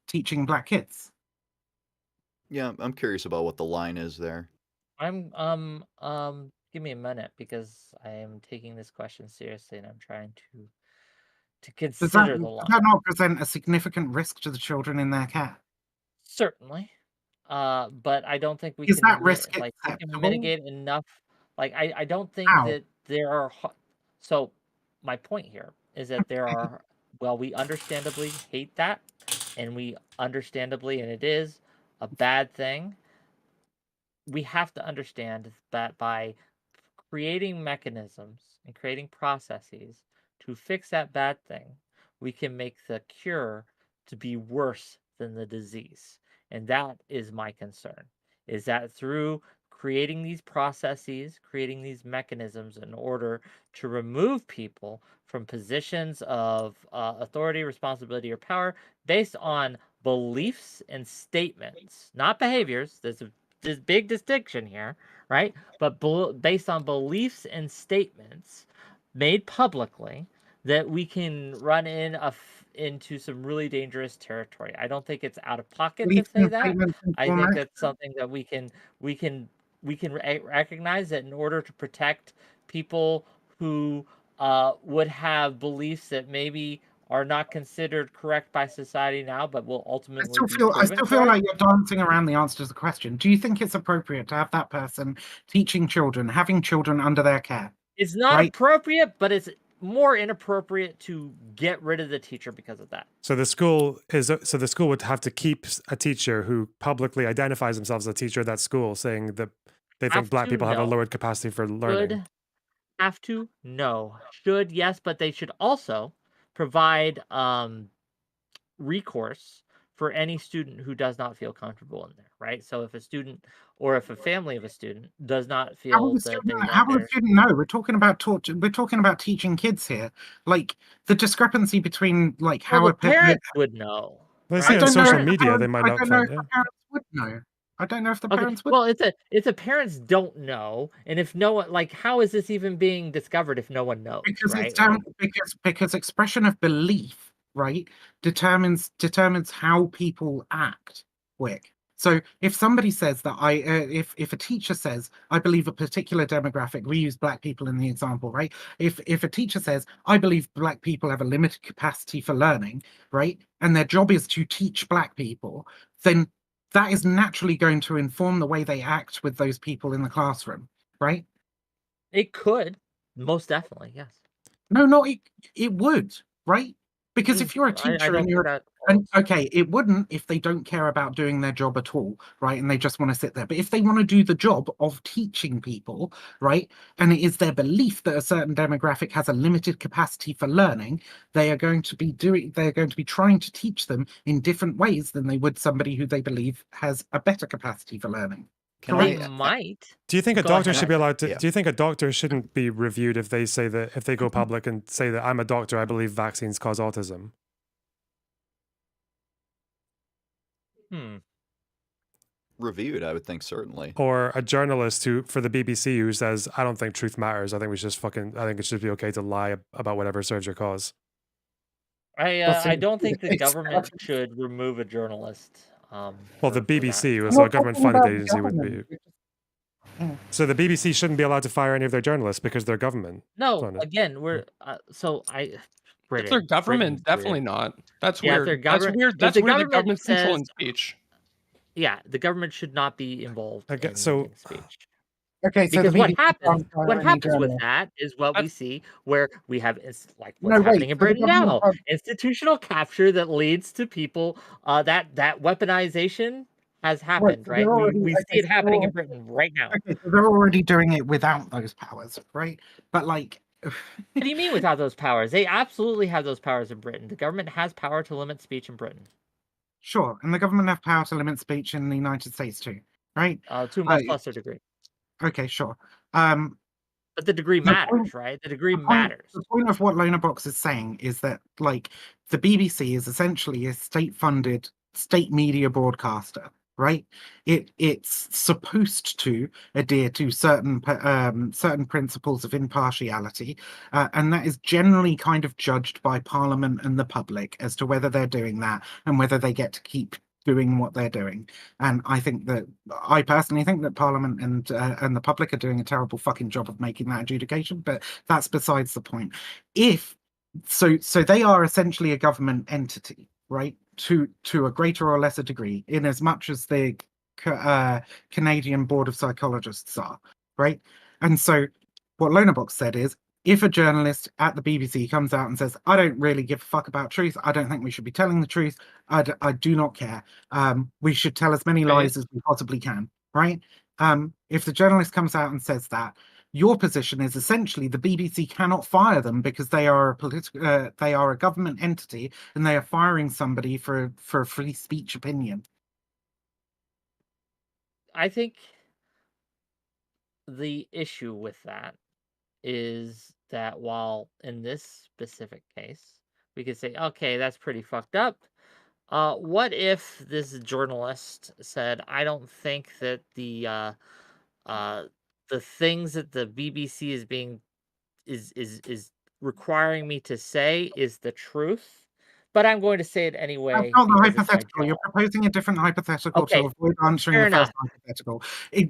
teaching black kids? Yeah, I'm curious about what the line is there. I'm give me a minute, because I am taking this question seriously and I'm trying to consider the Does line. that not present a significant risk to the children in their care? Certainly. But I don't think we Is can that risk we can acceptable? mitigate enough. Like, I don't think How? that there are so my point here is that there are, well, we understandably hate that, and we understandably, and it is a bad thing. We have to understand that by creating mechanisms and creating processes to fix that bad thing, we can make the cure to be worse than the disease. And that is my concern, is that through creating these processes, creating these mechanisms in order to remove people from positions of authority, responsibility, or power based on beliefs and statements, not behaviors. There's a this big distinction here, right? But based on beliefs and statements made publicly, that we can run into some really dangerous territory. I don't think it's out of pocket to Beliefs say and that. statements I inform think action. that's something that we can recognize, that in order to protect people who would have beliefs that maybe are not considered correct by society now, but will ultimately be I proven still feel correct. like you're dancing around the answer to the question. Do you think it's appropriate to have that person teaching children, having children under their care? It's not Right? appropriate, but it's more inappropriate to get rid of the teacher because of that. So the school would have to keep a teacher who publicly identifies themselves as a teacher at that school, saying that they think Have black to? people have a No. lowered capacity for learning. Should? Have to? No. Should? Yes, but they should also provide recourse for any student who does not feel comfortable in there, right? So if a student or if a family of a student does not feel that they How want will a their. student know? We're talking about teaching kids here. Like the discrepancy between like Well, how the a parents would know, They I see right? it on The don't know social if the parents. media, they parents might I not don't know find, if yeah. the parents would know. I don't know if the Okay, parents would. well, it's a parents don't know, and if no one, like, how is this even being discovered if no one knows, Because it's right? down Like, because expression of belief, right, determines how people act. Wick. So if somebody says that if a teacher says I believe a particular demographic, we use black people in the example, right? If a teacher says I believe black people have a limited capacity for learning, right, and their job is to teach black people, then that is naturally going to inform the way they act with those people in the classroom, right? It could, most definitely, yes. No, it would, right? Because Mm, if you're a I teacher don't and think you're that and holds. okay, it wouldn't if they don't care about doing their job at all, right? And they just want to sit there. But if they want to do the job of teaching people, right, and it is their belief that a certain demographic has a limited capacity for learning, they're going to be trying to teach them in different ways than they would somebody who they believe has a better capacity for learning. Can They Correct? might. Do you think a Go doctor ahead. should be allowed to? Yeah. Do you think a doctor shouldn't be reviewed if they say that if they go public and say that I'm a doctor, I believe vaccines cause autism? Reviewed, I would think certainly. Or a journalist who, for the BBC, who says, I don't think truth matters. I think it should be okay to lie about whatever serves your cause. I don't think the government should remove a journalist. Well, for the that. BBC, I'm so a not government talking funded about agency would be. government. Mm. So the BBC shouldn't be allowed to fire any of their journalists because they're government. No, funded. again, we're so I. If Britain, they're government, Britain's definitely weird. not. That's Yeah, if weird. they're That's government, weird. if That's the where the government government's says, controlling speech. yeah, the government should not be involved Okay, in, so- in speech. Okay, so Because the BBC what can't happens with journalist. that is what we see where we have like No, what's wait, happening in so the Britain government now. can't- Institutional capture that leads to people that weaponization has happened, so right? they're We already- we okay, see it so happening they're in Britain right now. Okay, so they're already doing it without those powers, right? But like, What do you mean without those powers? They absolutely have those powers in Britain. The government has power to limit speech in Britain. sure, and the government have power to limit speech in the United States too, right? To a much lesser degree. Okay, sure. But the degree The matters, point- right? The degree The matters. point of what Loner Box is saying is that, like, the BBC is essentially a state-funded, state media broadcaster, right? It's supposed to adhere to certain principles of impartiality, and that is generally kind of judged by Parliament and the public as to whether they're doing that and whether they get to keep doing what they're doing. And I personally think that Parliament and the public are doing a terrible fucking job of making that adjudication, but that's besides the point. So they are essentially a government entity, right? To a greater or lesser degree, in as much as the Canadian Board of Psychologists are, right? And so what Lonerbox said is, if a journalist at the BBC comes out and says, I don't really give a fuck about truth, I don't think we should be telling the truth, I do not care. We should tell as many lies as we possibly can, right? If the journalist comes out and says that, your position is essentially the BBC cannot fire them because they are a government entity and they are firing somebody for free speech opinion. I think the issue with that is that while in this specific case, we could say, okay, that's pretty fucked up. What if this journalist said, I don't think that the things that the BBC is being is requiring me to say is the truth, but I'm going to say it anyway. That's not the because it's my hypothetical. You're job. proposing a different hypothetical Okay, to avoid answering fair the first enough. hypothetical.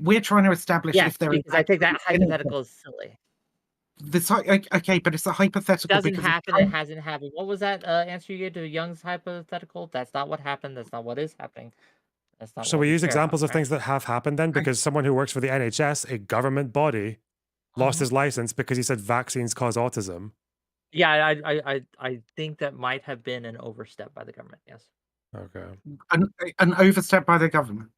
We're trying to establish Yes, if there is because I think that actually anything. hypothetical is silly. Okay, but it's a hypothetical Doesn't because happen. It hasn't happened. What was that answer you gave to Young's hypothetical? That's not what happened. That's not what is happening. That's not So what we we use care examples about, of things that have happened then, because someone who works for the NHS, a government body, lost his license because he said vaccines cause autism. Yeah, I think that might have been an overstep by the government. Yes. Okay. An overstep by the government.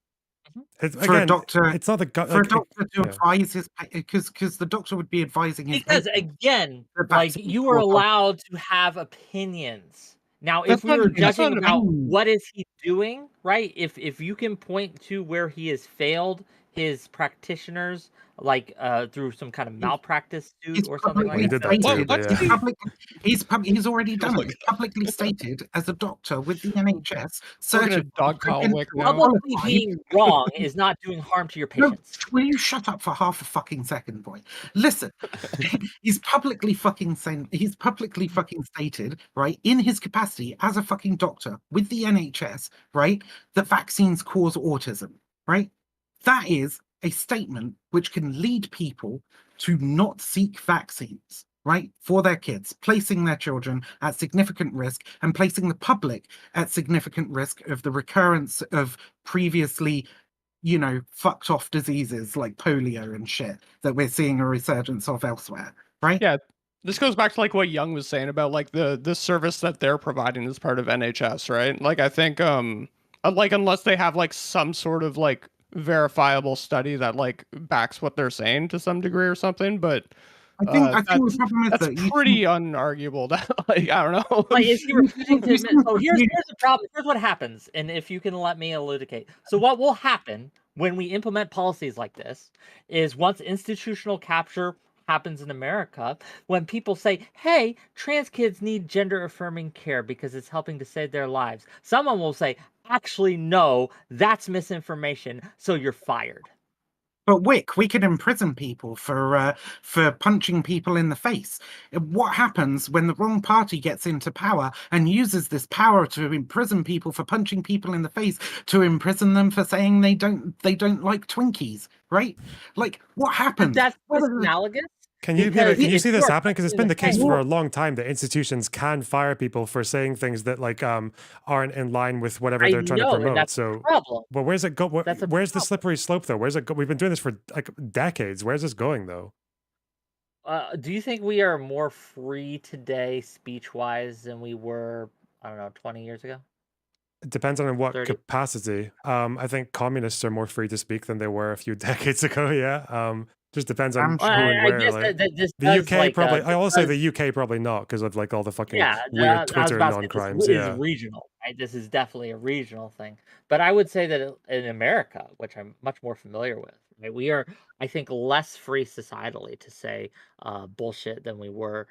For a doctor, it's not the for a doctor to advise his because the doctor would be advising his Because patient again, that like vaccines you are cause autism. allowed to have opinions. Now, That's if we not were an opinion. judging about what is he doing, right? If you can point to where he has failed his practitioners, like through some kind of malpractice suit or something like did that. that too, but yeah. He's already done it. He's publicly stated as a doctor with the NHS. We're gonna certified, dogpile Whick now. Publicly being wrong is not doing harm to your No, patients. will you shut up for half a fucking second, boy? Listen, he's publicly fucking stated, right, in his capacity as a fucking doctor with the NHS, right, that vaccines cause autism, right? That is a statement which can lead people to not seek vaccines, right, for their kids, placing their children at significant risk and placing the public at significant risk of the recurrence of previously, fucked off diseases like polio and shit that we're seeing a resurgence of elsewhere, right? Yeah, this goes back to like what Young was saying about like the service that they're providing as part of NHS, right? Like I think like unless they have like some sort of like verifiable study that like backs what they're saying to some degree or something, but I think the problem is that's that you pretty unarguable. That like I don't know. Like, is he refusing to you admit? seem So to here's be- the problem. Here's what happens, and if you can let me elucidate. So what will happen when we implement policies like this is once institutional capture happens in America, when people say, "Hey, trans kids need gender affirming care because it's helping to save their lives," someone will say, "Actually, no, that's misinformation. So you're fired." But Wick, we could imprison people for punching people in the face. What happens when the wrong party gets into power and uses this power to imprison people for punching people in the face, to imprison them for saying they don't like Twinkies, right? Like, what happens? That's What is it? analogous. Can you Because can you if see you this are happening? Because it's punching been in the the case face, for a long time that institutions can fire people for saying things that like aren't in line with whatever I they're trying to know, and promote. that's the So, problem. but where's it go? That's a Where's the problem. slippery slope though? Where's it go? We've been doing this for like decades. Where's this going though? Do you think we are more free today, speech-wise, than we were, I don't know, 20 years ago? It depends on in what 30? capacity. I think communists are more free to speak than they were a few decades ago. Yeah. Just depends on I'm Well, who sure. and I where. guess Like that this the does, UK like, probably. I this will say does the UK probably not because of like all the fucking Yeah, weird I was Twitter about to say this non-crimes. is Yeah. regional, right? This is definitely a regional thing. But I would say that in America, which I'm much more familiar with, right, we are, I think, less free societally to say bullshit than we were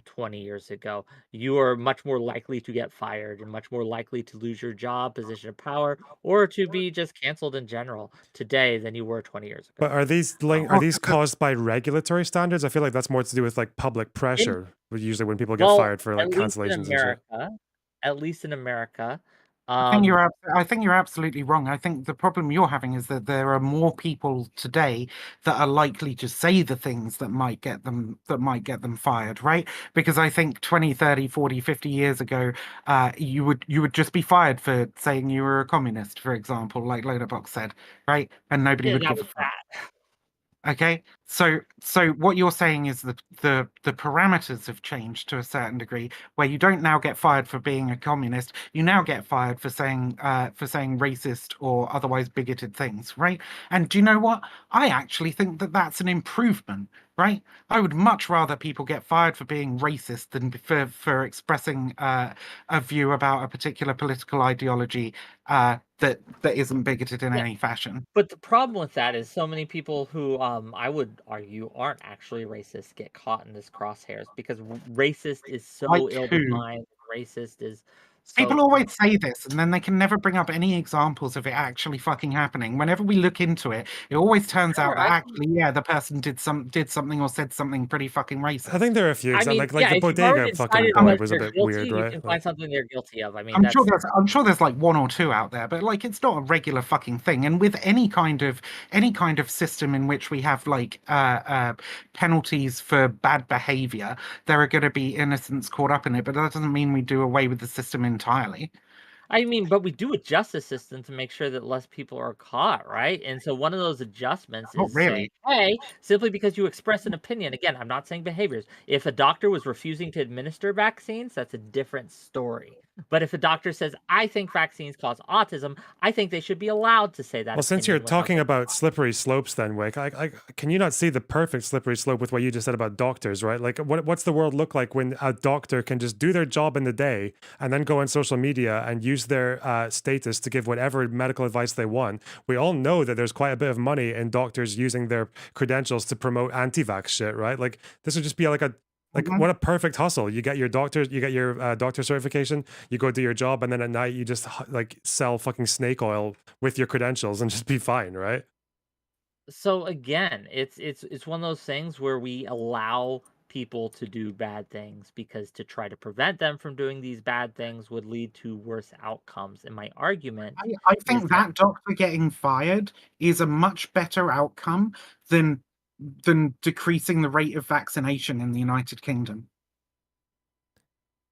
20 years ago. You are much more likely to get fired and much more likely to lose your job, position of power, or to be just canceled in general today than you were 20 years But ago. are these caused by regulatory standards? I feel like that's more to do with like public In pressure. Usually when people get Well, fired for at like least in cancellations and shit. America, at least in America, I think you're absolutely wrong. I think the problem you're having is that there are more people today that are likely to say the things that might get them fired, right? Because I think 20, 30, 40, 50 years ago, you would just be fired for saying you were a communist, for example, like Loaderbox said, right? And nobody yeah, would that give a was fuck. bad. Okay, so what you're saying is that the parameters have changed to a certain degree, where you don't now get fired for being a communist. You now get fired for saying racist or otherwise bigoted things, right? And do you know what? I actually think that that's an improvement, right? I would much rather people get fired for being racist than for expressing a view about a particular political ideology that isn't bigoted in Yeah, any fashion. but the problem with that is so many people who, I would argue aren't actually racist get caught in this crosshairs because racist is Like so who? ill-defined. Racist is People so always say this, and then they can never bring up any examples of it actually fucking happening. Whenever we look into it, it always turns out sure. that actually, yeah, the person did something or said something pretty fucking I racist. think there are a few I examples mean, like yeah, the if you've already bodega fucking decided Um, vibe whether was a they're bit guilty, weird, you right? can Like, find something they're guilty of. I mean, I'm sure that's there's like one or two out there, but like it's not a regular fucking thing. And with any kind of system in which we have like penalties for bad behavior, there are going to be innocents caught up in it. But that doesn't mean we do away with the system entirely. I mean, but we do a justice system to make sure that less people are caught, right? And so one of those adjustments Not is saying, really. hey, simply because you express an opinion, again, I'm not saying behaviors. If a doctor was refusing to administer vaccines, that's a different story. But if a doctor says, I think vaccines cause autism, I think they should be allowed to say that well, since you're opinion without talking getting about caught. slippery slopes, then Wick, can you not see the perfect slippery slope with what you just said about doctors, right? Like, what's the world look like when a doctor can just do their job in the day and then go on social media and use their status to give whatever medical advice they want? We all know that there's quite a bit of money in doctors using their credentials to promote anti-vax shit, right? Like, this would just be like Mhm. what a perfect hustle. You get your doctor certification, you go do your job, and then at night you just like sell fucking snake oil with your credentials and just be fine, right? So again, it's one of those things where we allow people to do bad things because to try to prevent them from doing these bad things would lead to worse outcomes. And my argument I is think that that doctor getting fired is a much better outcome than decreasing the rate of vaccination in the United Kingdom?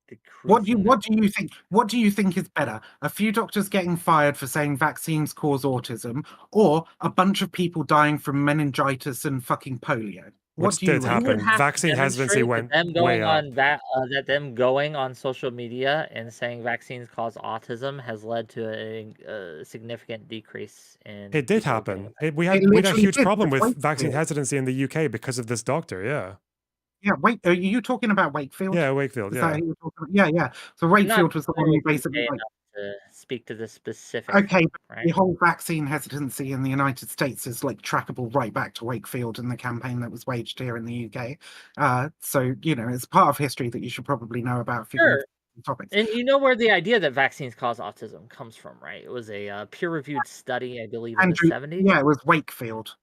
Decreasing the- What do you think is better? A few doctors getting fired for saying vaccines cause autism, or a bunch of people dying from meningitis and fucking polio? What Which do you did reckon? You would happen. have to Vaccine hesitancy demonstrate that went them way going up. on that them going on social media and saying vaccines cause autism has led to a significant decrease in It did people getting happen. affected. We It had a literally huge did problem with with vaccine Wakefield. hesitancy in the UK because of this doctor. Yeah. Yeah, wait, are you talking about Wakefield? Yeah, Wakefield. Is that Yeah. who you're talking about? Yeah, yeah. So I'm not Wakefield was the one familiar who with the basically UK like, enough to speak to this specific okay, thing, but right? the whole vaccine hesitancy in the United States is like trackable right back to Wakefield and the campaign that was waged here in the UK. So you know, it's part of history that you should probably know about if you're going Sure. to topics. And you know where the idea that vaccines cause autism comes from, right? It was a peer-reviewed study, I believe, in the Andrew, 70s. yeah, it was Wakefield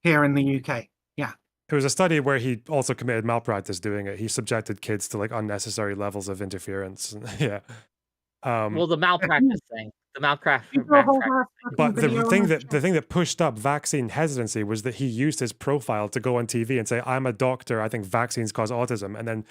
here in the UK. Yeah. It was a study where he also committed malpractice doing it. He subjected kids to like unnecessary levels of interference. Yeah. Well, the malpractice thing, the malpractice. You saw a whole ass fucking But the video on thing that that pushed up vaccine hesitancy was that he used his profile to go on TV and say, "I'm a doctor. I think vaccines cause autism." And then,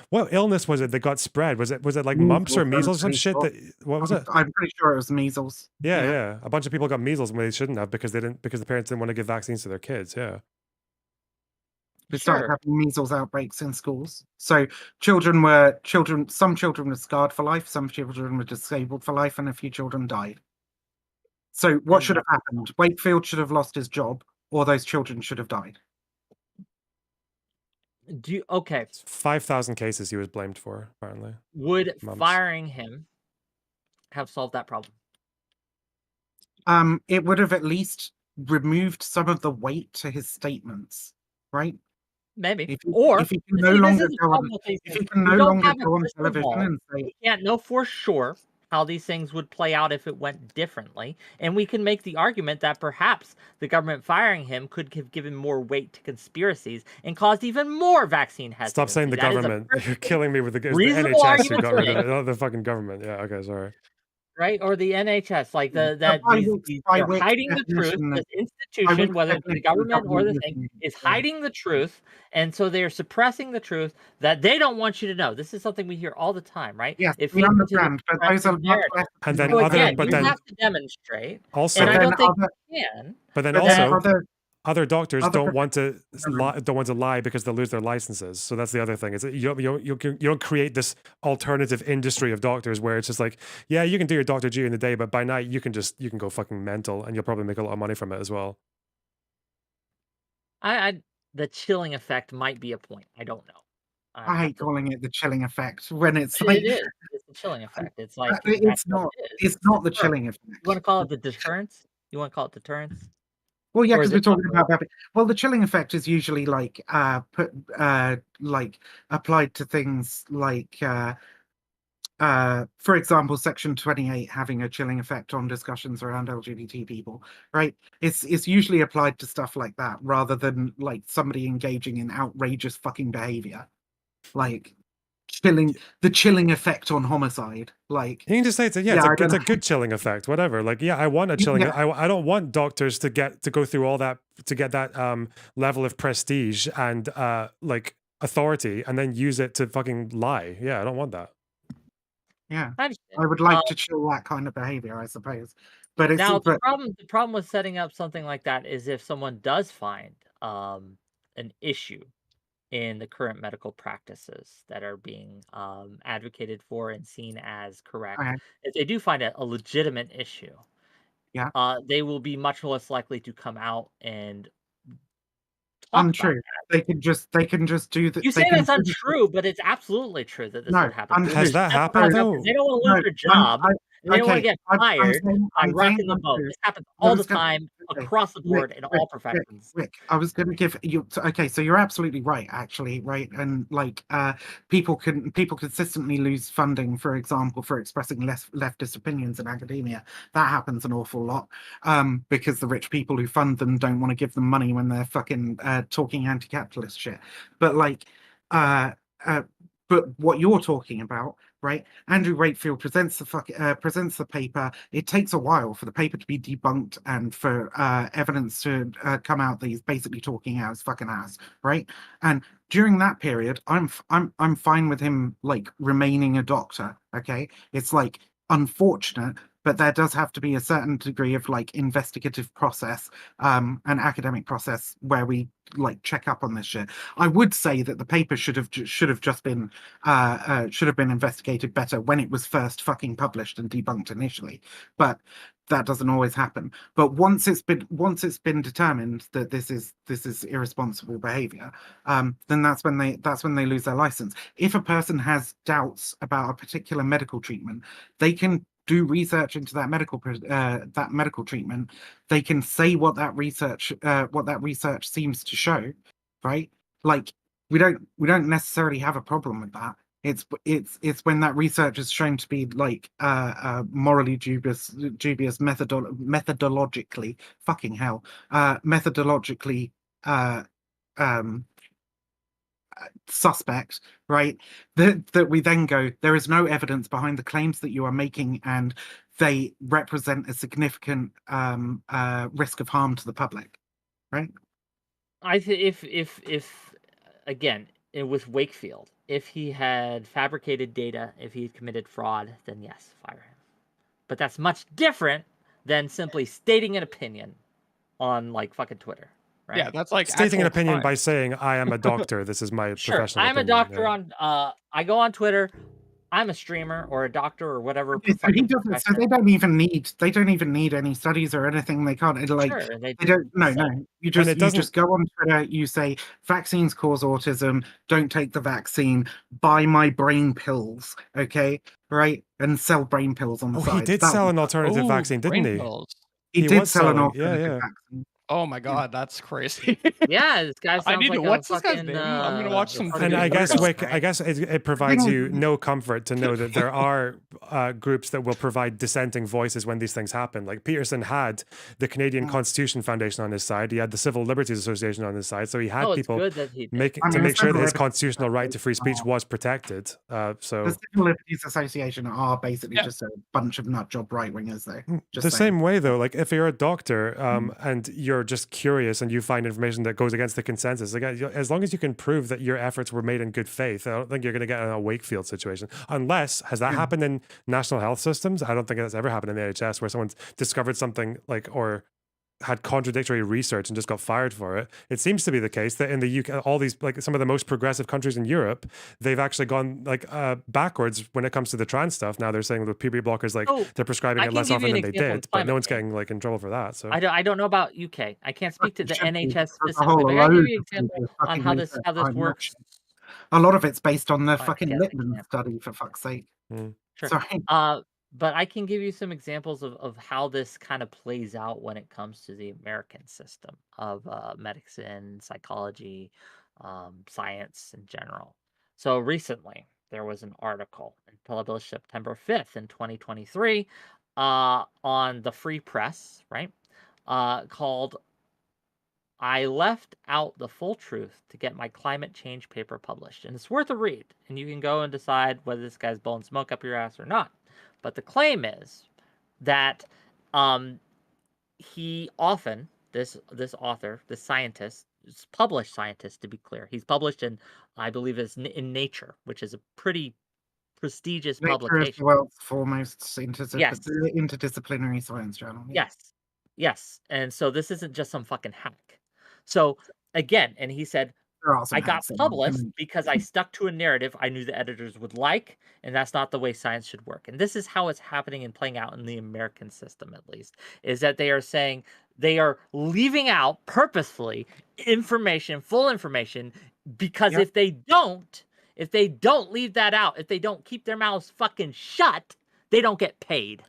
what illness was it that got spread? Was it like mumps or measles or some shit? What was it? I'm pretty sure it was measles. Yeah. A bunch of people got measles when they shouldn't have because the parents didn't want to give vaccines to their kids. Yeah. We started Sure. having measles outbreaks in schools. So some children were scarred for life, some children were disabled for life, and a few children died. So what should have happened? Wakefield should have lost his job, or those children should have died. Okay. 5,000 cases he was blamed for, apparently. Would Mumps. firing him have solved that problem? It would have at least removed some of the weight to his statements, right? Maybe. If he can no See, this longer is the go on, problem with these if he things. can We no don't longer have a go on crystal television ball. and say, We can't know for sure how these things would play out if it went differently. And we can make the argument that perhaps the government firing him could have given more weight to conspiracies and caused even more vaccine hesitancy. Stop saying the That is a government. You're killing me with the reasonable NHS who argument got to rid of make. it. Not the fucking government. Yeah, okay, sorry. Right? Or the NHS, like by they're Wick's hiding the truth. definition, This by institution, Wick's whether it's the definition, government or the is thing, is yeah. hiding the truth, and so they're suppressing the truth that they don't want you to know. This is something we hear all the time, right? Yes, It we feeds into the understand, but those are progressive much narrative. less. And then So other, again, but you then have to demonstrate, also, and I But then don't think other- you can. but then But also, then other doctors other don't want to government- don't want to lie because they'll lose their licenses. So that's the other thing. Is that you don't create this alternative industry of doctors where it's just like, yeah, you can do your Dr. G in the day, but by night you can go fucking mental, and you'll probably make a lot of money from it as well. The chilling effect might be a point. I don't know. I hate calling it the chilling effect when it's like It is. It's the chilling effect. It's like it's that's not. what it is. It's not the deterrence. chilling effect. You want to call it the deterrence? You want to call it deterrence? Well, yeah, Or is because we're it talking not about well, the chilling effect is usually like like applied to things like for example, Section 28 having a chilling effect on discussions around LGBT people, right? It's usually applied to stuff like that rather than like somebody engaging in outrageous fucking behavior, like the chilling effect on homicide. Like You can just say it's a good chilling effect, whatever. Like, yeah, I want a chilling. Yeah. I don't want doctors to go through all that to get that level of prestige and like authority, and then use it to fucking lie. Yeah, I don't want that. Yeah, I understand. I would like to chill that kind of behavior, I suppose. But it's Now the problem with setting up something like that is if someone does find an issue in the current medical practices that are being advocated for and seen as correct. Okay. If they do find a legitimate issue, Yeah. They will be much less likely to come out and talk untrue. about that. They can just do that. You say that's untrue, but it's absolutely true that this No, would happen. untrue. Has that happened though? They don't want to lose their job. They don't want to get fired by I'm rocking saying the boat. untrue. This happens I all the was gonna- time okay. across the board Rick, in all Rick, professions. Rick, I was going to give you. Okay, so you're absolutely right, actually, right? And like, people consistently lose funding, for example, for expressing leftist opinions in academia. That happens an awful lot, because the rich people who fund them don't want to give them money when they're fucking talking anti-capitalist shit. But like, But what you're talking about, right? Andrew Wakefield presents the paper. It takes a while for the paper to be debunked and for evidence to come out that he's basically talking out his fucking ass, right? And during that period, I'm fine with him like remaining a doctor. Okay, it's like unfortunate, but there does have to be a certain degree of like investigative process and academic process where we like check up on this shit. I would say that the paper should have just been investigated better when it was first fucking published and debunked initially, but that doesn't always happen. But once it's been determined that this is irresponsible behavior, then that's when they lose their license. If a person has doubts about a particular medical treatment, they can do research into that medical treatment. They can say what that research seems to show, right? Like we don't necessarily have a problem with that. It's when that research is shown to be like morally dubious methodologically, fucking hell, methodologically um suspect, right? That we then go, there is no evidence behind the claims that you are making, and they represent a significant risk of harm to the public, right? I think if again with Wakefield, if he had fabricated data, if he had committed fraud, then yes, fire him. But that's much different than simply stating an opinion on like fucking Twitter, right? Yeah, that's like Stating an actual opinion crime. by saying, I am a doctor. This is my Sure, professional I'm a opinion. doctor Yeah. on. I go on Twitter. I'm a streamer or a doctor or whatever. Okay, so he fucking doesn't. So profession. they don't even need any studies or anything. They can't like. Sure, and They don't. No, so- no. You And it just go on Twitter. You say vaccines cause autism. Don't take the vaccine. Buy my brain pills. Okay, right, and sell brain pills on the Oh, side. he did That sell was- an alternative Oh, vaccine, didn't brain he? pills. He he did was sell an selling- yeah, alternative yeah. vaccine. Oh my god, that's crazy. Yeah, this guy sounds I need like to. a What's this guy's fucking, name? I'm gonna watch some And videos. I guess Videos, Wick, right? I guess it provides you no comfort to know that there are groups that will provide dissenting voices when these things happen. Like Peterson had the Canadian Constitution Foundation on his side, he had the Civil Liberties Association on his side, so he had Oh, it's people good that he did. make I to mean, make the sure that Civil his Liberties constitutional right to free speech Association was protected. The So Civil Liberties Association are basically Yeah. just a bunch of nut job right wingers, though. Just the saying. same way though, like if you're a doctor and you're just curious and you find information that goes against the consensus, like as long as you can prove that your efforts were made in good faith, I don't think you're going to get in a Wakefield situation. Unless, has that happened in national health systems? I don't think that's ever happened in the NHS where someone's discovered something like or had contradictory research and just got fired for it. It seems to be the case that in the UK, all these like some of the most progressive countries in Europe, they've actually gone like backwards when it comes to the trans stuff. Now they're saying with puberty blockers, like Oh, they're prescribing I it can less give often you an than they example of did, but no climate one's change. getting like in trouble for that. So I don't know about UK. I can't speak to the Should be, NHS there's a specifically, whole but I can give load you an of example on fucking how this research behind that works. shit. A lot of it's based on the I fucking can't- I Littman can't. study, for fuck's sake. Sure. Sorry. But I can give you some examples of how this kind of plays out when it comes to the American system of medicine, psychology, science in general. So recently, there was an article published September 5th in 2023 on the Free Press, right? Called I Left Out the Full Truth to Get My Climate Change Paper Published. And it's worth a read. And you can go and decide whether this guy's blowing smoke up your ass or not. But the claim is that he often, this author, this scientist, published scientist to be clear, he's published in, I believe it's in Nature, which is a pretty prestigious Nature is publication. the world's foremost Yes. interdisciplinary science journal. Yeah. Yes. And so this isn't just some fucking hack. So again, and he said, There are some I got hacks in published them. because I stuck to a narrative I knew the editors would like, and that's not the way science should work. And this is how it's happening and playing out in the American system, at least, is that they are saying they are leaving out purposefully information, full information, because Yep. if they don't leave that out, if they don't keep their mouths fucking shut, they don't get paid.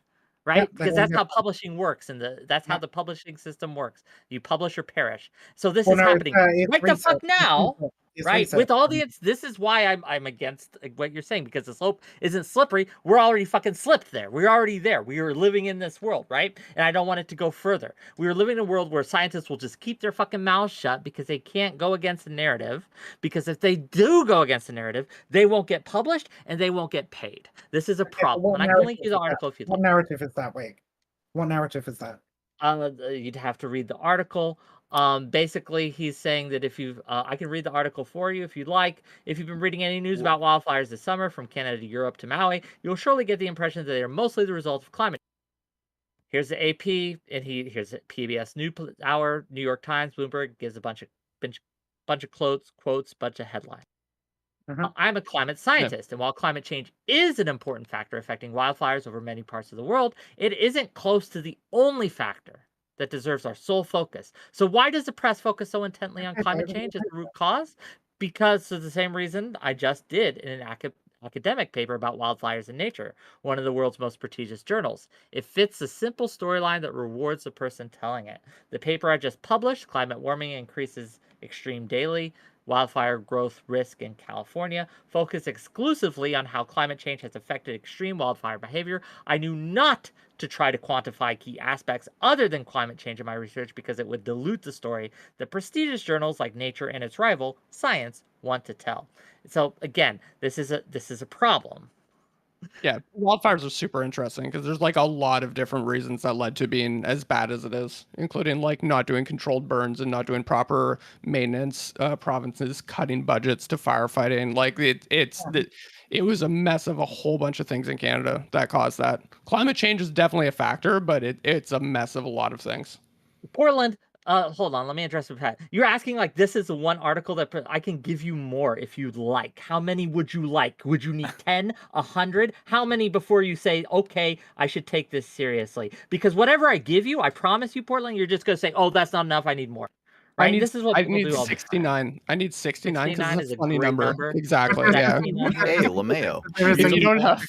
Right? Yep, Because they that's don't how get paid. publishing works, and that's how Yep. the publishing system works. You publish or perish. So this Well, is no, happening it's right the research. fuck now. It's right? research. With all the this is why I'm against what you're saying, because the slope isn't slippery. We're already fucking slipped there. We're already there. We are living in this world, right? And I don't want it to go further. We are living in a world where scientists will just keep their fucking mouths shut because they can't go against the narrative. Because if they do go against the narrative, they won't get published and they won't get paid. This is a Okay, but problem. what And I can link narrative you the is that? article if you'd What like. narrative is that, Wick? What narrative is that? You'd have to read the article. Basically, he's saying that if you've, I can read the article for you if you'd like. If you've been reading any news about wildfires this summer from Canada to Europe to Maui, you'll surely get the impression that they are mostly the result of climate. Here's the AP, and here's the PBS NewsHour, New York Times, Bloomberg gives a bunch of quotes, bunch of headlines. I'm a climate scientist, and while climate change is an important factor affecting wildfires over many parts of the world, it isn't close to the only factor that deserves our sole focus. So why does the press focus so intently on climate change as the root cause? Because of the same reason I just did in an academic paper about wildfires in Nature, one of the world's most prestigious journals. It fits the simple storyline that rewards the person telling it. The paper I just published, Climate Warming Increases Extreme Daily, Wildfire Growth Risk in California, focused exclusively on how climate change has affected extreme wildfire behavior. I knew not to try to quantify key aspects other than climate change in my research because it would dilute the story that prestigious journals like Nature and its rival, Science, want to tell. So again, this is a problem. Yeah, wildfires are super interesting because there's like a lot of different reasons that led to being as bad as it is, including like not doing controlled burns and not doing proper maintenance, provinces cutting budgets to firefighting. Like it was a mess of a whole bunch of things in Canada that caused that. Climate change is definitely a factor, but it's a mess of a lot of things. Portland, hold on, let me address the Pat. You're asking like this is the one article that I can give you more if you'd like. How many would you like? Would you need 10, 100? How many before you say, okay, I should take this seriously? Because whatever I give you, I promise you, Portland, you're just gonna say, oh, that's not enough. I need more. Right? This is what I people need do all the time. 69. I need 69 because 69 it's is a a funny great number. number. Exactly. Yeah. Hey, LeMayo. If you don't have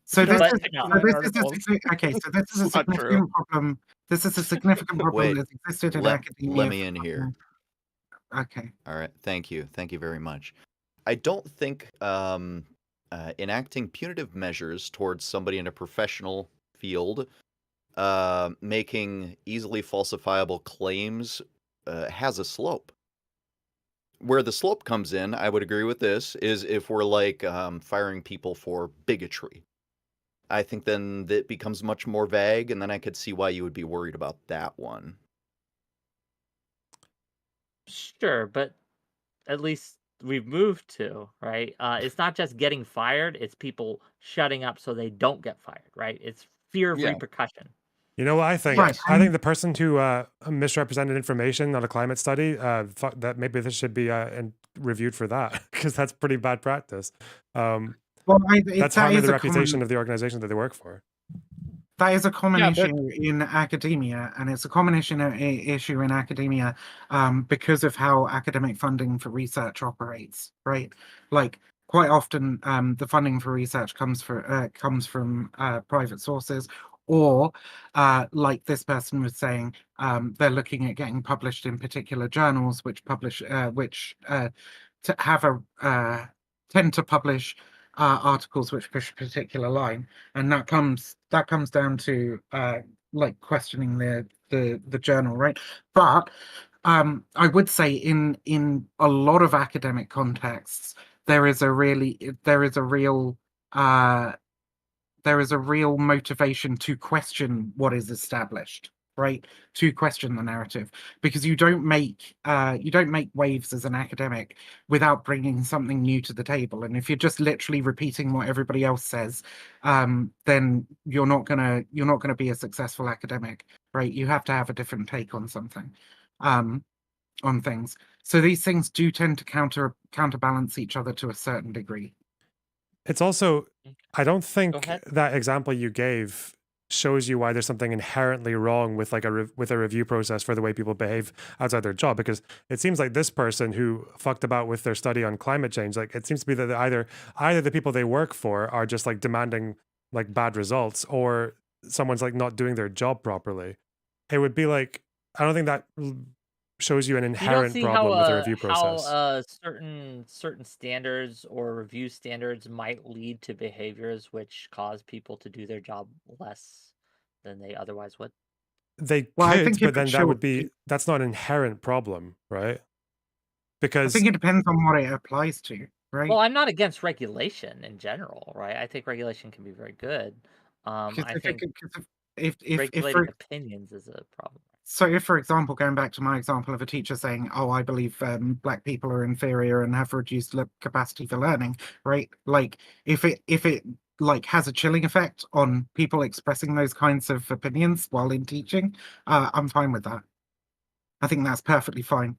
So this But is no. okay. So this is a It's not true. significant problem. This is a significant problem Wait, that's existed in let academia. me in here. Okay. All right. Thank you very much. I don't think enacting punitive measures towards somebody in a professional field, making easily falsifiable claims, has a slope. Where the slope comes in, I would agree with this, is if we're like firing people for bigotry. I think then that becomes much more vague, and then I could see why you would be worried about that one. Sure, but at least we've moved to, right? It's not just getting fired, it's people shutting up so they don't get fired, right? It's fear of Yeah. repercussion. You know what I think? Right. I think the person who misrepresented information on a climate study, thought that maybe this should be reviewed for that because that's pretty bad practice. Well, That's harming the reputation of the organization that they work for. that is a common Yeah, issue in academia, and it's a common issue in academia because of how academic funding for research operates, right? Like quite often, the funding for research comes from private sources, or like this person was saying, they're looking at getting published in particular journals, which tend to publish articles which push a particular line, and that comes down to like questioning the journal, right? But I would say in a lot of academic contexts there is a real motivation to question what is established, right? To question the narrative, because you don't make waves as an academic without bringing something new to the table. And if you're just literally repeating what everybody else says, then you're not gonna be a successful academic, right? You have to have a different take on something, on things. So these things do tend to counterbalance each other to a certain degree. It's also, I don't think ahead. that example you gave shows you why there's something inherently wrong with like with a review process for the way people behave outside their job, because it seems like this person who fucked about with their study on climate change, like it seems to be that either the people they work for are just like demanding like bad results, or someone's like not doing their job properly. It would be like, I don't think that shows you an You don't inherent see problem with the review how process. certain standards or review standards might lead to behaviors which cause people to do their job less than they otherwise would. They Well, I could, think if but it then shows, that's not an inherent problem, right? I Because think it depends on what it applies to, Well, right? I'm not against regulation in general, right? I think regulation can be very good. Because I think if regulating opinions is a problem. so, if, for example, going back to my example of a teacher saying, "Oh, I believe black people are inferior and have reduced capacity for learning," right? Like, if it like has a chilling effect on people expressing those kinds of opinions while in teaching, I'm fine with that. I think that's perfectly fine.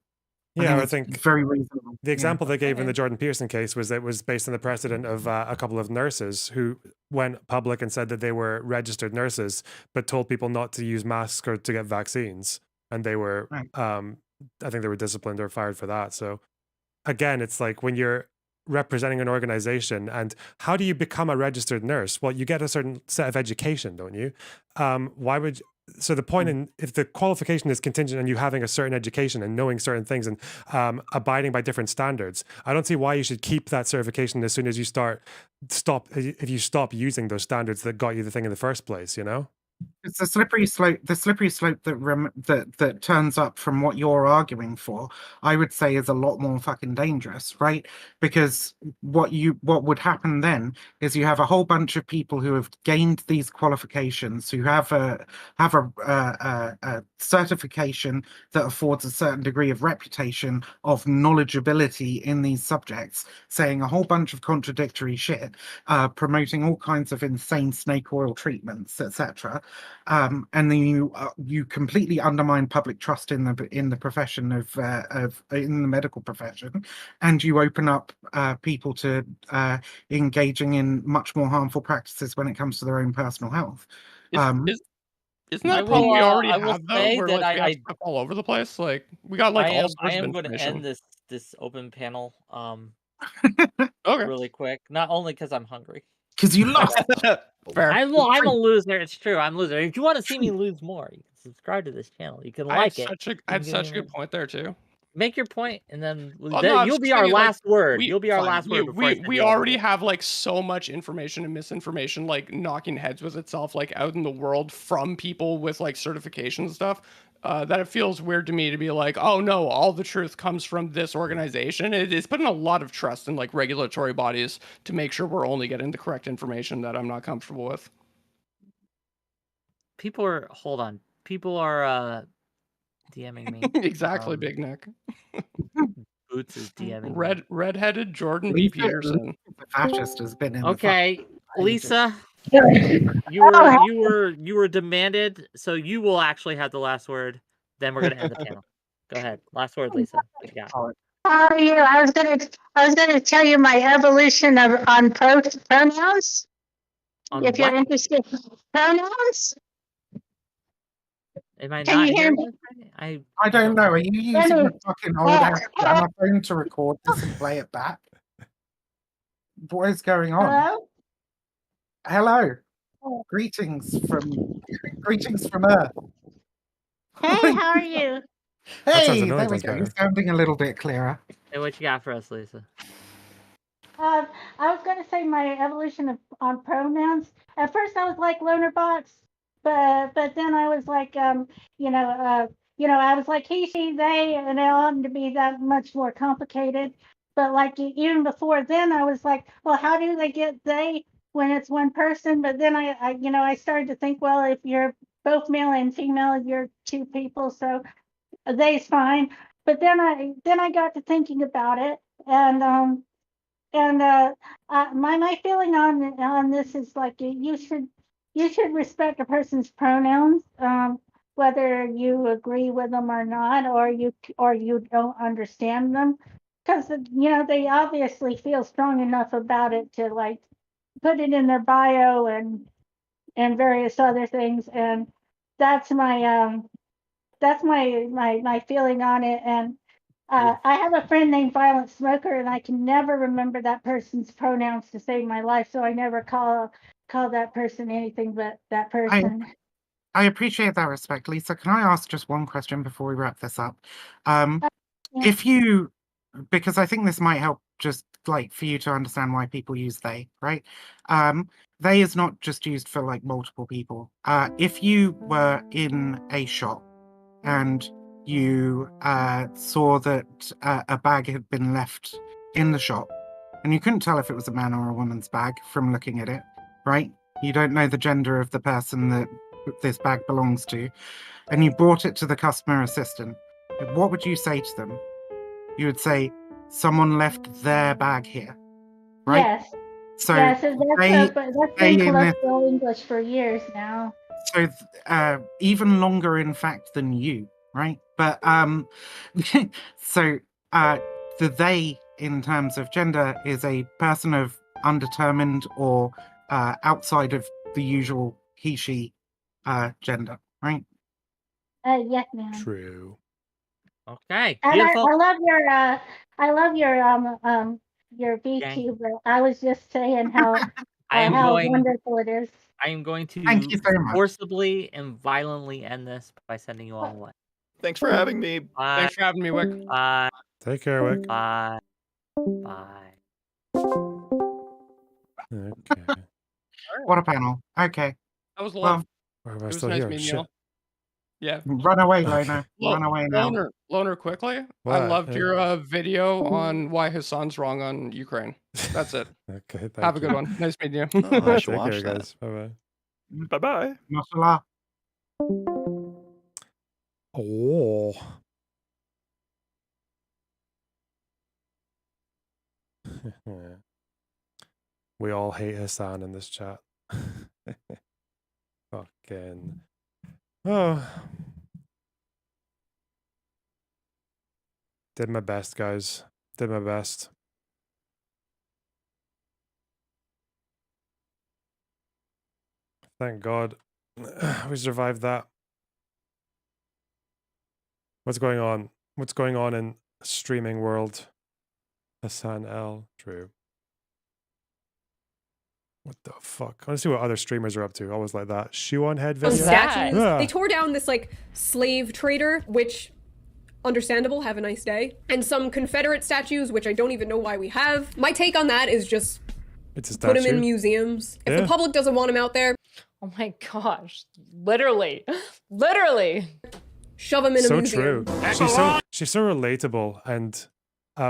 I yeah, I think it's think very reasonable. the Yeah. example they gave in the Okay. Jordan Peterson case was that it was based on the precedent of a couple of nurses who went public and said that they were registered nurses, but told people not to use masks or to get vaccines, and they were, Right. I think they were disciplined or fired for that. So again, it's like when you're representing an organization, and how do you become a registered nurse? Well, you get a certain set of education, don't you? Why would so the point in if the qualification is contingent on you having a certain education and knowing certain things and abiding by different standards, I don't see why you should keep that certification as soon as you if you stop using those standards that got you the thing in the first place, you know? It's the slippery slope. The slippery slope that turns up from what you're arguing for, I would say, is a lot more fucking dangerous, right? Because what would happen then is you have a whole bunch of people who have gained these qualifications, who have a certification that affords a certain degree of reputation of knowledgeability in these subjects, saying a whole bunch of contradictory shit, promoting all kinds of insane snake oil treatments, etc. And then you completely undermine public trust in the profession of in the medical profession, and you open up people to engaging in much more harmful practices when it comes to their own personal health. Isn't that I a problem will. we already I will have though, say where that like we have stuff all over the place? Like we got I like all am. sorts of Going to end information. this open panel Okay. really quick. Not only because I'm hungry. Because you lost. Fair. I'm a loser. It's true. I'm a loser. If you want to see me lose more, you can subscribe to this channel. You can like it. I had such a good point there too. Make your point, and then Well, no, I was you'll just be our thinking, like, last word. You'll be our last word before I send we you over already here. have like so much information and misinformation like knocking heads with itself like out in the world from people with like certifications and stuff that it feels weird to me to be like, oh no, all the truth comes from this organization. It is putting a lot of trust in like regulatory bodies to make sure we're only getting the correct information that I'm not comfortable with. People are DMing me. Exactly, Big Nick. Boots is DMing me. Redheaded Jordan B. Peterson. The fascist has been in Okay, the Lisa, you were demanded, so you will actually have the last word. Then we're gonna end the panel. Go ahead, last word, Lisa. What you got? How are you? I was gonna tell you my evolution on pronouns. On If you're what? interested, pronouns. Am I Can not you hear hearing me? this right? I don't know. Are you using a fucking old ass gramophone to record this and play it back? What is going on? Hello. Hello. Oh. Greetings from Earth. Hey, how are you? That sounds Hey, a there million we times go. You're better. sounding a little bit clearer. Hey, what you got for us, Lisa? I was gonna say my evolution on pronouns. At first, I was like loner box, but then I was like, I was like he, she, they, and it oughtn't to be that much more complicated. But like even before then, I was like, well, how do they get they when it's one person? But then I started to think, well, if you're both male and female, you're two people, so they's fine. But then I got to thinking about it, and my feeling on this is like you should respect a person's pronouns, whether you agree with them or not, or you don't understand them, because they obviously feel strong enough about it to like put it in their bio and various other things, and that's my feeling on it. And I have a friend named Violent Smoker, and I can never remember that person's pronouns to save my life, so I never call that person anything but that person. I appreciate that respect, Lisa. Can I ask just one question before we wrap this up? Um, Yeah. if you, because I think this might help just like for you to understand why people use they, right? They is not just used for like multiple people. If you were in a shop and you saw that a bag had been left in the shop, and you couldn't tell if it was a man or a woman's bag from looking at it, right? You don't know the gender of the person that this bag belongs to, and you brought it to the customer assistant. What would you say to them? You would say, someone left their bag here, right? Yes. So Yes, they that's they been in this colloquial English for years now. so even longer in fact than you, right? But so the they in terms of gender is a person of undetermined or outside of the usual he she gender, right? Yes, ma'am. True. Okay, And beautiful. I love your Gang. VTuber. I was just saying I am how going. wonderful it is. I am going Thank to you so much. forcibly and violently end this by sending you all away. Thanks for having me. Bye. Thanks for having me, Wick. Bye. Take care, Wick. Bye. Bye. Okay. What a panel. Okay. That was Well, love. Why am I It was still nice here? meeting Shit. y'all. Yeah. run away, Okay. Loner. Run away now. Loner, quickly. I What? loved your video on why Hassan's wrong on Ukraine. That's it. Okay, thank Have a you. good one. Nice meeting you. Oh, I should Take watch care, that. guys. Bye bye. Bye bye. Mashallah. Oh. We all hate Hassan in this chat. Fucking. Oh. Did my best, guys. Did my best. Thank God. We survived that. What's going on? What's going on in streaming world? Hassan L. True. What the fuck? I want to see what other streamers are up to. Always like that. Shoe on head video. Statues. Ah. They tore down this like slave trader, which understandable, have a nice day. And some Confederate statues, which I don't even know why we have. My take on that is just It's a put them statue. in museums. If Yeah. the public doesn't want them out there, Oh my gosh. Literally. Literally. shove them in a So museum. true. She's so relatable and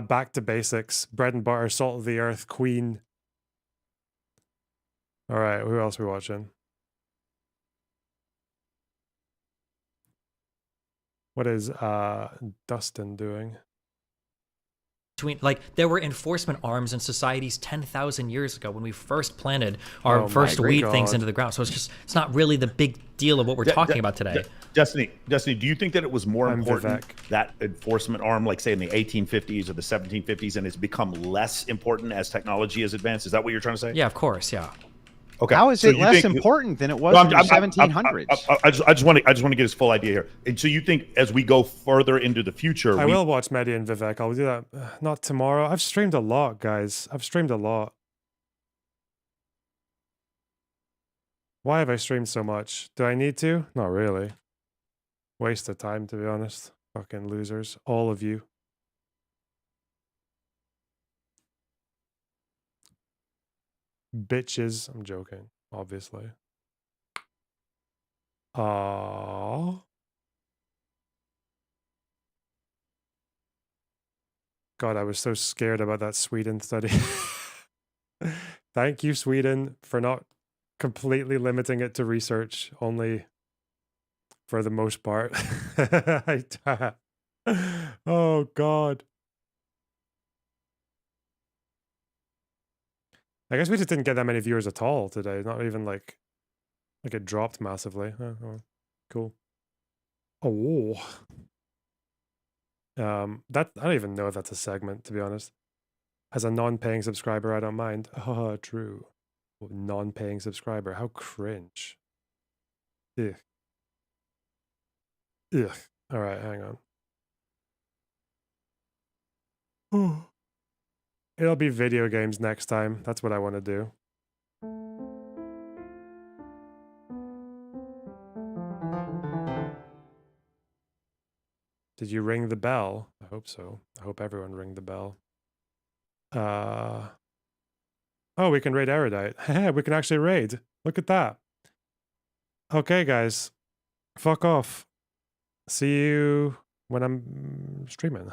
back to basics. Bread and butter, salt of the earth, queen. All right, who else are we watching? What is Dustin doing? Like there were enforcement arms in societies 10,000 years ago when we first planted our first weed things into the ground. So it's not really the big deal of what we're talking about today. Destiny, do you think that it was more I'm important Vivek. that enforcement arm, like say in the 1850s or the 1750s, and it's become less important as technology has advanced? Is that what you're trying to say? Yeah, of course. Yeah. Okay. How is So it you less think- important than it was Well, in the 1700s? I just want to get his full idea here. And so you think as we go further into the future, I will watch Mehdi and Vivek. I'll do that. Not tomorrow. I've streamed a lot, guys. I've streamed a lot. Why have I streamed so much? Do I need to? Not really. Waste of time, to be honest. Fucking losers. All of you. Bitches. I'm joking, obviously. Aww. God, I was so scared about that Sweden study. Thank you, Sweden, for not completely limiting it to research, only for the most part. Oh, God. I guess we just didn't get that many viewers at all today. Not even like it dropped massively. Oh, cool. Oh. That I don't even know if that's a segment, to be honest. As a non-paying subscriber, I don't mind. Oh, true. Non-paying subscriber. How cringe. Ugh. Ugh. All right, hang on. It'll be video games next time. That's what I want to do. Did you ring the bell? I hope so. I hope everyone ring the bell. Oh, we can raid Erudite. We can actually raid. Look at that. Okay, guys. Fuck off. See you when I'm streaming.